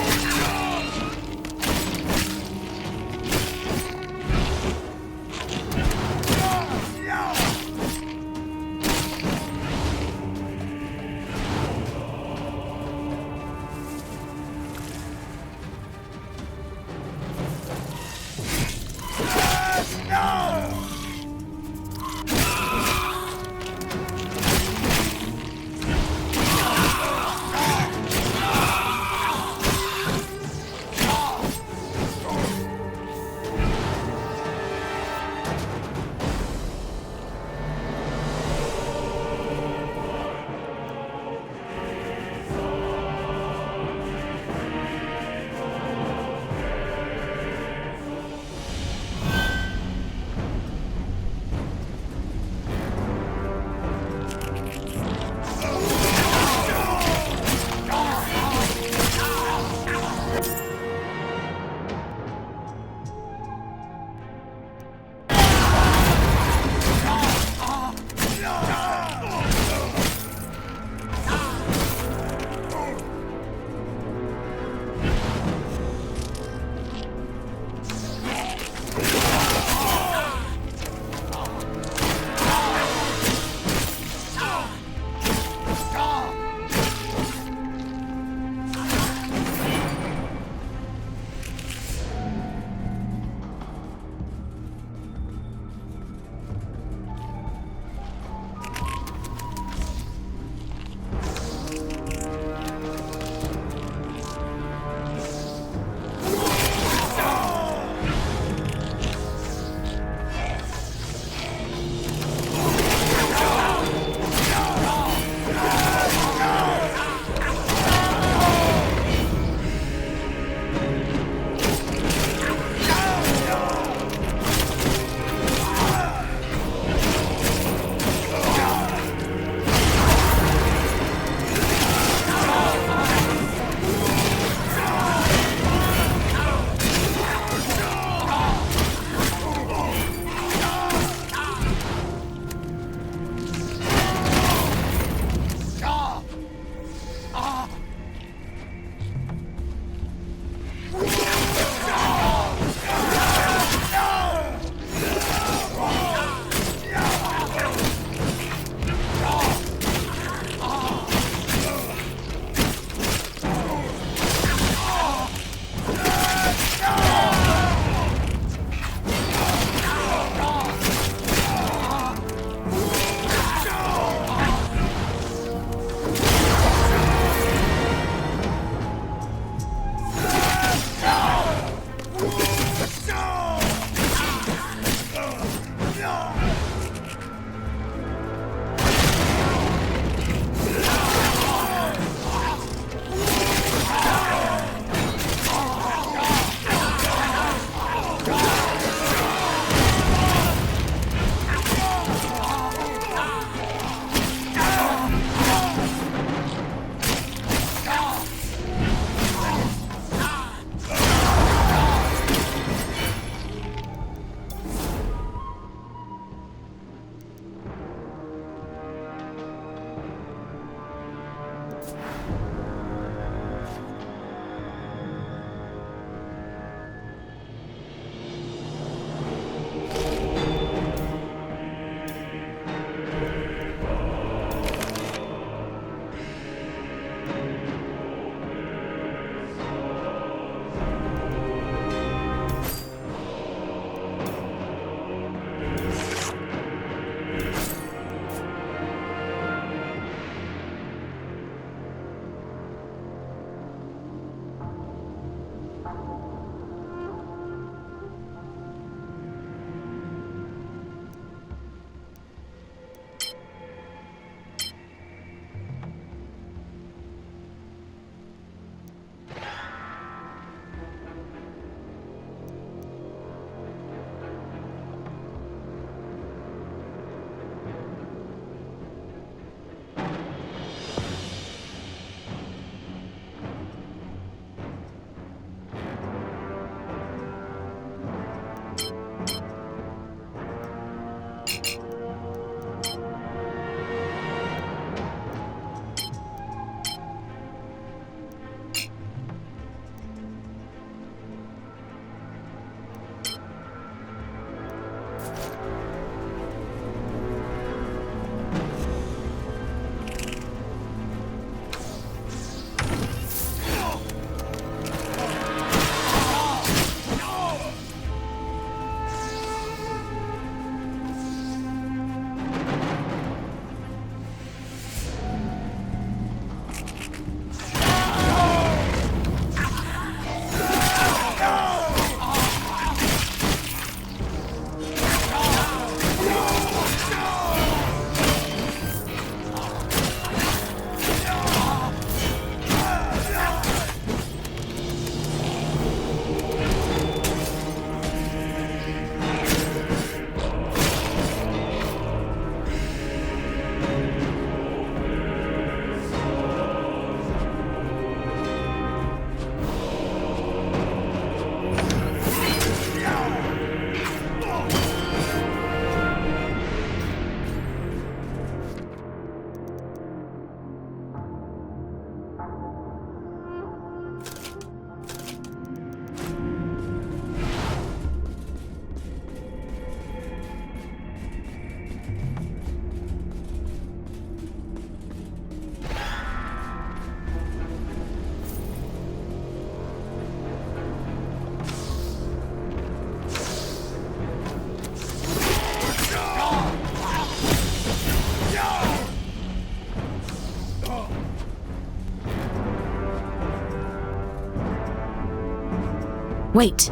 Wait,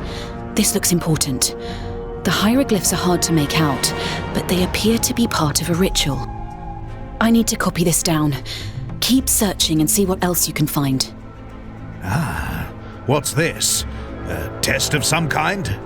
this looks important. The hieroglyphs are hard to make out, but they appear to be part of a ritual. I need to copy this down. Keep searching and see what else you can find. Ah, what's this? A test of some kind?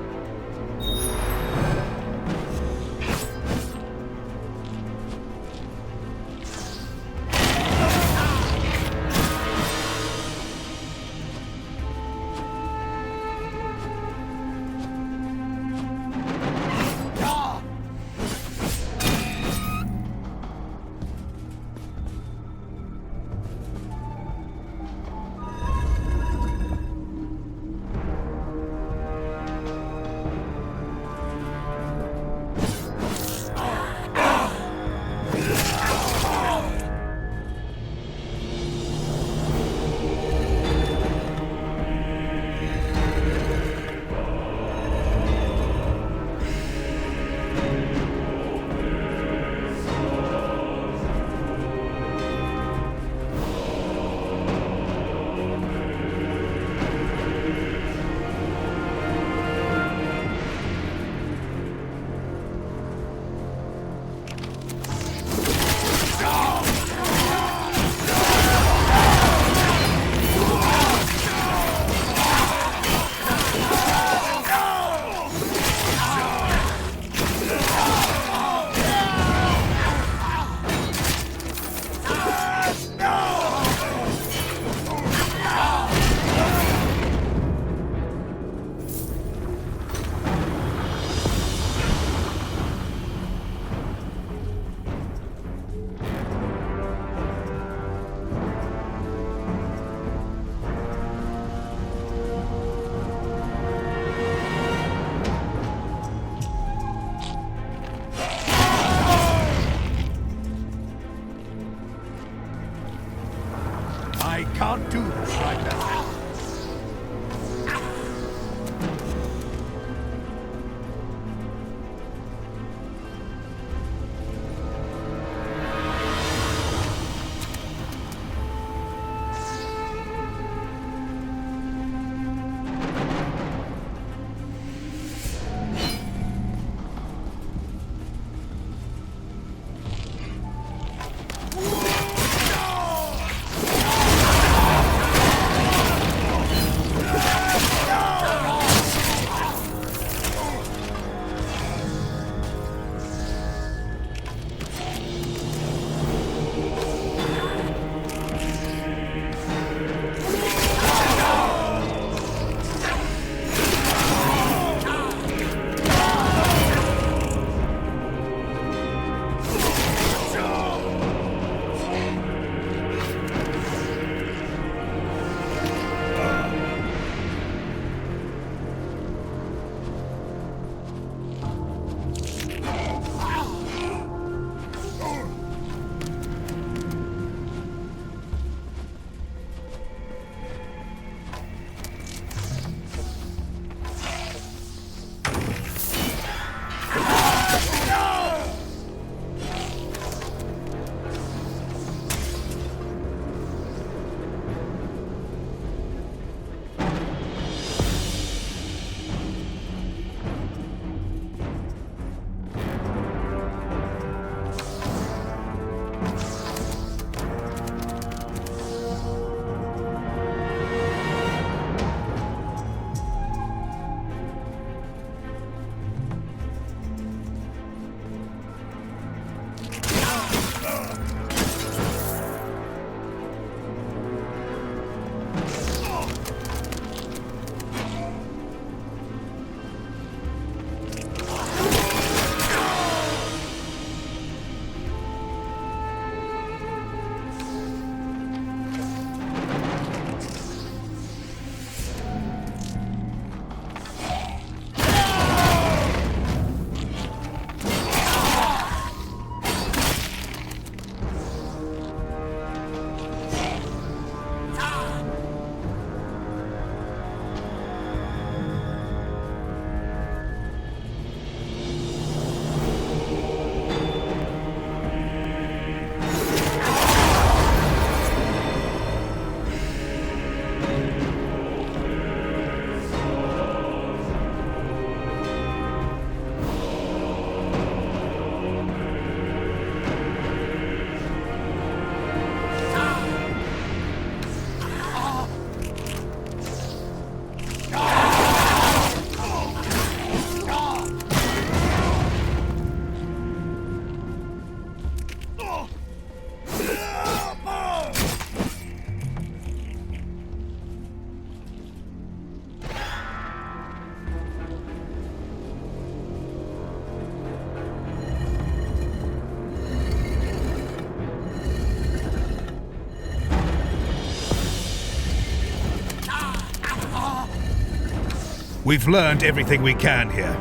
We've learned everything we can here.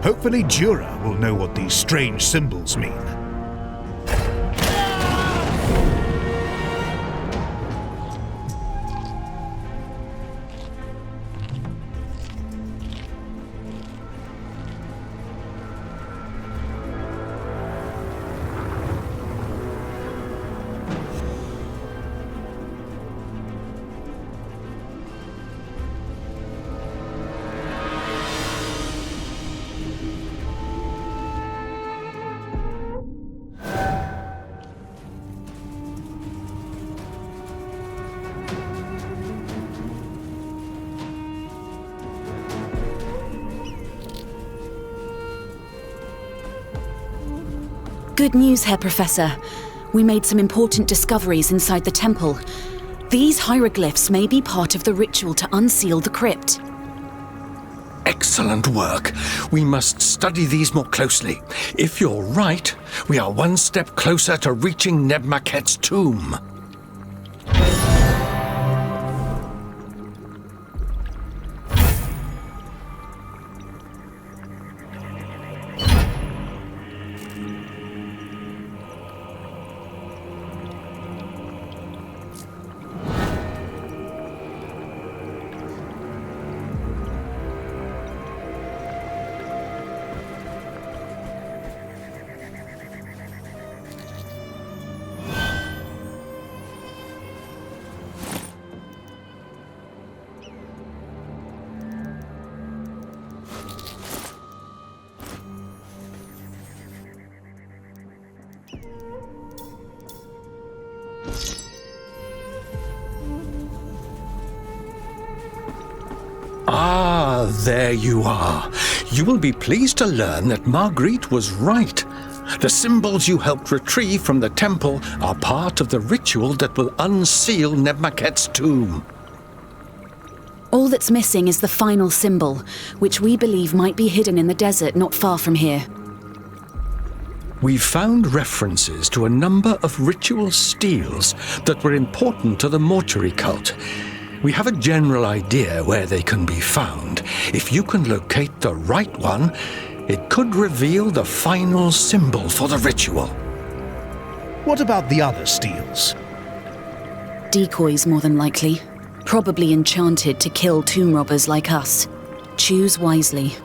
Hopefully Jura will know what these strange symbols mean. Good news, Herr Professor. We made some important discoveries inside the temple. These hieroglyphs may be part of the ritual to unseal the crypt. Excellent work. We must study these more closely. If you're right, we are one step closer to reaching Nebmaket's tomb. Ah, there you are. You will be pleased to learn that Marguerite was right. The symbols you helped retrieve from the temple are part of the ritual that will unseal Nebmaket's tomb. All that's missing is the final symbol, which we believe might be hidden in the desert not far from here. We found references to a number of ritual steels that were important to the mortuary cult. We have a general idea where they can be found. If you can locate the right one, it could reveal the final symbol for the ritual. What about the other steels? Decoys, more than likely. Probably enchanted to kill tomb robbers like us. Choose wisely.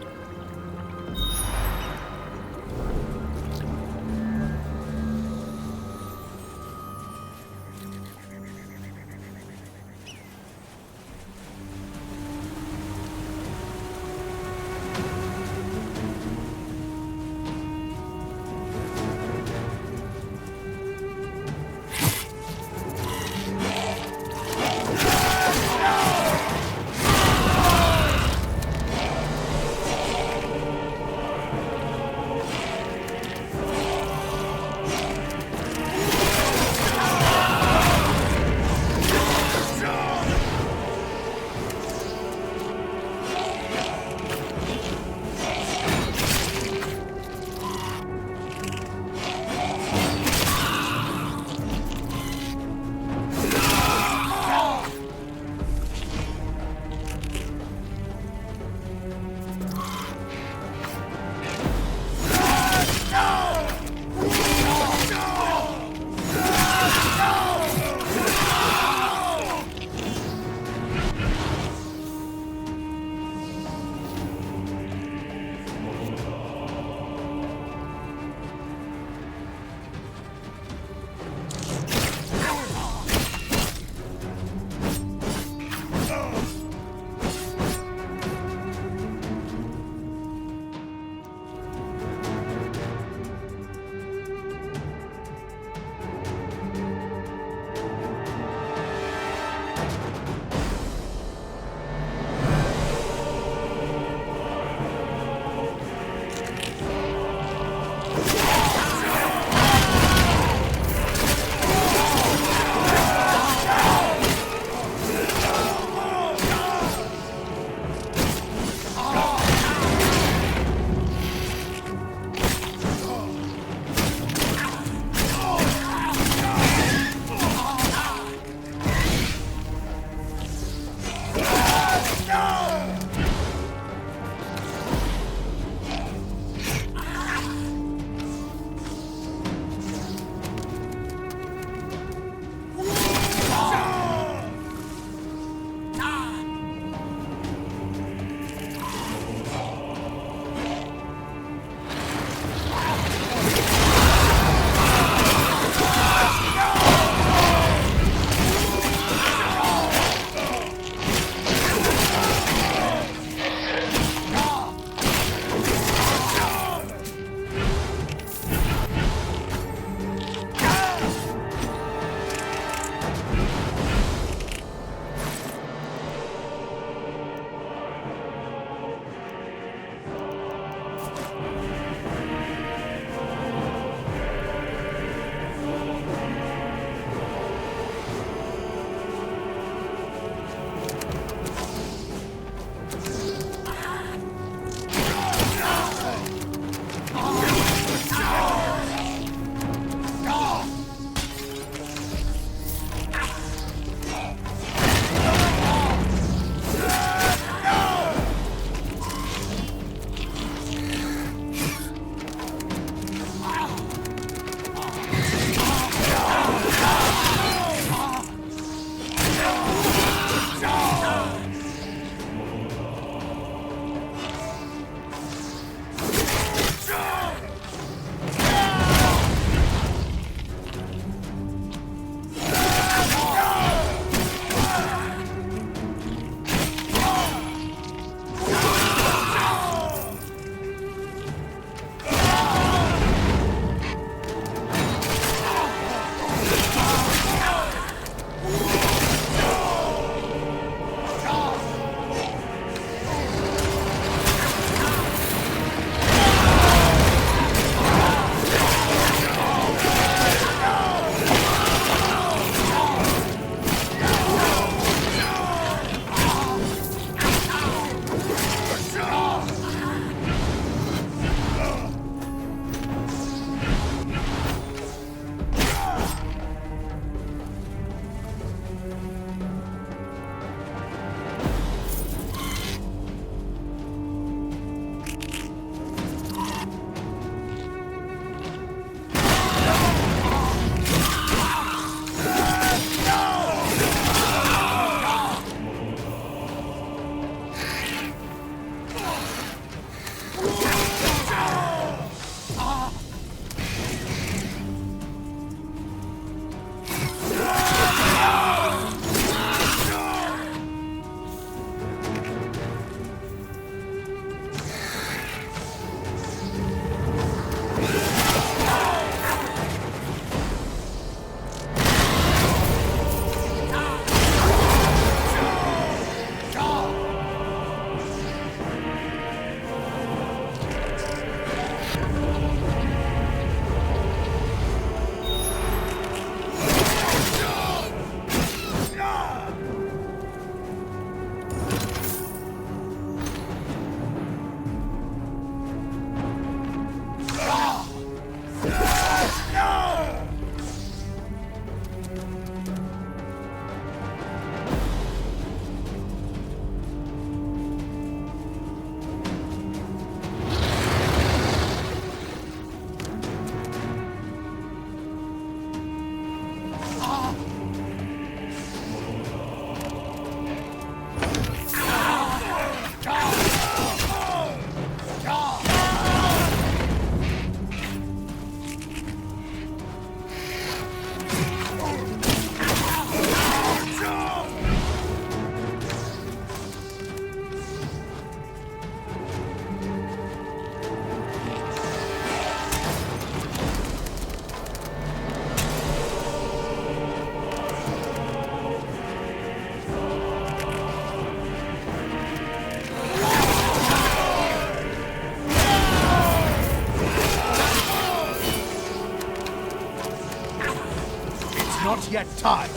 yet time.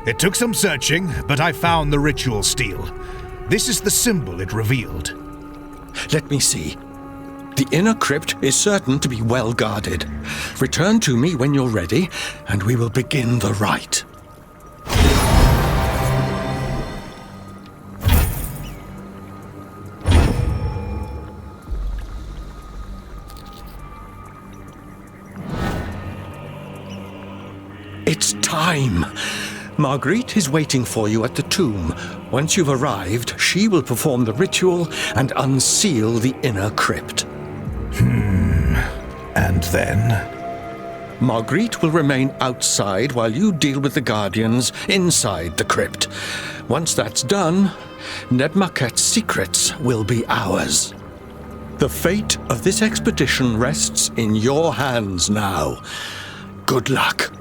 It took some searching, but I found the ritual stele. This is the symbol it revealed. Let me see. The inner crypt is certain to be well guarded. Return to me when you're ready, and we will begin the rite. It's time! Marguerite is waiting for you at the tomb. Once you've arrived, she will perform the ritual and unseal the inner crypt. And then? Marguerite will remain outside while you deal with the Guardians inside the crypt. Once that's done, Neb Maquette's secrets will be ours. The fate of this expedition rests in your hands now. Good luck.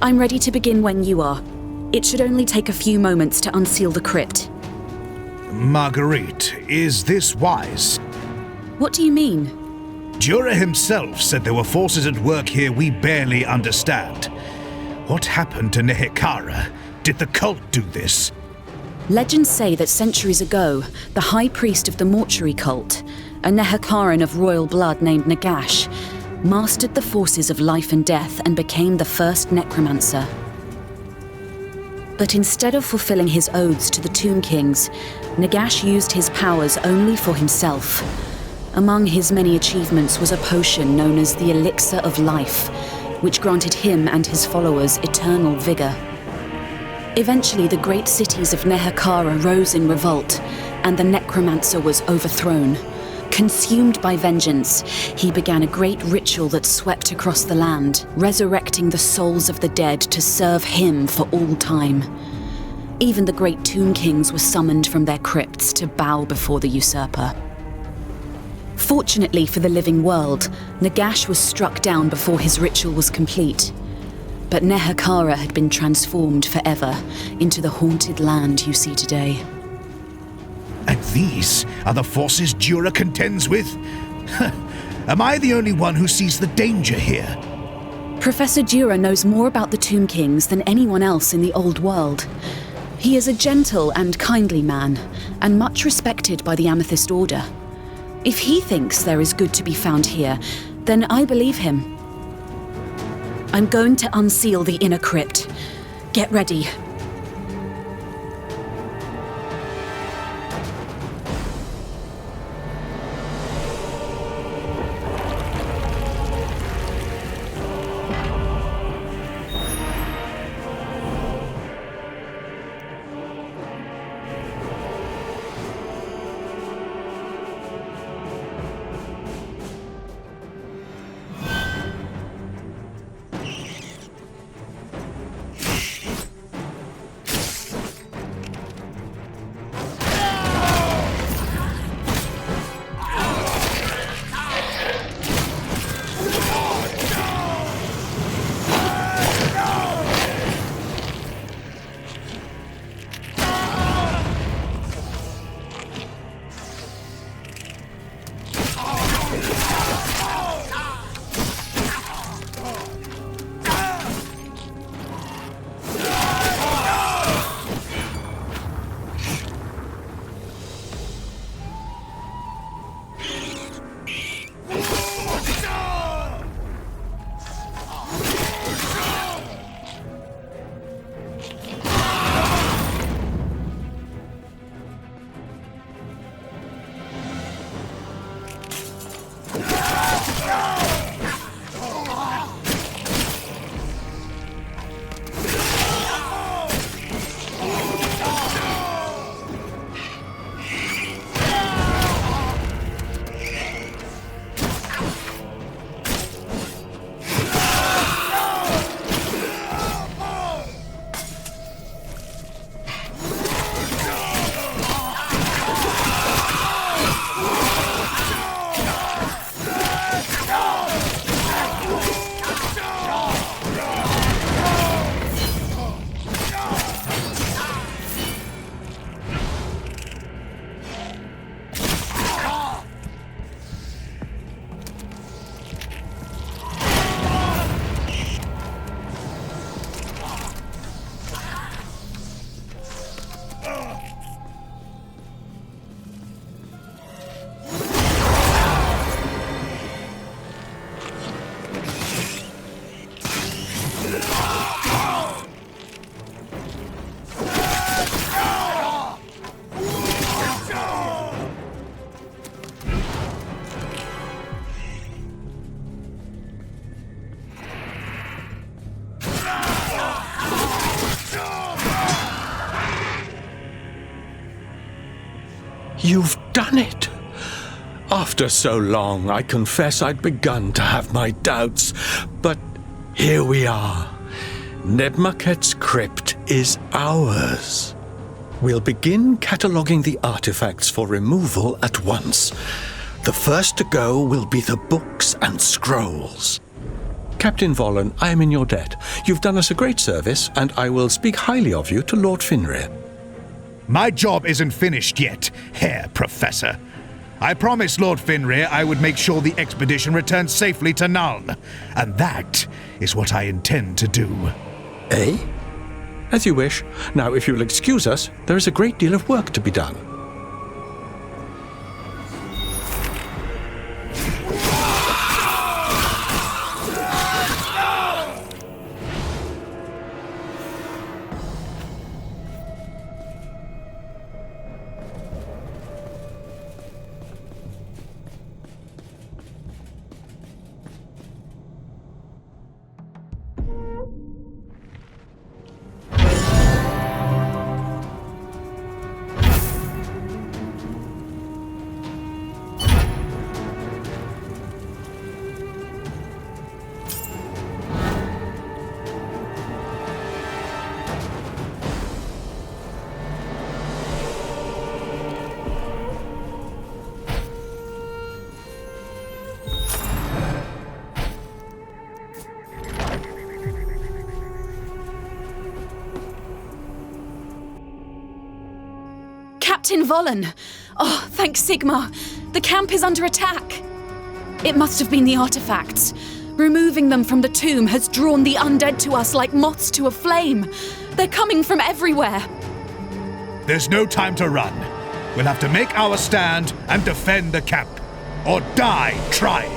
I'm ready to begin when you are. It should only take a few moments to unseal the crypt. Marguerite, is this wise? What do you mean? Jura himself said there were forces at work here we barely understand. What happened to Nehekara? Did the cult do this? Legends say that centuries ago, the high priest of the mortuary cult, a Nehekaran of royal blood named Nagash, mastered the forces of life and death and became the first necromancer. But instead of fulfilling his oaths to the Tomb Kings, Nagash used his powers only for himself. Among his many achievements was a potion known as the Elixir of Life, which granted him and his followers eternal vigor. Eventually, the great cities of Nehekara rose in revolt, and the necromancer was overthrown. Consumed by vengeance, he began a great ritual that swept across the land, resurrecting the souls of the dead to serve him for all time. Even the great Tomb Kings were summoned from their crypts to bow before the usurper. Fortunately for the living world, Nagash was struck down before his ritual was complete. But Nehekara had been transformed forever into the haunted land you see today. And these are the forces Jura contends with? Am I the only one who sees the danger here? Professor Jura knows more about the Tomb Kings than anyone else in the old world. He is a gentle and kindly man, and much respected by the Amethyst Order. If he thinks there is good to be found here, then I believe him. I'm going to unseal the inner crypt. Get ready. You've done it! After so long, I confess I'd begun to have my doubts, but here we are. Nebmaket's crypt is ours. We'll begin cataloguing the artifacts for removal at once. The first to go will be the books and scrolls. Captain Vollen, I am in your debt. You've done us a great service, and I will speak highly of you to Lord Fenrir. My job isn't finished yet, Herr Professor. I promised Lord Fenrir I would make sure the expedition returns safely to Nuln, and that is what I intend to do. Eh? As you wish. Now, if you'll excuse us, there is a great deal of work to be done. Captain Vollen! Oh, thanks, Sigmar. The camp is under attack. It must have been the artifacts. Removing them from the tomb has drawn the undead to us like moths to a flame. They're coming from everywhere. There's no time to run. We'll have to make our stand and defend the camp, or die trying.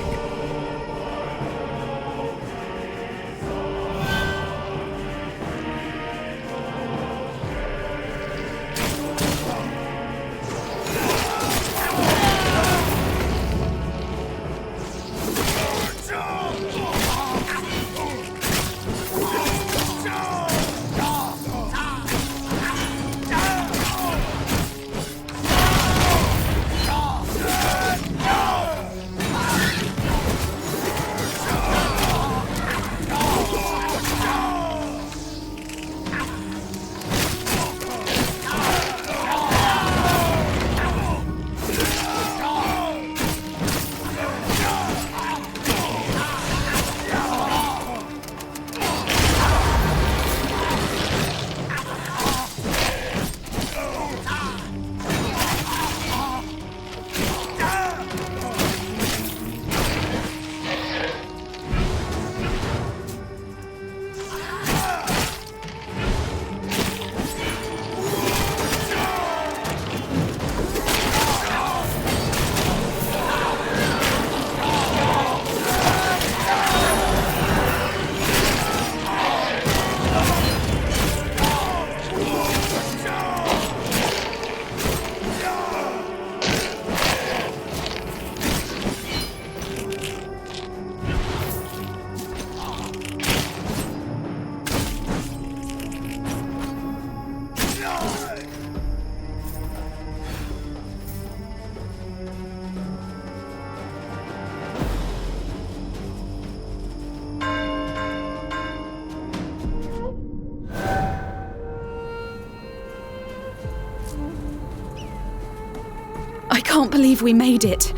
I can't believe we made it.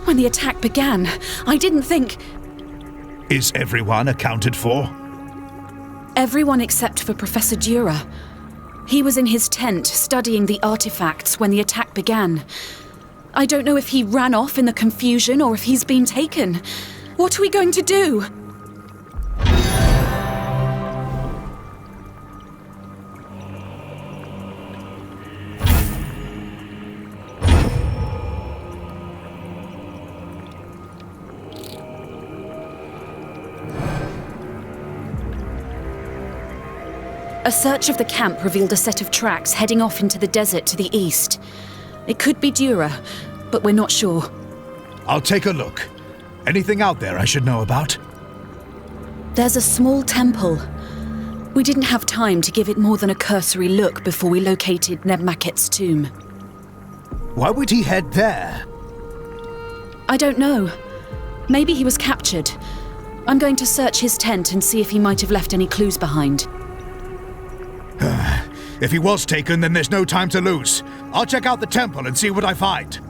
When the attack began, I didn't think... Is everyone accounted for? Everyone except for Professor Dura. He was in his tent studying the artifacts when the attack began. I don't know if he ran off in the confusion or if he's been taken. What are we going to do? A search of the camp revealed a set of tracks heading off into the desert to the east. It could be Dura, but we're not sure. I'll take a look. Anything out there I should know about? There's a small temple. We didn't have time to give it more than a cursory look before we located Nebmaket's tomb. Why would he head there? I don't know. Maybe he was captured. I'm going to search his tent and see if he might have left any clues behind. If he was taken, then there's no time to lose. I'll check out the temple and see what I find.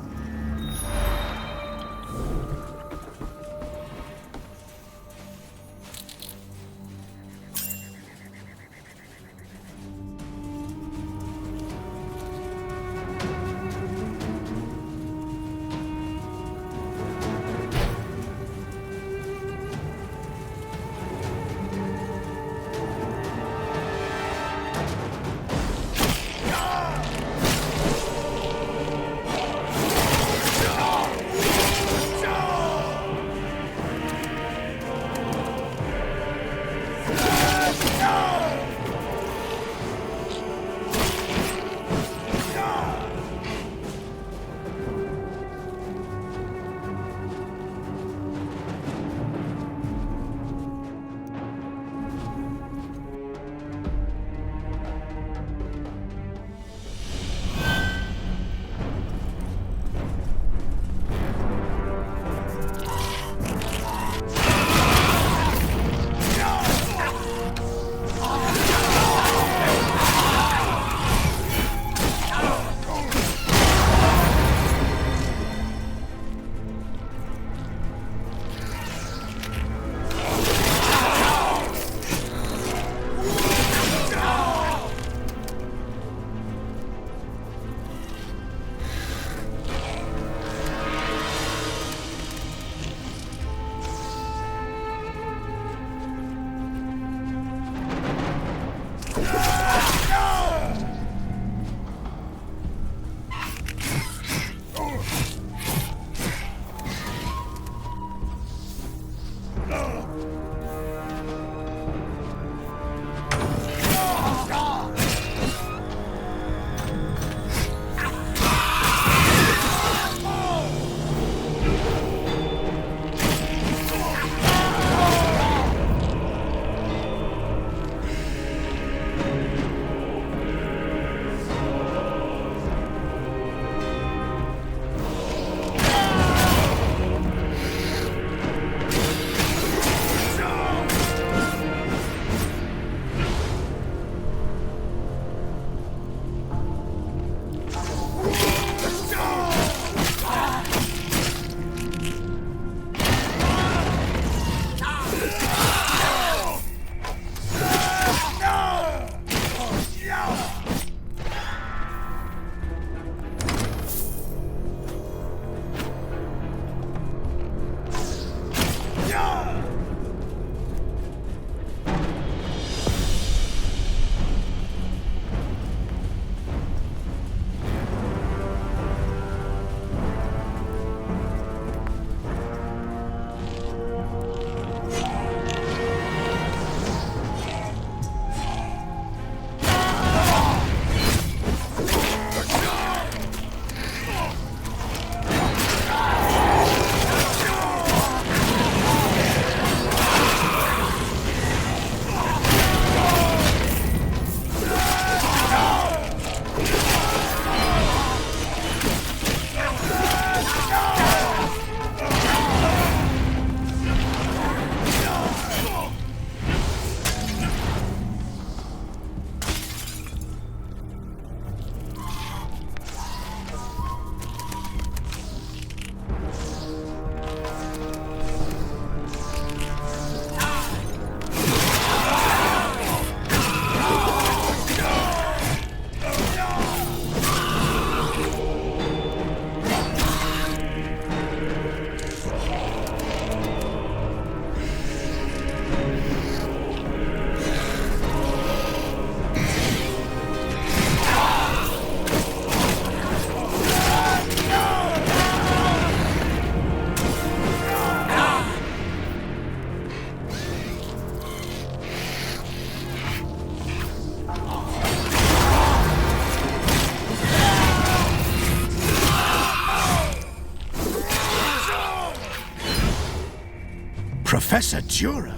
Professor Jura?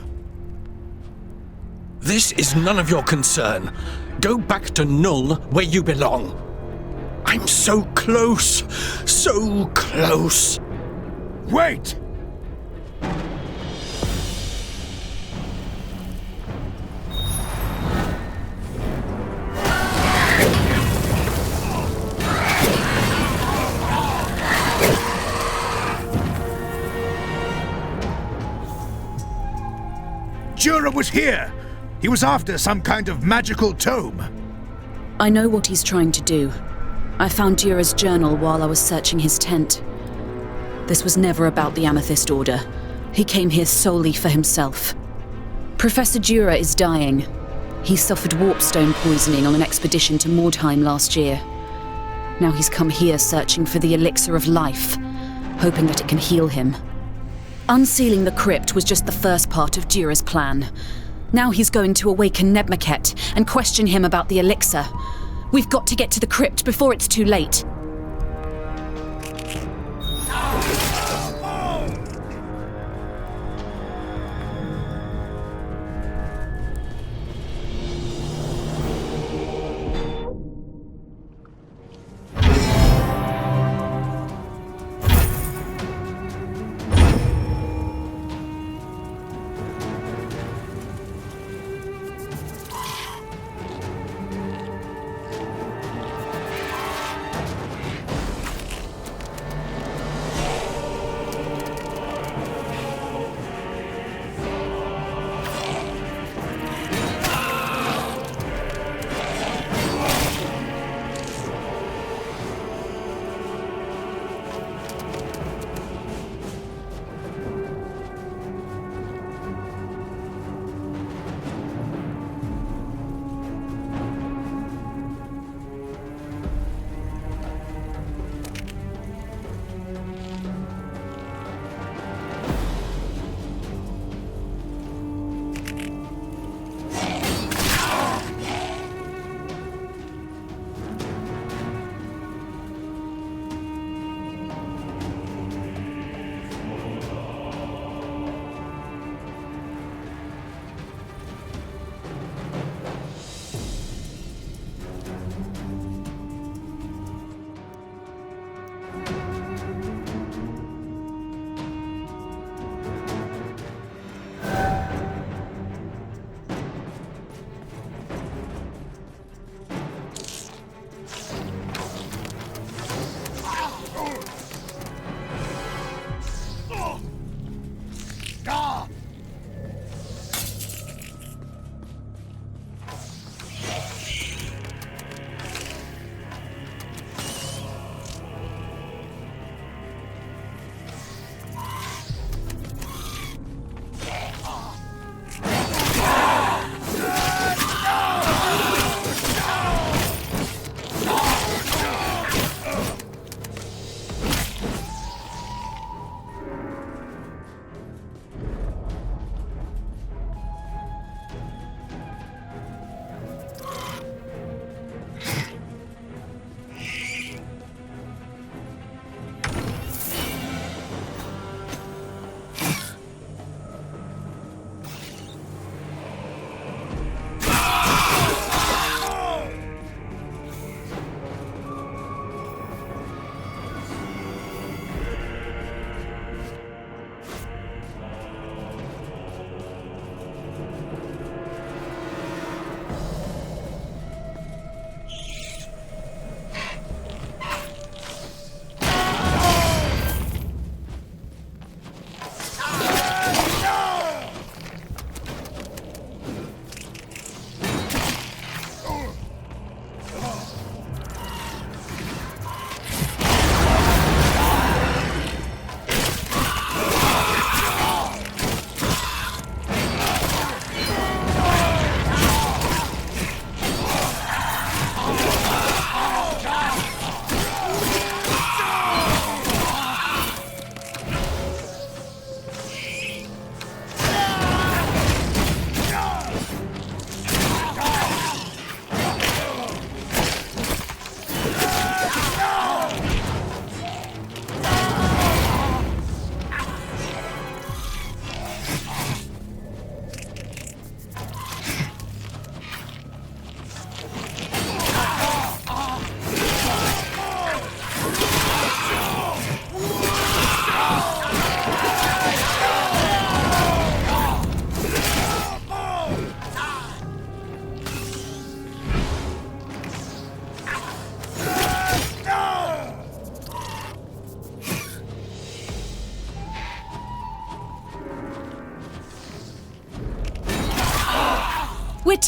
This is none of your concern. Go back to Nuln, where you belong. I'm so close. So close. Wait! Jura was here! He was after some kind of magical tome. I know what he's trying to do. I found Jura's journal while I was searching his tent. This was never about the Amethyst Order. He came here solely for himself. Professor Jura is dying. He suffered warpstone poisoning on an expedition to Mordheim last year. Now he's come here searching for the elixir of life, hoping that it can heal him. Unsealing the crypt was just the first part of Jura's plan. Now he's going to awaken Nebmaket and question him about the elixir. We've got to get to the crypt before it's too late.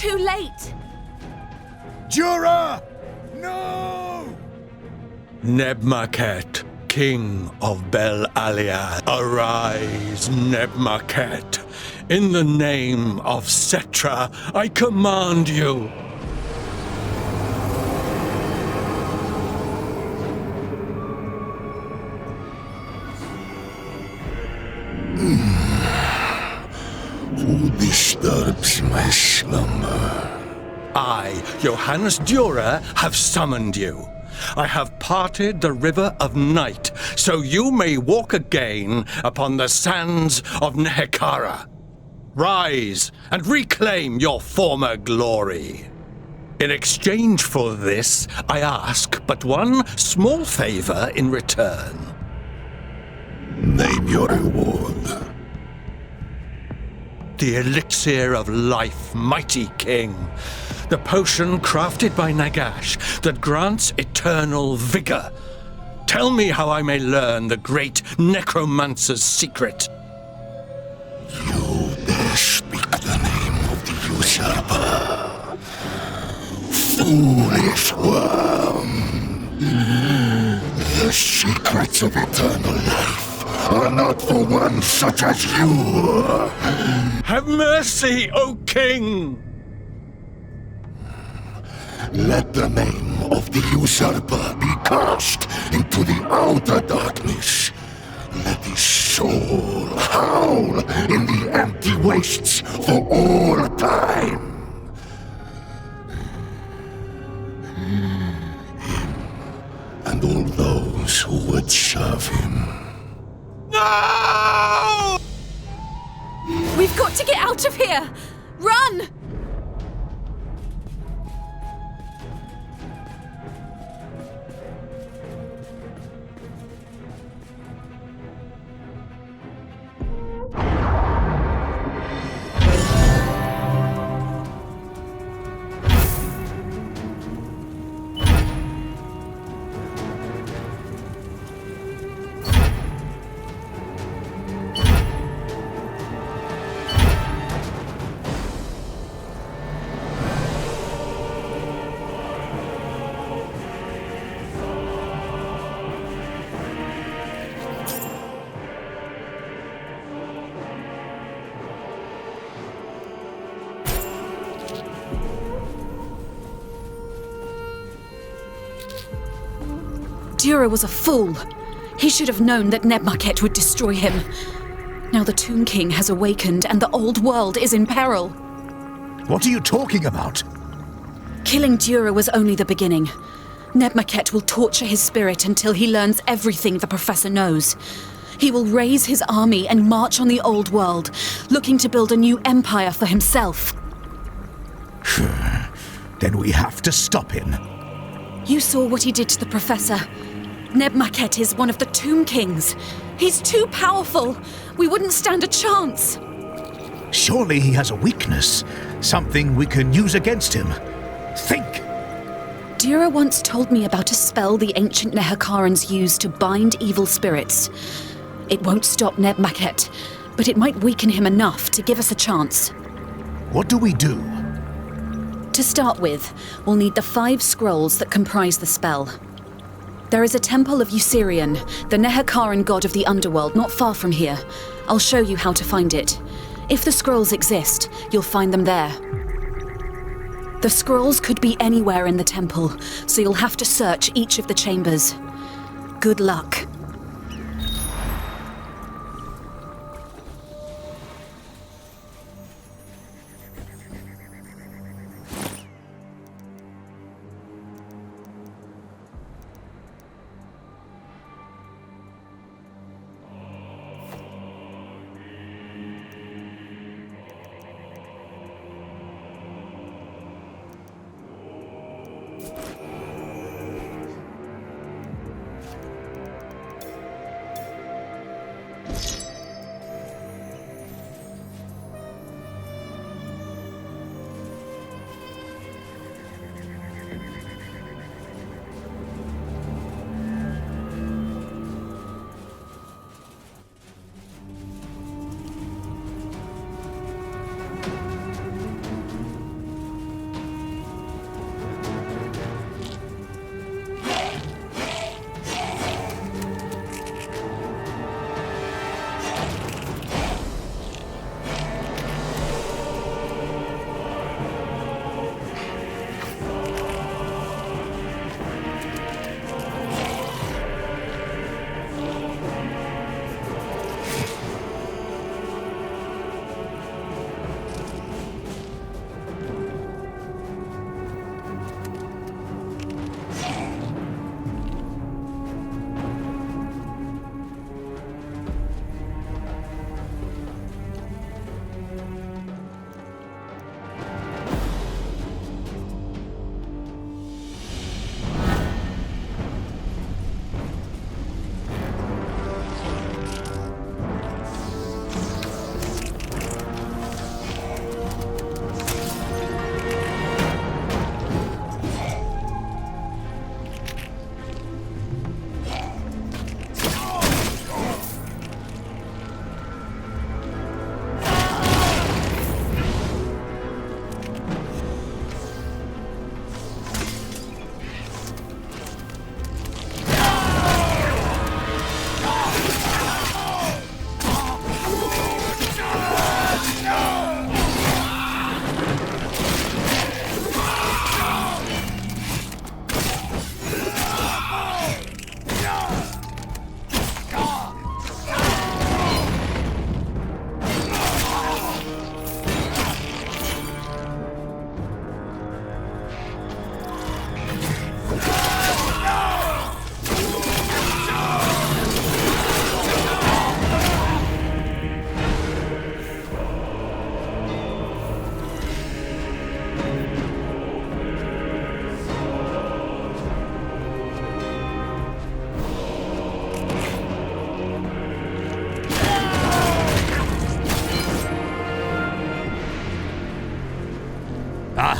too late! Jura! No! Nebmaket, King of Bel Aliad, arise, Nebmaket. In the name of Setra, I command you. Who disturbs my slumber? I, Johannes Dürer, have summoned you. I have parted the river of night, so you may walk again upon the sands of Nehekara. Rise and reclaim your former glory. In exchange for this, I ask but one small favor in return. Name your reward. The elixir of life, mighty king. The potion crafted by Nagash that grants eternal vigor. Tell me how I may learn the great necromancer's secret. You dare speak the name of the usurper. Foolish worm. The secrets of eternal life are not for one such as you. Have mercy, O king! Let the name of the usurper be cast into the outer darkness. Let his soul howl in the empty wastes for all time. Him and all those who would serve him. No! We've got to get out of here! Run! Dürer was a fool. He should have known that Nebmaket would destroy him. Now the Tomb King has awakened and the old world is in peril. What are you talking about? Killing Dürer was only the beginning. Nebmaket will torture his spirit until he learns everything the Professor knows. He will raise his army and march on the old world, looking to build a new empire for himself. Then we have to stop him. You saw what he did to the Professor. Nebmaket is one of the Tomb Kings. He's too powerful. We wouldn't stand a chance. Surely he has a weakness. Something we can use against him. Think! Dürer once told me about a spell the ancient Nehekarans use to bind evil spirits. It won't stop Nebmaket, but it might weaken him enough to give us a chance. What do we do? To start with, we'll need the 5 scrolls that comprise the spell. There is a temple of Usirian, the Nehekaran god of the underworld, not far from here. I'll show you how to find it. If the scrolls exist, you'll find them there. The scrolls could be anywhere in the temple, so you'll have to search each of the chambers. Good luck.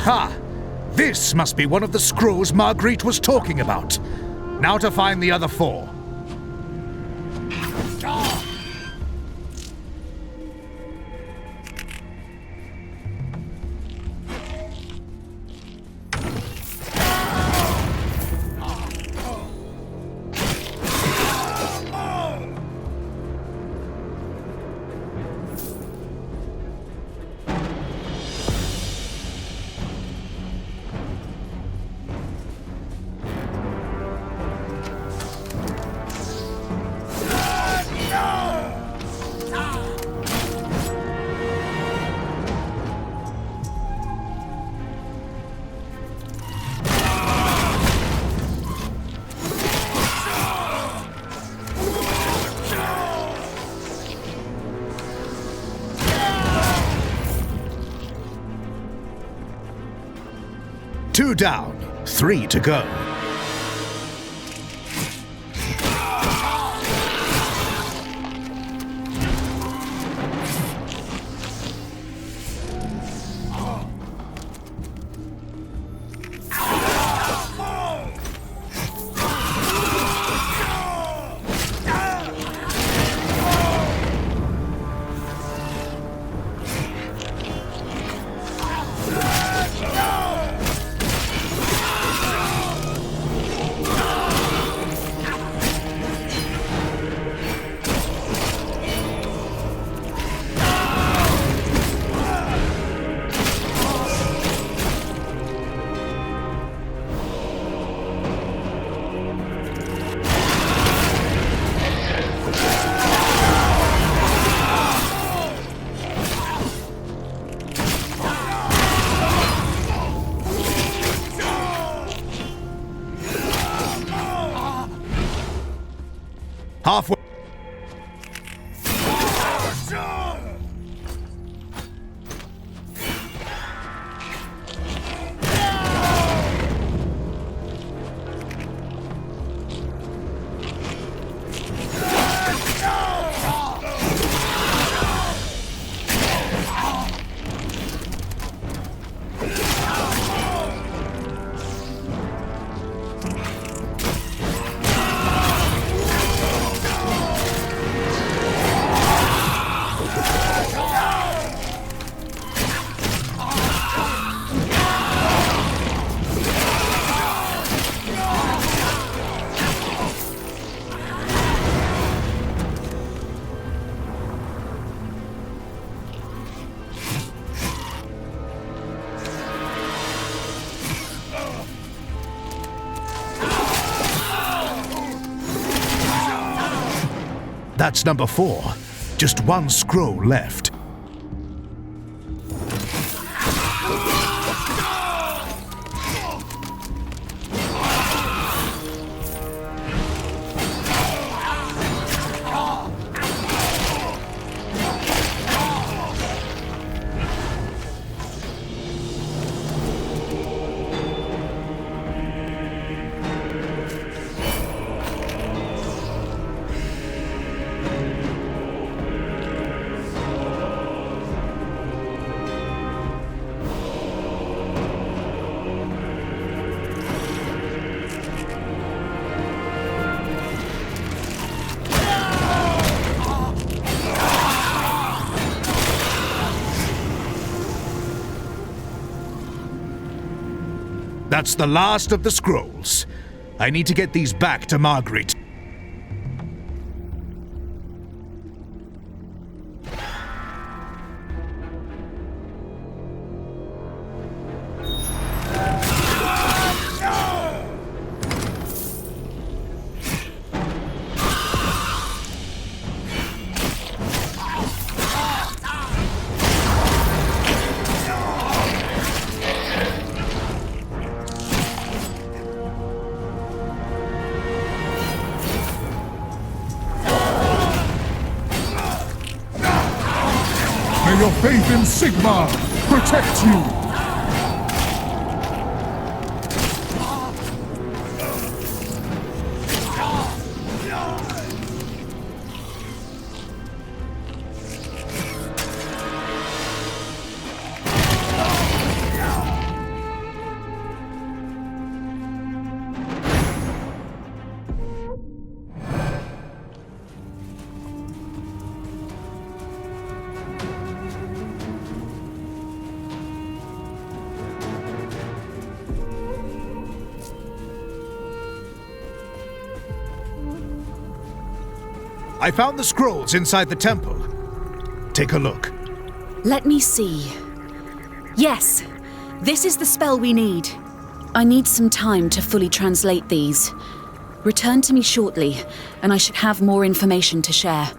Aha! This must be one of the scrolls Marguerite was talking about. Now to find the other 4. Two down, 3 to go. Halfway. That's number 4. Just one scroll left. That's the last of the scrolls. I need to get these back to Marguerite. May your faith in Sigmar protect you! I found the scrolls inside the temple. Take a look. Let me see. Yes, this is the spell we need. I need some time to fully translate these. Return to me shortly, and I should have more information to share.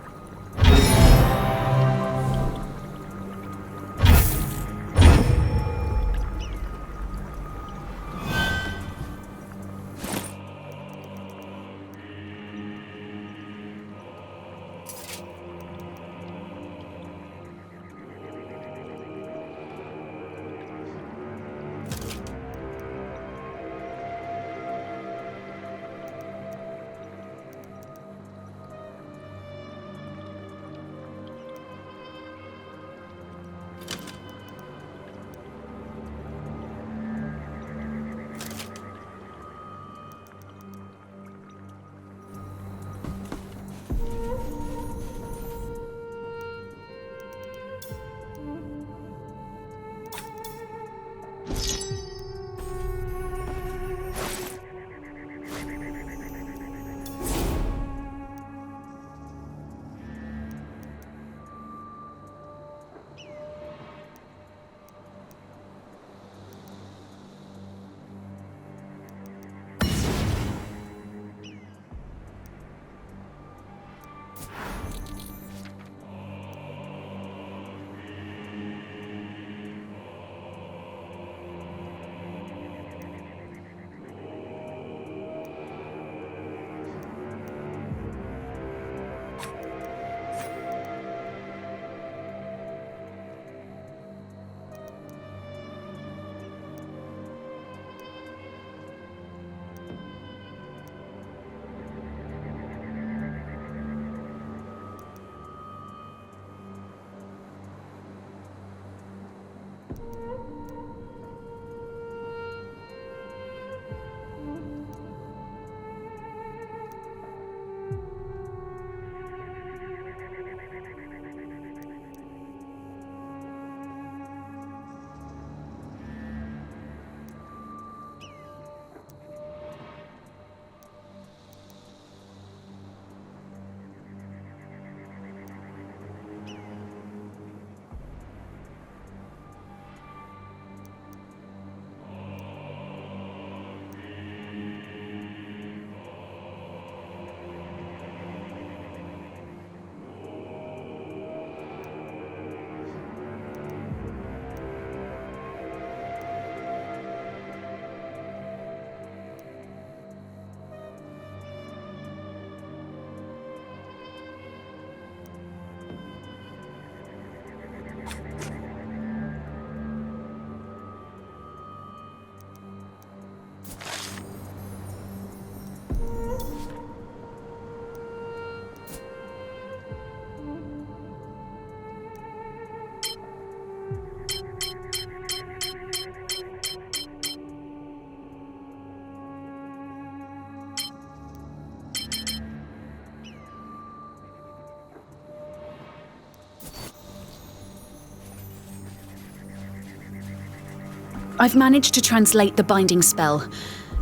I've managed to translate the binding spell.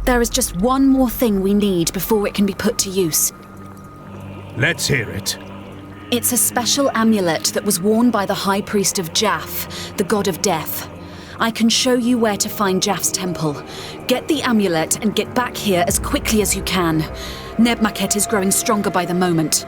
There is just one more thing we need before it can be put to use. Let's hear it. It's a special amulet that was worn by the High Priest of Jaff, the god of death. I can show you where to find Jaff's temple. Get the amulet and get back here as quickly as you can. Nebmaket is growing stronger by the moment.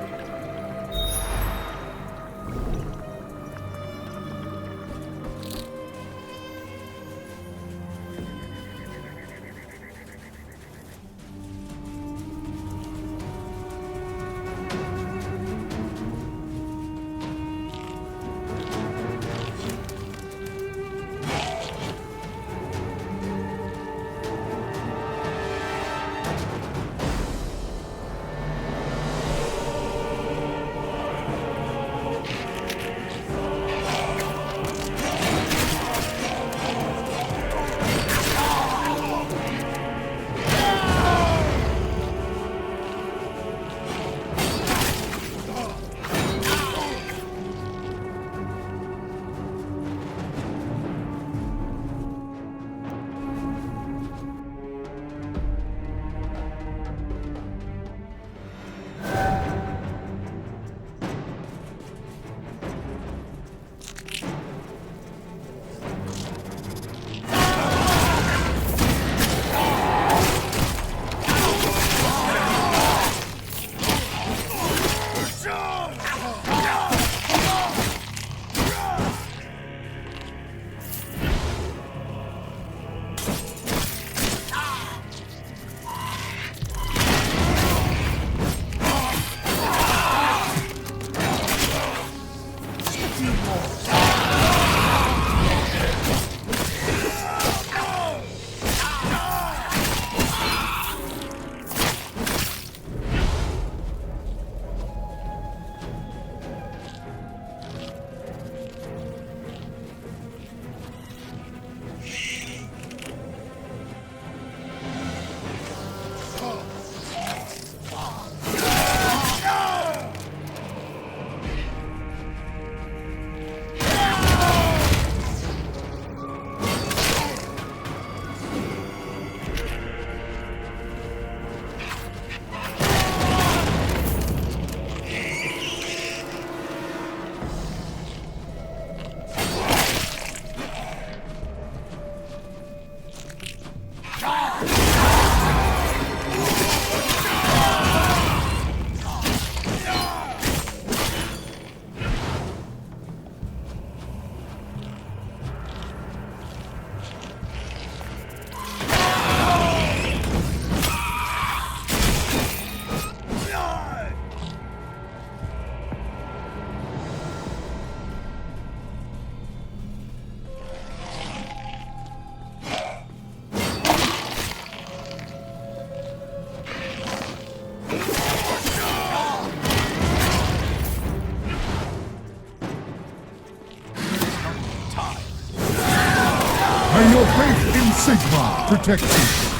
Sigmar protect you.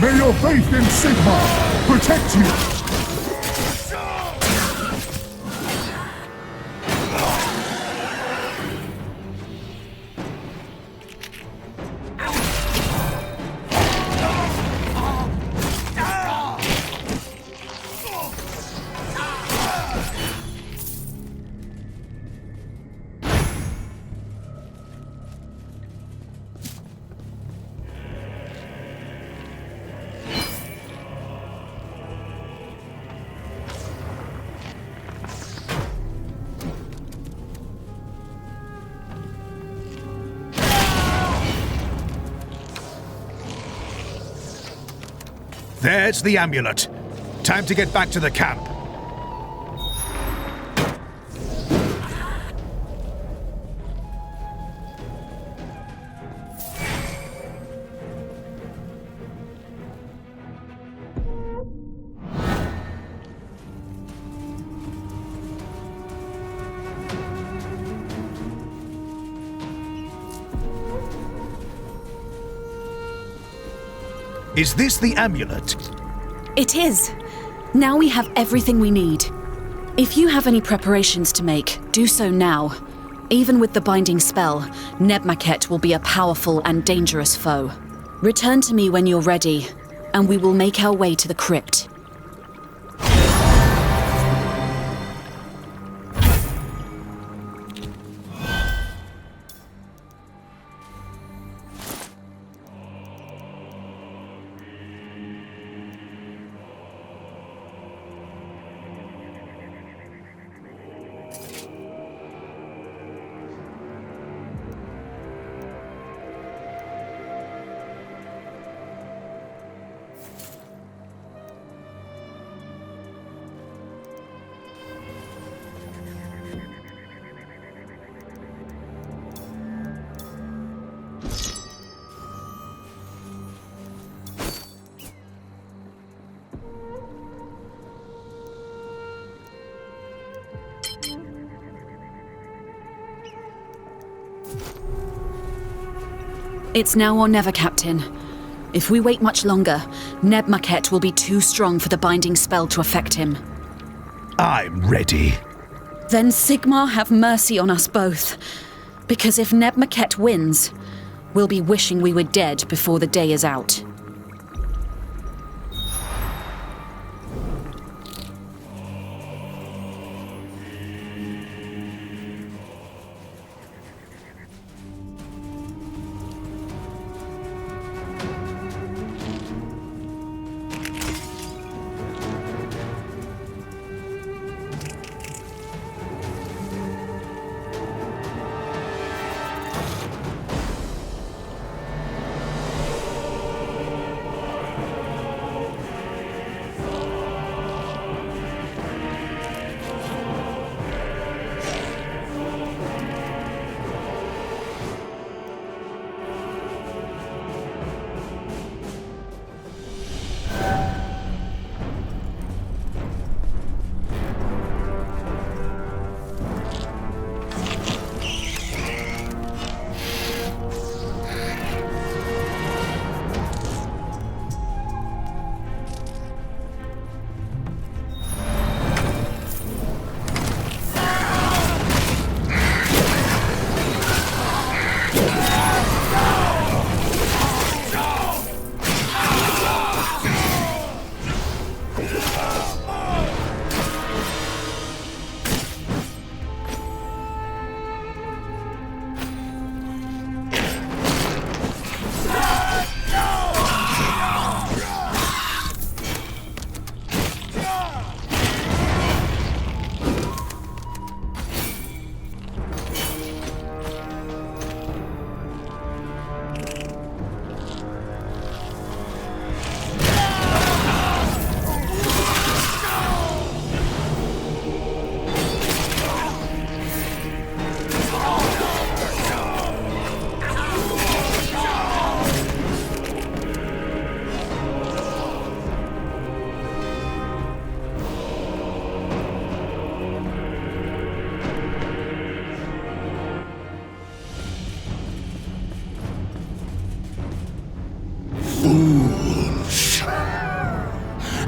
May your faith in Sigmar protect you! There's the amulet. Time to get back to the camp. Is this the amulet? It is. Now we have everything we need. If you have any preparations to make, do so now. Even with the binding spell, Nebmaket will be a powerful and dangerous foe. Return to me when you're ready, and we will make our way to the crypt. It's now or never, Captain. If we wait much longer, Nebmaket will be too strong for the binding spell to affect him. I'm ready. Then Sigmar have mercy on us both. Because if Nebmaket wins, we'll be wishing we were dead before the day is out.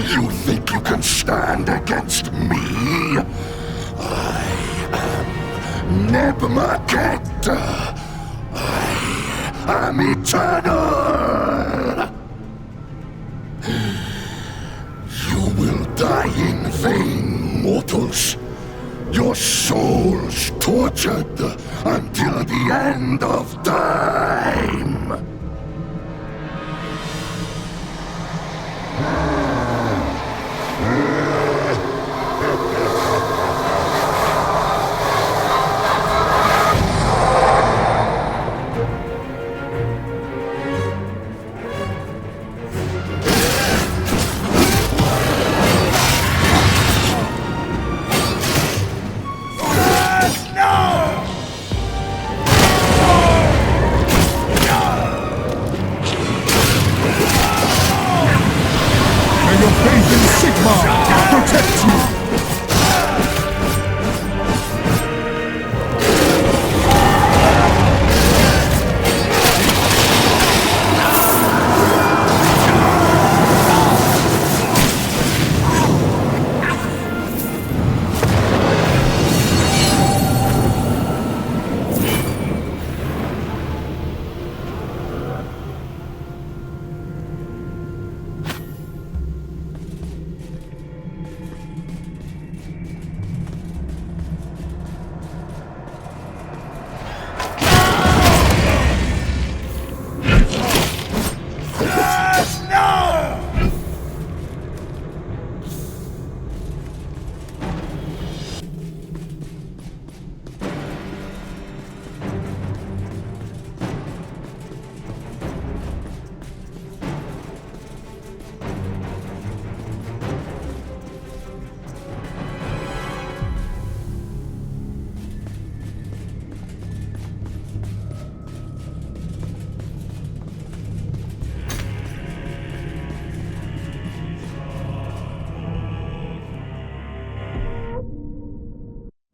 You think you can stand against me? I am Nebmaket. I am eternal. You will die in vain, mortals. Your souls tortured until the end of time.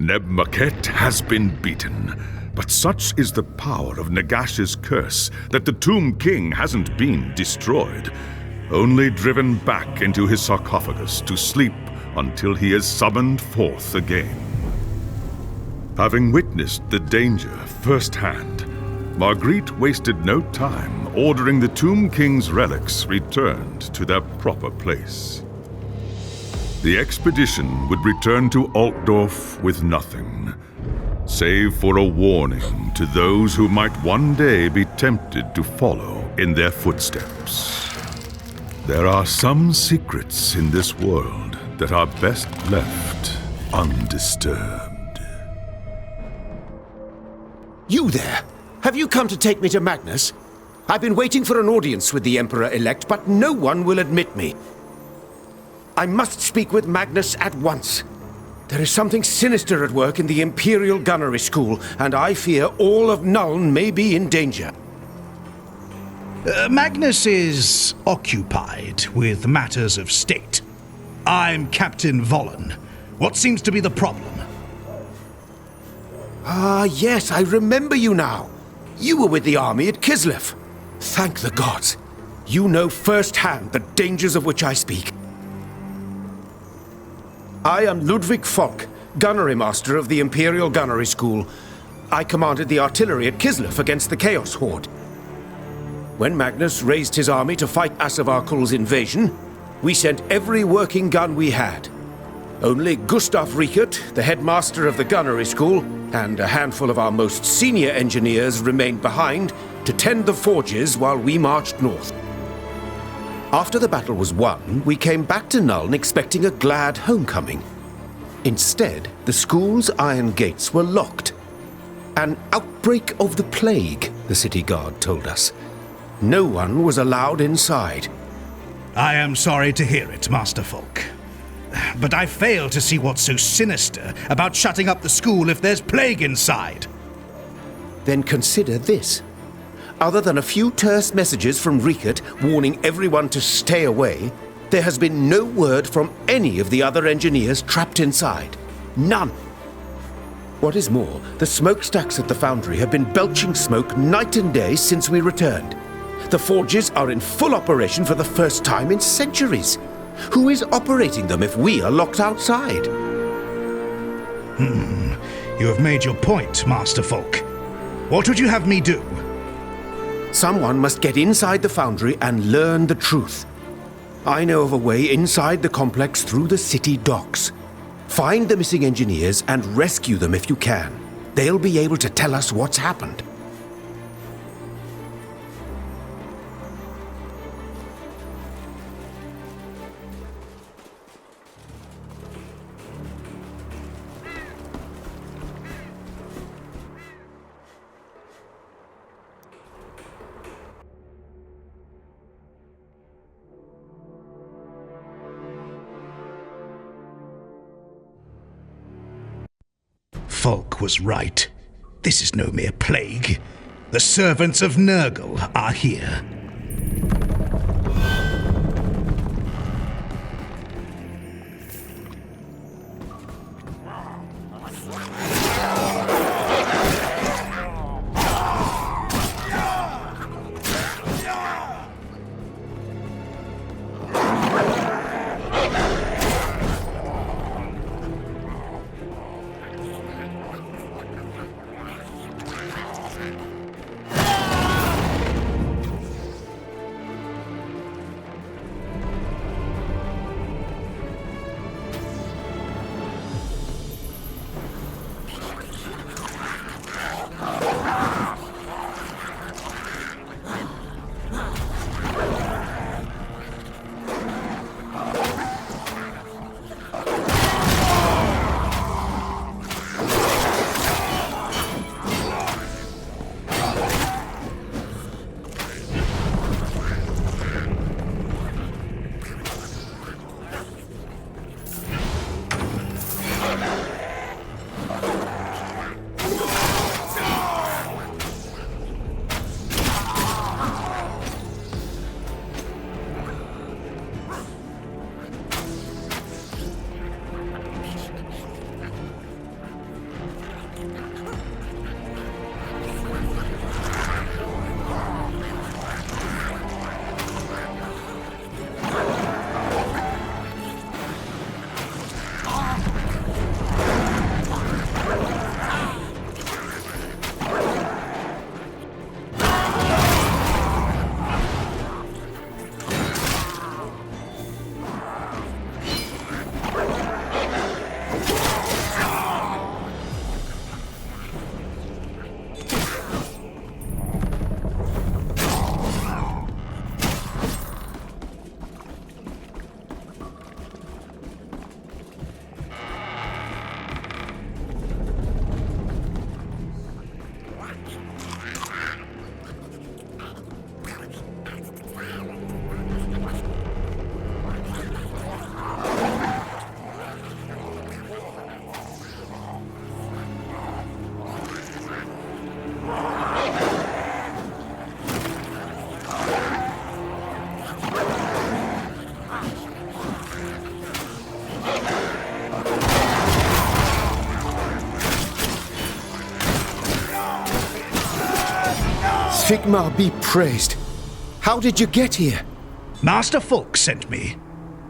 Nebmaket has been beaten, but such is the power of Nagash's curse that the Tomb King hasn't been destroyed, only driven back into his sarcophagus to sleep until he is summoned forth again. Having witnessed the danger firsthand, Marguerite wasted no time ordering the Tomb King's relics returned to their proper place. The expedition would return to Altdorf with nothing, save for a warning to those who might one day be tempted to follow in their footsteps. There are some secrets in this world that are best left undisturbed. You there! Have you come to take me to Magnus? I've been waiting for an audience with the Emperor-elect, but no one will admit me. I must speak with Magnus at once. There is something sinister at work in the Imperial Gunnery School, and I fear all of Nuln may be in danger. Magnus is occupied with matters of state. I'm Captain Vollen. What seems to be the problem? Ah, yes, I remember you now. You were with the army at Kislev. Thank the gods. You know firsthand the dangers of which I speak. I am Ludwig Falk, Gunnery Master of the Imperial Gunnery School. I commanded the artillery at Kislev against the Chaos Horde. When Magnus raised his army to fight Asavarkul's invasion, we sent every working gun we had. Only Gustav Riekert, the headmaster of the Gunnery School, and a handful of our most senior engineers remained behind to tend the forges while we marched north. After the battle was won, we came back to Nuln expecting a glad homecoming. Instead, the school's iron gates were locked. An outbreak of the plague, the city guard told us. No one was allowed inside. I am sorry to hear it, Master Falk. But I fail to see what's so sinister about shutting up the school if there's plague inside. Then consider this. Other than a few terse messages from Riekert warning everyone to stay away, there has been no word from any of the other engineers trapped inside. None. What is more, the smokestacks at the foundry have been belching smoke night and day since we returned. The forges are in full operation for the first time in centuries. Who is operating them if we are locked outside? You have made your point, Master Folk. What would you have me do? Someone must get inside the foundry and learn the truth. I know of a way inside the complex through the city docks. Find the missing engineers and rescue them if you can. They'll be able to tell us what's happened. Folk was right. This is no mere plague. The servants of Nurgle are here. Sigmar be praised. How did you get here? Master Folk sent me.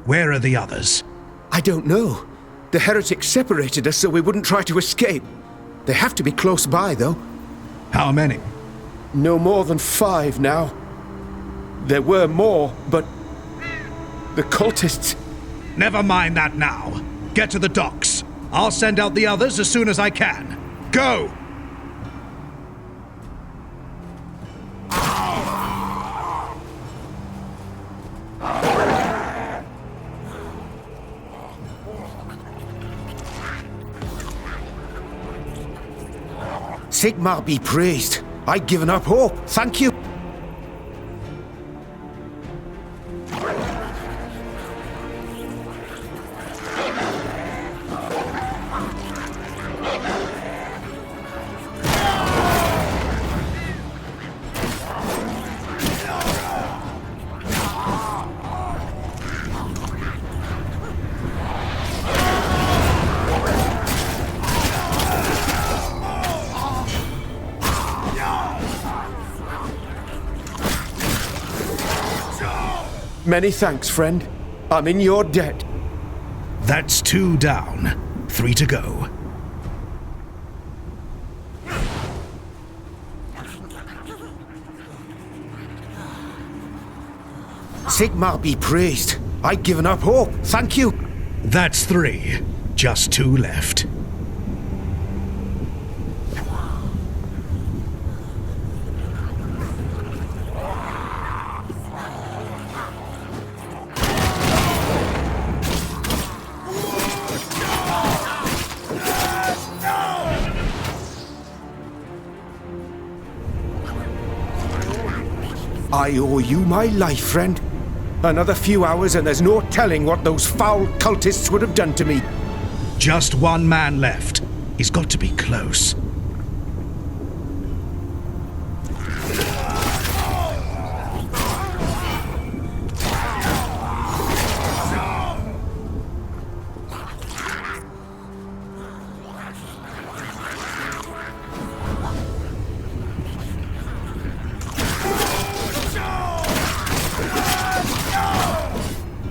Where are the others? I don't know. The heretics separated us so we wouldn't try to escape. They have to be close by, though. How many? No more than 5 now. There were more, but the cultists... Never mind that now. Get to the docks. I'll send out the others as soon as I can. Go! Sigmar be praised. I'd given up hope. Thank you. Many thanks, friend. I'm in your debt. That's 2 down. 3 to go. Sigmar be praised. I'd given up hope. Thank you. That's 3. Just 2 left. I owe you my life, friend. Another few hours and there's no telling what those foul cultists would have done to me. Just 1 man left. He's got to be close.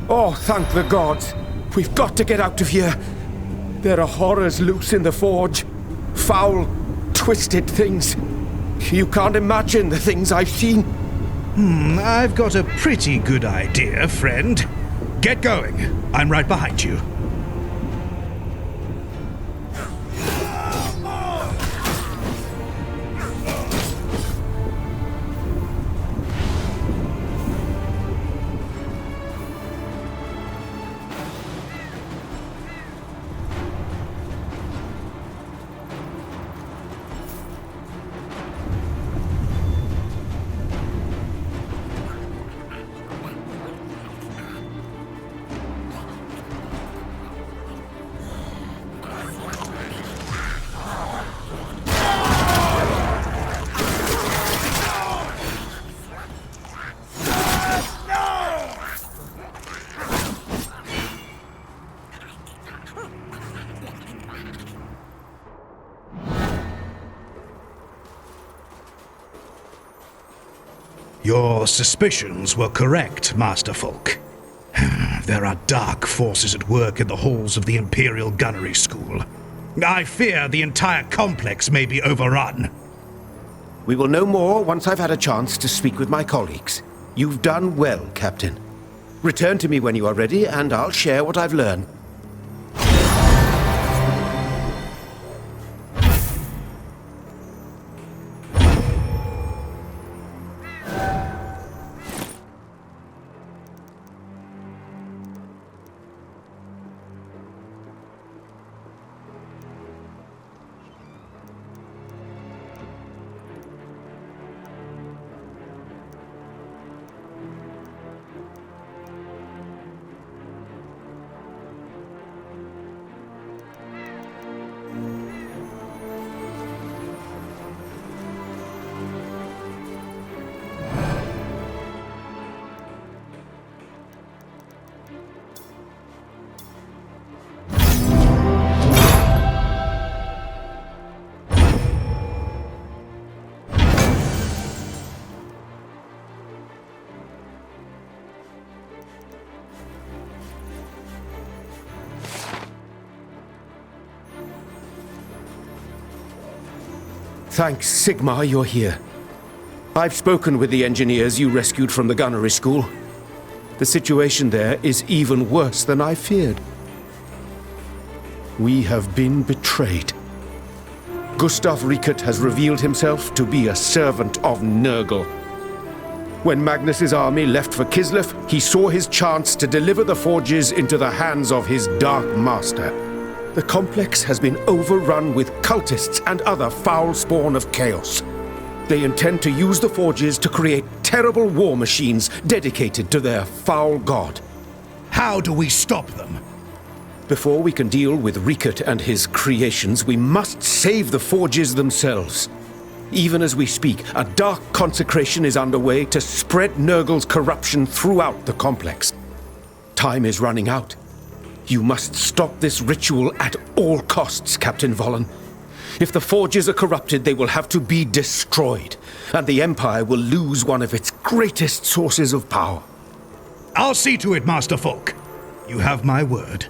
Oh, thank the gods. We've got to get out of here. There are horrors loose in the forge. Foul, twisted things. You can't imagine the things I've seen. I've got a pretty good idea, friend. Get going. I'm right behind you. Your suspicions were correct, Masterfolk. There are dark forces at work in the halls of the Imperial Gunnery School. I fear the entire complex may be overrun. We will know more once I've had a chance to speak with my colleagues. You've done well, Captain. Return to me when you are ready, and I'll share what I've learned. Thanks, Sigmar, you're here. I've spoken with the engineers you rescued from the gunnery school. The situation there is even worse than I feared. We have been betrayed. Gustav Riekert has revealed himself to be a servant of Nurgle. When Magnus's army left for Kislev, he saw his chance to deliver the forges into the hands of his Dark Master. The complex has been overrun with cultists and other foul spawn of chaos. They intend to use the forges to create terrible war machines dedicated to their foul god. How do we stop them? Before we can deal with Riekert and his creations, we must save the forges themselves. Even as we speak, a dark consecration is underway to spread Nurgle's corruption throughout the complex. Time is running out. You must stop this ritual at all costs, Captain Vollen. If the forges are corrupted, they will have to be destroyed, and the Empire will lose one of its greatest sources of power. I'll see to it, Masterfolk. You have my word.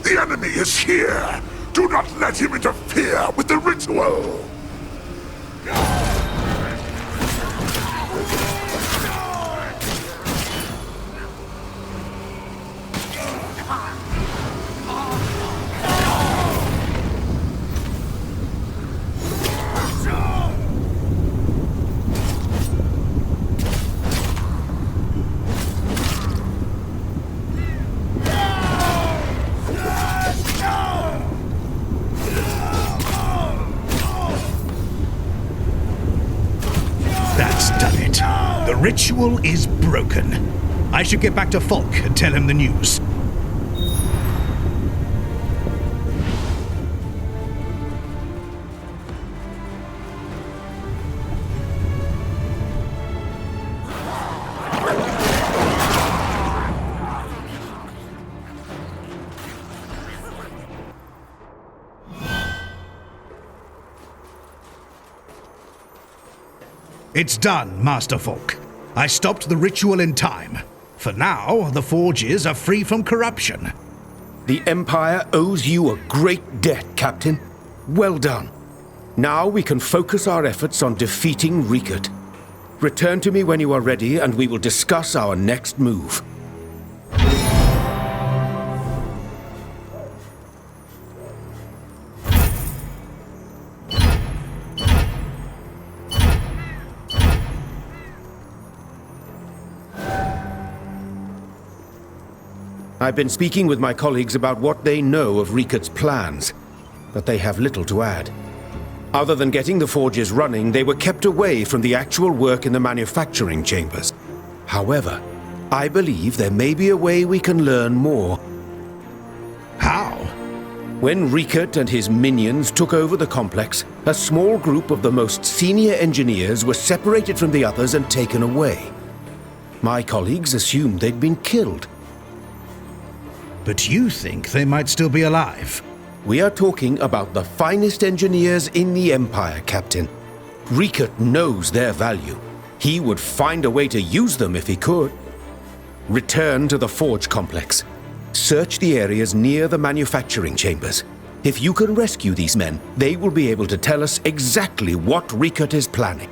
The enemy is here! Do not let him interfere with the ritual! The ritual is broken. I should get back to Falk and tell him the news. It's done, Master Falk. I stopped the ritual in time. For now, the Forges are free from corruption. The Empire owes you a great debt, Captain. Well done. Now we can focus our efforts on defeating Riekert. Return to me when you are ready, and we will discuss our next move. I've been speaking with my colleagues about what they know of Rikard's plans, but they have little to add. Other than getting the forges running, they were kept away from the actual work in the manufacturing chambers. However, I believe there may be a way we can learn more. How? When Rikard and his minions took over the complex, a small group of the most senior engineers were separated from the others and taken away. My colleagues assumed they'd been killed. But you think they might still be alive? We are talking about the finest engineers in the Empire, Captain. Rikard knows their value. He would find a way to use them if he could. Return to the Forge complex. Search the areas near the manufacturing chambers. If you can rescue these men, they will be able to tell us exactly what Rikard is planning.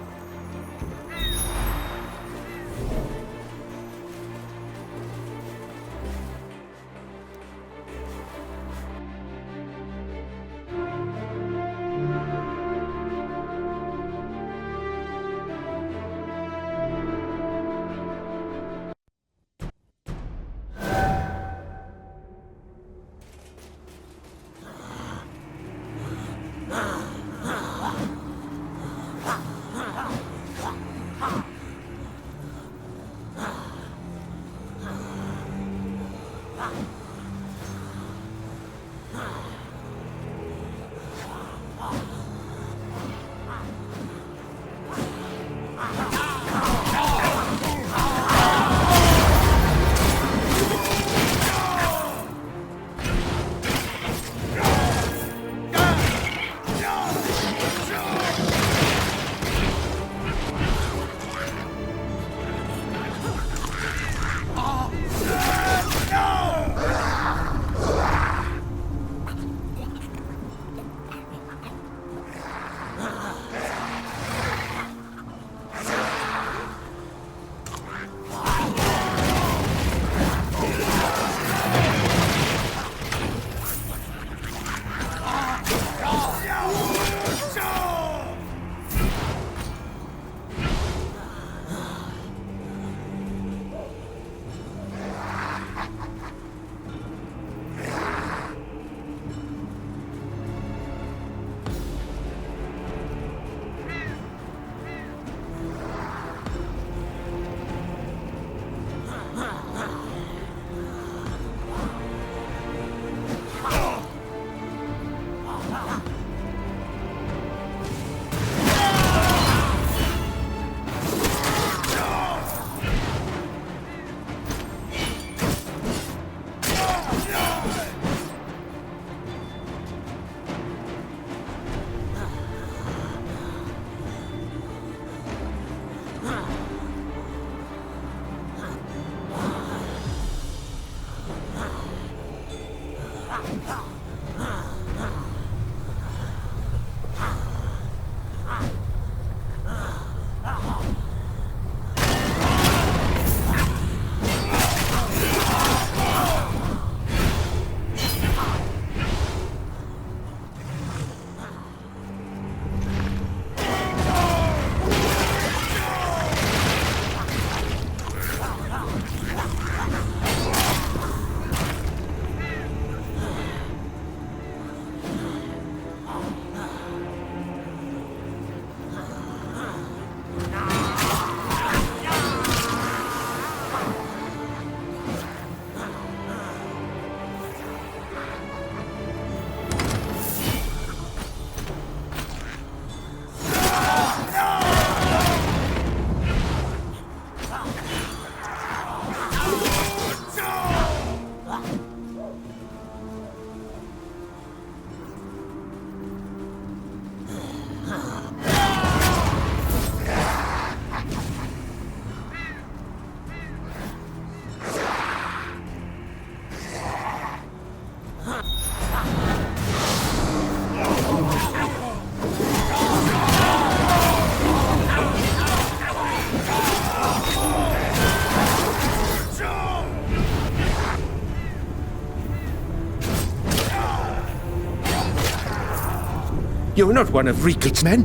You're not one of Rikard's men.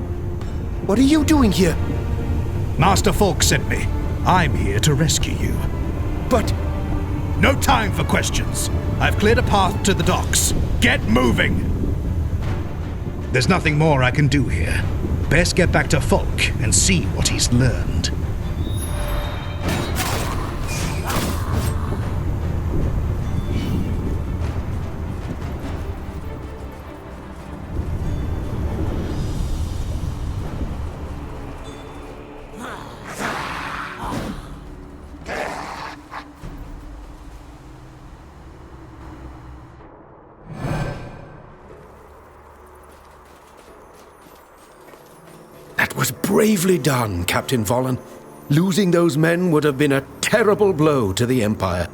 What are you doing here? Master Falk sent me. I'm here to rescue you. But... No time for questions. I've cleared a path to the docks. Get moving! There's nothing more I can do here. Best get back to Falk and see what he's learned. That was bravely done, Captain Vollen. Losing those men would have been a terrible blow to the Empire.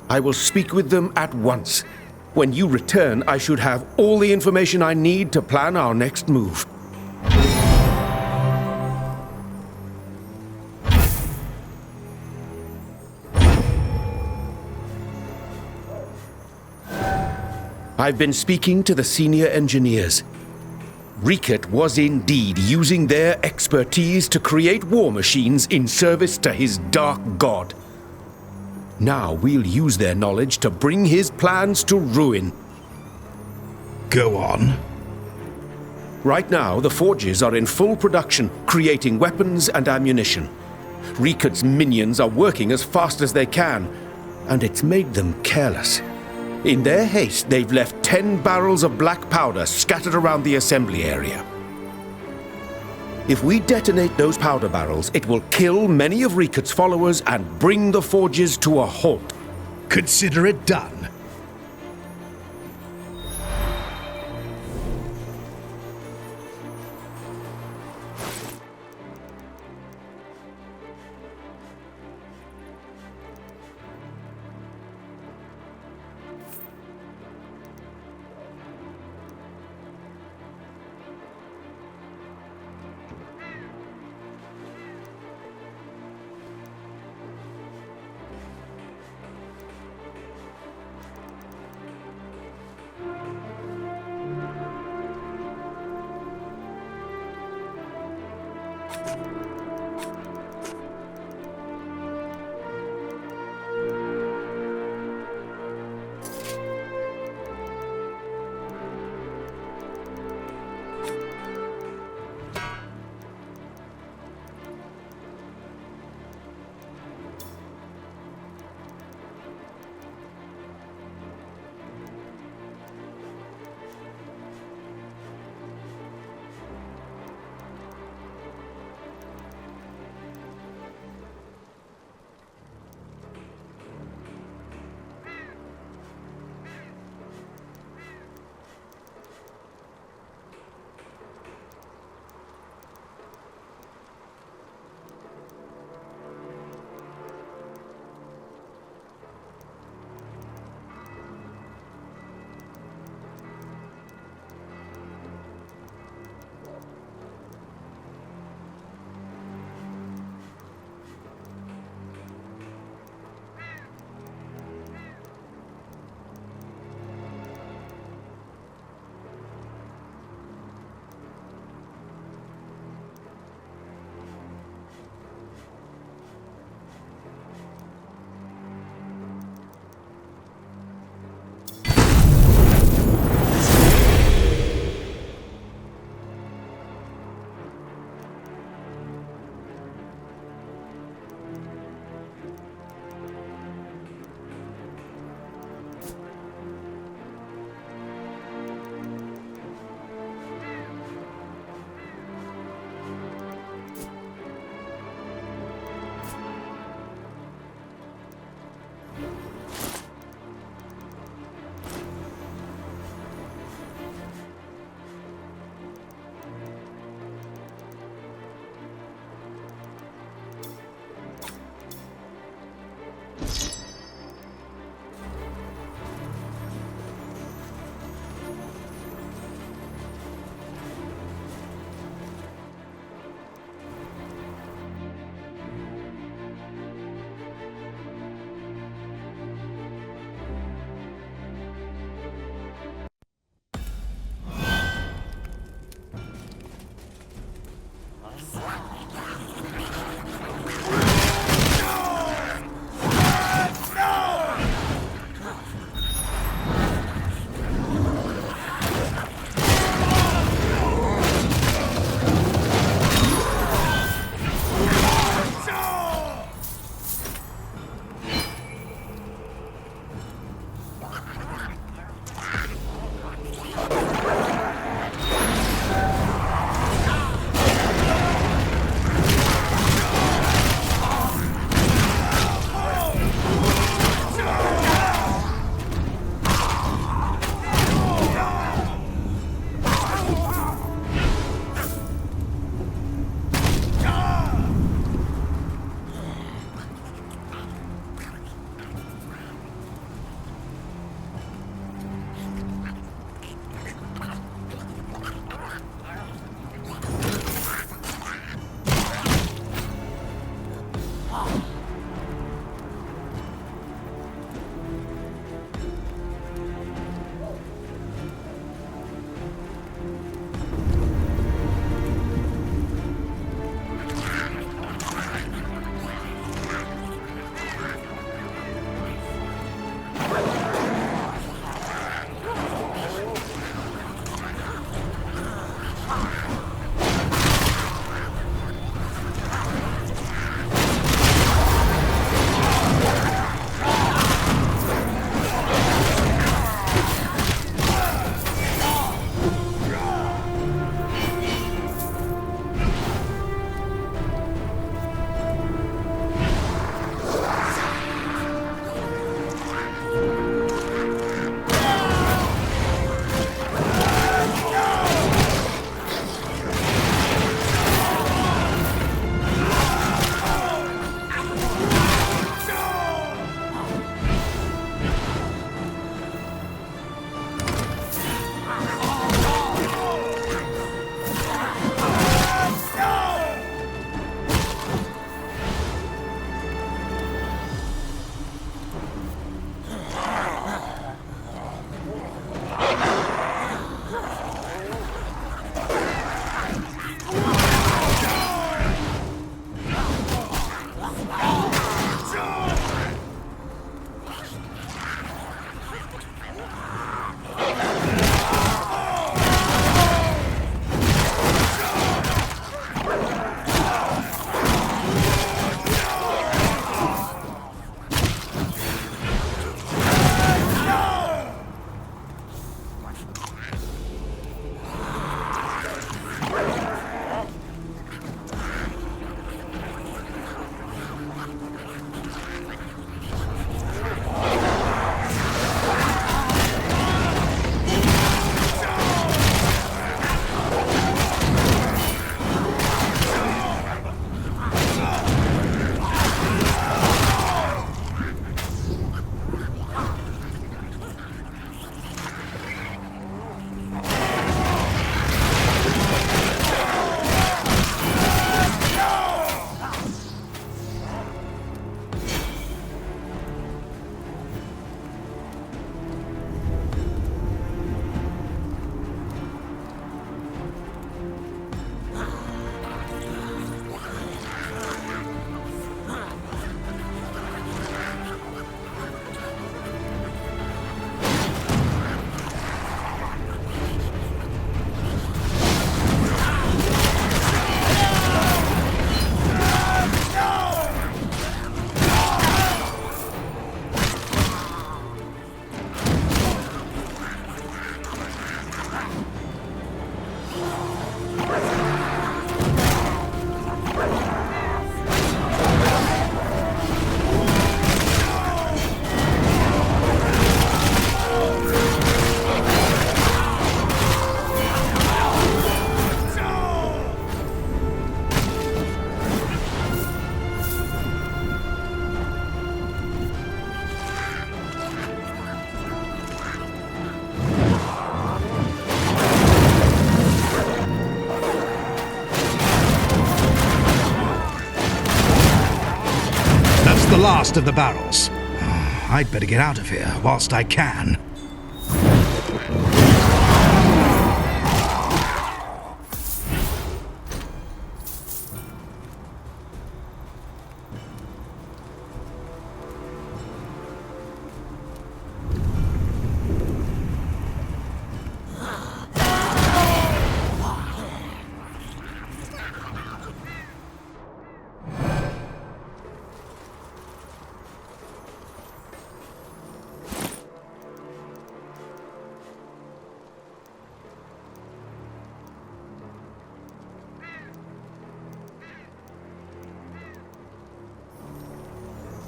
I will speak with them at once. When you return, I should have all the information I need to plan our next move. I've been speaking to the senior engineers. Riket was indeed using their expertise to create war machines in service to his dark god. Now we'll use their knowledge to bring his plans to ruin. Go on. Right now, the forges are in full production, creating weapons and ammunition. Riket's minions are working as fast as they can, and it's made them careless. In their haste, they've left 10 barrels of black powder scattered around the assembly area. If we detonate those powder barrels, it will kill many of Riket's followers and bring the forges to a halt. Consider it done. The last of the barrels. I'd better get out of here whilst I can.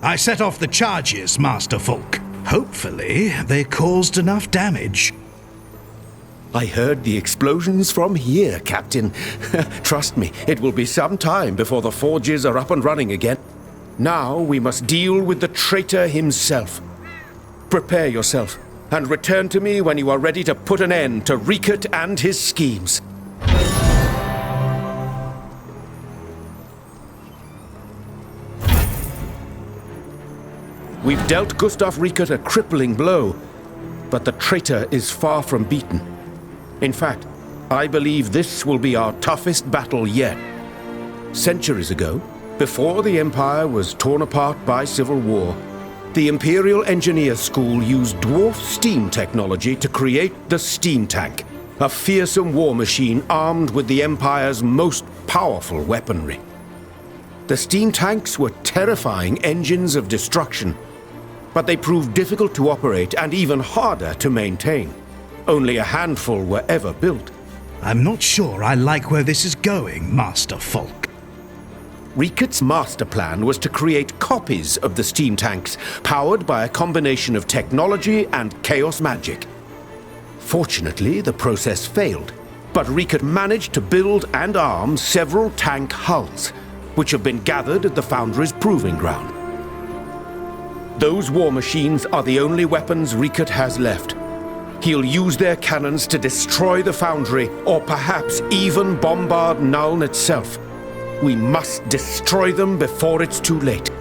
I set off the charges, Master Folk. Hopefully, they caused enough damage. I heard the explosions from here, Captain. Trust me, it will be some time before the forges are up and running again. Now we must deal with the traitor himself. Prepare yourself, and return to me when you are ready to put an end to Riekert and his schemes. We've dealt Gustav Riekert a crippling blow, but the traitor is far from beaten. In fact, I believe this will be our toughest battle yet. Centuries ago, before the Empire was torn apart by civil war, the Imperial Engineer School used dwarf steam technology to create the steam tank, a fearsome war machine armed with the Empire's most powerful weaponry. The steam tanks were terrifying engines of destruction, but they proved difficult to operate and even harder to maintain. Only a handful were ever built. I'm not sure I like where this is going, Master Folk. Riekert's master plan was to create copies of the steam tanks, powered by a combination of technology and chaos magic. Fortunately, the process failed, but Riekert managed to build and arm several tank hulls, which have been gathered at the Foundry's proving ground. Those war machines are the only weapons Riekert has left. He'll use their cannons to destroy the foundry, or perhaps even bombard Nuln itself. We must destroy them before it's too late.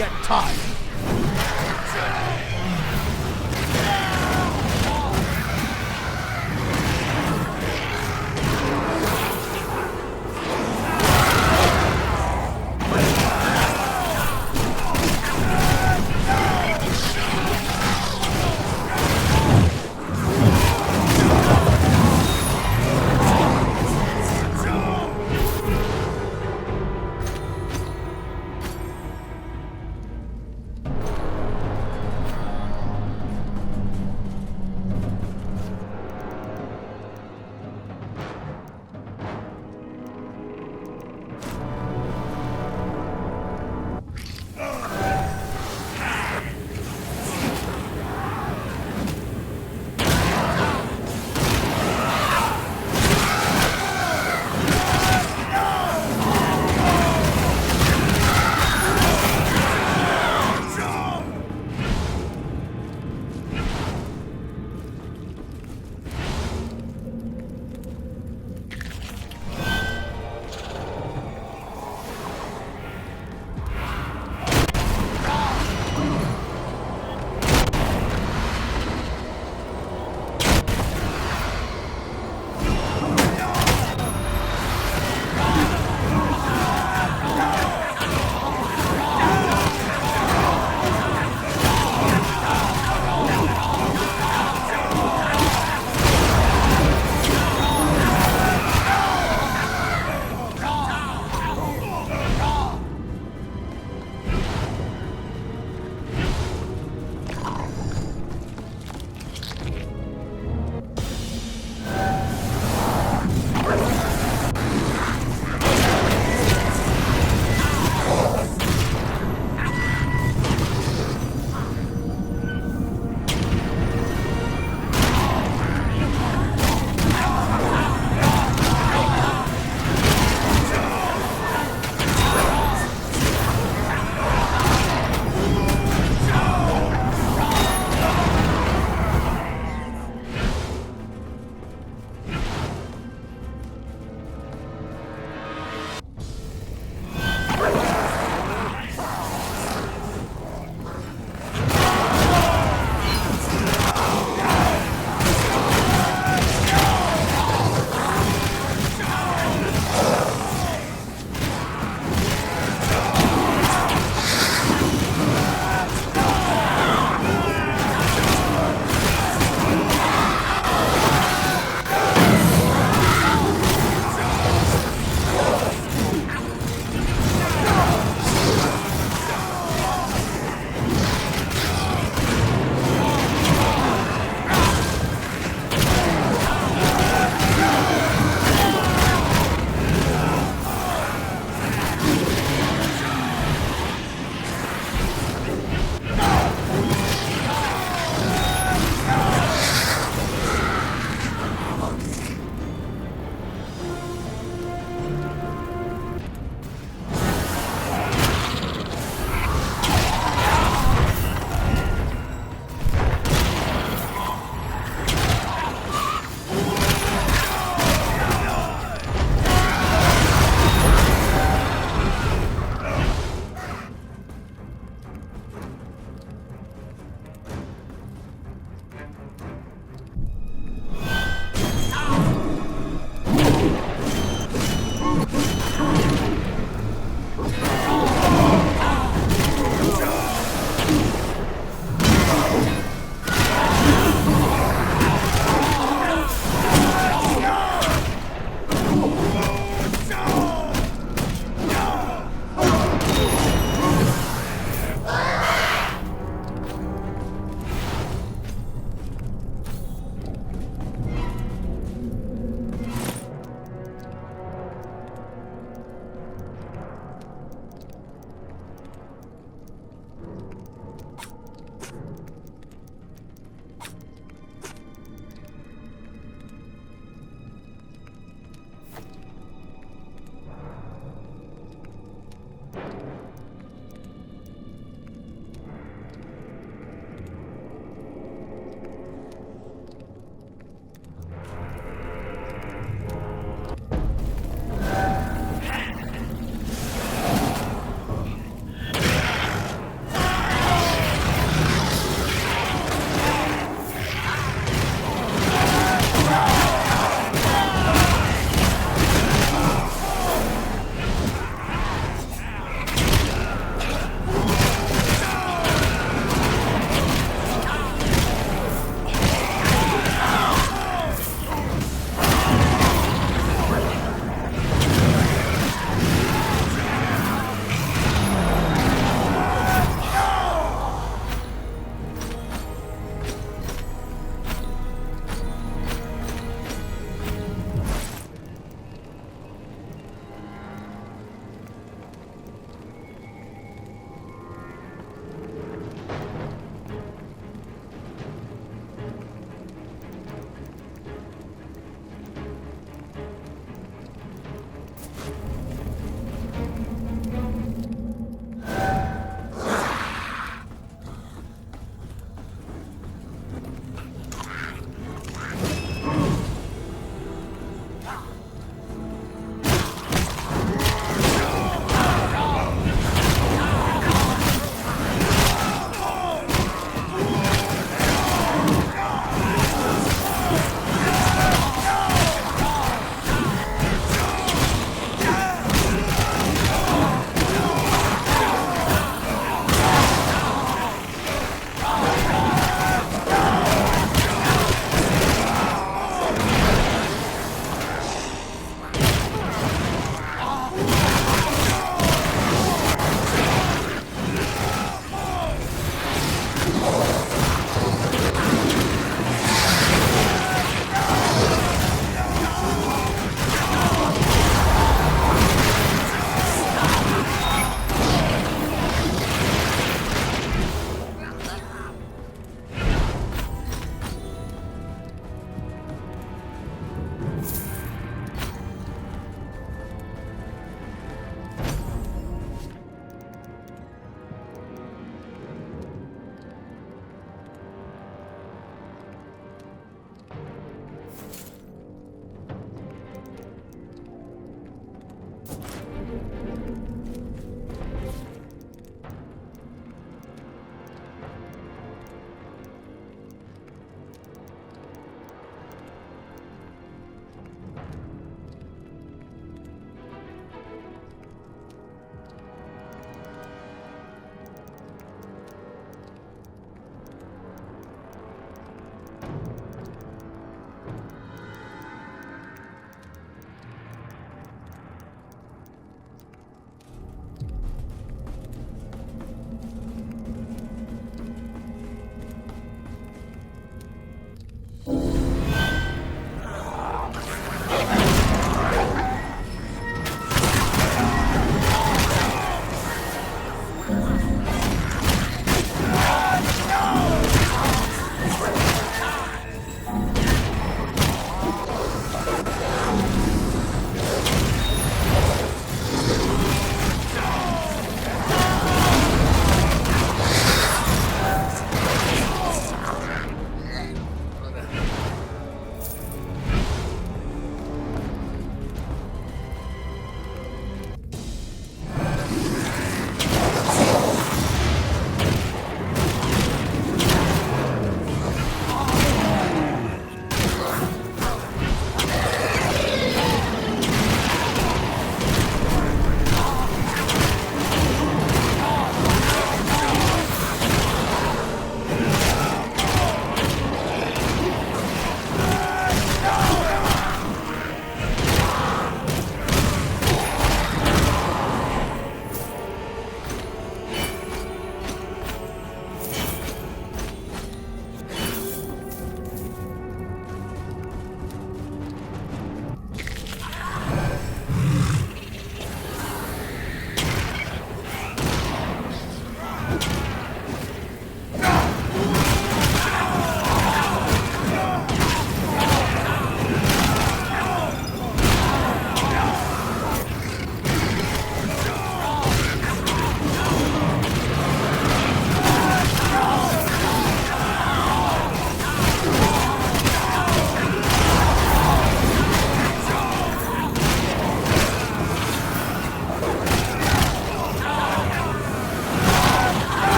yet time.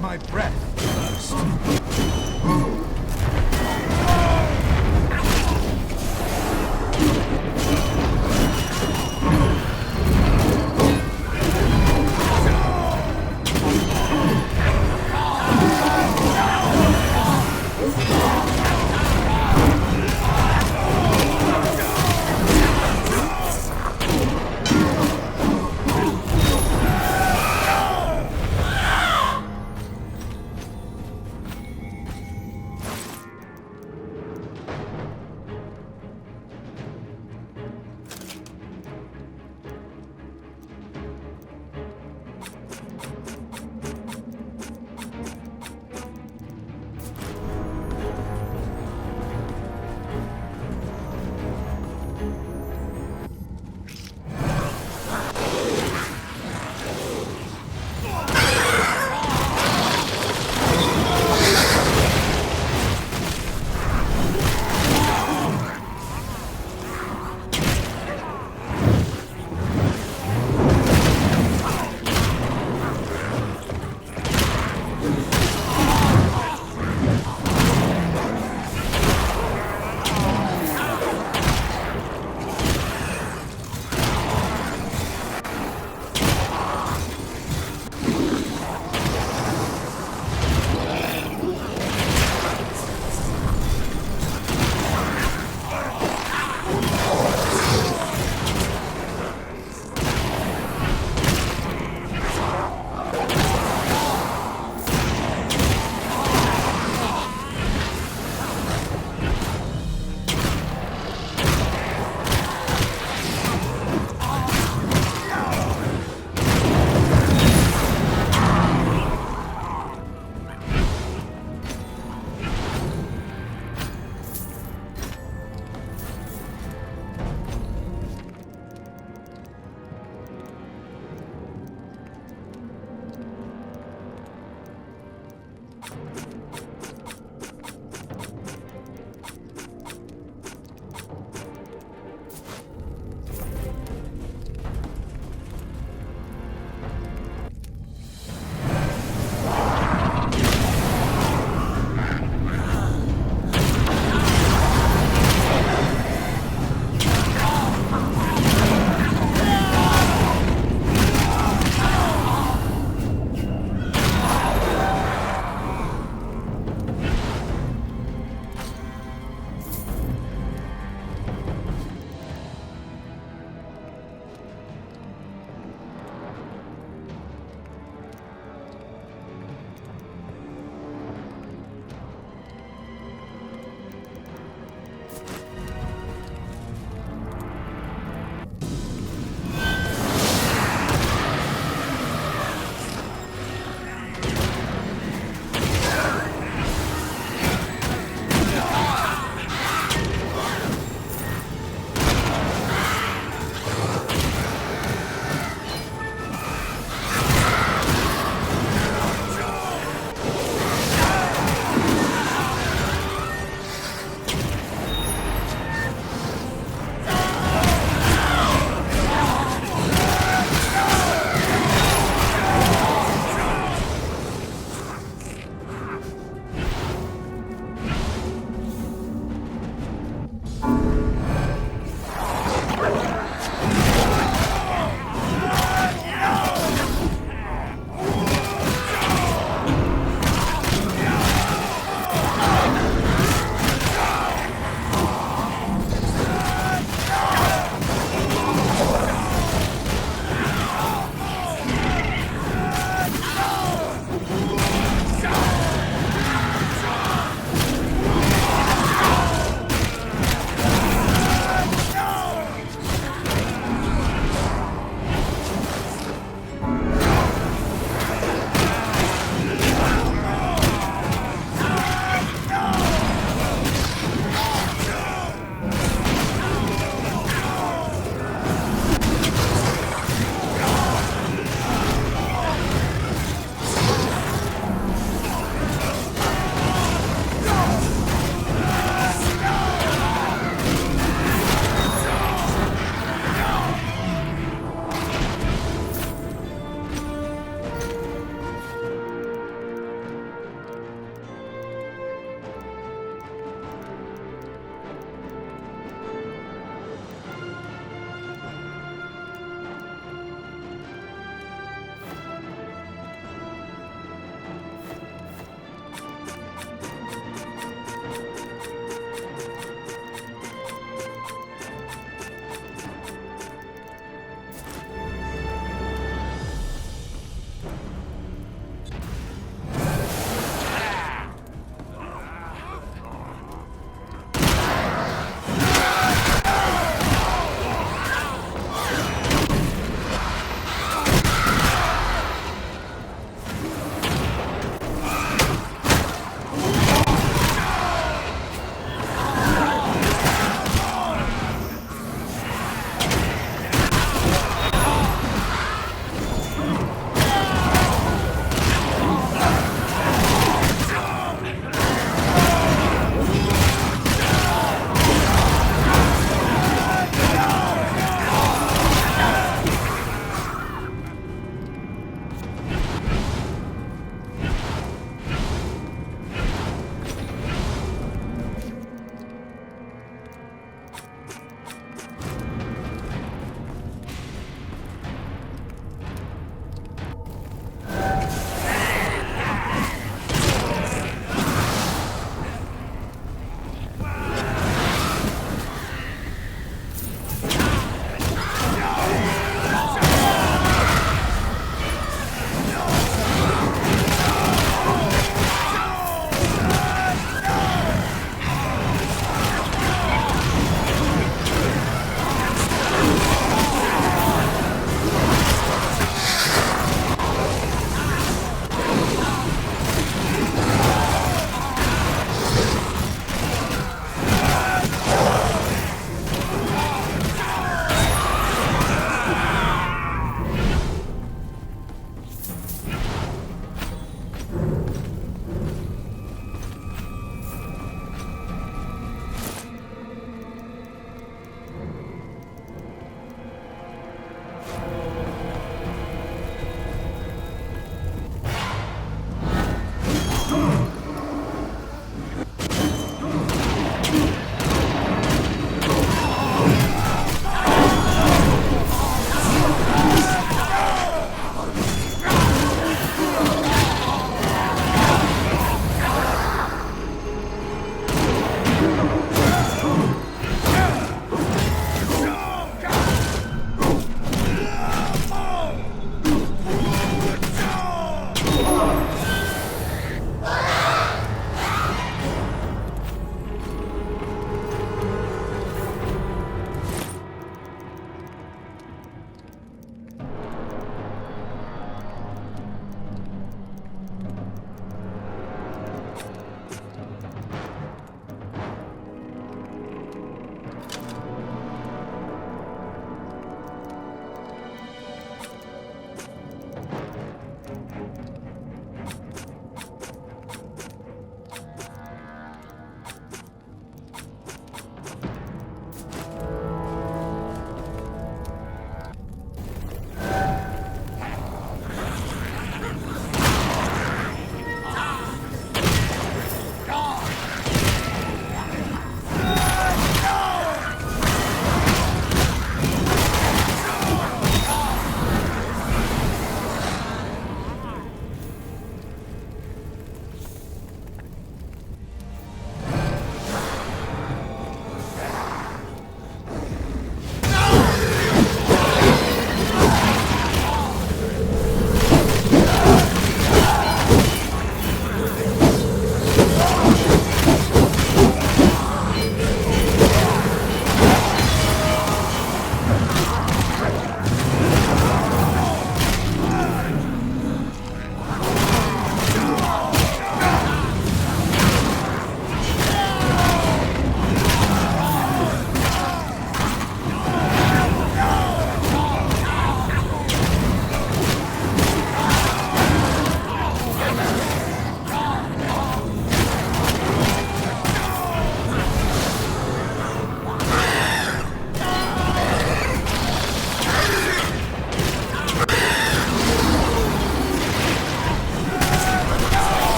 My breath first.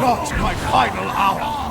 not my final hour.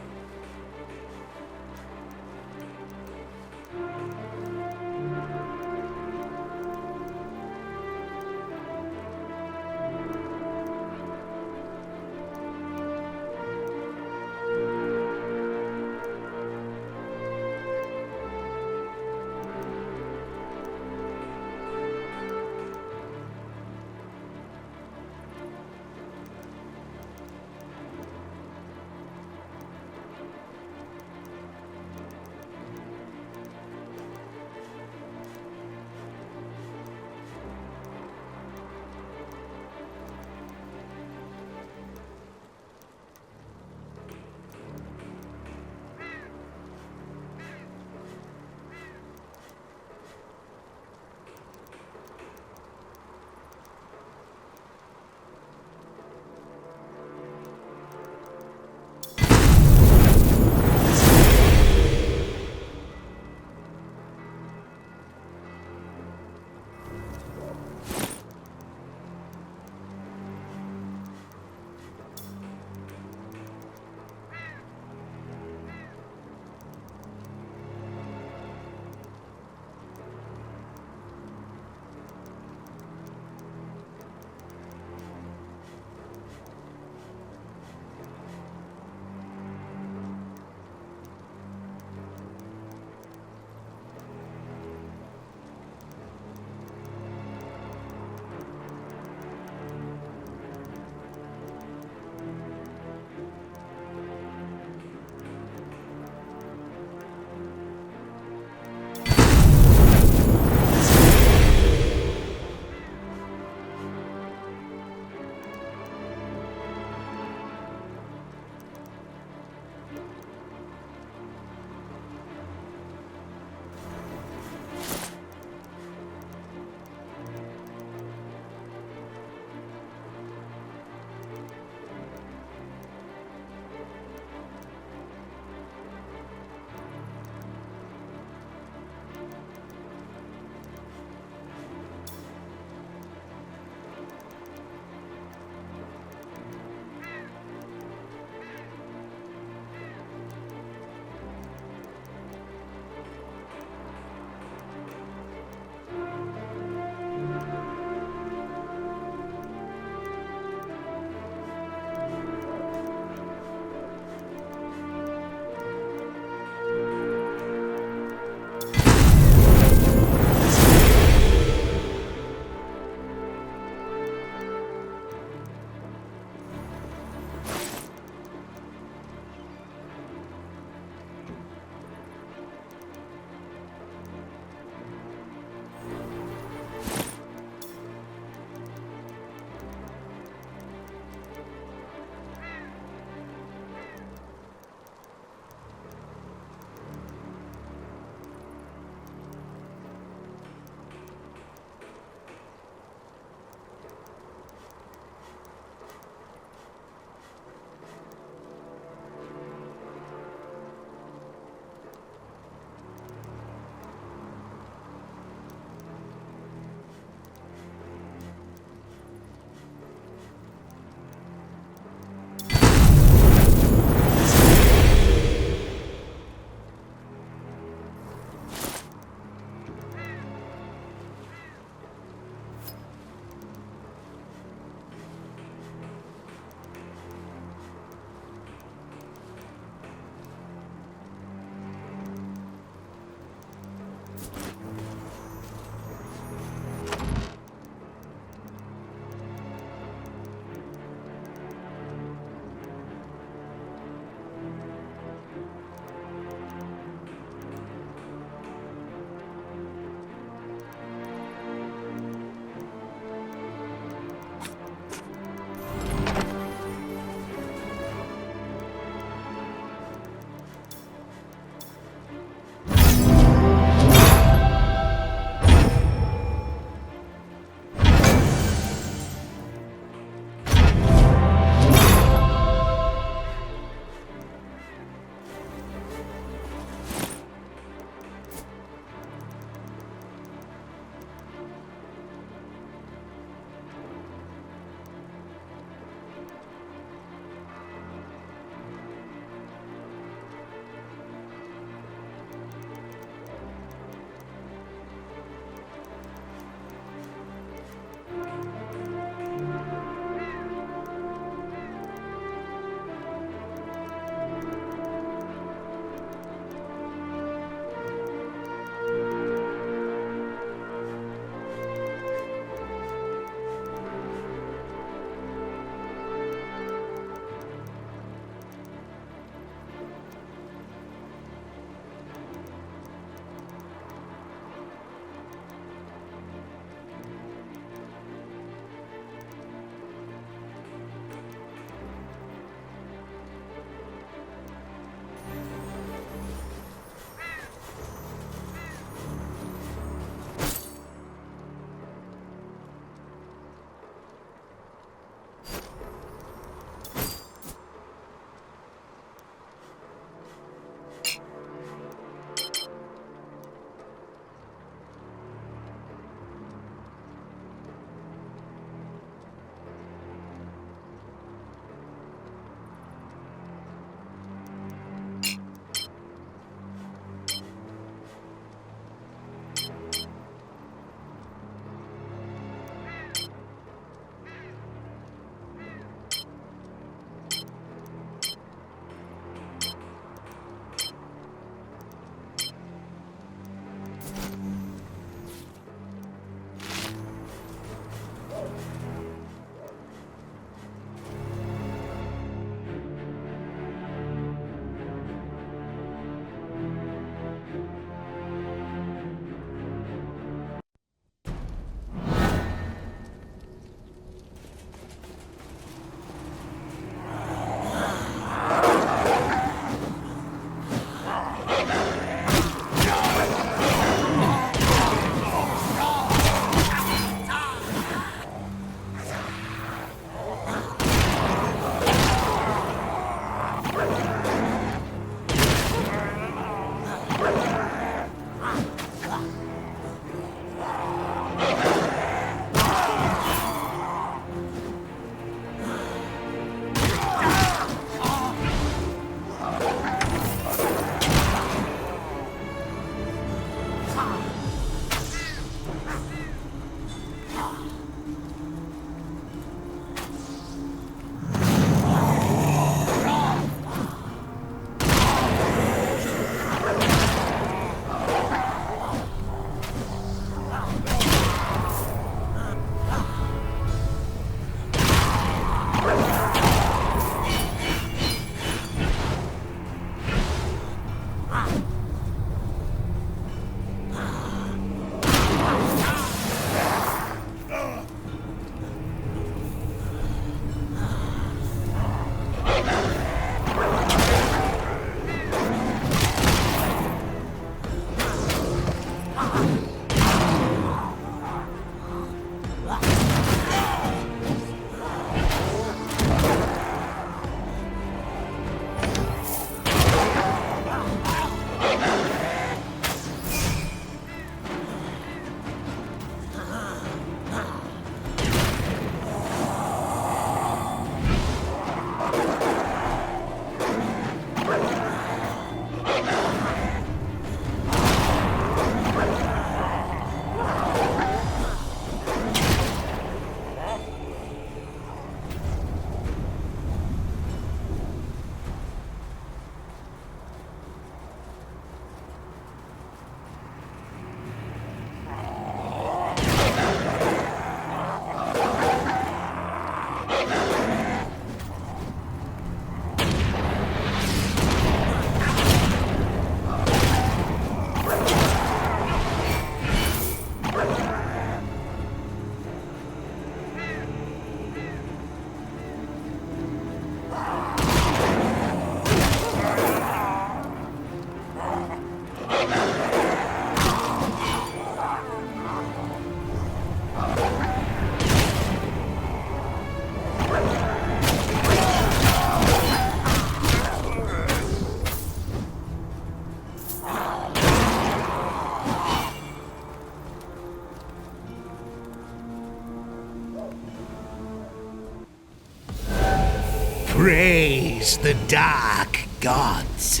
Praise the dark gods.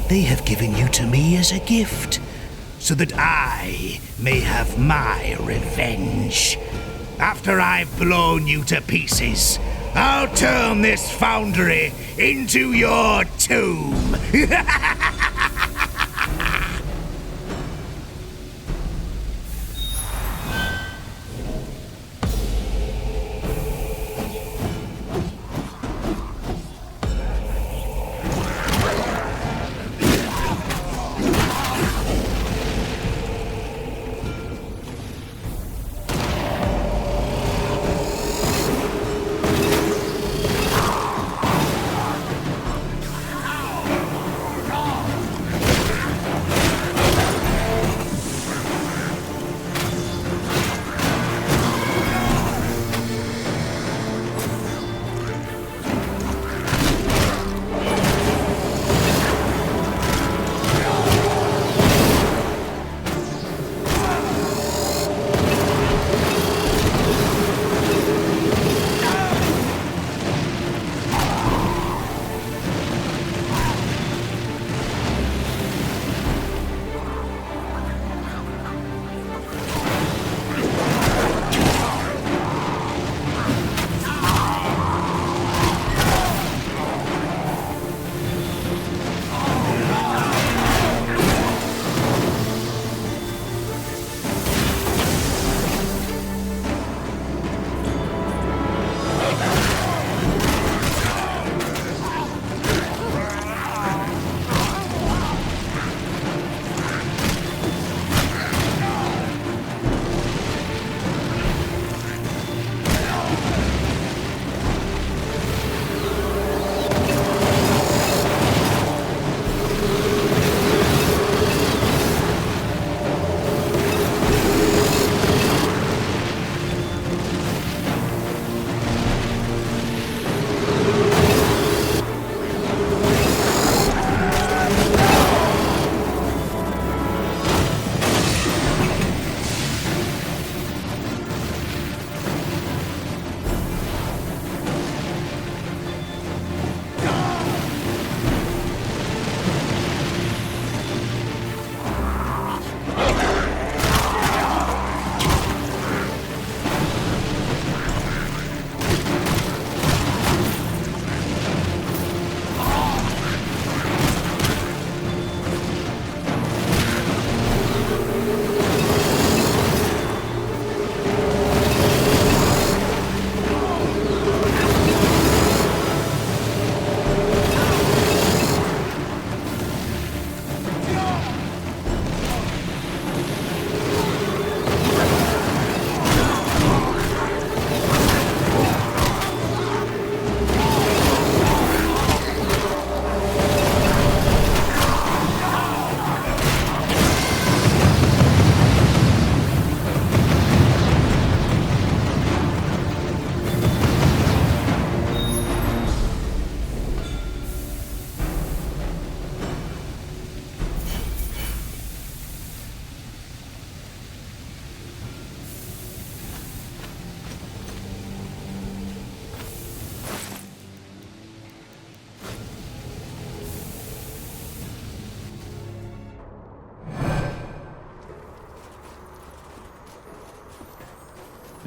They have given you to me as a gift, so that I may have my revenge. After I've blown you to pieces, I'll turn this foundry into your tomb.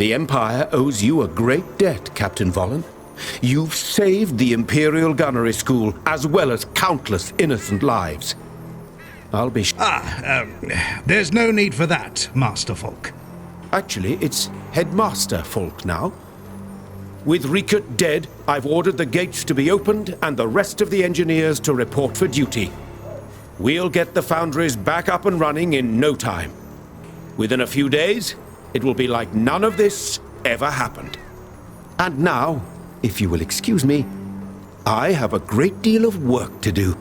The Empire owes you a great debt, Captain Volin. You've saved the Imperial Gunnery School, as well as countless innocent lives. I'll be... There's no need for that, Master Folk. Actually, it's Headmaster Folk now. With Riekert dead, I've ordered the gates to be opened and the rest of the engineers to report for duty. We'll get the foundries back up and running in no time. Within a few days, it will be like none of this ever happened. And now, if you will excuse me, I have a great deal of work to do.